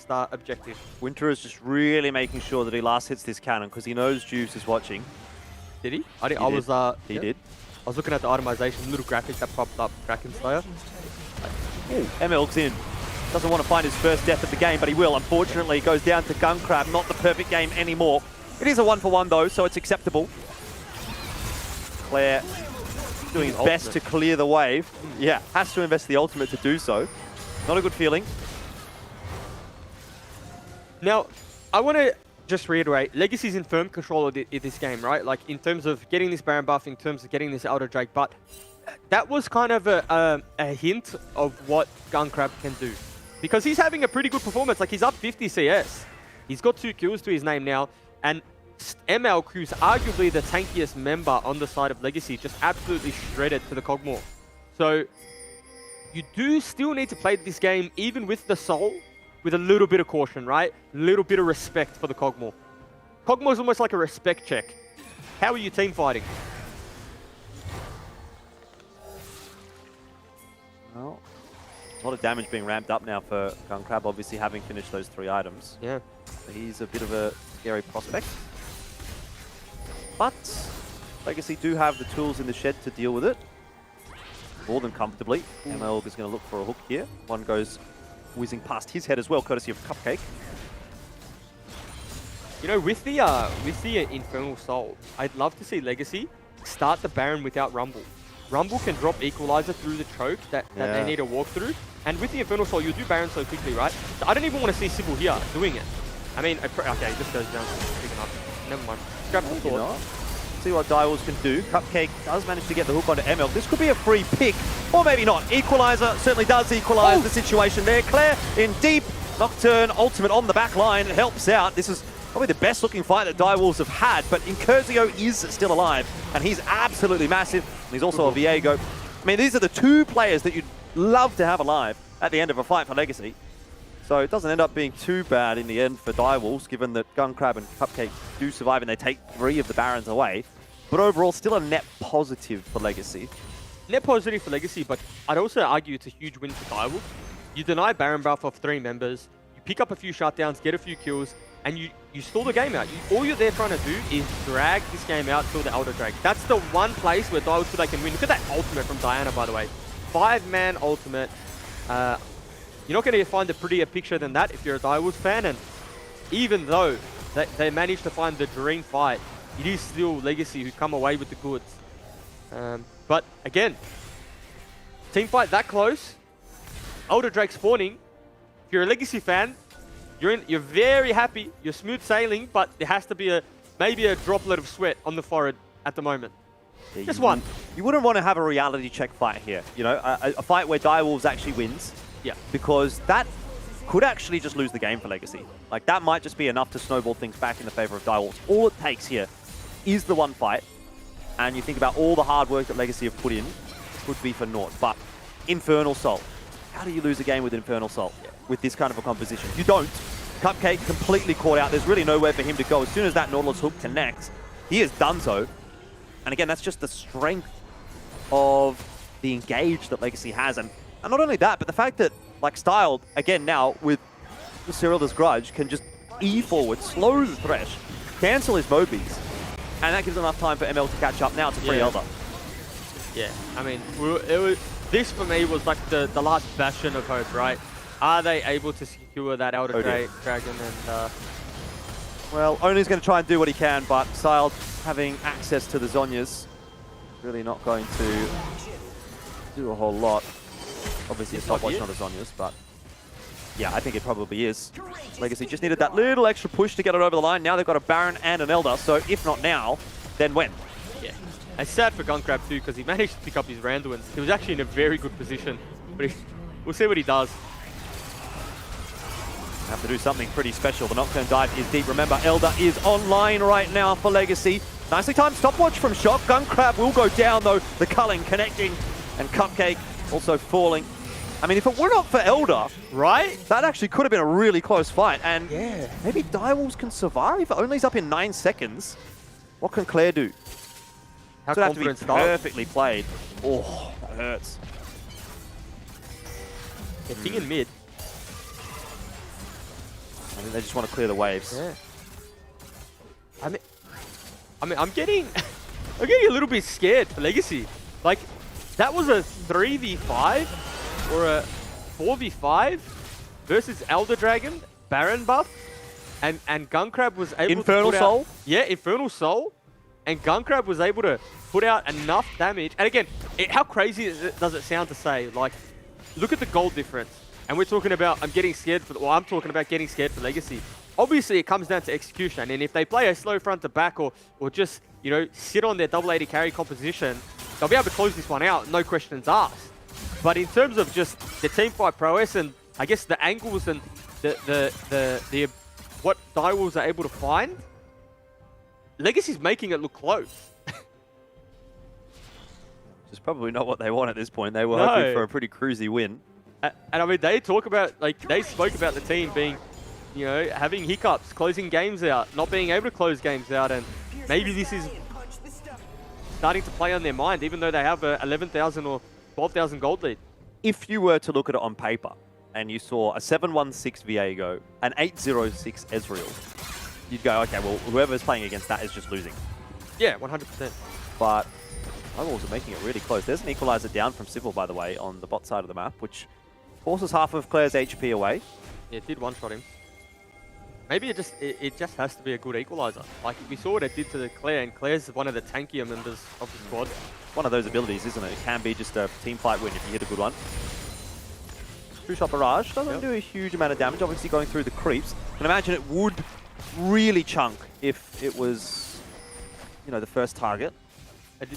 objective. Winter is just really making sure that he last hits this cannon, because he knows Juice is watching. Did he? He did. I was looking at the itemization, little graphic that popped up, Kraken Slayer. ML's in. Doesn't want to find his first death of the game, but he will. Unfortunately, he goes down to Gunkrab. Not the perfect game anymore. It is a 1-for-1 though, so it's acceptable. Claire doing his best to clear the wave. Yeah, has to invest the ultimate to do so. Not a good feeling. Now, I want to just reiterate, Legacy's in firm control of this game, right? Like, in terms of getting this Baron buff, in terms of getting this Elder Drake, but that was kind of a hint of what Gunkrab can do. Because he's having a pretty good performance. Like, he's up 50 CS. He's got 2 kills to his name now. And ML, who's arguably the tankiest member on the side of Legacy, just absolutely shredded to the Cogmore. So, you do still need to play this game, even with the Soul, with a little bit of caution, right? A little bit of respect for the Cogmore. Cogmore's almost like a respect check. How are you team fighting? Well, a lot of damage being ramped up now for Gunkrab, obviously having finished those 3 items. Yeah. So he's a bit of a scary prospect. But Legacy do have the tools in the shed to deal with it. More than comfortably. ML is going to look for a hook here. One goes whizzing past his head as well, courtesy of Cupcake. You know, with the Infernal Soul, I'd love to see Legacy start the Baron without Rumble. Rumble can drop Equalizer through the choke that they need to walk through. And with the Infernal Soul, you do Baron so quickly, right? So I don't even want to see Sybil here doing it. I mean, okay, this goes down. Never mind. Grab the sword. See what Direwolves can do. Cupcake does manage to get the hook onto ML. This could be a free pick, or maybe not. Equalizer certainly does equalize the situation there. Claire in deep. Nocturne ultimate on the back line helps out. This is probably the best looking fight that Direwolves have had, but Incurzio is still alive, and he's absolutely massive. And he's also a Viego. I mean, these are the 2 players that you'd love to have alive at the end of a fight for Legacy. So it doesn't end up being too bad in the end for Direwolves, given that Gunkrab and Cupcake do survive and they take 3 of the Barons away. But overall, still a net positive for Legacy. Net positive for Legacy, but I'd also argue it's a huge win for Direwolves. You deny Baron buff of 3 members, you pick up a few shutdowns, get a few kills, and you stall the game out. All you're there trying to do is drag this game out till the Elder Drake. That's the one place where Direwolves feel they can win. Look at that ultimate from Diana, by the way. 5-man ultimate. You're not going to find a prettier picture than that if you're a Direwolves fan. And even though they managed to find the dream fight, it is still Legacy who come away with the goods. But again, team fight that close. Elder Drake spawning. If you're a Legacy fan, you're very happy. You're smooth sailing, but there has to be maybe a droplet of sweat on the forehead at the moment. Yeah, Just one. You wouldn't want to have a reality check fight here. You know, a fight where Direwolves actually wins. Yeah. Because that could actually just lose the game for Legacy. Like, that might just be enough to snowball things back in the favor of Direwolves. All it takes here is the one fight. And you think about all the hard work that Legacy have put in, could be for naught. But Infernal Soul. How do you lose a game with Infernal Soul with this kind of a composition? You don't. Cupcake completely caught out. There's really nowhere for him to go. As soon as that Nautilus hook connects, he has done so. And again, that's just the strength of the engage that Legacy has. And not only that, but the fact that, like, Styled, again now, with Cyril's Grudge, can just E forward, slow the Thresh, cancel his Mobies, and that gives enough time for ML to catch up. Now it's a free Elder. Yeah, I mean, this for me was like the last bastion of hope, right? Are they able to secure that Elder Dragon? And well, Oni's going to try and do what he can, but Styled having access to the Zhonya's really not going to do a whole lot. Obviously, a stopwatch, not a Zhonya's, but yeah, I think it probably is. Legacy just needed that little extra push to get it over the line. Now they've got a Baron and an Elder, so if not now, then when? Yeah. It's sad for Gunkrab too, because he managed to pick up his Randuins. He was actually in a very good position, but we'll see what he does. Have to do something pretty special. The Nocturne dive is deep. Remember, Elder is online right now for Legacy. Nicely timed stopwatch from Shock. Gunkrab will go down though. The culling connecting, and Cupcake also falling. I mean, if it were not for Elder, right? That actually could have been a really close fight. And maybe Direwolves can survive. Only's up in 9 seconds. What can Claire do? How It's going to have to be confident perfectly played. Oh, that hurts. Yeah, King in mid. I think they just want to clear the waves. Yeah. I mean, I'm getting a little bit scared for Legacy. Like, that was a 3v5 or a 4v5 versus Elder Dragon, Baron buff, and Gunkrab was able Infernal to put Soul? out, yeah, Infernal Soul, and Gunkrab was able to put out enough damage. And again, how crazy does it sound to say? Like, look at the gold difference. And we're talking about, I'm talking about getting scared for Legacy. Obviously, it comes down to execution. And if they play a slow front to back or just, you know, sit on their double AD carry composition, they'll be able to close this one out, no questions asked. But in terms of just the teamfight prowess and I guess the angles and the what Direwolves are able to find, Legacy's making it look close. Which is probably not what they want at this point. They were hoping for a pretty cruisy win. And I mean, they spoke about the team being, you know, having hiccups, closing games out, not being able to close games out, and maybe this is starting to play on their mind, even though they have a 11,000 or 12,000 gold lead. if you were to look at it on paper and you saw a 7-1-6 Viego, an 8-0-6 Ezreal, you'd go, okay, well, whoever's playing against that is just losing. Yeah, 100%. But Eyeballs are making it really close. There's an equalizer down from Civil, by the way, on the bot side of the map, which forces half of Claire's HP away. Yeah, it did one-shot him. Maybe it just has to be a good equalizer. Like, we saw what it did to Claire, and Claire's one of the tankier members of the squad. One of those abilities, isn't it? It can be just a team fight win if you hit a good one. True Shot Barrage doesn't do a huge amount of damage, obviously going through the creeps. I can imagine it would really chunk if it was, you know, the first target.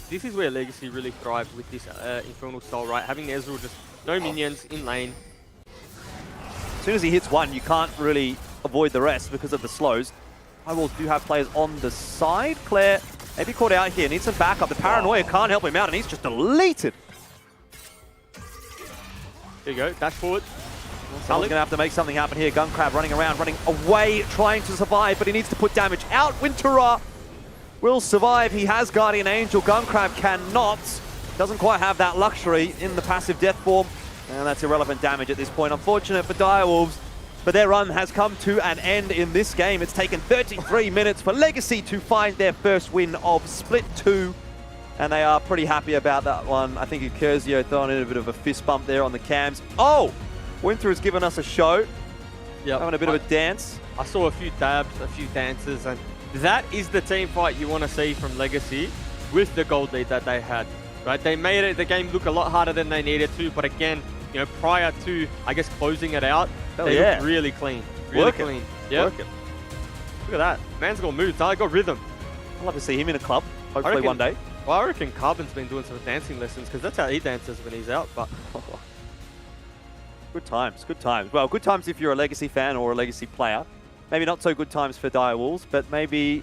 This is where Legacy really thrived with this Infernal Soul, right? Having Ezreal just no minions in lane. As soon as he hits one, you can't really avoid the rest because of the slows. Eyeballs do have players on the side. Claire maybe caught out here, needs some backup. The Paranoia can't help him out, and he's just deleted. There you go, dash forward. Someone's going to have to make something happen here. Gunkrab running around, running away, trying to survive, but he needs to put damage out. Winterer will survive. He has Guardian Angel. Gunkrab cannot. Doesn't quite have that luxury in the passive death form. And that's irrelevant damage at this point. Unfortunate for Direwolves, but their run has come to an end in this game. It's taken 33 minutes for Legacy to find their first win of Split 2. And they are pretty happy about that one. I think Curzio throwing in a bit of a fist bump there on the cams. Oh! Winter has given us a show. Yep. Having a bit of a dance. I saw a few dabs, a few dances, and that is the team fight you want to see from Legacy with the gold lead that they had. Right? They made the game look a lot harder than they needed to, but again, you know, prior to, I guess, closing it out, they looked really clean. Really clean. Yeah. Look at that. Man's got moves. I got rhythm. I'd love to see him in a club, hopefully one day. Well, I reckon Carbon's been doing some dancing lessons because that's how he dances when he's out. But good times, good times. Well, good times if you're a Legacy fan or a Legacy player. Maybe not so good times for Direwolves, but maybe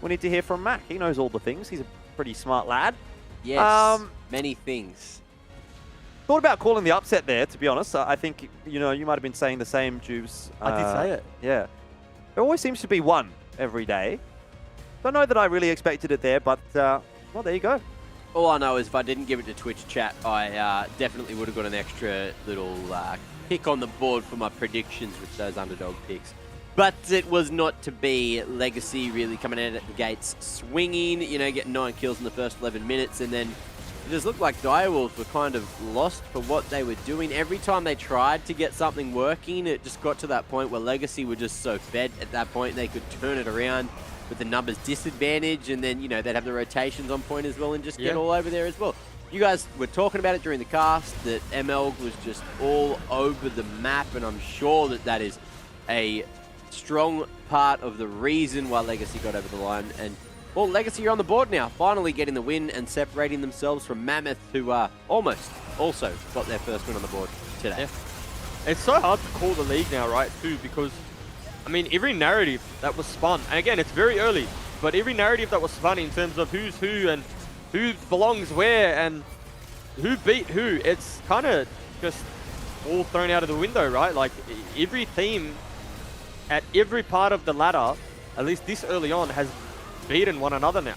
we need to hear from Mac. He knows all the things. He's a pretty smart lad. Yes, many things. Thought about calling the upset there, to be honest. I think, you know, you might have been saying the same, Juice. I did say it. Yeah. There always seems to be one every day. Don't know that I really expected it there, but, well, there you go. All I know is if I didn't give it to Twitch chat, I definitely would have got an extra little pick on the board for my predictions with those underdog picks. But it was not to be. Legacy really coming in at the gates swinging, you know, getting 9 kills in the first 11 minutes, and then it just looked like Direwolves were kind of lost for what they were doing. Every time they tried to get something working, it just got to that point where Legacy were just so fed at that point they could turn it around with the numbers disadvantage, and then, you know, they'd have the rotations on point as well and just get all over there as well. You guys were talking about it during the cast, that ML was just all over the map, and I'm sure that that is a strong part of the reason why Legacy got over the line. And, well, Legacy are on the board now, finally getting the win and separating themselves from Mammoth, who almost also got their first win on the board today. Yeah. It's so hard to call the league now, right, too, because, I mean, every narrative that was spun, and again, it's very early, but every narrative that was spun in terms of who's who and who belongs where and who beat who, it's kind of just all thrown out of the window, right? Like, every team at every part of the ladder, at least this early on, has beaten one another now.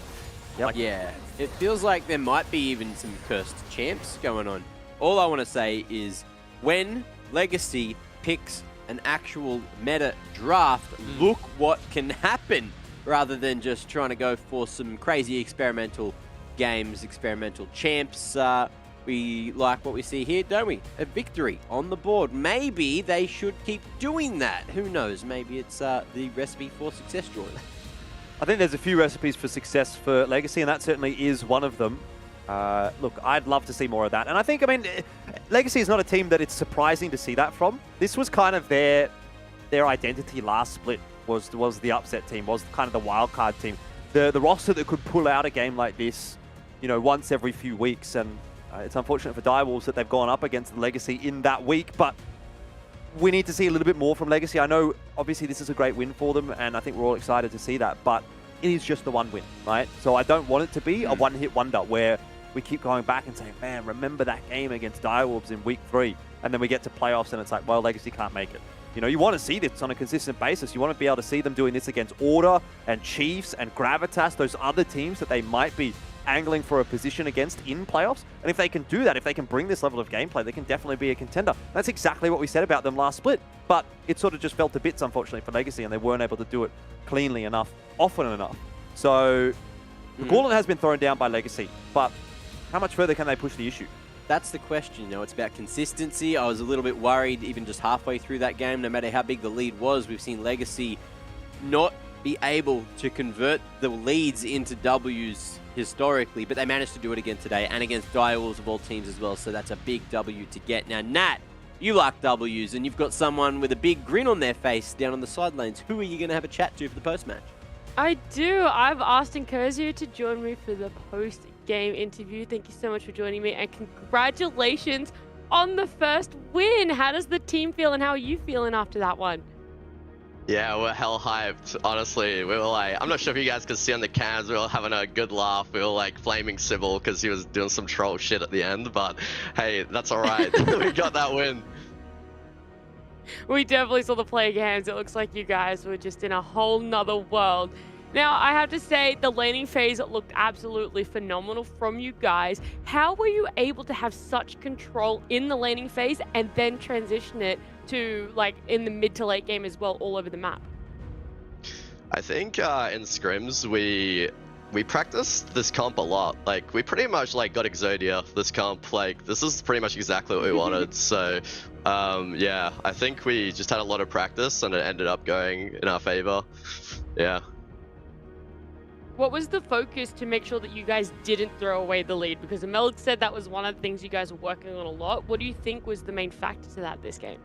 Yep. Yeah, it feels like there might be even some cursed champs going on. All I want to say is when Legacy picks an actual meta draft, look what can happen, rather than just trying to go for some crazy experimental games, experimental champs. We like what we see here, don't we? A victory on the board. Maybe they should keep doing that. Who knows? Maybe it's the recipe for success, Jordan. I think there's a few recipes for success for Legacy, and that certainly is one of them. Look, I'd love to see more of that. And I think, I mean, Legacy is not a team that it's surprising to see that from. This was kind of their identity last split, was the upset team, was kind of the wild card team. The roster that could pull out a game like this, you know, once every few weeks. And it's unfortunate for Direwolves that they've gone up against the Legacy in that week, but we need to see a little bit more from Legacy. I know, obviously, this is a great win for them, and I think we're all excited to see that, but it is just the one win, right? So I don't want it to be a one-hit wonder where we keep going back and saying, man, remember that game against Direwolves in week 3, and then we get to playoffs and it's like, well, Legacy can't make it. You know, you want to see this on a consistent basis. You want to be able to see them doing this against Order and Chiefs and Gravitas, those other teams that they might be angling for a position against in playoffs. And if they can do that, if they can bring this level of gameplay, they can definitely be a contender. That's exactly what we said about them last split. But it sort of just fell to bits, unfortunately, for Legacy, and they weren't able to do it cleanly enough, often enough. So the gauntlet has been thrown down by Legacy, but how much further can they push the issue? That's the question, you know, it's about consistency. I was a little bit worried even just halfway through that game, no matter how big the lead was, we've seen Legacy not be able to convert the leads into W's historically, but they managed to do it again today and against Direwolves of all teams as well, so that's a big W to get. Now, Nat, you like W's and you've got someone with a big grin on their face down on the sidelines. Who are you going to have a chat to for the post-match? I do. I've asked Incursio to join me for the post-game interview. Thank you so much for joining me, and congratulations on the first win. How does the team feel, and how are you feeling after that one? Yeah, we're hell hyped. Honestly, we were like, I'm not sure if you guys could see on the cams, we were having a good laugh. We were like flaming Sybil because he was doing some troll shit at the end, but hey, that's all right. We got that win. We definitely saw the play games. It looks like you guys were just in a whole nother world. Now, I have to say, the laning phase looked absolutely phenomenal from you guys. How were you able to have such control in the laning phase and then transition it to, like, in the mid to late game as well, all over the map? I think in scrims, we practiced this comp a lot. Like, we pretty much like got Exodia this comp. Like, this is pretty much exactly what we wanted. So, yeah, I think we just had a lot of practice and it ended up going in our favor. Yeah. What was the focus to make sure that you guys didn't throw away the lead? Because Melg said that was one of the things you guys were working on a lot. What do you think was the main factor to that this game?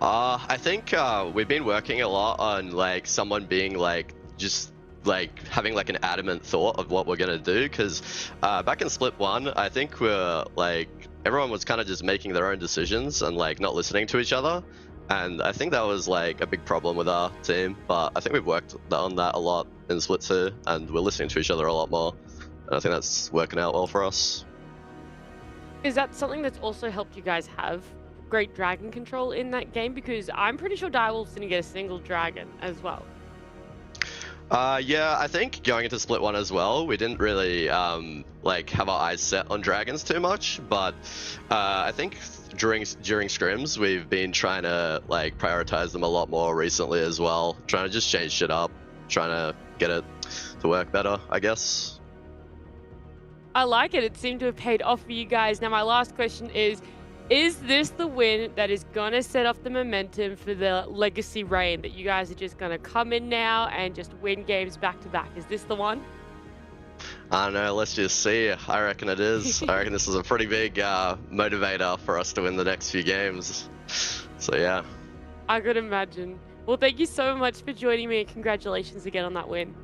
I think we've been working a lot on like someone being like just like having like an adamant thought of what we're gonna do, because back in Split 1 I think we're like everyone was kind of just making their own decisions and like not listening to each other, and I think that was like a big problem with our team, but I think we've worked on that a lot in Split 2 and we're listening to each other a lot more, and I think that's working out well for us. Is that something that's also helped you guys have great dragon control in that game? Because I'm pretty sure Direwolves didn't get a single dragon as well. Yeah, I think going into Split 1 as well, we didn't really like have our eyes set on dragons too much, but I think during scrims we've been trying to like prioritize them a lot more recently as well, trying to just change shit up, trying to get it to work better, I guess. I like it. It seemed to have paid off for you guys. Now my last question is this the win that is going to set off the momentum for the Legacy reign, that you guys are just going to come in now and just win games back to back? Is this the one? I don't know, let's just see. I reckon it is. I reckon this is a pretty big motivator for us to win the next few games. So yeah. I could imagine. Well, thank you so much for joining me, and congratulations again on that win.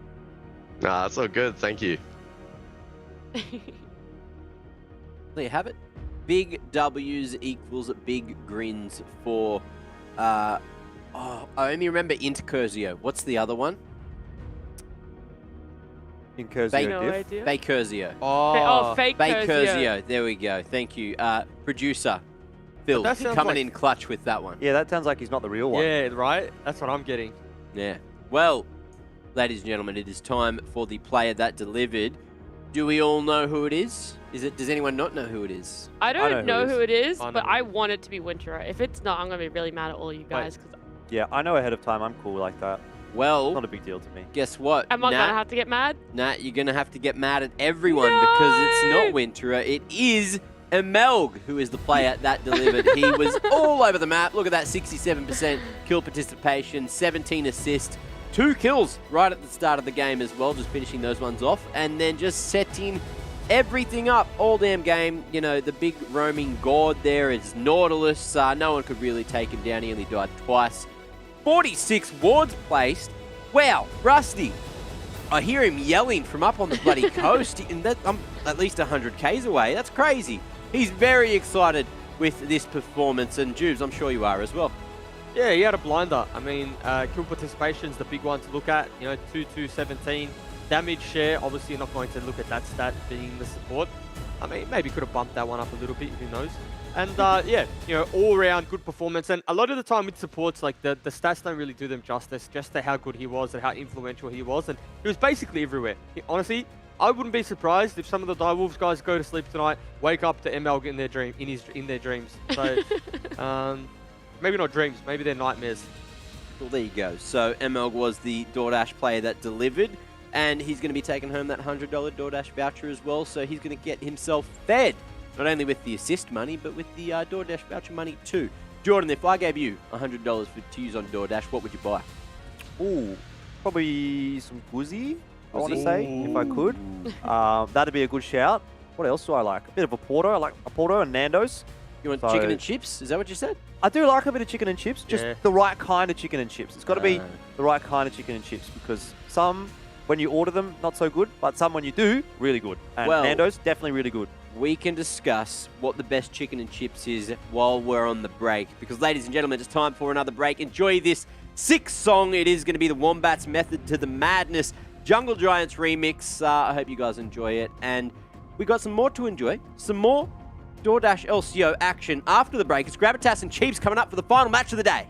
Nah, that's all good. Thank you. There you have it. Big W's equals big grins for, I only remember Incursio. What's the other one? Incursio Fakersio. Fakersio. There we go. Thank you. Producer Phil That sounds coming like- in clutch with that one. Yeah, that sounds like he's not the real one. Yeah, right? That's what I'm getting. Yeah. Well, ladies and gentlemen, it is time for the player that delivered. Do we all know who it is? Does anyone not know who it is? I don't know who it is, I know but who I want it to be Winterer. If it's not, I'm going to be really mad at all you guys. 'Cause Yeah, I know ahead of time. I'm cool like that. Well, It's not a big deal to me. guess what? am I going Nat, to have to get mad? Nat, you're going to have to get mad at everyone because it's not Winterer. It is Emelg who is the player that delivered. He was all over the map. Look at that, 67% kill participation, 17 assists, 2 kills right at the start of the game as well, just finishing those ones off, and then just setting everything up all damn game. You know, the big roaming god there is Nautilus. No one could really take him down. He only died twice. 46 wards placed. Wow, Rusty. I hear him yelling from up on the bloody coast. And I'm at least 100 Ks away. That's crazy. He's very excited with this performance. And Jubes, I'm sure you are as well. Yeah, he had a blinder. I mean, kill participation's the big one to look at. You know, 2-2-17. Damage share, obviously you're not going to look at that stat being the support. I mean, maybe could have bumped that one up a little bit, who knows. And yeah, you know, all around good performance. And a lot of the time with supports, like the stats don't really do them justice, just to how good he was and how influential he was. And he was basically everywhere. Honestly, I wouldn't be surprised if some of the Direwolves guys go to sleep tonight, wake up to ML in their dreams. So, maybe not dreams, maybe they're nightmares. Well, there you go. So ML was the DoorDash player that delivered, and he's going to be taking home that $100 DoorDash voucher as well. So he's going to get himself fed, not only with the assist money, but with the DoorDash voucher money too. Jordan, if I gave you $100 to use on DoorDash, what would you buy? Ooh, probably some Guzzi, I want to say, if I could. That'd be a good shout. What else do I like? A bit of a Porto. I like a Porto and Nando's. You want chicken and chips? Is that what you said? I do like a bit of chicken and chips, just the right kind of chicken and chips. It's got to be the right kind of chicken and chips, because some, when you order them, not so good, but some when you do, really good. And Well, Nando's, definitely really good. We can discuss what the best chicken and chips is while we're on the break. Because, ladies and gentlemen, it's time for another break. Enjoy this 6th song. It is going to be the Wombats Method to the Madness Jungle Giants remix. I hope you guys enjoy it. And we got some more to enjoy. Some more DoorDash LCO action after the break. It's Gravitas and Chiefs coming up for the final match of the day.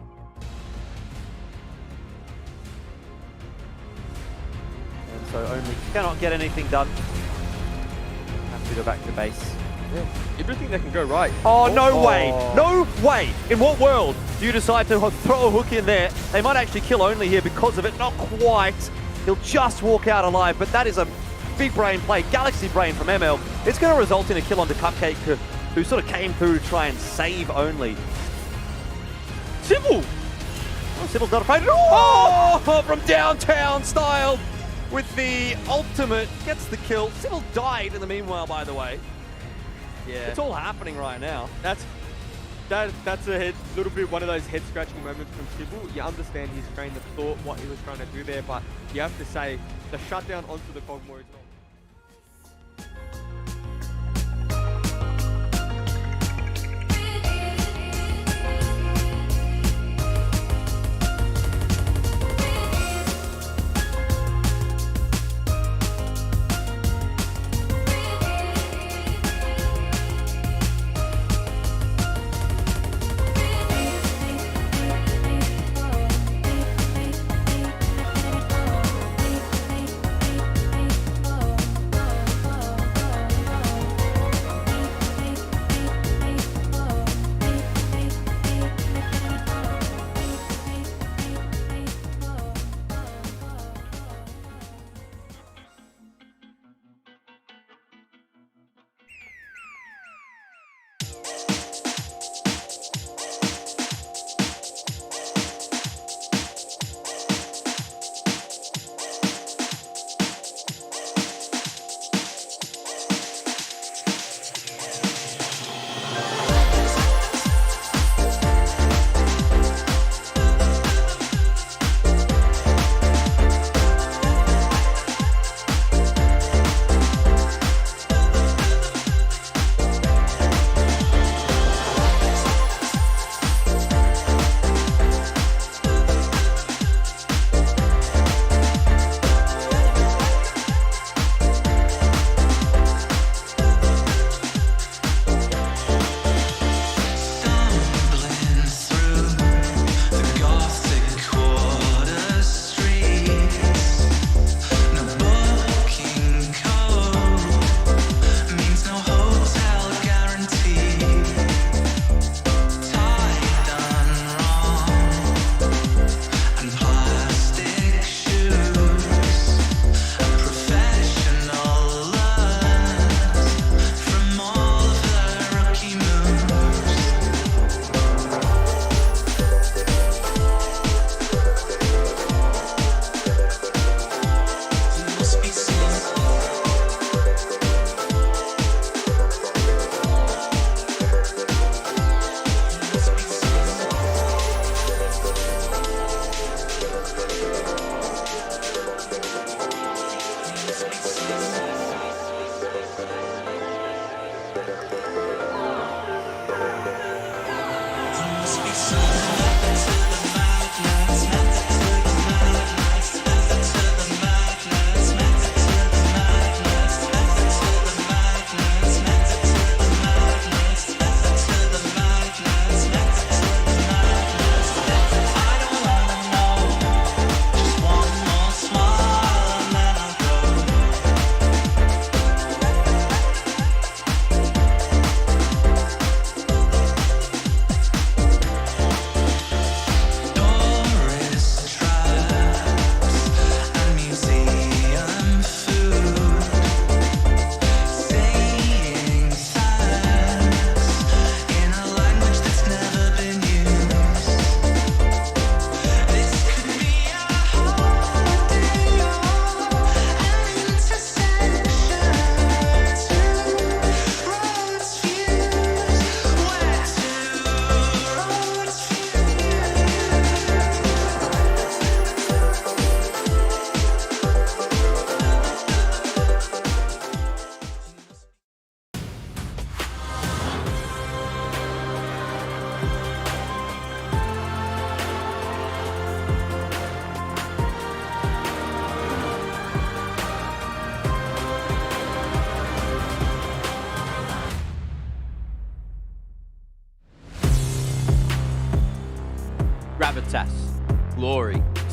And so only cannot get anything done. Have to go back to base. Yeah. Everything that can go right. Oh, no way. No way. In what world do you decide to throw a hook in there? They might actually kill only here because of it. Not quite. He'll just walk out alive, but that is a big brain play. Galaxy brain from ML. It's going to result in a kill onto Cupcake, who sort of came through to try and save only. Sybil! Oh, Sybil's not afraid at all. Oh, from downtown style with the ultimate. Gets the kill. Sybil died in the meanwhile, by the way. Yeah. It's all happening right now. That's a little bit one of those head-scratching moments from Sybil. You understand his train of thought, what he was trying to do there, but you have to say the shutdown onto the Cogmore is not.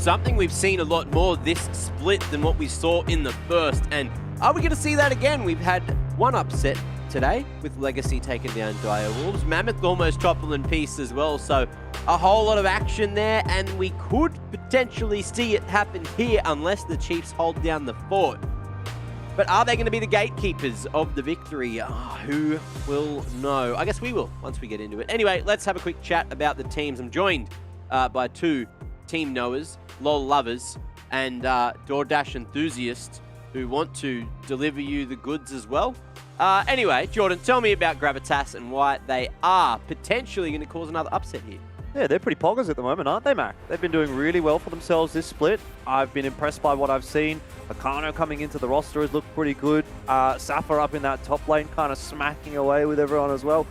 something we've seen a lot more this split than what we saw in the first. And are we going to see that again? We've had one upset today with Legacy taking down Dire Wolves. Mammoth almost toppled in piece as well. So a whole lot of action there, and we could potentially see it happen here unless the Chiefs hold down the fort. But are they going to be the gatekeepers of the victory? Who will know? I guess we will once we get into it. Anyway, let's have a quick chat about the teams. I'm joined by two team knowers, LOL lovers, and DoorDash enthusiasts who want to deliver you the goods as well. Anyway, Jordan, tell me about Gravitas and why they are potentially going to cause another upset here. Yeah, they're pretty poggers at the moment, aren't they, Mac? They've been doing really well for themselves this split. I've been impressed by what I've seen. Akano coming into the roster has looked pretty good. Safa up in that top lane, kind of smacking away with everyone as well.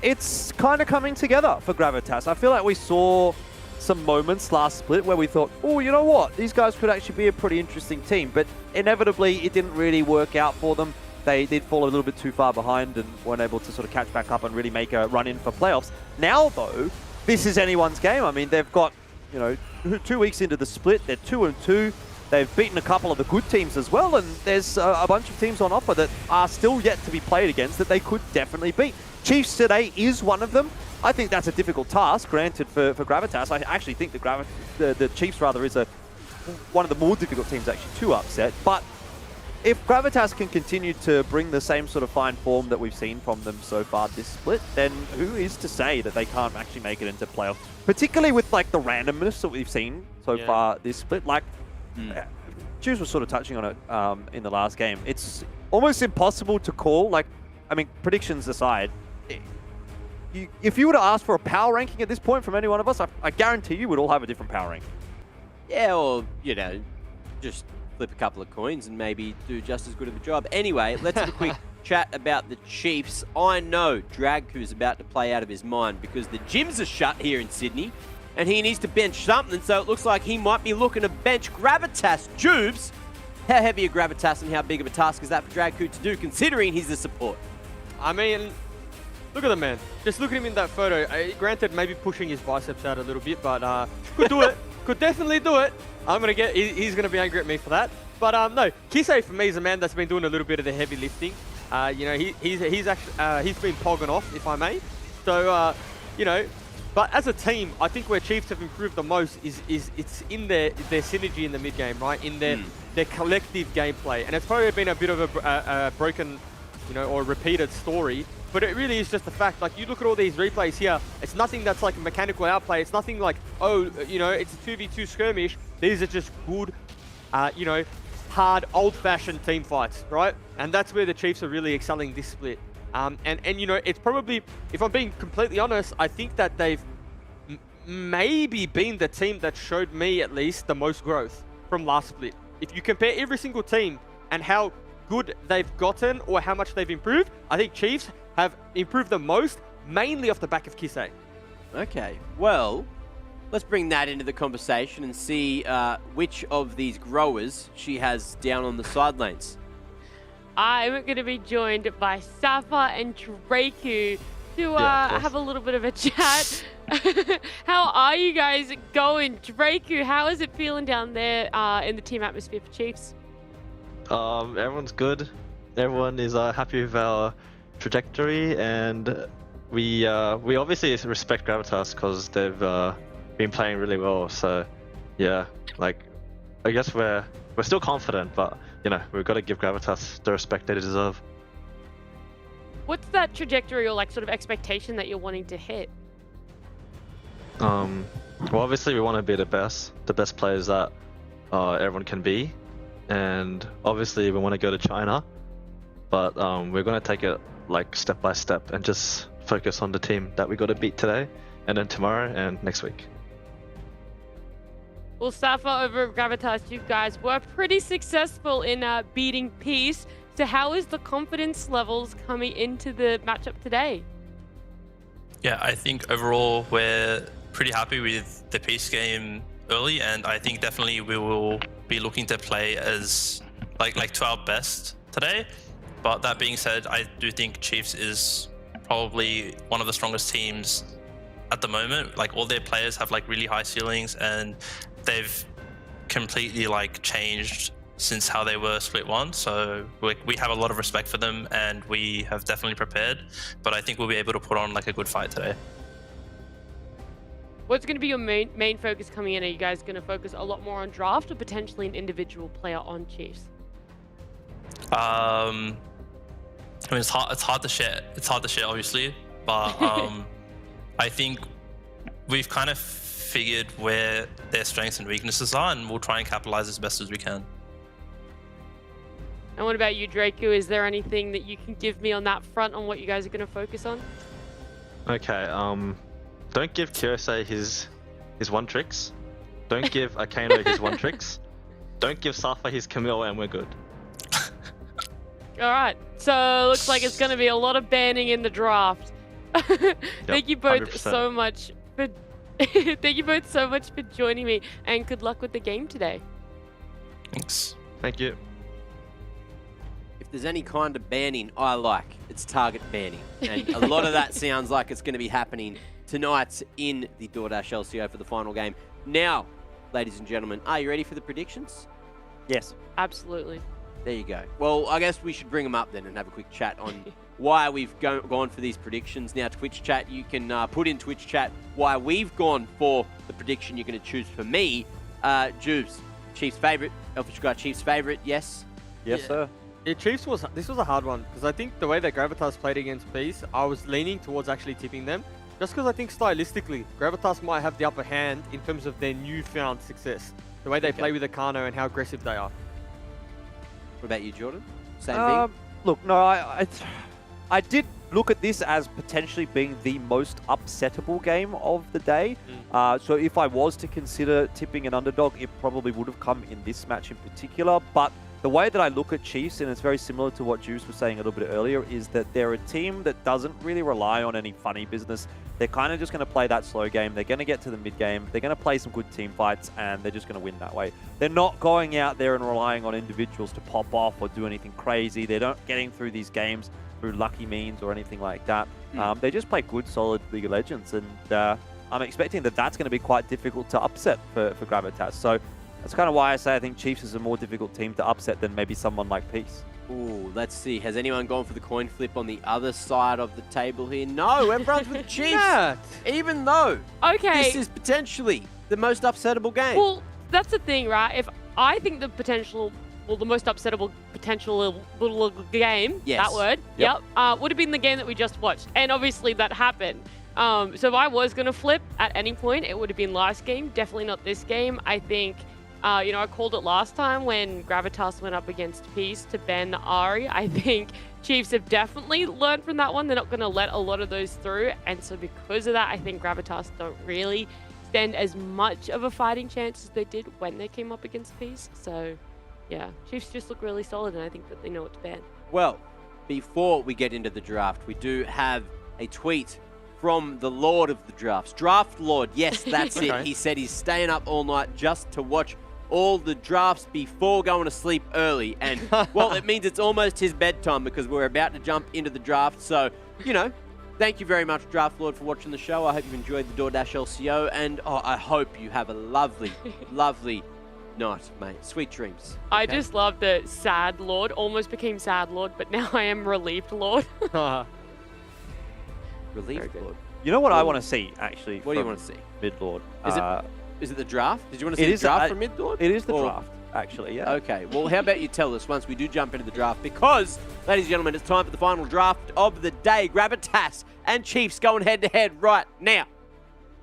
It's kind of coming together for Gravitas. I feel like we saw some moments last split where we thought, oh, you know what? These guys could actually be a pretty interesting team. But inevitably, it didn't really work out for them. They did fall a little bit too far behind and weren't able to sort of catch back up and really make a run in for playoffs. Now, though, this is anyone's game. I mean, they've got, 2 weeks into the split. They're 2-2. They've beaten a couple of the good teams as well, and there's a bunch of teams on offer that are still yet to be played against that they could definitely beat. Chiefs today is one of them. I think that's a difficult task, granted, for Gravitas. I actually think the Chiefs, rather, is one of the more difficult teams actually to upset. But if Gravitas can continue to bring the same sort of fine form that we've seen from them so far this split, then who is to say that they can't actually make it into playoffs? Particularly with like the randomness that we've seen so far this split. Like, Juice was sort of touching on it in the last game. It's almost impossible to call. Like, I mean, predictions aside, if you were to ask for a power ranking at this point from any one of us, I guarantee you would all have a different power ranking. Yeah, or, just flip a couple of coins and maybe do just as good of a job. Anyway, let's have a quick chat about the Chiefs. I know Dragku's about to play out of his mind because the gyms are shut here in Sydney and he needs to bench something, so it looks like he might be looking to bench Gravitas. Jubes, how heavy are Gravitas and how big of a task is that for Dragku to do, considering he's the support? I mean, look at the man. Just look at him in that photo. Granted, maybe pushing his biceps out a little bit, but could do it. Could definitely do it. He's gonna be angry at me for that. But no, Kisei for me is a man that's been doing a little bit of the heavy lifting. He's been pogging off, if I may. So but as a team, I think where Chiefs have improved the most is it's in their synergy in the mid game, right? In their collective gameplay, and it's probably been a bit of a broken, or repeated story. But it really is just the fact, like, you look at all these replays here, it's nothing that's like a mechanical outplay. It's nothing like, it's a 2v2 skirmish. These are just good, hard, old-fashioned team fights, right? And that's where the Chiefs are really excelling this split. And it's probably, if I'm being completely honest, I think that they've maybe been the team that showed me, at least, the most growth from last split. If you compare every single team and how good they've gotten or how much they've improved, I think Chiefs have improved the most, mainly off the back of Kisei. Okay, well, let's bring that into the conversation and see which of these growers she has down on the side lanes. I'm going to be joined by Safa and Draku to have a little bit of a chat. How are you guys going? Draku, how is it feeling down there in the team atmosphere for Chiefs? Everyone's good. Everyone is happy with our trajectory, and we obviously respect Gravitas because they've been playing really well. So yeah, like, I guess we're still confident, but we've got to give Gravitas the respect they deserve. What's that trajectory or like sort of expectation that you're wanting to hit? Well, obviously we want to be the best players that everyone can be, and obviously we want to go to China, but we're going to take it like step by step and just focus on the team that we got to beat today, and then tomorrow and next week. Well, Safa over at Gravitas, you guys were pretty successful in beating Peace. So how is the confidence levels coming into the matchup today? Yeah, I think overall we're pretty happy with the Peace game early, and I think definitely we will be looking to play as like to our best today. But that being said, I do think Chiefs is probably one of the strongest teams at the moment. Like, all their players have like really high ceilings, and they've completely like changed since how they were split one. So we have a lot of respect for them, and we have definitely prepared. But I think we'll be able to put on like a good fight today. What's going to be your main focus coming in? Are you guys going to focus a lot more on draft or potentially an individual player on Chiefs? I mean, it's hard to share. It's hard to share, obviously, but I think we've kind of figured where their strengths and weaknesses are, and we'll try and capitalize as best as we can. And what about you, Draco? Is there anything that you can give me on that front on what you guys are going to focus on? Okay, don't give Kyosei his one tricks. Don't give Akano his one tricks. Don't give Safa his Camille, and we're good. All right, so looks like it's going to be a lot of banning in the draft. Thank you both 100%. so much for thank you both so much for joining me, and good luck with the game today. Thanks. Thank you. If there's any kind of banning I like, it's target banning. And a lot of that sounds like it's going to be happening tonight in the DoorDash LCO for the final game. Now, ladies and gentlemen, are you ready for the predictions? Yes. Absolutely. There you go. Well, I guess we should bring them up then and have a quick chat on why we've gone for these predictions. Now, Twitch chat, you can put in Twitch chat why we've gone for the prediction you're going to choose for me. Jubes, Chiefs favourite. Elfish Guy, Chiefs favourite, yes? Yes, sir. Yeah, this was a hard one because I think the way that Gravitas played against Peace, I was leaning towards actually tipping them. Just because I think stylistically, Gravitas might have the upper hand in terms of their newfound success. The way they play with Akano and how aggressive they are. What about you, Jordan? Same thing? Look, no, I did look at this as potentially being the most upsettable game of the day. So if I was to consider tipping an underdog, it probably would have come in this match in particular. But the way that I look at Chiefs, and it's very similar to what Juice was saying a little bit earlier, is that they're a team that doesn't really rely on any funny business. They're kind of just going to play that slow game. They're going to get to the mid game. They're going to play some good team fights, and they're just going to win that way. They're not going out there and relying on individuals to pop off or do anything crazy. They're not getting through these games through lucky means or anything like that. They just play good, solid League of Legends, and I'm expecting that that's going to be quite difficult to upset for Gravitas. So that's kind of why I say I think Chiefs is a more difficult team to upset than maybe someone like Peace. Ooh, let's see. Has anyone gone for the coin flip on the other side of the table here? No, everyone's with Chiefs. Yeah. Even though this is potentially the most upsettable game. Well, that's the thing, right? If I think the most upsettable potential little game, Yes. that word, Yep. would have been the game that we just watched. And obviously that happened. So if I was going to flip at any point, it would have been last game. Definitely not this game. I think, I called it last time when Gravitas went up against Peace to ban the Ari. I think Chiefs have definitely learned from that one. They're not going to let a lot of those through. And so because of that, I think Gravitas don't really stand as much of a fighting chance as they did when they came up against Peace. So, yeah, Chiefs just look really solid, and I think that they know what to ban. Well, before we get into the draft, we do have a tweet from the Lord of the Drafts. Draft Lord, yes, that's it. Okay. He said he's staying up all night just to watch all the drafts before going to sleep early. And, well, it means it's almost his bedtime because we're about to jump into the draft. So, thank you very much, Draft Lord, for watching the show. I hope you've enjoyed the DoorDash LCO, and I hope you have a lovely, lovely night, mate. Sweet dreams. I okay? just love the sad Lord. Almost became sad Lord, but now I am relieved Lord. Relieved Lord. You know what I want to see, actually? What do you want to see? Mid-Lord. Is it the draft? Did you want to see the draft from Mid-Lord? It is the draft, actually, yeah. Okay, well, how about you tell us once we do jump into the draft? Because, ladies and gentlemen, it's time for the final draft of the day. Gravitas and Chiefs going head-to-head right now.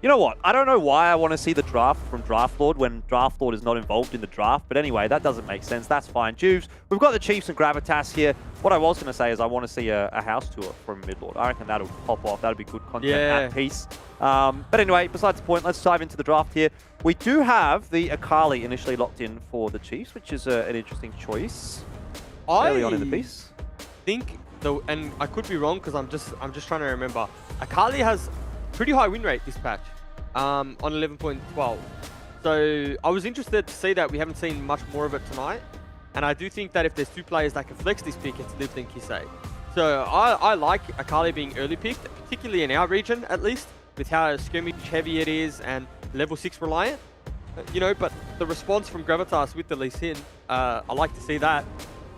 You know what? I don't know why I want to see the draft from Draft Lord when Draft Lord is not involved in the draft. But anyway, that doesn't make sense. That's fine. Juves, we've got the Chiefs and Gravitas here. What I was going to say is I want to see a house tour from Mid-Lord. I reckon that'll pop off. That'll be good content at peace. But anyway, besides the point, let's dive into the draft here. We do have the Akali initially locked in for the Chiefs, which is an interesting choice early on in the piece. Think, and I could be wrong because I'm just trying to remember. Akali has pretty high win rate this patch, on 11.12. So I was interested to see that. We haven't seen much more of it tonight. And I do think that if there's two players that can flex this pick, it's Lived and Kisei. So I like Akali being early picked, particularly in our region at least, with how skirmish heavy it is and level 6 reliant. you know, but the response from Gravitas with the Lee Sin, I like to see that.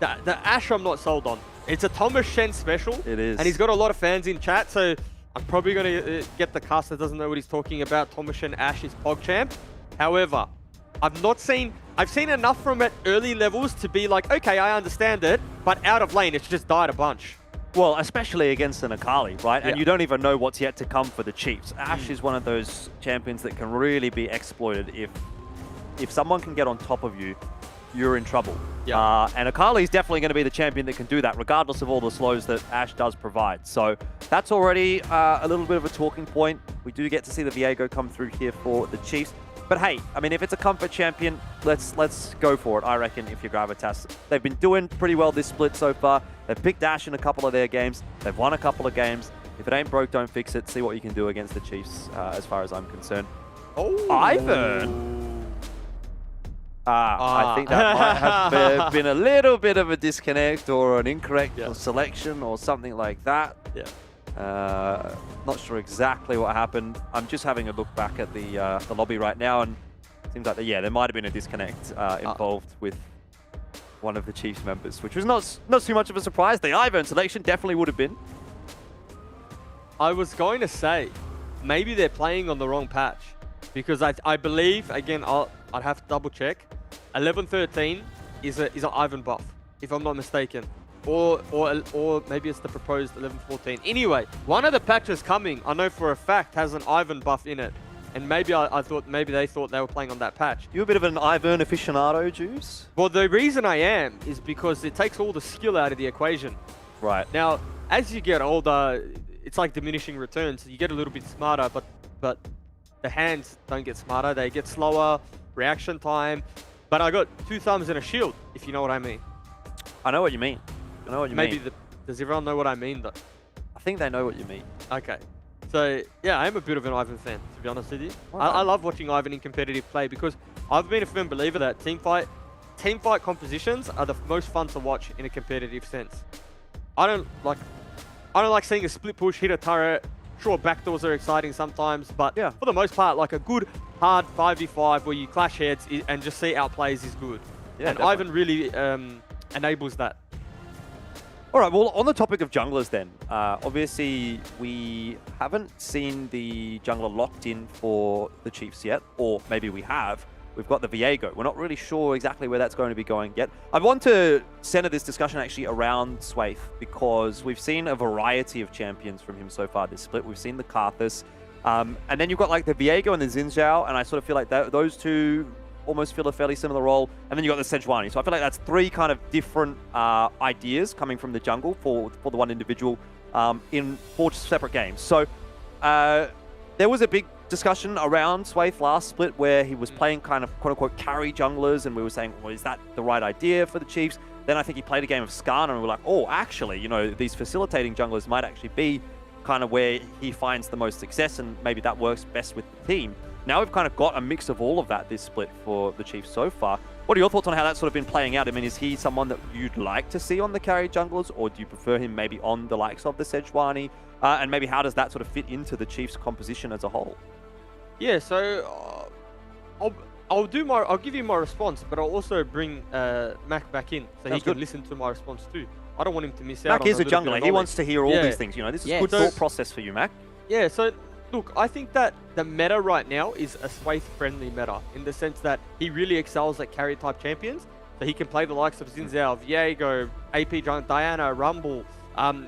The Ashe I'm not sold on. It's a Thomas Shen special. It is. And he's got a lot of fans in chat, so I'm probably going to get the cast that doesn't know what he's talking about. Thomas Shen Ashe is PogChamp. However, I've seen enough from at early levels to be like, okay, I understand it, but out of lane, it's just died a bunch. Well, especially against an Akali, right? And Yeah. you don't even know what's yet to come for the Chiefs. Ashe is one of those champions that can really be exploited. If someone can get on top of you, you're in trouble. Yeah. And Akali is definitely going to be the champion that can do that, regardless of all the slows that Ashe does provide. So that's already a little bit of a talking point. We do get to see the Viego come through here for the Chiefs. But hey, I mean, if it's a comfort champion, let's go for it, I reckon, if you're Gravitas. They've been doing pretty well this split so far. They've picked Ashe in a couple of their games. They've won a couple of games. If it ain't broke, don't fix it. See what you can do against the Chiefs, as far as I'm concerned. Oh, Ivan! I think that might have been a little bit of a disconnect or an incorrect selection or something like that. Yeah. Not sure exactly what happened. I'm just having a look back at the lobby right now, and it seems like there might have been a disconnect involved with one of the Chiefs members, which was not too much of a surprise. The Ivern selection definitely would have been. I was going to say, maybe they're playing on the wrong patch, because I believe, again, I'd have to double check. 11-13 is an Ivern buff, if I'm not mistaken. Or maybe it's the proposed 11-14. Anyway, one of the patches coming, I know for a fact, has an Ivern buff in it. And maybe I thought they thought they were playing on that patch. You a bit of an Ivern aficionado, Juice? Well, the reason I am is because it takes all the skill out of the equation. Right. Now, as you get older, it's like diminishing returns. You get a little bit smarter, but the hands don't get smarter. They get slower, reaction time. But I got 2 thumbs and a shield, if you know what I mean. I know what you mean. I know what you mean. Maybe does everyone know what I mean, though? I think they know what you mean. Okay. So, yeah, I am a bit of an Ivan fan, to be honest with you. I love watching Ivan in competitive play because I've been a firm believer that team fight compositions are the most fun to watch in a competitive sense. I don't like seeing a split push hit a turret. Sure, backdoors are exciting sometimes, but for the most part, like a good hard 5v5 where you clash heads and just see outplays is good. Yeah, and definitely. Ivan really enables that. All right, well, on the topic of junglers then, obviously we haven't seen the jungler locked in for the Chiefs yet, or maybe we have. We've got the Viego. We're not really sure exactly where that's going to be going yet. I want to center this discussion actually around Swaith because we've seen a variety of champions from him so far this split. We've seen the Karthus, and then you've got like the Viego and the Xin Zhao, and I sort of feel like those two almost fill a fairly similar role. And then you got the Sejuani. So I feel like that's 3 kind of different ideas coming from the jungle for the one individual in 4 separate games. So there was a big discussion around Swaith last split where he was playing kind of quote-unquote carry junglers, and we were saying, well, is that the right idea for the Chiefs? Then I think he played a game of Skarner, and we were like, oh, actually, you know, these facilitating junglers might actually be kind of where he finds the most success, and maybe that works best with the team. Now we've kind of got a mix of all of that this split for the Chiefs so far. What are your thoughts on how that's sort of been playing out? I mean, is he someone that you'd like to see on the carry junglers, or do you prefer him maybe on the likes of the Sejuani? And maybe how does that sort of fit into the Chiefs' composition as a whole? Yeah, so I'll give you my response, but I'll also bring Mac back in so he can listen to my response too. I don't want him to miss out. Mac is a jungler. He wants to hear all these things. You know, this is good thought process for you, Mac. Yeah. So look, I think that the meta right now is a Swaith-friendly meta in the sense that he really excels at carry type champions. So he can play the likes of Xin Zhao, Viego, AP Giant, Diana, Rumble,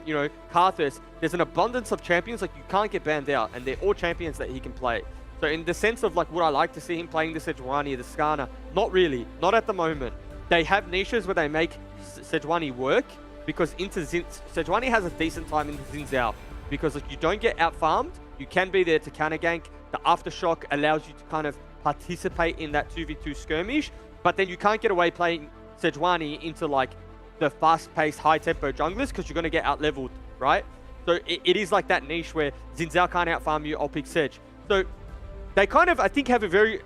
you know, Karthus. There's an abundance of champions like you can't get banned out, and they're all champions that he can play. So in the sense of like, would I like to see him playing the Sejuani, the Skarner? Not really, not at the moment. They have niches where they make Sejuani work because Sejuani has a decent time into Xin Zhao because like, you don't get out farmed. You can be there to counter gank. The aftershock allows you to kind of participate in that 2v2 skirmish, but then you can't get away playing Sejuani into like the fast-paced, high-tempo junglers because you're going to get out-leveled, right? So it is like that niche where Xin Zhao can't out-farm you, I'll pick Sej. So they kind of, I think, have a very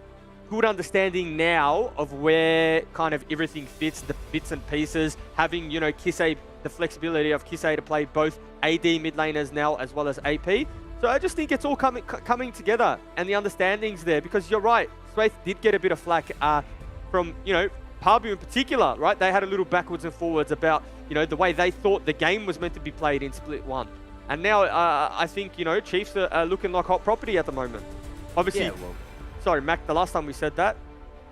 good understanding now of where kind of everything fits, the bits and pieces, having, you know, Kisei, the flexibility of Kisei to play both AD mid laners now as well as AP. So I just think it's all coming together and the understanding's there because you're right. Swayth did get a bit of flack from, Pabu in particular, right? They had a little backwards and forwards about, the way they thought the game was meant to be played in Split 1. And now I think, Chiefs are looking like hot property at the moment. Obviously, sorry, Mac, the last time we said that,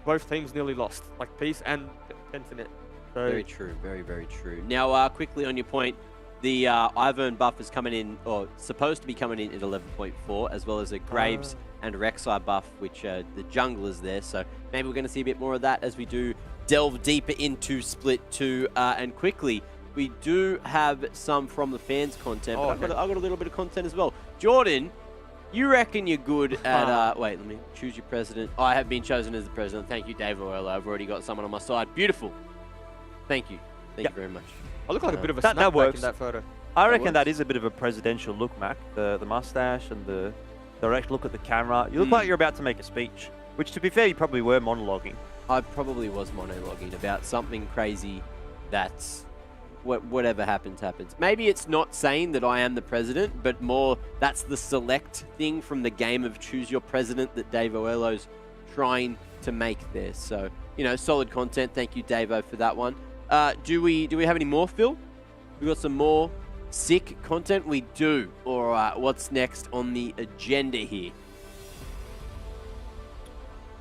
both teams nearly lost, like Peace and Pentanet. So, very true, very, very true. Now, quickly on your point, the Ivern buff is coming in, or supposed to be coming in at 11.4, as well as a Graves and Rek'Sai buff, which the jungle is there. So maybe we're going to see a bit more of that as we do delve deeper into Split 2. And quickly, we do have some from the fans content, but I've got a little bit of content as well. Jordan, you reckon you're good at... wait, let me choose your president. I have been chosen as the president. Thank you, Dave Oello. I've already got someone on my side. Beautiful. Thank you. Thank you very much. I look like a bit of a that snapback works. in that photo. I reckon that is a bit of a presidential look, Mac. The mustache and the direct look at the camera. You look like you're about to make a speech, which, to be fair, you probably were monologuing. I probably was monologuing about something crazy that's... whatever happens, happens. Maybe it's not saying that I am the president, but more that's the select thing from the game of Choose Your President that Dave Oello's trying to make there. So, solid content. Thank you, Davo, for that one. Do we have any more, Phil? We got some more sick content? We do. All right, what's next on the agenda here?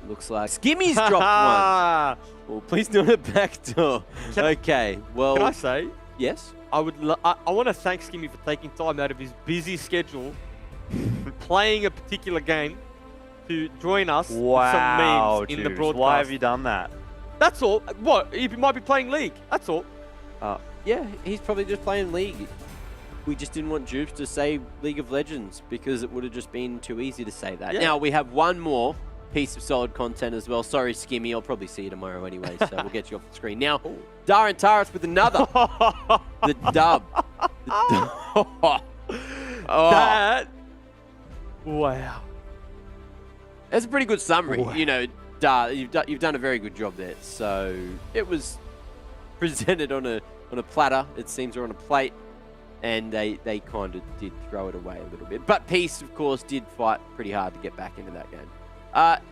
Looks like Skimmy's dropped one. Well, please do it backdoor. Okay, well... Can I say? Yes? I want to thank Skimmy for taking time out of his busy schedule, playing a particular game, to join us with some memes in the broadcast. Why have you done that? That's all. What? He might be playing League. That's all. Yeah, he's probably just playing League. We just didn't want Jupes to say League of Legends because it would have just been too easy to say that. Yeah. Now, we have one more piece of solid content as well. Sorry, Skimmy. I'll probably see you tomorrow anyway, so we'll get you off the screen. Now, Darren Taras with another. The dub. That... Wow. That's a pretty good summary. Wow. You've done a very good job there. So it was presented on a platter, it seems, or on a plate, and they kind of did throw it away a little bit. But Peace, of course, did fight pretty hard to get back into that game.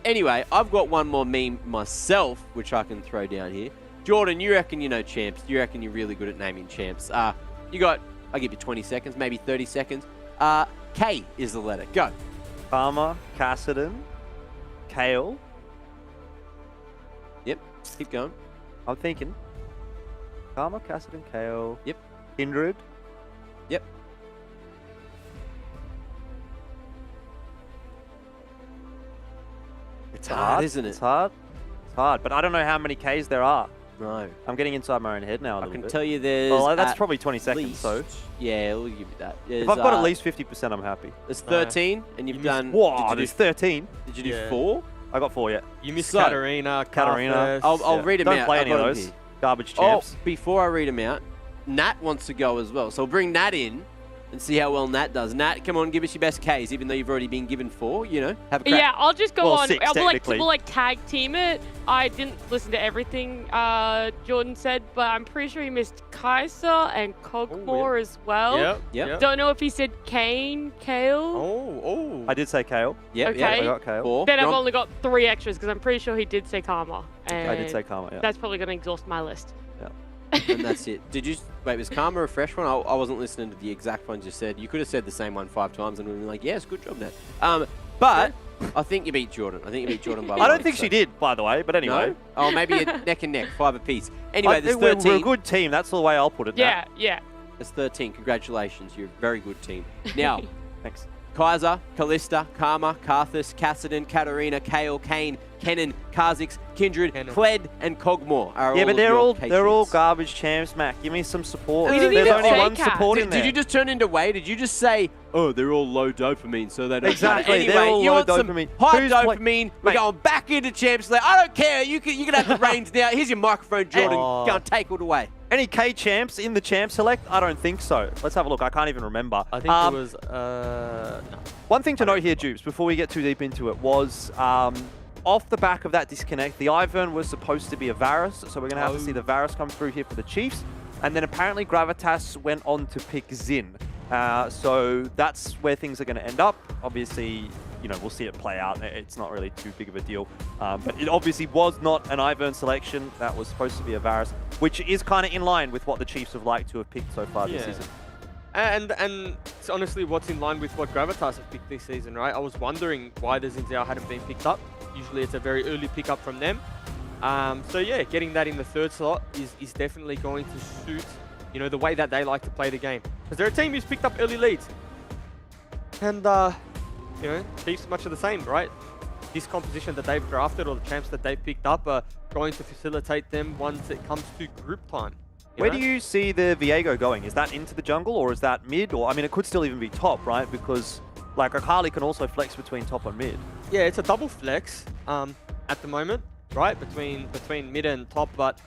Anyway, I've got one more meme myself, which I can throw down here. Jordan, you reckon you know champs. You reckon you're really good at naming champs. I'll give you 20 seconds, maybe 30 seconds. K is the letter. Go. Karma, Kassadin, Kale. Yep, keep going. I'm thinking. Karma, Kassadin, Kale. Yep. Kindred. Yep. It's hard, isn't it? It's hard. It's hard, but I don't know how many Ks there are. No. I'm getting inside my own head now a little bit. I can tell you there's... Well, that's probably 20 seconds, least, so... Yeah, we'll give you that. If I've got at least 50%, I'm happy. There's 13, and you've done... Whoa, there's 13? Did you do 4? I got 4, yeah. You missed Katarina. I'll read them out. Don't play any of those. Garbage champs. Oh, before I read them out, Nat wants to go as well. So we'll bring Nat in and see how well Nat does. Nat, come on, give us your best Ks, even though you've already been given 4, have a crack. Yeah, I'll just go on. 6, we'll tag team it. I didn't listen to everything Jordan said, but I'm pretty sure he missed Kaiser and Cogmore as well. Yep. Don't know if he said Kale. Oh. I did say Kale. Yep. Okay. I got Kale. 4. Then I've only got 3 extras because I'm pretty sure he did say Karma. And I did say Karma, yeah. That's probably going to exhaust my list. And that's it. Wait, was Karma a fresh one? I wasn't listening to the exact ones you said. You could have said the same one 5 times and we'd been like, yes, good job, Nat. But I think you beat Jordan. I by I don't think she did, by the way, but anyway. No? Oh, maybe a neck and neck, 5 apiece. Anyway, there's we're 13. a good team. That's the way I'll put it. Yeah, Nat. yeah. There's 13. Congratulations. You're a very good team. Now, thanks. Kaiser, Callista, Karma, Karthus, Kassadin, Katarina, Kale, Kane, Kennen, Kha'Zix, Kindred, Kled, and Cogmore are yeah, all but of they're all garbage champs, Mac. Give me some support. We didn't There's even only say one Cat. support in there. Did you just turn into Wade? Did you just say, oh, they're all low dopamine, so they don't Exactly, matter? they're Anyway, all you low want dopamine. some high Who's dopamine. We're Mate. going back into Champs League. I don't care. You can have the reins now. Here's your microphone, Jordan. Go and take it away. Any K champs in the champ select? I don't think so. Let's have a look. I can't even remember. I think it was... no. One thing to note here, Jupes, before we get too deep into it, was off the back of that disconnect, the Ivern was supposed to be a Varus, so we're going to have to see the Varus come through here for the Chiefs. And then apparently Gravitas went on to pick Xin. So that's where things are going to end up. Obviously, you know, we'll see it play out. It's not really too big of a deal. But it obviously was not an Ivern selection. That was supposed to be a Varus, which is kind of in line with what the Chiefs have liked to have picked so far this season. And it's honestly what's in line with what Gravitas have picked this season, right? I was wondering why the Xin Zhao hadn't been picked up. Usually it's a very early pickup from them. So yeah, getting that in the third slot is definitely going to suit, you know, the way that they like to play the game. Because they're a team who's picked up early leads. And, you know, Chiefs much of the same, right? This composition that they've drafted or the champs that they've picked up are going to facilitate them once it comes to group time. Where do you see the Viego going? Is that into the jungle or is that mid? Or I mean, it could still even be top, right? Because like Akali can also flex between top and mid. Yeah, it's a double flex at the moment, right? Between mid and top. But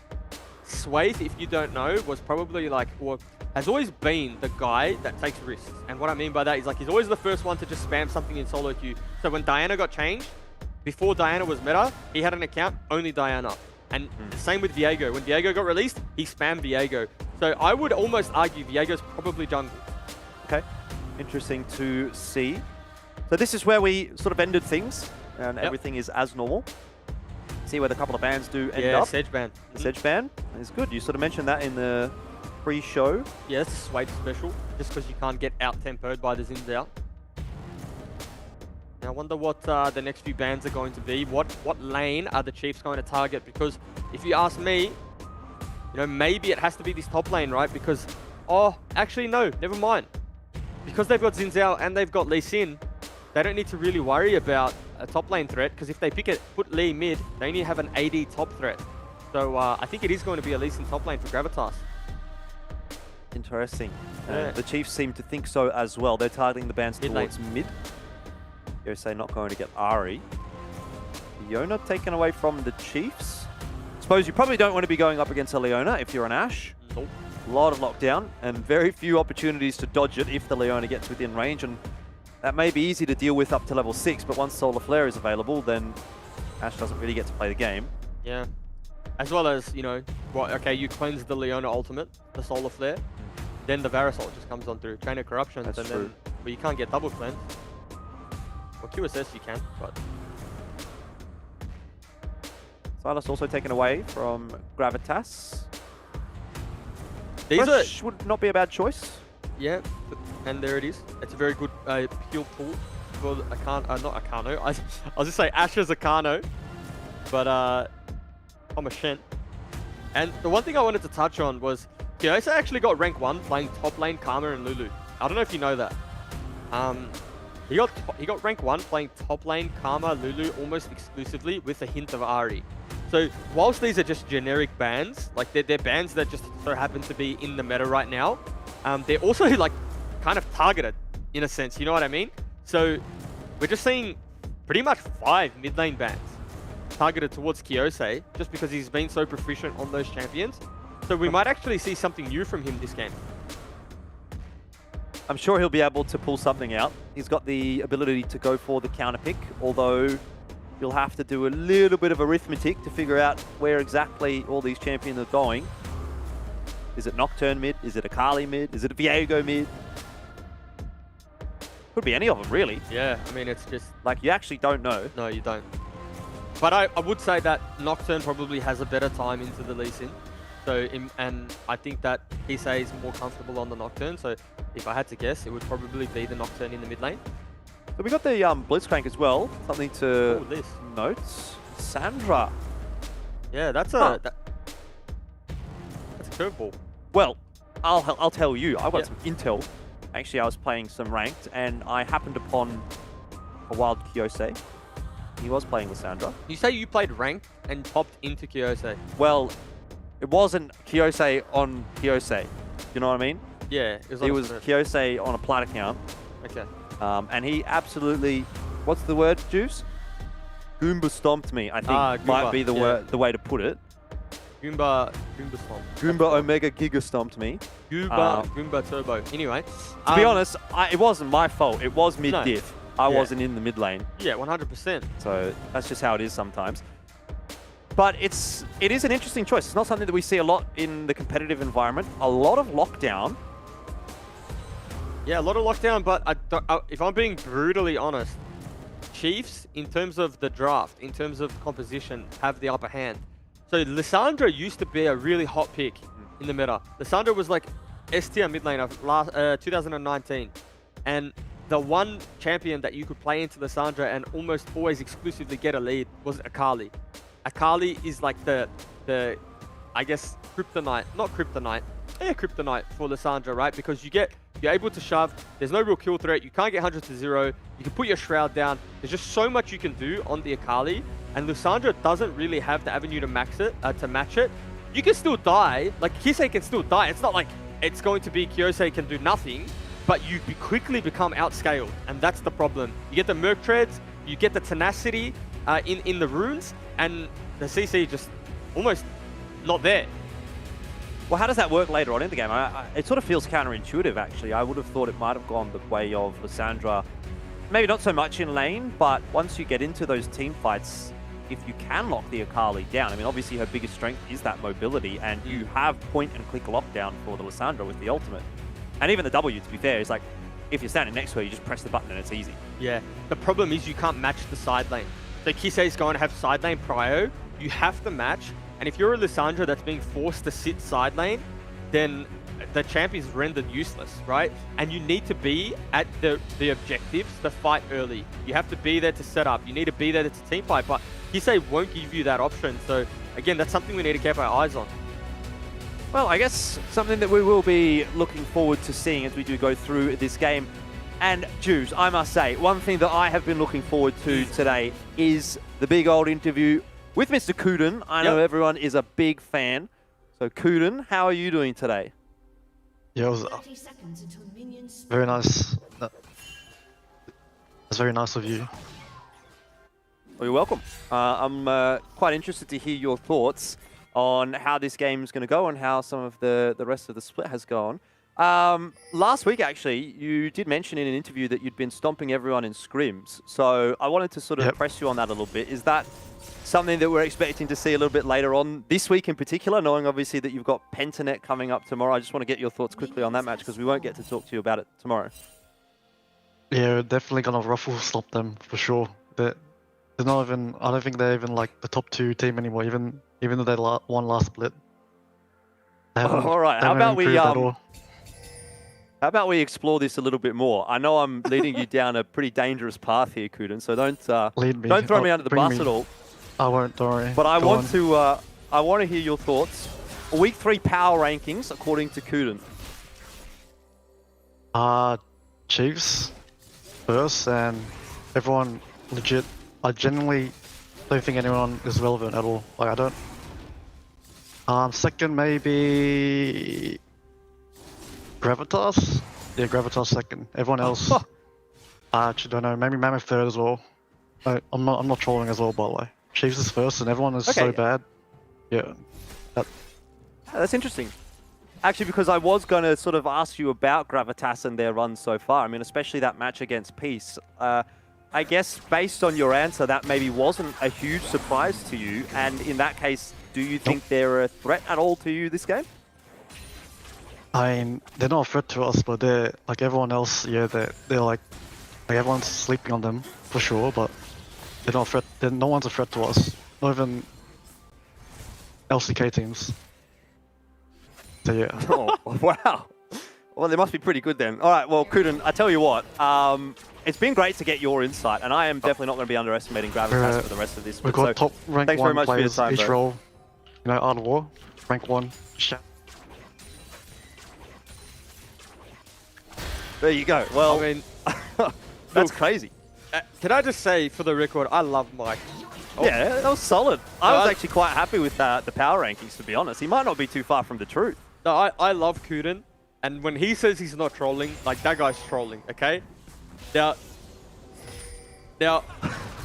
Swathe, if you don't know, was probably like, or has always been the guy that takes risks. And what I mean by that is like he's always the first one to just spam something in solo queue. So when Diana got changed, before Diana was meta, he had an account only Diana. And the same with Viego. When Viego got released, he spammed Viego. So I would almost argue Viego's probably jungle. Okay, interesting to see. So this is where we sort of ended things, and everything is as normal. See where the couple of bans do end up. Sedge ban. The Sedge ban is good. You sort of mentioned that in the pre-show. Yeah, it's a Swathe special, just because you can't get out-tempoed by the Xin Zhao. I wonder what the next few bans are going to be. What lane are the Chiefs going to target? Because if you ask me, you know, maybe it has to be this top lane, right? Because, oh, actually no, never mind. Because they've got Xin Zhao and they've got Lee Sin, they don't need to really worry about a top lane threat. Because if they put Lee mid, they only have an AD top threat. So I think it is going to be a Lee Sin top lane for Gravitas. Interesting. The Chiefs seem to think so as well. They're targeting the bans towards mid. Yosei not going to get Ari. Leona taken away from the Chiefs. Suppose you probably don't want to be going up against a Leona if you're an Ashe. Nope. A lot of lockdown and very few opportunities to dodge it if the Leona gets within range. And that may be easy to deal with up to level 6, but once Solar Flare is available, then Ashe doesn't really get to play the game. Yeah. As well as, you know, okay, you cleanse the Leona ultimate, the Solar Flare. Then the Varus ult just comes on through. Chain of Corruptions. That's true. But you can't get double cleanse. Or QSS you can, but... Silas also taken away from Gravitas. These Rush would not be a bad choice. Yeah, and there it is. It's a very good peel pull for not Akano. I was just say Asher's Akano, but I'm a Shen. And the one thing I wanted to touch on was Kyose actually got rank 1 playing top lane Karma and Lulu. I don't know if you know that. He got rank 1 playing top lane Karma, Lulu almost exclusively with a hint of Ahri. So whilst these are just generic bans, like they're bans that just so happen to be in the meta right now, they're also like kind of targeted in a sense, you know what I mean? So we're just seeing pretty much 5 mid lane bans targeted towards Kyose just because he's been so proficient on those champions. So we might actually see something new from him this game. I'm sure he'll be able to pull something out. He's got the ability to go for the counter pick, although you'll have to do a little bit of arithmetic to figure out where exactly all these champions are going. Is it Nocturne mid? Is it Akali mid? Is it a Viego mid? Could be any of them, really. Yeah, I mean, it's just... like, you actually don't know. No, you don't. But I would say that Nocturne probably has a better time into the Lee Sin. So, and I think that Kisei is more comfortable on the Nocturne. So, if I had to guess, it would probably be the Nocturne in the mid lane. So we got the Blitzcrank as well. Something to note. Sandra. Yeah, that's a that's a curveball. Well, I'll tell you. I got some intel. Actually, I was playing some ranked, and I happened upon a wild Kyose. He was playing Lissandra. You say you played ranked and popped into Kyose? Well, it wasn't Kyose on Kyose. You know what I mean? Yeah, it was Kyose on a plat account. Okay. And he absolutely, what's the word, Juice? Goomba stomped me, I think might be the way to put it. Goomba stomp. Goomba Omega Giga stomped me. Goomba Turbo. Anyway. To be honest, it wasn't my fault. It was mid-diff. I wasn't in the mid lane. Yeah, 100%. So that's just how it is sometimes. But it is an interesting choice. It's not something that we see a lot in the competitive environment. A lot of lockdown. Yeah, a lot of lockdown, but if I'm being brutally honest, Chiefs, in terms of the draft, in terms of composition, have the upper hand. So Lissandra used to be a really hot pick in the meta. Lissandra was like S-tier mid laner last 2019. And the one champion that you could play into Lissandra and almost always exclusively get a lead was Akali. Akali is like the I guess, kryptonite. Not kryptonite. Yeah, kryptonite for Lissandra, right? Because you're able to shove. There's no real kill threat. You can't get 100 to 0. You can put your shroud down. There's just so much you can do on the Akali. And Lissandra doesn't really have the avenue to match it. You can still die. Like, Kisei can still die. It's not like it's going to be Kyosei can do nothing. But you quickly become outscaled. And that's the problem. You get the Merc Treads. You get the tenacity in the runes. And the CC just almost not there. Well, how does that work later on in the game? It sort of feels counterintuitive, actually. I would have thought it might have gone the way of Lissandra. Maybe not so much in lane, but once you get into those team fights, if you can lock the Akali down, I mean, obviously her biggest strength is that mobility, and you have point-and-click lockdown for the Lissandra with the ultimate. And even the W, to be fair, is like, if you're standing next to her, you just press the button and it's easy. Yeah. The problem is you can't match the side lane. So Kisei's going to have side lane prio. You have to match. And if you're a Lissandra that's being forced to sit side lane, then the champ is rendered useless, right? And you need to be at the objectives to fight early. You have to be there to set up. You need to be there to team fight. But Kisei won't give you that option. So again, that's something we need to keep our eyes on. Well, I guess something that we will be looking forward to seeing as we do go through this game. And Juice, I must say, one thing that I have been looking forward to today is the big old interview with Mr. Kuden. I know everyone is a big fan. So Kuden, how are you doing today? Yeah, it was very nice. It's very nice of you. Well, you're welcome. I'm quite interested to hear your thoughts on how this game is going to go and how some of the rest of the split has gone. Last week, actually, you did mention in an interview that you'd been stomping everyone in scrims. So I wanted to sort of press you on that a little bit. Is that something that we're expecting to see a little bit later on this week in particular, knowing obviously that you've got Pentanet coming up tomorrow? I just want to get your thoughts quickly on that match because we won't get to talk to you about it tomorrow. Yeah, we're definitely gonna ruffle stop them for sure. They're not even. I don't think they're even like the top 2 team anymore. Even though they won last split. All right. How about we explore this a little bit more? I know I'm leading you down a pretty dangerous path here, Kuden. So don't throw me under the bus at all. I won't, don't worry. But I want to hear your thoughts. Week 3 power rankings according to Kuden. Chiefs first, and everyone legit. I genuinely don't think anyone is relevant at all. Like I don't. Second maybe Gravitas. Yeah, Gravitas second. Everyone else. I actually don't know. Maybe Mammoth third as well. I'm not trolling as well, by the way. Chiefs is first, and everyone is so bad. Yeah. That's interesting. Actually, because I was going to sort of ask you about Gravitas and their run so far. I mean, especially that match against Peace. I guess based on your answer, that maybe wasn't a huge surprise to you. And in that case, do you think they're a threat at all to you this game? I mean, they're not a threat to us, but they're like everyone else. Yeah, they're like everyone's sleeping on them for sure, but they're not a threat. No one's a threat to us. Not even LCK teams. So yeah. Oh, wow. Well, they must be pretty good then. All right, well, Kuden, I tell you what, it's been great to get your insight, and I am definitely not going to be underestimating Gravitas for the rest of this. We've got top rank thanks 1 very much players for your time, each bro. role. You know, Art of War, rank 1. There you go. Well, I mean, that's crazy. Can I just say, for the record, I love Mike. Yeah, that was solid. I was actually quite happy with the power rankings, to be honest. He might not be too far from the truth. No, I love Kuden, and when he says he's not trolling, like, that guy's trolling, okay? Now,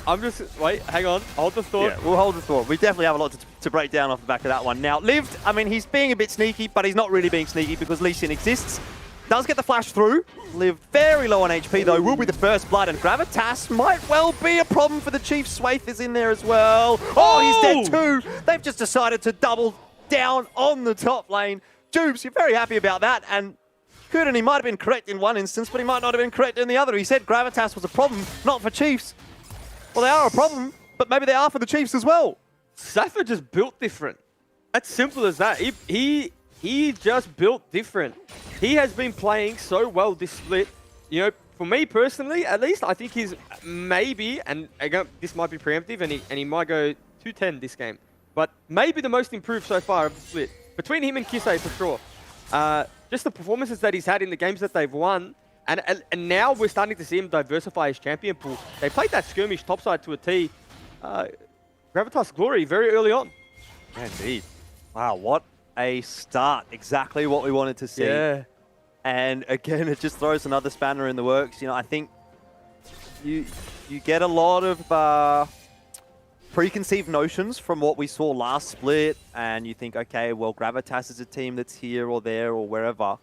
I'm just... Wait, hang on. Hold the thought. Yeah, we'll hold the thought. We definitely have a lot to break down off the back of that one. Now, Lived, I mean, he's being a bit sneaky, but he's not really being sneaky because Lee Sin exists. Does get the flash through. Lived very low on HP, though. Will be the first blood, and Gravitas might well be a problem for the Chief. Swaith is in there as well. Oh, he's dead too. They've just decided to double down on the top lane. Jubes, you're very happy about that, and Kuden, he might have been correct in one instance, but he might not have been correct in the other. He said Gravitas was a problem, not for Chiefs. Well, they are a problem, but maybe they are for the Chiefs as well. Safa just built different. That's simple as that. He just built different. He has been playing so well this split. You know, for me personally, at least, I think he's maybe, and again, this might be preemptive, and he might go 2-10 this game, but maybe the most improved so far of the split. Between him and Kisei, for sure. Just the performances that he's had in the games that they've won, and now we're starting to see him diversify his champion pool. They played that skirmish topside to a T. Gravitas Glory very early on. Indeed. Wow, what a start. Exactly what we wanted to see. Yeah. And again, it just throws another spanner in the works. You know, I think you get a lot of preconceived notions from what we saw last split, and you think, okay, well, Gravitas is a team that's here or there or wherever.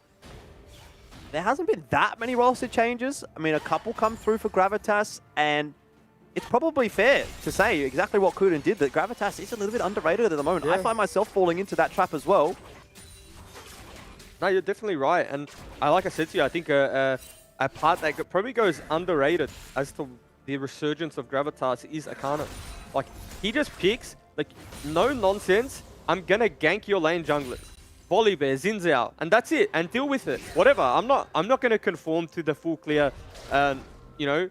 There hasn't been that many roster changes. I mean, a couple come through for Gravitas, and it's probably fair to say exactly what Kuden did, that Gravitas is a little bit underrated at the moment. Yeah. I find myself falling into that trap as well. No, you're definitely right. And like I said to you, I think a part that probably goes underrated as to the resurgence of Gravitas is Akana. Like, he just picks, like, no nonsense, I'm going to gank your lane junglers. Volibear, Xin, and that's it. And deal with it. Whatever. I'm not going to conform to the full clear, you know,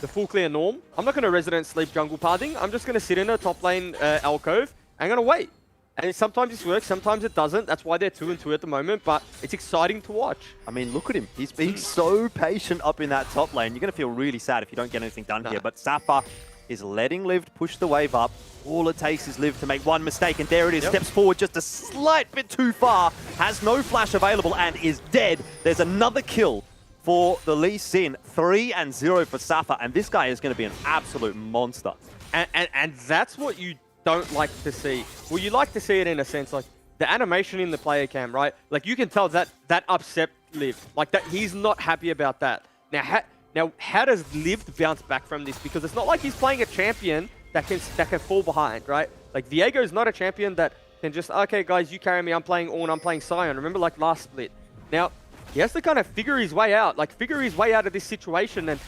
the full clear norm. I'm not going to resident sleep jungle pathing. I'm just going to sit in a top lane alcove. I'm going to wait. And sometimes this works, sometimes it doesn't. That's why they're 2-2 at the moment, but it's exciting to watch. I mean, look at him. He's being so patient up in that top lane. You're going to feel really sad if you don't get anything done here. But Safa is letting Liv push the wave up. All it takes is Liv to make one mistake, and there it is. Yep. Steps forward just a slight bit too far. Has no flash available and is dead. There's another kill for the Lee Sin. 3-0 for Safa, and this guy is going to be an absolute monster. And that's what you don't like to see. Well, you like to see it in a sense, like the animation in the player cam, right? Like, you can tell that upset Liv. Like, that he's not happy about that. Now, how does Liv bounce back from this? Because it's not like he's playing a champion that can fall behind, right? Like, Viego's not a champion that can just, okay, guys, you carry me, I'm playing Ornn, I'm playing Sion. Remember, like, last split. Now, he has to kind of figure his way out, of this situation, and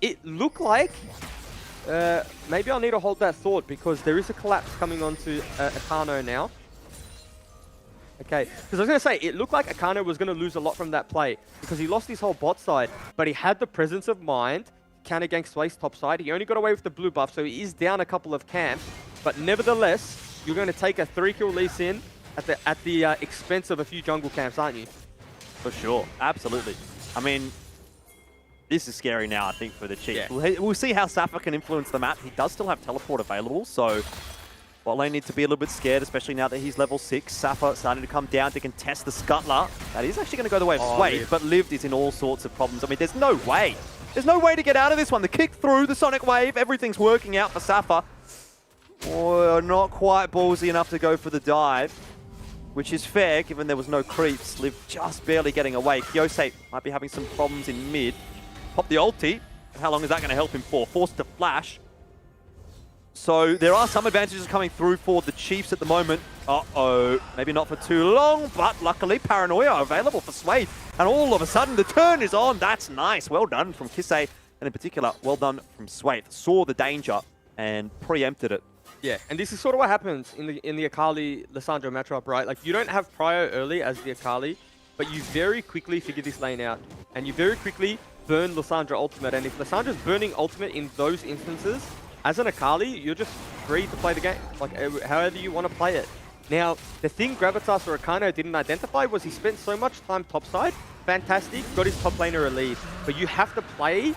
it looked like maybe I'll need to hold that thought, because there is a collapse coming onto Akano now. Okay, because I was going to say, it looked like Akano was going to lose a lot from that play, because he lost his whole bot side, but he had the presence of mind, counter gank Sway's top side. He only got away with the blue buff, so he is down a couple of camps, but nevertheless, you're going to take a 3-kill Lee Sin at the expense of a few jungle camps, aren't you? For sure, absolutely. I mean, this is scary now, I think, for the Chiefs. Yeah. We'll see how Safa can influence the map. He does still have teleport available, so bot lane needs to be a little bit scared, especially now that he's level 6. Safa starting to come down to contest the Scuttler. That is actually going to go the way of Sway, but Lived is in all sorts of problems. I mean, there's no way. There's no way to get out of this one. The kick through, the Sonic Wave, everything's working out for Safa. Oh, not quite ballsy enough to go for the dive, which is fair, given there was no creeps. Liv just barely getting away. Kyosei might be having some problems in mid. Pop the ulti. How long is that going to help him for? Forced to flash. So there are some advantages coming through for the Chiefs at the moment. Uh-oh. Maybe not for too long, but luckily Paranoia available for Sway. And all of a sudden the turn is on. That's nice. Well done from Kisei. And in particular, well done from Sway. Saw the danger and preempted it. Yeah, and this is sort of what happens in the Akali-Lissandra matchup, right? Like, you don't have Prio early as the Akali, but you very quickly figure this lane out. And you very quickly burn Lissandra ultimate. And if Lissandra's burning ultimate in those instances, as an Akali, you're just free to play the game, like however you want to play it. Now, the thing Gravitas or Akano didn't identify was he spent so much time topside. Fantastic, got his top laner a lead. But you have to play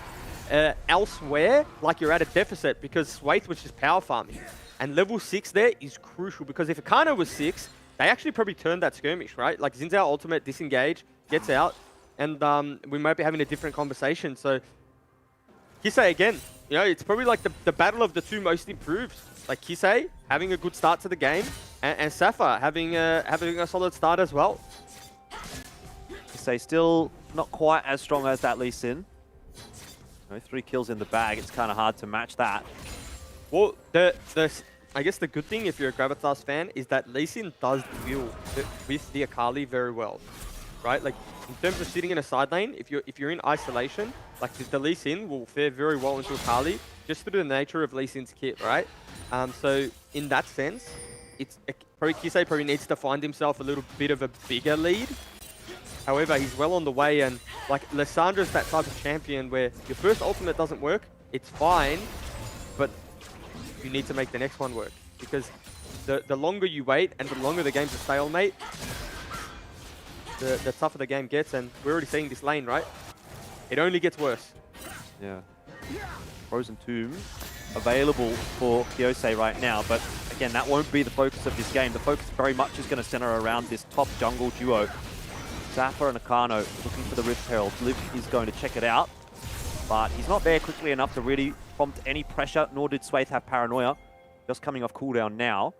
elsewhere like you're at a deficit, because Swayth was just power farming. And level 6 there is crucial, because if Akano was 6, they actually probably turned that skirmish, right? Like, Xin Zhao ultimate, disengage, gets out, and we might be having a different conversation. So, Kisei again, you know, it's probably like the battle of the two most improved. Like, Kisei having a good start to the game, and Safa having a solid start as well. Kisei still not quite as strong as that Lee Sin. You know, 3 kills in the bag, it's kind of hard to match that. Well, I guess the good thing, if you're a Gravitas fan, is that Lee Sin does deal with the Akali very well. right? Like in terms of sitting in a side lane, if you're in isolation, like the Lee Sin will fare very well into Akali just through the nature of Lee Sin's kit, right? So in that sense, it's probably Kisei probably needs to find himself a little bit of a bigger lead. However, he's well on the way, and like Lissandra's that type of champion where your first ultimate doesn't work, it's fine, but you need to make the next one work, because the longer you wait and the longer the game's a stalemate, the tougher the game gets, and we're already seeing this lane, right? It only gets worse. Yeah. Frozen Tomb available for Kyosei right now, but again, that won't be the focus of this game. The focus very much is going to center around this top jungle duo. Zappa and Akano looking for the Rift Herald. Liv is going to check it out, but he's not there quickly enough to really prompt any pressure, nor did Swathe have Paranoia. Just coming off cooldown now.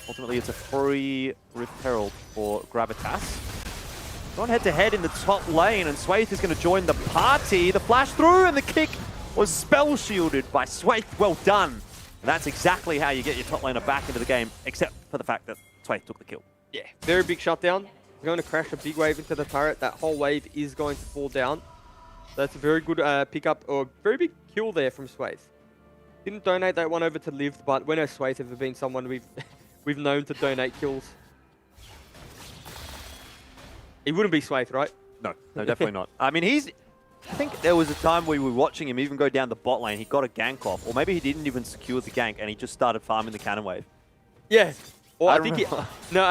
Ultimately, it's a free Rift Herald for Gravitas. Gone head-to-head in the top lane, and Swathe is going to join the party. The flash through, and the kick was spell shielded by Swathe. Well done. And that's exactly how you get your top laner back into the game, except for the fact that Swathe took the kill. Yeah, very big shutdown. We're going to crash a big wave into the turret. That whole wave is going to fall down. That's a very good pickup, or very big kill there from Swathe. Didn't donate that one over to Liv, but when has Swathe ever been someone we've known to donate kills? It wouldn't be Swathe, right? No, definitely not. I mean, I think there was a time we were watching him even go down the bot lane. He got a gank off, or maybe he didn't even secure the gank, and he just started farming the cannon wave. Yeah. Or I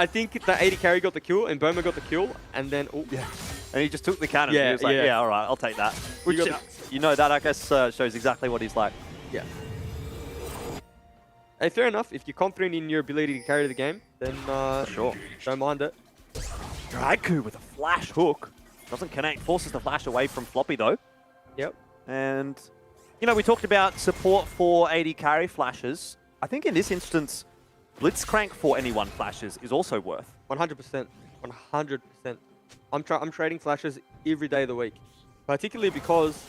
think the 80 carry got the kill, and Boma got the kill, and then and he just took the cannon. Yeah, he was like, yeah, all right, I'll take that. Which, you know, that I guess shows exactly what he's like. Yeah. Hey, fair enough. If you're confident in your ability to carry the game, then sure, don't mind it. Draku with a flash hook. Doesn't connect, forces the flash away from Floppy though. Yep. And, you know, we talked about support for AD carry flashes. I think in this instance, Blitzcrank for anyone flashes is also worth. 100%. 100%. I'm trading flashes every day of the week. Particularly because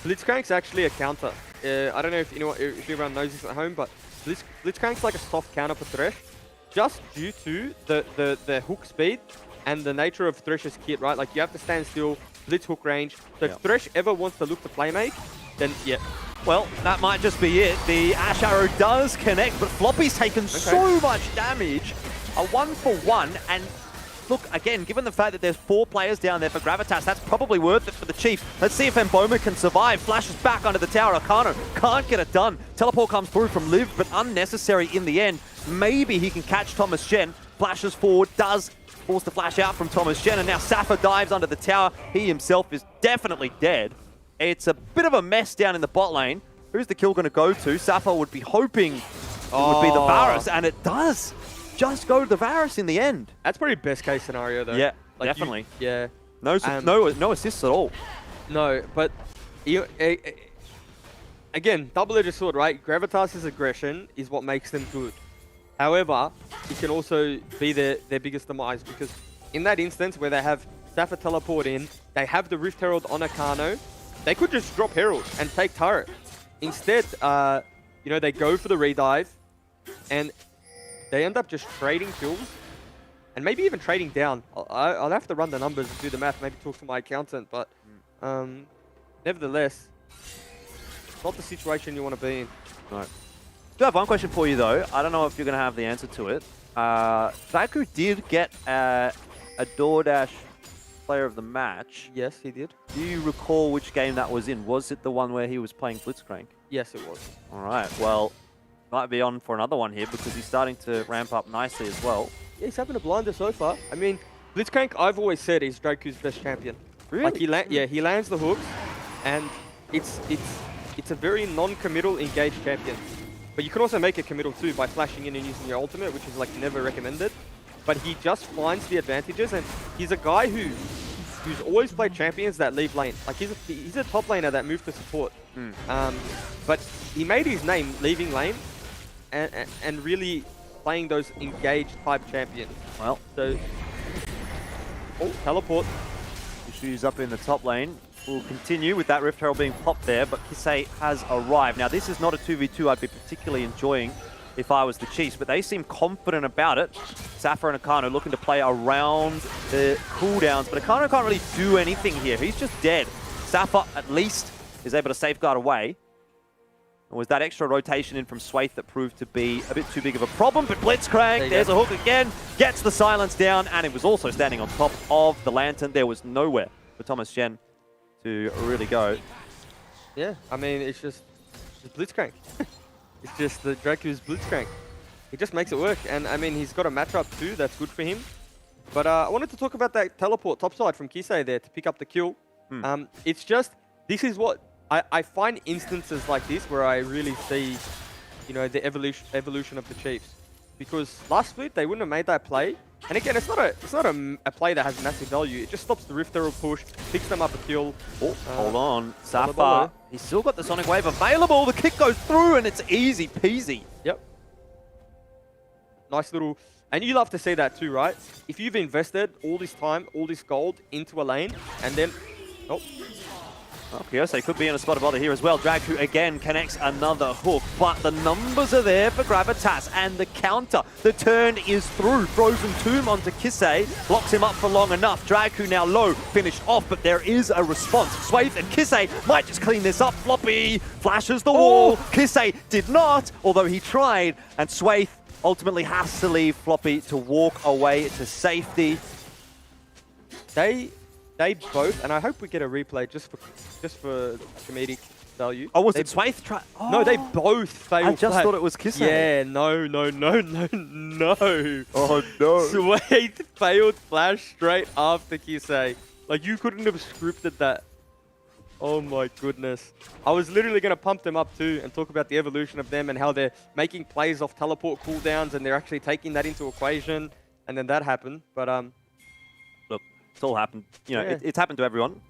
Blitzcrank's actually a counter. I don't know if everyone knows this at home, but Blitzcrank's like a soft counter for Thresh, just due to the hook speed and the nature of Thresh's kit, right? Like, you have to stand still, Blitz hook range. So if Thresh ever wants to look to playmake, then yeah. Well, that might just be it. The Ash Arrow does connect, but Floppy's taken so much damage. A 1-for-1, and look, again, given the fact that there's 4 players down there for Gravitas, that's probably worth it for the Chief. Let's see if Mboma can survive. Flashes back under the tower. Akano can't get it done. Teleport comes through from Liv, but unnecessary in the end. Maybe he can catch Thomas Jen. Flashes forward, does force the flash out from Thomas Jen, and now Safa dives under the tower. He himself is definitely dead. It's a bit of a mess down in the bot lane. Who's the kill going to go to? Safa would be hoping it would be the Varus, and it does just go to the Varus in the end. That's probably best case scenario though. Yeah, like definitely. Yeah. No assists at all. No, but again, double-edged sword, right? Gravitas' aggression is what makes them good. However, it can also be their biggest demise, because in that instance where they have Safa teleport in, they have the Rift Herald on Akano, they could just drop Herald and take turret. Instead, you know, they go for the redive, and they end up just trading kills, and maybe even trading down. I'll have to run the numbers and do the math, maybe talk to my accountant, but nevertheless, it's not the situation you want to be in. Right. I do have one question for you though. I don't know if you're going to have the answer to it. Draku did get a DoorDash player of the match. Yes, he did. Do you recall which game that was in? Was it the one where he was playing Blitzcrank? Yes, it was. All right. Well, might be on for another one here, because he's starting to ramp up nicely as well. Yeah, he's having a blinder so far. I mean, Blitzcrank, I've always said, is Draku's best champion. Really? Like he lands the hooks, and it's a very non-committal engaged champion. But you can also make it committal too by flashing in and using your ultimate, which is like never recommended. But he just finds the advantages, and he's a guy who's always played champions that leave lane. Like he's a top laner that moved to support. But he made his name leaving lane and really playing those engaged type champions. Well, so teleport. Issues up in the top lane. We'll continue with that Rift Herald being popped there, but Kisei has arrived. Now, this is not a 2v2 I'd be particularly enjoying if I was the Chiefs, but they seem confident about it. Safa and Akano looking to play around the cooldowns, but Akano can't really do anything here. He's just dead. Safa, at least, is able to safeguard away. It was that extra rotation in from Swaith that proved to be a bit too big of a problem, but Blitzcrank, there's a hook again, gets the silence down, and it was also standing on top of the Lantern. There was nowhere for Thomas Jen to really go. Yeah, I mean, it's just Blitzcrank. It's just the Draku's Blitzcrank. He just makes it work, and I mean, he's got a matchup too, that's good for him. But I wanted to talk about that teleport topside from Kisei there to pick up the kill. It's just, this is what, I find instances like this where I really see, you know, the evolution of the Chiefs. Because last split, they wouldn't have made that play. And again, it's not a play that has massive value. It just stops the Rift Herald push, picks them up a kill. Oh, hold on. Safa, he's still got the Sonic Wave available. The kick goes through and it's easy peasy. Yep. Nice little... And you love to see that too, right? If you've invested all this time, all this gold into a lane, and then... Oh. Well, Kyose could be in a spot of bother here as well. Draku again connects another hook, but the numbers are there for Gravitas, and the counter. The turn is through. Frozen Tomb onto Kisei, blocks him up for long enough. Draku now low, finished off, but there is a response. Swaith and Kisei might just clean this up. Floppy flashes the wall. Kisei did not, although he tried, and Swaith ultimately has to leave Floppy to walk away to safety. They both, and I hope we get a replay just for comedic value. Oh, was it Swaith try? Oh. No, they both failed. I just thought it was Kisei. Yeah, no. Oh no. Swaith failed flash straight after Kisei. Like, you couldn't have scripted that. Oh my goodness. I was literally going to pump them up too and talk about the evolution of them and how they're making plays off teleport cooldowns and they're actually taking that into equation. And then that happened. But look, it's all happened. You know, it's happened to everyone.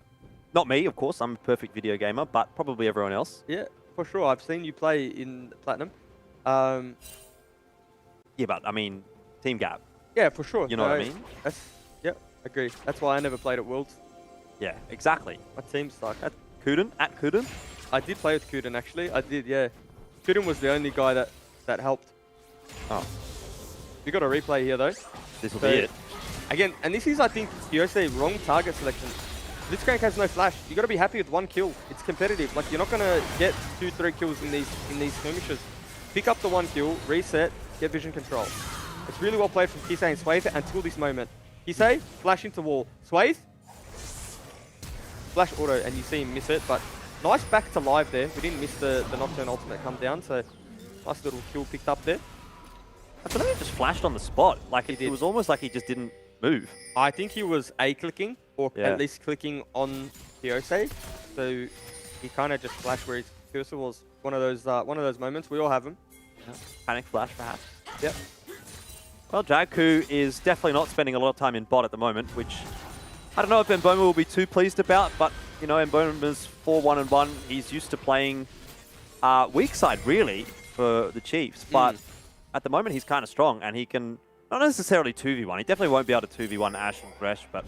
Not me, of course. I'm a perfect video gamer, but probably everyone else. Yeah, for sure. I've seen you play in Platinum. Yeah, but I mean, team gap. Yeah, for sure. You know what I mean? Yep, agree. That's why I never played at Worlds. Yeah, exactly. My team sucked. At Kuden? I did play with Kuden, actually. I did, yeah. Kuden was the only guy that helped. Oh. We got a replay here, though. This will be it. Again, and this is, I think, Kyose wrong target selection. Blitzcrank has no flash. You got to be happy with one kill. It's competitive. Like, you're not going to get 2-3 kills in these skirmishes. Pick up the one kill, reset, get vision control. It's really well played from Kisei and Swaith until this moment. Kisei, flash into wall. Swaith, flash auto, and you see him miss it, but nice back to live there. We didn't miss the Nocturne ultimate come down, so nice little kill picked up there. I don't know, he just flashed on the spot. Like, it was almost like he just didn't move. I think he was A-clicking, or at least clicking on Kyose, so he kind of just flashed where his cursor was. One of those moments. We all have them. Yeah. Panic flash, perhaps. Yep. Well, Draku is definitely not spending a lot of time in bot at the moment, which I don't know if Mboma will be too pleased about, but, you know, Mboma's 4-1-1. He's used to playing weak side, really, for the Chiefs. But at the moment, he's kind of strong, and he can, not necessarily 2v1. He definitely won't be able to 2v1 Ash and Thresh, but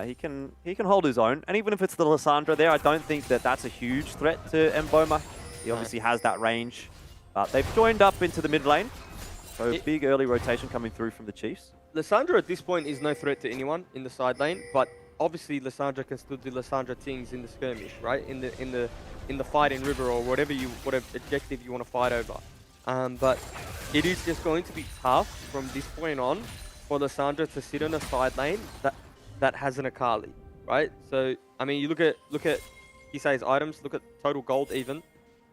he can hold his own. And even if it's the Lissandra there, I don't think that that's a huge threat to Mboma. He obviously has that range. But they've joined up into the mid lane. So big early rotation coming through from the Chiefs. Lissandra at this point is no threat to anyone in the side lane, but obviously Lissandra can still do Lissandra things in the skirmish, right? In the fight in River or whatever objective you want to fight over. But it is just going to be tough from this point on for Lissandra to sit on a side lane that has an Akali, right? So I mean, you look at Kisei's items, look at total gold even.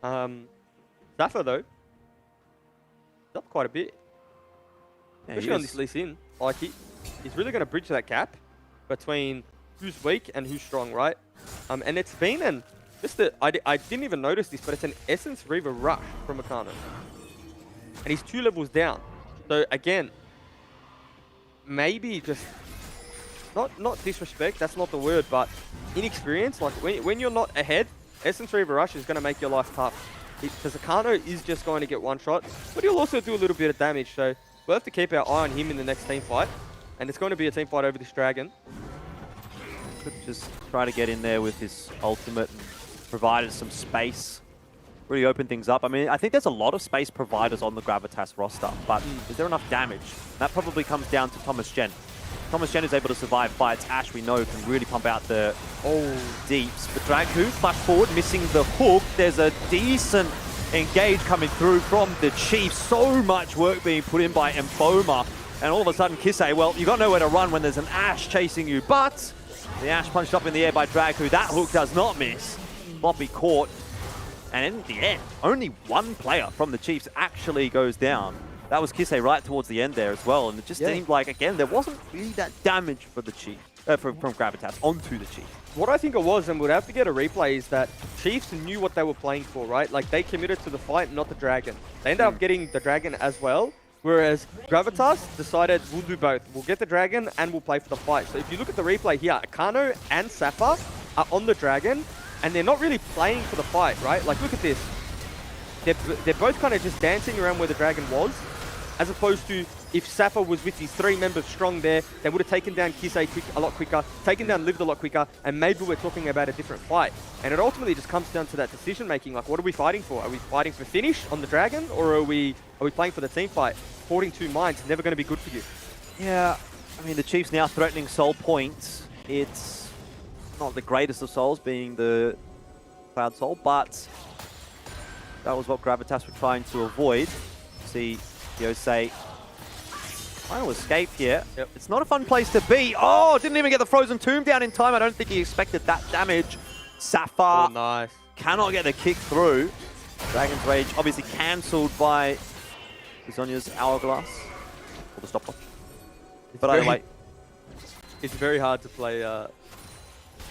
Safa though, it's up quite a bit. Especially on this Lee Sin. Like, he's really going to bridge that gap between who's weak and who's strong, right? And it's been I didn't even notice this, but it's an Essence Reaver rush from Akano. And he's 2 levels down. So again, maybe just, not disrespect, that's not the word, but inexperience. Like, when you're not ahead, Essence Reaver rush is going to make your life tough. Because Akano is just going to get one shot, but he'll also do a little bit of damage, so we'll have to keep our eye on him in the next team fight. And it's going to be a team fight over this dragon. Could just try to get in there with his ultimate and provided some space really open things up. I mean, I think there's a lot of space providers on the Gravitas roster, but is there enough damage? That probably comes down to Thomas Jen. Thomas Jen is able to survive fights. Ash, we know, can really pump out the deeps. But Dragku, flash forward, missing the hook. There's a decent engage coming through from the Chief. So much work being put in by Mboma. And all of a sudden, Kisei, well, you got nowhere to run when there's an Ash chasing you. But the Ash punched up in the air by Dragku. That hook does not miss. Floppy caught. And in the end, only one player from the Chiefs actually goes down. That was Kisei right towards the end there as well. And it just seemed like, again, there wasn't really that damage for the Chiefs, from Gravitas onto the Chiefs. What I think it was, and we'd have to get a replay, is that Chiefs knew what they were playing for, right? Like, they committed to the fight, not the Dragon. They ended up getting the Dragon as well, whereas Gravitas decided, we'll do both. We'll get the Dragon, and we'll play for the fight. So if you look at the replay here, Akano and Safa are on the Dragon, and they're not really playing for the fight, right? Like, look at this. They're both kind of just dancing around where the Dragon was, as opposed to if Safa was with his 3 members strong there, they would have taken down Kisei a lot quicker, taken down Lived a lot quicker, and maybe we're talking about a different fight. And it ultimately just comes down to that decision making. Like, what are we fighting for? Are we fighting for finish on the Dragon, or are we playing for the team fight? Hoarding 2 mines is never going to be good for you. Yeah, I mean, the Chiefs now threatening soul points. It's not the greatest of souls, being the Cloud Soul, but that was what Gravitas were trying to avoid. See Yosei trying to escape here. It's not a fun place to be. Oh, didn't even get the Frozen Tomb down in time. I don't think he expected that damage. Safa nice. Cannot get a kick through. Dragon's Rage obviously cancelled by Zonya's Hourglass. Or the stopwatch. But either way. It's very hard to play the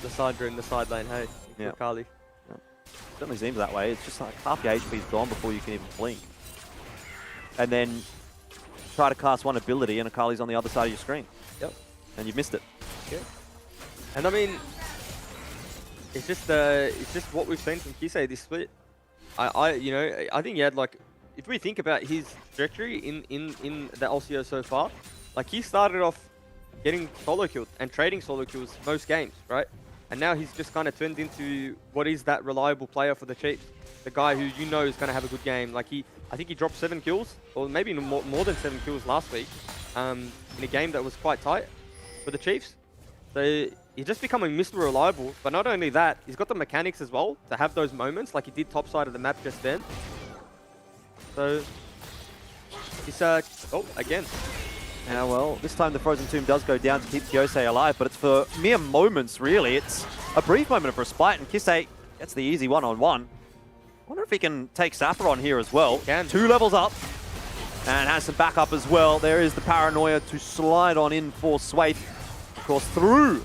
Syndra in the side lane, hey? Yeah. Kali. Certainly seems that way. It's just like half your HP is gone before you can even blink. And then try to cast one ability and Akali's on the other side of your screen. Yep. And you've missed it. Yeah. And I mean, it's just what we've seen from Kisei this split. I think he had, like, if we think about his trajectory in the LCO so far, like, he started off getting solo kills and trading solo kills most games, right? And now he's just kind of turned into what is that reliable player for the Chiefs. The guy who you know is going to have a good game. Like, I think he dropped 7 kills, or maybe more than 7 kills last week, in a game that was quite tight for the Chiefs. So he's just becoming Mr. Reliable. But not only that, he's got the mechanics as well to have those moments, like he did top side of the map just then. So he's again. Yeah, well, this time the Frozen Tomb does go down to keep Yosei alive, but it's for mere moments, really. It's a brief moment of respite, and Kisei gets the easy one-on-one. I wonder if he can take Safa on here as well. 2 levels up, and has some backup as well. There is the Paranoia to slide on in for Swaith. Of course, through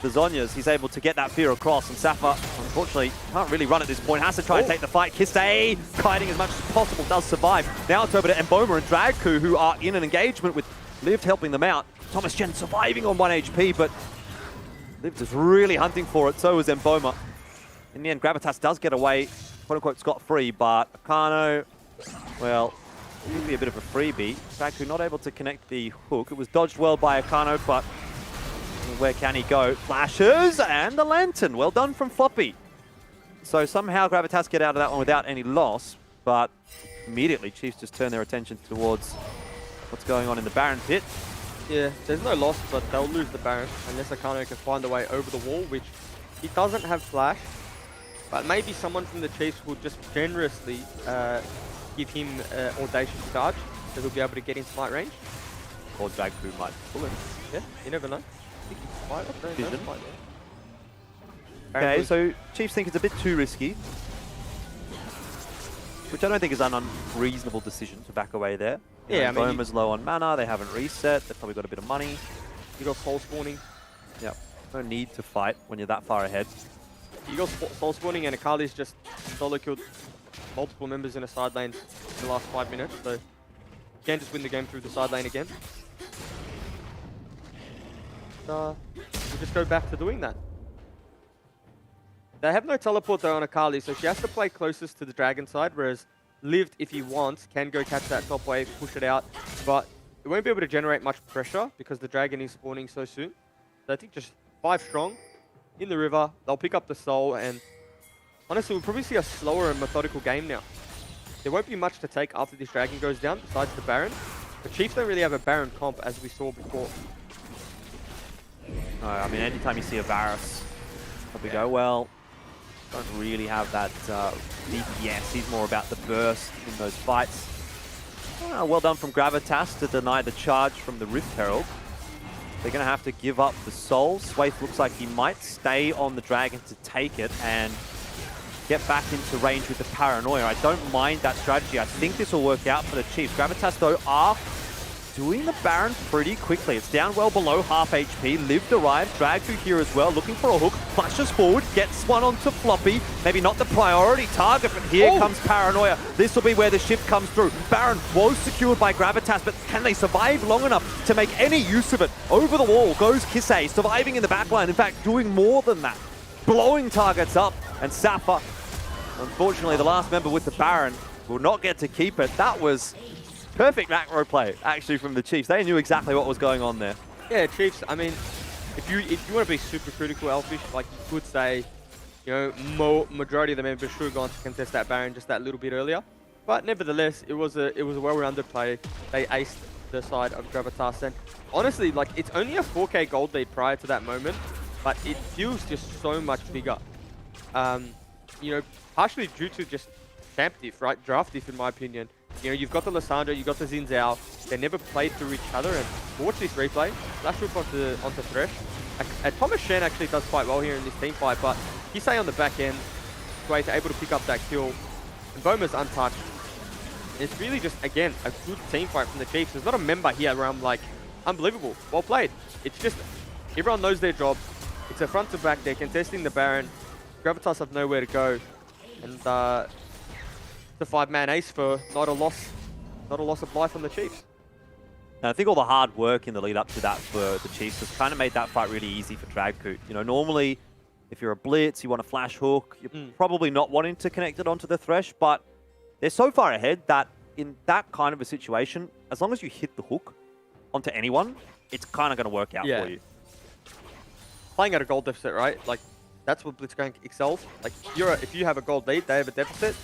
the Zonyas, he's able to get that fear across, and Safa, unfortunately, can't really run at this point. Has to try and take the fight. Kisei, kiting as much as possible, does survive. Now it's over to Mboma and Dragku, who are in an engagement with Lived helping them out. Thomas Jen surviving on 1 HP, but Lived is really hunting for it. So is Mboma. In the end, Gravitas does get away, quote-unquote, scot-free, but Akano, well, it would be a bit of a freebie. Dragku not able to connect the hook. It was dodged well by Akano, but where can he go? Flashes and the Lantern. Well done from Floppy. So somehow Gravitas get out of that one without any loss, but immediately Chiefs just turn their attention towards what's going on in the Baron pit. Yeah, there's no loss, but they'll lose the Baron unless Akano can find a way over the wall, which he doesn't have flash. But maybe someone from the Chiefs will just generously give him Audacious Charge, so he'll be able to get in smite range. Or Dragku might pull it. Yeah, you never know. I think he's smite. Vision. Okay, so Chiefs think it's a bit too risky. Which I don't think is an unreasonable decision to back away there. Yeah, I mean, Boma's low on mana, they haven't reset, they've probably got a bit of money. You got soul spawning. Yep, no need to fight when you're that far ahead. You got soul spawning and Akali's just solo killed multiple members in a side lane in the last 5 minutes, so you can just win the game through the side lane again. We'll just go back to doing that. They have no teleport though on Akali, so she has to play closest to the dragon side, whereas Lived, if he wants, can go catch that top wave, push it out, but it won't be able to generate much pressure because the dragon is spawning so soon. So I think just 5 strong in the river, they'll pick up the soul, and honestly, we'll probably see a slower and methodical game now. There won't be much to take after this Dragon goes down, besides the Baron. The Chiefs don't really have a Baron comp, as we saw before. No, I mean, anytime you see a Varus, probably go, well, don't really have that DPS. He's more about the burst in those fights. Well done from Gravitas to deny the charge from the Rift Herald. They're going to have to give up the soul. Swaith looks like he might stay on the Dragon to take it and get back into range with the Paranoia. I don't mind that strategy. I think this will work out for the Chiefs. Gravitas, though, are doing the Baron pretty quickly. It's down well below half HP. Liv arrives, drag through here as well, looking for a hook, flashes forward, gets one onto Floppy. Maybe not the priority target, but here comes Paranoia. This will be where the shift comes through. Baron was secured by Gravitas, but can they survive long enough to make any use of it? Over the wall goes Kisei, surviving in the backline. In fact, doing more than that. Blowing targets up, and Safa, unfortunately, the last member with the Baron, will not get to keep it. That was perfect macro play, actually, from the Chiefs. They knew exactly what was going on there. Yeah, Chiefs, I mean, if you want to be super critical, Elfish, like you could say, you know, majority of the members should have gone to contest that Baron just that little bit earlier. But nevertheless, it was a well-rounded play. They aced the side of Gravitas. And honestly, like, it's only a 4K gold lead prior to that moment, but it feels just so much bigger. You know, partially due to just champ diff, right? Draft diff, in my opinion. You know, you've got the Lissandra, you've got the Xin Zhao. They never played through each other, and watch this replay. Flash hook onto Thresh. Thomas Shen actually does quite well here in this team fight, but Kisei on the back end, Swaith able to pick up that kill. And Boma's untouched. It's really just, again, a good team fight from the Chiefs. There's not a member here where I'm like, unbelievable, well played. It's just, everyone knows their job. It's a front to back, they're contesting the Baron. Gravitas have nowhere to go. And the 5-man ace for not a loss of life on the Chiefs. And I think all the hard work in the lead up to that for the Chiefs has kind of made that fight really easy for Dragcoot. You know, normally, if you're a blitz, you want a flash hook, you're probably not wanting to connect it onto the Thresh, but they're so far ahead that in that kind of a situation, as long as you hit the hook onto anyone, it's kind of going to work out for you. Playing at a gold deficit, right? Like, that's what Blitzcrank excels. Like, if you have a gold lead, they have a deficit,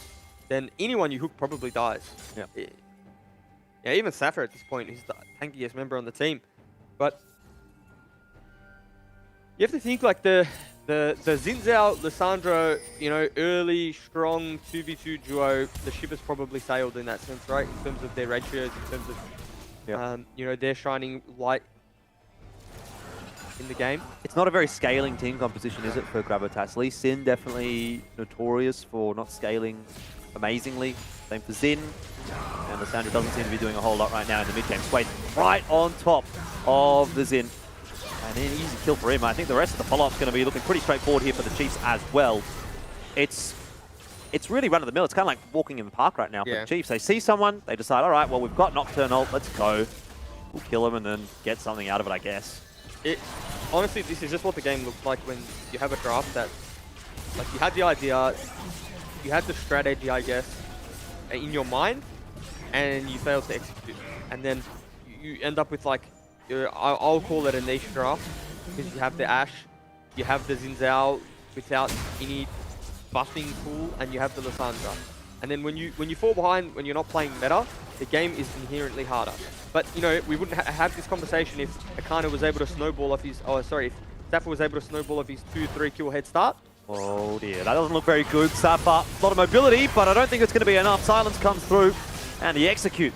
then anyone you hook probably dies. Yeah, even Safa at this point, he's the tankiest member on the team. But you have to think like the Xin Zhao, Lissandra, you know, early, strong 2v2 duo, the ship has probably sailed in that sense, right? In terms of their ratios, in terms of, you know, their shining light in the game. It's not a very scaling team composition, is it, for Gravitas? Lee Sin definitely notorious for not scaling amazingly. Same for Xin. And Lissandra doesn't seem to be doing a whole lot right now in the mid-game. Swaith right on top of the Xin. And an easy kill for him. I think the rest of the follow-up is going to be looking pretty straightforward here for the Chiefs as well. It's really run-of-the-mill. It's kind of like walking in the park right now for the Chiefs. They see someone, they decide, all right, well, we've got Nocturnal, let's go. We'll kill him and then get something out of it, I guess. Honestly, this is just what the game looks like when you have a draft that, like, you had the idea, you had the strategy, I guess, in your mind, and you fail to execute. And then you end up with, like, I'll call it a niche draft, because you have the Ashe, you have the Xin Zhao without any buffing pool, and you have the Lissandra. And then when you fall behind, when you're not playing meta, the game is inherently harder. But, you know, we wouldn't have this conversation if Akana was able to snowball off his... Oh, sorry, if Safa was able to snowball off his 2-3 kill head start. Oh dear, that doesn't look very good. Safa, a lot of mobility, but I don't think it's going to be enough. Silence comes through, and the execute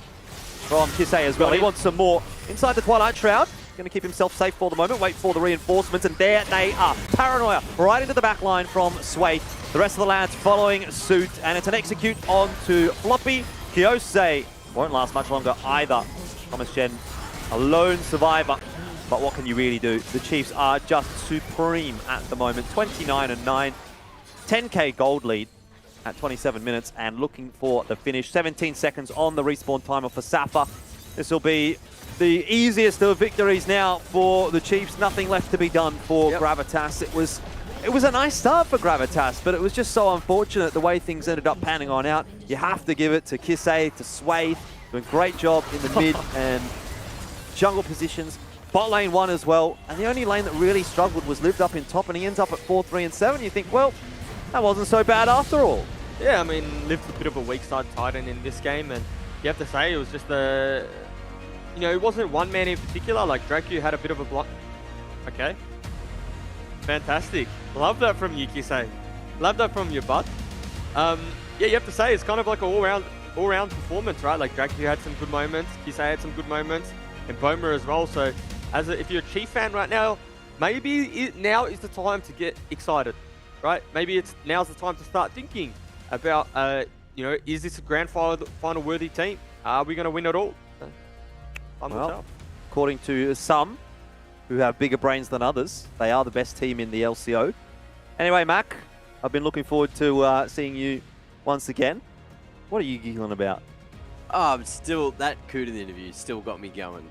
from Kisei as well. He wants some more. Inside the Twilight Shroud, going to keep himself safe for the moment, wait for the reinforcements, and there they are. Paranoia right into the back line from Swaith. The rest of the lads following suit, and it's an execute onto Floppy. Kyosei won't last much longer either. Thomas Shen, a lone survivor. But what can you really do? The Chiefs are just supreme at the moment. 29-9, 10k gold lead at 27 minutes, and looking for the finish. 17 seconds on the respawn timer for Safa. This will be the easiest of victories now for the Chiefs. Nothing left to be done for Gravitas. It was a nice start for Gravitas, but it was just so unfortunate the way things ended up panning on out. You have to give it to Kisei, to Swaith, doing a great job in the mid and jungle positions. Bot lane won as well, and the only lane that really struggled was Lived up in top, and he ends up at 4-3-7. You think, well, That wasn't so bad after all. Yeah, I mean, Liv's a bit of a weak side Titan in this game, and you have to say it was just a, it wasn't one man in particular. Like Dracu had a bit of a block. Okay, fantastic. Love that from you, Kisei. Love that from your bud. Yeah, you have to say it's kind of like an all-round performance, right? Like Dracu had some good moments, Kisei had some good moments, and Boma as well. So, if you're a Chief fan right now, maybe now is the time to get excited, right? Maybe now's the time to start thinking about, is this a grand final worthy team? Are we going to win it all? Well, according to some who have bigger brains than others, they are the best team in the LCO. Anyway, Mac, I've been looking forward to seeing you once again. What are you giggling about? Oh, that coup to the interview still got me going.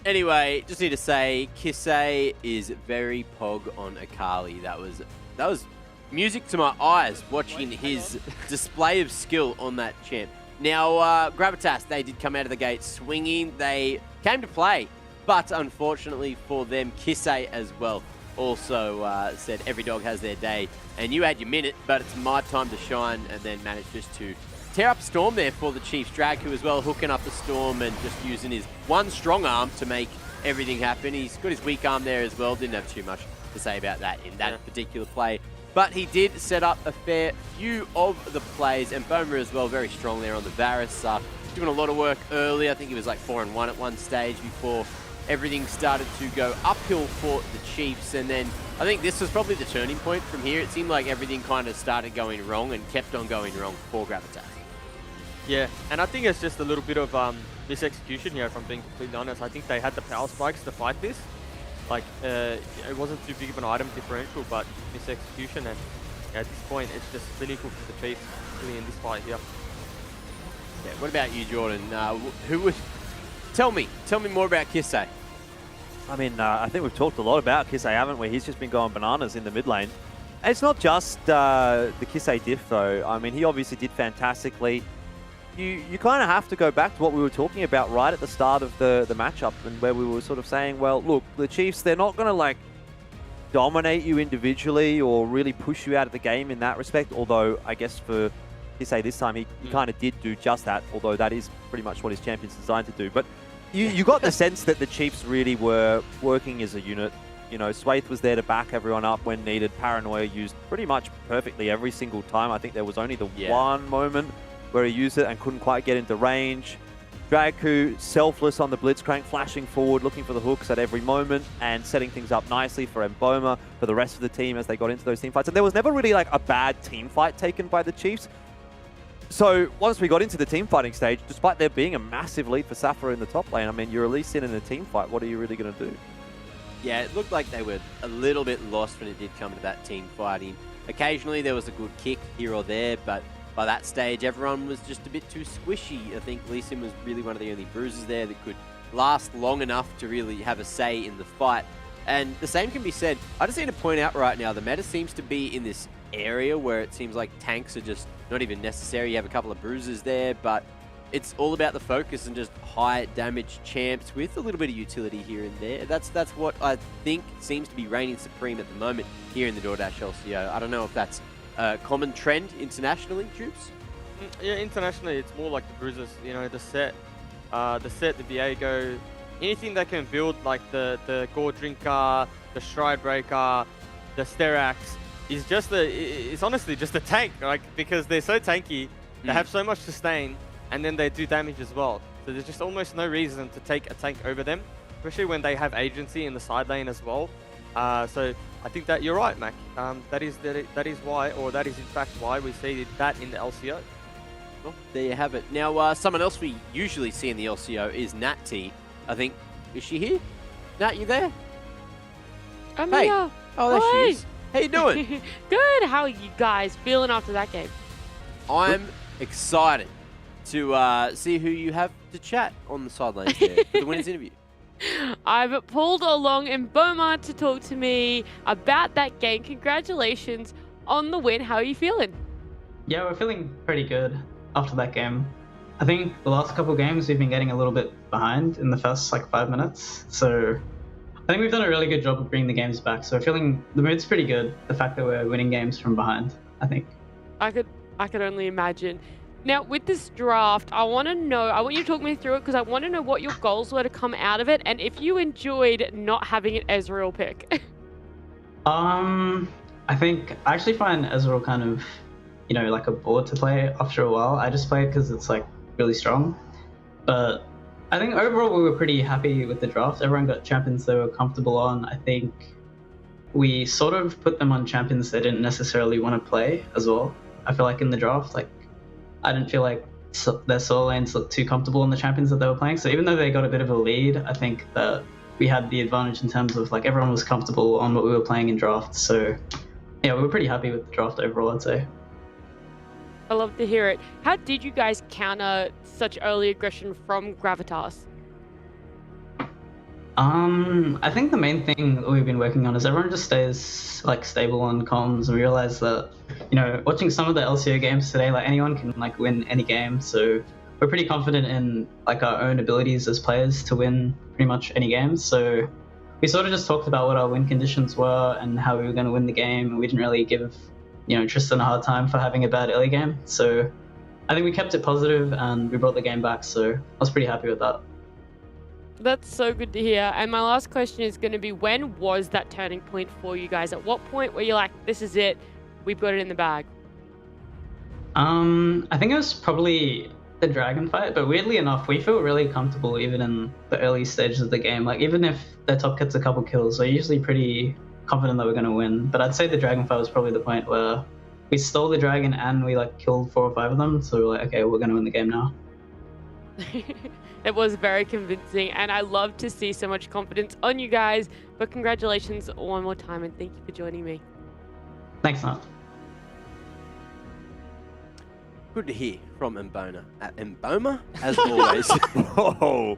Anyway, just need to say, Kisei is very pog on Akali. That was music to my eyes watching his display of skill on that champ. Now, Gravitas, they did come out of the gate swinging. They came to play, but unfortunately for them, Kisei as well also said every dog has their day. And you had your minute, but it's my time to shine, and then managed just to tear up a Storm there for the Chiefs. Dracu as well, hooking up the Storm and just using his one strong arm to make everything happen. He's got his weak arm there as well. Didn't have too much to say about that in that particular play. But he did set up a fair few of the plays, and Boma as well, very strong there on the Varus. Doing a lot of work early. I think he was like 4-1 at one stage before everything started to go uphill for the Chiefs. And then I think this was probably the turning point from here. It seemed like everything kind of started going wrong and kept on going wrong for Gravitas. Yeah, and I think it's just a little bit of misexecution here, if I'm being completely honest. I think they had the power spikes to fight this. Like, it wasn't too big of an item differential, but misexecution, and at this point, it's just clinical for the Chiefs, really, in this fight here. Yeah, what about you, Jordan? Tell me more about Kisei. I mean, I think we've talked a lot about Kisei, haven't we? He's just been going bananas in the mid lane. And it's not just the Kisei diff, though. I mean, he obviously did fantastically. You kind of have to go back to what we were talking about right at the start of the matchup, and where we were sort of saying, well, look, the Chiefs, they're not going to like dominate you individually or really push you out of the game in that respect, although I guess for Kisei this time, he kind of did do just that, although that is pretty much what his champion's designed to do. But you got the sense that the Chiefs really were working as a unit. You know, Swaith was there to back everyone up when needed. Paranoia used pretty much perfectly every single time. I think there was only the one moment where he used it and couldn't quite get into range. Dracu, selfless on the Blitzcrank, flashing forward, looking for the hooks at every moment and setting things up nicely for Mboma, for the rest of the team as they got into those team fights. And there was never really like a bad team fight taken by the Chiefs. So once we got into the team fighting stage, despite there being a massive lead for Safa in the top lane, I mean, you're at least in a team fight. What are you really going to do? Yeah, it looked like they were a little bit lost when it did come to that team fighting. Occasionally there was a good kick here or there, but by that stage, everyone was just a bit too squishy. I think Lee Sin was really one of the only bruisers there that could last long enough to really have a say in the fight. And the same can be said. I just need to point out right now, the meta seems to be in this area where it seems like tanks are just not even necessary. You have a couple of bruisers there, but it's all about the focus and just high damage champs with a little bit of utility here and there. That's what I think seems to be reigning supreme at the moment here in the DoorDash LCO. I don't know if that's a common trend internationally, Troops? Yeah, internationally, it's more like the bruisers. You know, the set, the Viego, anything that can build like the Gore Drinker, the Stride Breaker, the Sterax is just it's honestly just a tank, like, because they're so tanky, they have so much sustain, and then they do damage as well. So there's just almost no reason to take a tank over them, especially when they have agency in the side lane as well. So I think that you're right, Mac. That is why, or that is in fact why we see that in the LCO. Well, there you have it. Now, someone else we usually see in the LCO is Nat T. I think, is she here? Nat, you there? I'm hey. here. Oh, there she is. How you doing? Good. How are you guys feeling after that game? I'm excited to see who you have to chat on the sidelines there for the winners interview. I've pulled along Mboma to talk to me about that game. Congratulations on the win. How are you feeling? Yeah, we're feeling pretty good after that game. I think the last couple of games we've been getting a little bit behind in the first 5 minutes. So I think we've done a really good job of bringing the games back. So we're feeling the mood's pretty good. The fact that we're winning games from behind. I think. I could only imagine. Now, with this draft, I want you to talk me through it because I want to know what your goals were to come out of it and if you enjoyed not having an Ezreal pick. I think I actually find Ezreal kind of, like a bore to play after a while. I just play it because it's like really strong. But I think overall we were pretty happy with the draft. Everyone got champions they were comfortable on. I think we sort of put them on champions they didn't necessarily want to play as well. I feel like in the draft, like I didn't feel like their solo lanes looked too comfortable in the champions that they were playing. So even though they got a bit of a lead, I think that we had the advantage in terms of like everyone was comfortable on what we were playing in draft. So yeah, we were pretty happy with the draft overall, I'd say. I love to hear it. How did you guys counter such early aggression from Gravitas? I think the main thing that we've been working on is everyone just stays like stable on comms, and we realize that, watching some of the LCO games today, like anyone can like win any game. So we're pretty confident in like our own abilities as players to win pretty much any game. So we sort of just talked about what our win conditions were and how we were going to win the game. We didn't really give, Tristan a hard time for having a bad early game. So I think we kept it positive and we brought the game back. So I was pretty happy with that. That's so good to hear. And my last question is going to be, when was that turning point for you guys? At what point were you like, this is it, we've got it in the bag? I think it was probably the dragon fight, but weirdly enough, we feel really comfortable even in the early stages of the game. Like even if their top gets a couple kills, we're usually pretty confident that we're going to win. But I'd say the dragon fight was probably the point where we stole the dragon and we like killed 4 or 5 of them. So we're like, okay, we're going to win the game now. It was very convincing, and I love to see so much confidence on you guys. But congratulations one more time, and thank you for joining me. Thanks, Matt. Good to hear from Mbona. Mboma, as always. Whoa.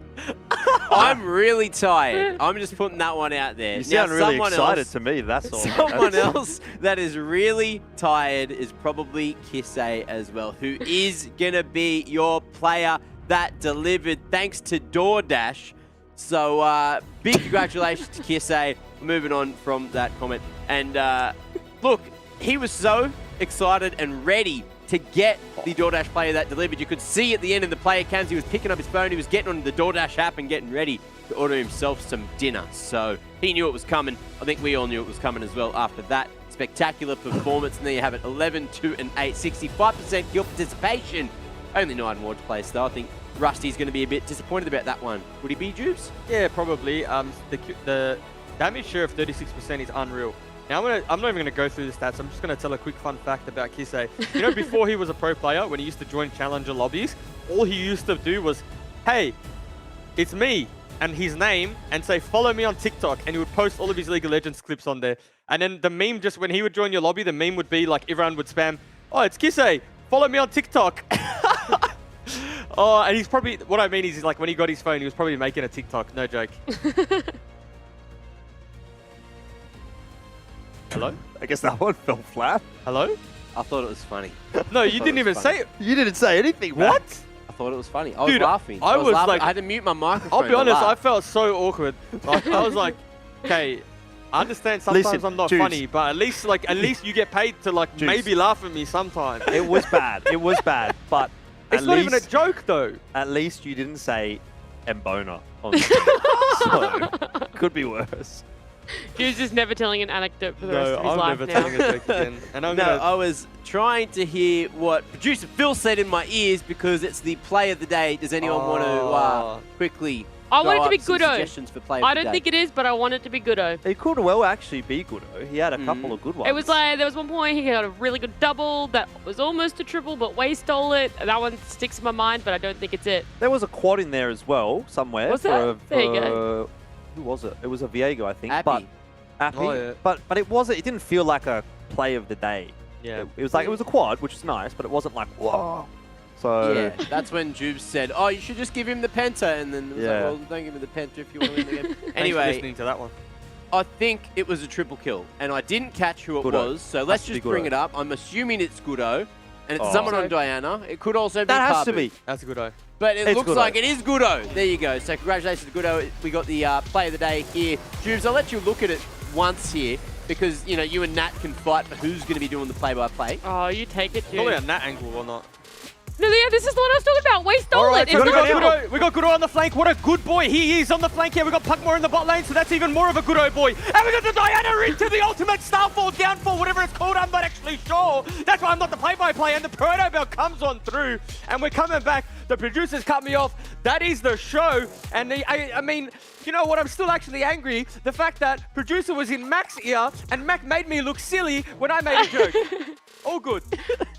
I'm really tired. I'm just putting that one out there. You sound really excited to me, that's all. Someone else that is really tired is probably Kisei as well, who is going to be your player that delivered thanks to DoorDash. So big congratulations to Kisei. Moving on from that comment. And look, he was so excited and ready to get the DoorDash player that delivered. You could see at the end of the player cams, he was picking up his phone, he was getting on the DoorDash app and getting ready to order himself some dinner. So he knew it was coming. I think we all knew it was coming as well after that spectacular performance. And there you have it, 11, 2, and 8, 65% kill participation. Only 9 wards placed though. I think Rusty's going to be a bit disappointed about that one. Would he be, Jubes? Yeah, probably. The damage share of 36% is unreal. Now I'm not even going to go through the stats. I'm just going to tell a quick fun fact about Kisei. Before he was a pro player, when he used to join challenger lobbies, all he used to do was, hey, it's me, and his name, and say, follow me on TikTok, and he would post all of his League of Legends clips on there. And then the meme, just when he would join your lobby, the meme would be like, everyone would spam, oh, it's Kisei, follow me on TikTok. Oh, and he's probably, what I mean is like when he got his phone, he was probably making a TikTok, no joke. Hello? I guess that one fell flat. Hello? I thought it was funny. No, you didn't even say it. You didn't say anything, man. What? I thought it was funny. I was Dude, laughing. I was laughing. like, I had to mute my microphone. I'll be honest, laugh. I felt so awkward. I was like, okay, I understand sometimes Listen, I'm not Juice. funny, but at least you get paid to like Juice. maybe laugh at me sometimes. It was bad. It was bad, but It's not even a joke though. At least you didn't say Mbona on the so could be worse. He was just never telling an anecdote for the rest of his I'm life never now. telling a joke again. And I'm gonna... I was trying to hear what producer Phil said in my ears because it's the play of the day. Does anyone want to quickly I want it to be some Goodo. suggestions for play of I the don't day? think it is, but I want it to be Goodo. It could well actually be Goodo. He had a couple of good ones. It was like, there was one point he got a really good double that was almost a triple, but Wei stole it. That one sticks in my mind, but I don't think it's it. There was a quad in there as well, somewhere. Was there? There you go. Who was it? It was a Viego, I think. Appy. But Appy. Oh, yeah. But it wasn't. It didn't feel like a play of the day. Yeah. It was like, it was a quad, which is nice, but it wasn't like, whoa. So Yeah, that's when Jubes said, oh, you should just give him the penta. And then it was like, well, don't give him the penta if you want to win the game. Thanks for Anyway, listening to that one. I think it was a triple kill. And I didn't catch who it Goodo. was. So let's Has to be just bring Goodo. it up. I'm assuming it's Goodo. And it's Oh. someone on Diana. It could also be that has to Kabu. be. That's a good eye. But it It's looks Goodo. like it is Goodo. There you go. So congratulations to Goodo. We got the play of the day here. Jubes, I'll let you look at it once here. because, you know, you and Nat can fight for who's going to be doing the play-by-play. Oh, you take it, Probably Jude. on that angle or not. No, yeah, this is the one I was talking about. We stole it. We got Gudo on the flank. What a good boy he is on the flank here. We got Puckmore in the bot lane, so that's even more of a Gudo boy. And we got the Diana into the ultimate Starfall, Downfall, whatever it's called. I'm not actually sure. That's why I'm not the play-by-play. And the Proto Bell comes on through, and we're coming back. The producers cut me off. That is the show. And I mean, you know what? I'm still actually angry. The fact that producer was in Mac's ear, and Mac made me look silly when I made a joke. All good.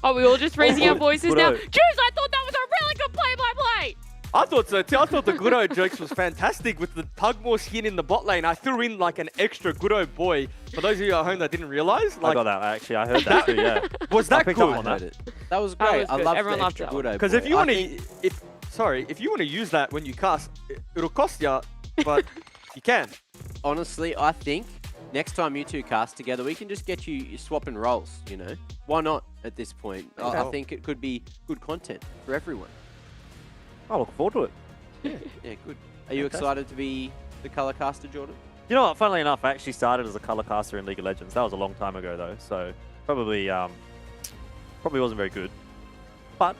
Are we all just raising our voices now? Gudo. Juice, I thought that was a really good play-by-play. I thought so too. I thought the Gudo jokes was fantastic with the Pugmore skin in the bot lane. I threw in like an extra Gudo boy. For those of you at home that didn't realize, I got that. Actually, I heard that too. Yeah. Was I that picked good? up on that. That was That great. was I good. love Everyone the loved extra that one. Gudo. Because if you want to, if you want to use that when you cast, it'll cost you, but you can. Honestly, I think next time you two cast together, we can just get you swapping roles, you know? Why not at this point? I think it could be good content for everyone. I look forward to it. Yeah, good. Are you excited to be the color caster, Jordan? You know what? Funnily enough, I actually started as a color caster in League of Legends. That was a long time ago, though, so probably wasn't very good. But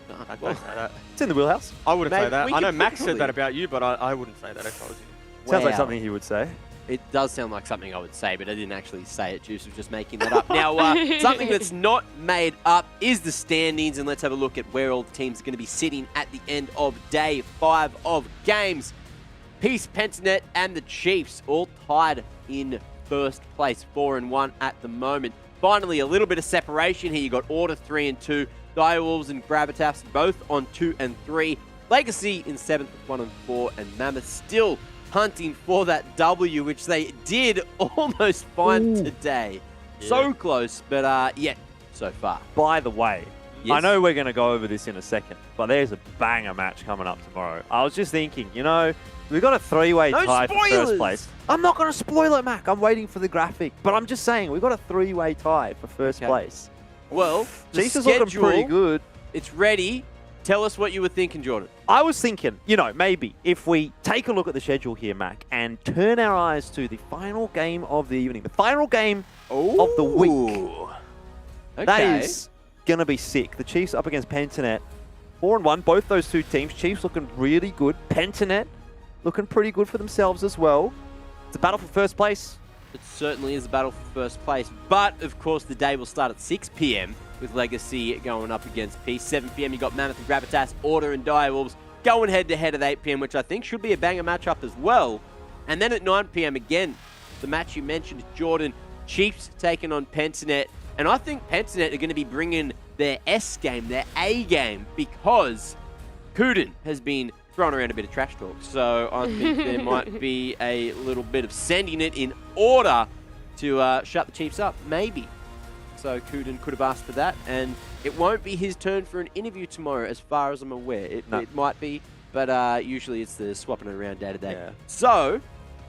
it's in the wheelhouse. I wouldn't say that. we I know could Max probably- said that about you, but I wouldn't say that if I was you. Sounds like Wow. something he would say. It does sound like something I would say, but I didn't actually say it. Juice was just making that up. Now, something that's not made up is the standings, and let's have a look at where all the teams are going to be sitting at the end of day 5 of games. Peace, Pentanet, and the Chiefs all tied in first place, 4-1 at the moment. Finally, a little bit of separation here. You got Order 3 and 2, Direwolves and Gravitas both on 2 and 3, Legacy in 7th with 1 and 4, and Mammoth still hunting for that W, which they did almost find today. So close, but yet so far. By the way, I know we're going to go over this in a second, but there's a banger match coming up tomorrow. I was just thinking, you know, we've got a 3-way tie for first place. I'm not going to spoil it, Mac. I'm waiting for the graphic. But I'm just saying, we've got a 3-way tie for first place. Well, the Chiefs is looking pretty schedule, good. It's ready. Tell us what you were thinking, Jordan. I was thinking, you know, maybe if we take a look at the schedule here, Mac, and turn our eyes to the final game of the evening, the final game of the week. That is going to be sick. The Chiefs up against Pentanet. 4-1, both those two teams. Chiefs looking really good. Pentanet looking pretty good for themselves as well. It's a battle for first place. It certainly is a battle for first place. But, of course, the day will start at 6 p.m. with Legacy going up against Peace. 7 p.m. you got Mammoth and Gravitas, Order and Direwolves going head-to-head at 8 p.m., which I think should be a banger matchup as well. And then at 9 p.m. again, the match you mentioned, Jordan, Chiefs taking on Pentanet. And I think Pentanet are going to be bringing their S game, their A game, because Kuden has been throwing around a bit of trash talk. So I think there might be a little bit of sending it in order to shut the Chiefs up, maybe. So Kuden could have asked for that, and it won't be his turn for an interview tomorrow, as far as I'm aware. It might be, but usually it's the swapping it around day to day. So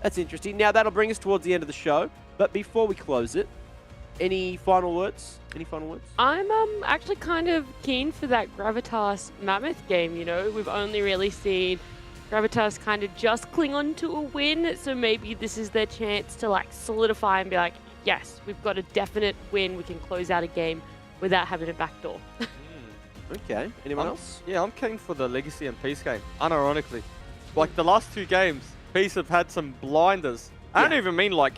that's interesting. Now that'll bring us towards the end of the show. But before we close it, any final words? Any final words? I'm actually kind of keen for that Gravitas Mammoth game, you know. We've only really seen Gravitas kind of just cling on to a win, so maybe this is their chance to like solidify and be like, yes, we've got a definite win. We can close out a game without having a backdoor. Okay. Anyone else? Yeah, I'm keen for the Legacy and Peace game, unironically. Like the last 2 games, Peace have had some blinders. I don't even mean like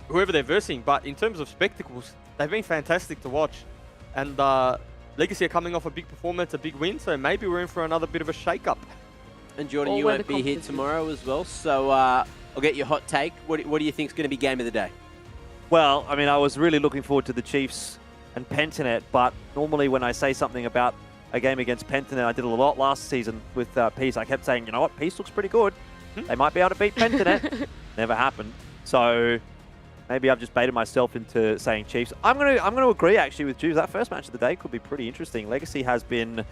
whoever they're versing, but in terms of spectacles, they've been fantastic to watch. And Legacy are coming off a big performance, a big win, so maybe we're in for another bit of a shake-up. And Jordan, you won't be here tomorrow as well, so I'll get your hot take. What do you think is going to be game of the day? Well, I mean, I was really looking forward to the Chiefs and Pentanet, but normally when I say something about a game against Pentanet, I did a lot last season with Peace. I kept saying, you know what, Peace looks pretty good. They might be able to beat Pentanet. Never happened. So maybe I've just baited myself into saying Chiefs. I'm gonna agree actually with Juice. That first match of the day could be pretty interesting. Legacy has been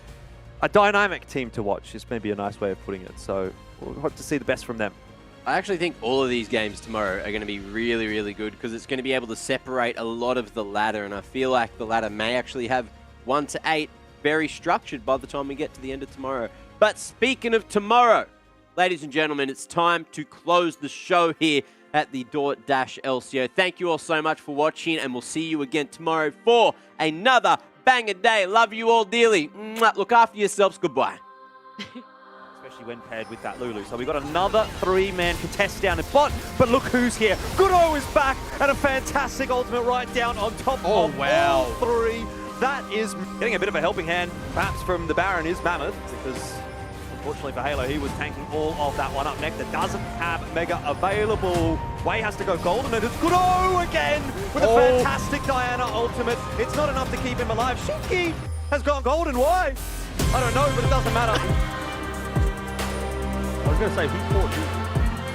a dynamic team to watch. Is maybe a nice way of putting it. So we'll hope to see the best from them. I actually think all of these games tomorrow are going to be really, really good because it's going to be able to separate a lot of the ladder, and I feel like the ladder may actually have 1 to 8 very structured by the time we get to the end of tomorrow. But speaking of tomorrow, ladies and gentlemen, it's time to close the show here. at the DoorDash LCO. Thank you all so much for watching, and we'll see you again tomorrow for another banger day. Love you all dearly. Mwah. Look after yourselves. Goodbye. Especially when paired with that Lulu. So we've got another 3-man contest down in bot, but look who's here. Goodo is back, and a fantastic ultimate right down on top of all three. That is getting a bit of a helping hand, perhaps from the Baron is Mammoth, because unfortunately for Halo, he was tanking all of that one. Up next, that doesn't have Mega available. Wei has to go golden, and it's Goodo again with a fantastic Diana ultimate. It's not enough to keep him alive. Shinki has gone golden. Why? I don't know, but it doesn't matter. I was going to say, who fought who?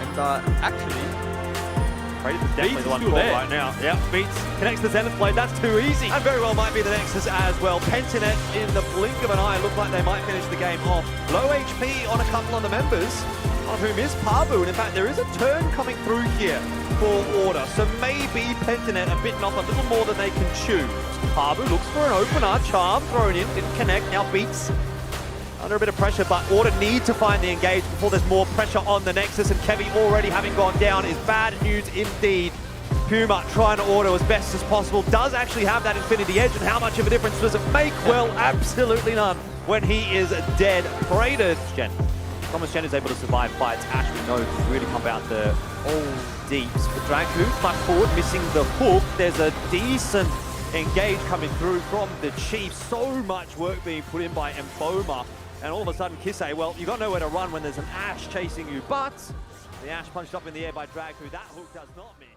And actually, Gravitas is definitely the one caught right now. Yeah, Beats connects the Zenith Blade. That's too easy. And very well might be the Nexus as well. Pentanet in the blink of an eye look like they might finish the game off. Low HP on a couple of the members, one of whom is Pabu. And in fact, there is a turn coming through here for Order. So maybe Pentanet are bitten off a little more than they can chew. Pabu looks for an opener. Charm thrown in, didn't connect. Now Beats under a bit of pressure, but Order need to find the engage before there's more pressure on the Nexus, and Kevy already having gone down is bad news indeed. Puma trying to auto as best as possible, does actually have that Infinity Edge, and how much of a difference does it make? Well, absolutely none when he is dead. Prated Jen. Thomas Jen is able to survive fights. Ash, we know, can really pump out the deeps. But Dragu much forward, missing the hook. There's a decent engage coming through from the Chief. So much work being put in by Mboma. And all of a sudden, Kisei, well, you got nowhere to run when there's an Ash chasing you, but the Ash punched up in the air by Dragu. That hook does not miss.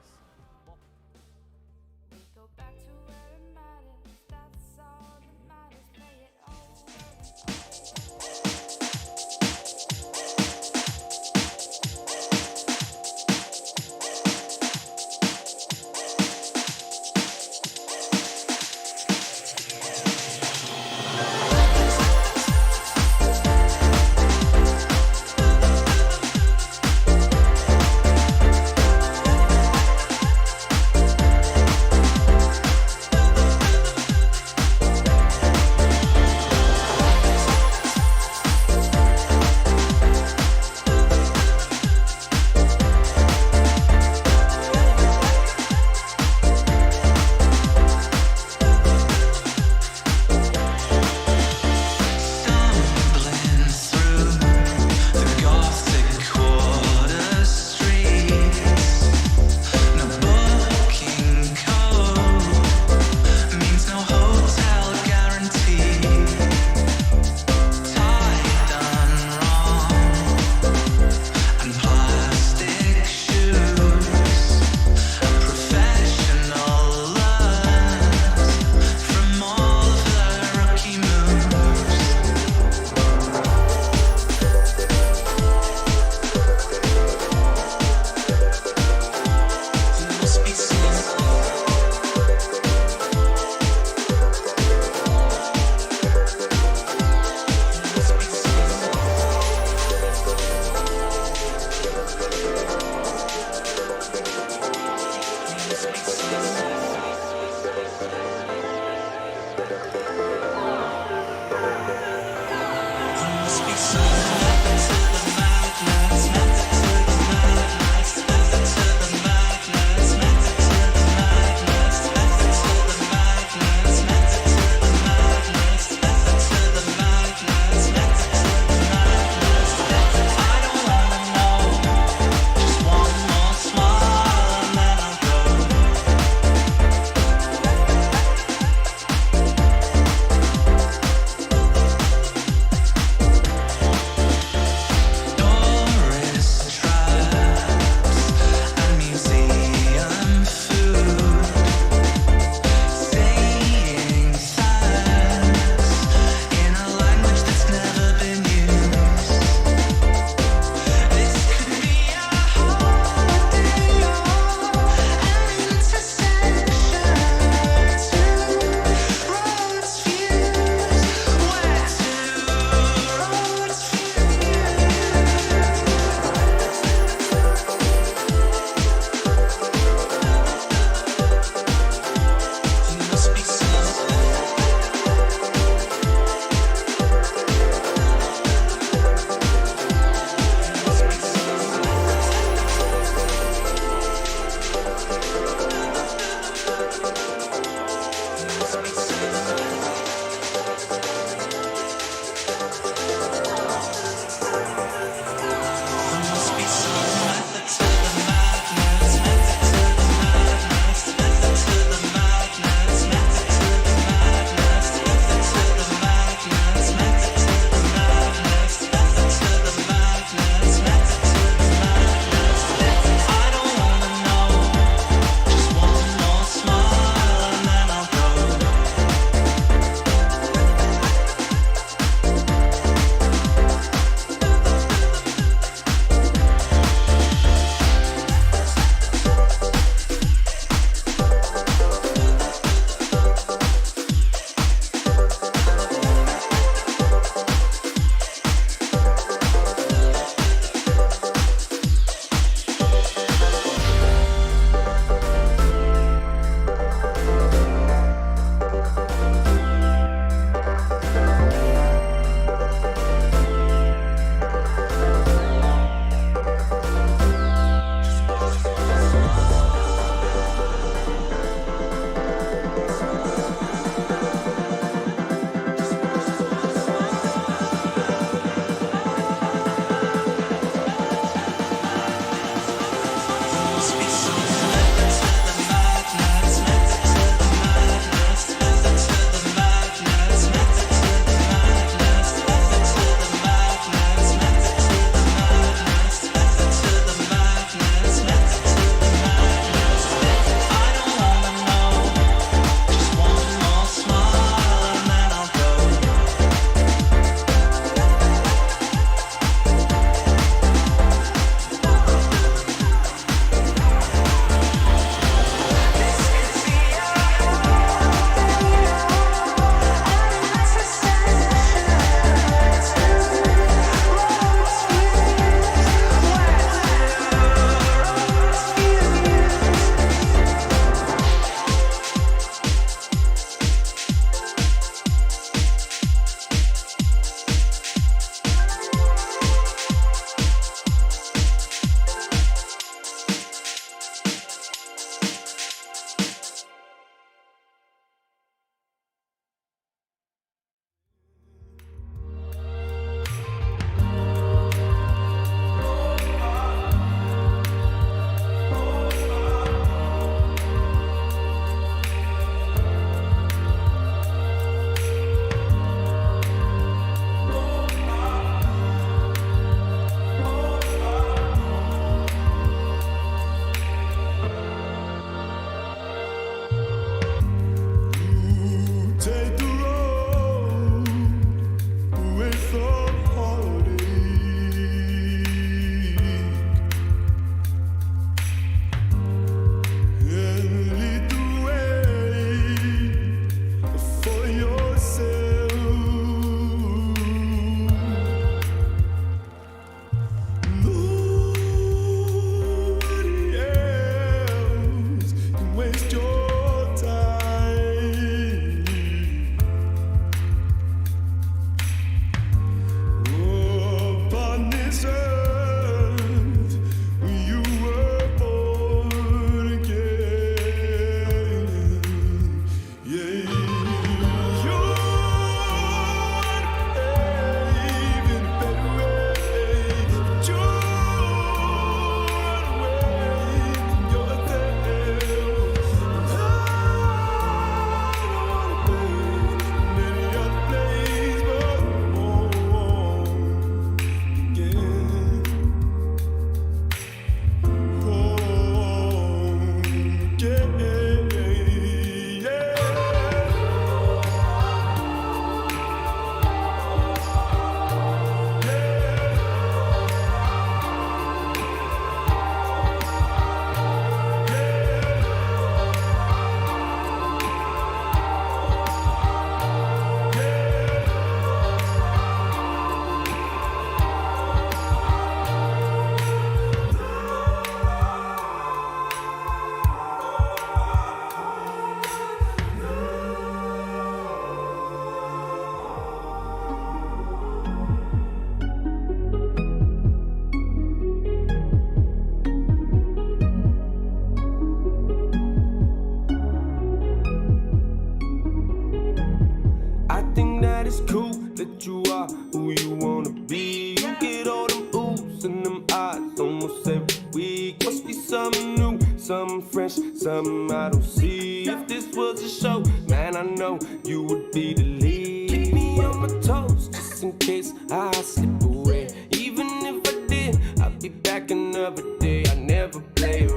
it's cool that you are who you wanna be. You get all them oohs and them eyes almost every week. Must be something new, something fresh, something I don't see. If this was a show, man, I know you would be the lead. Keep me on my toes, just in case I slip away. Even if I did, I'd be back another day. I never play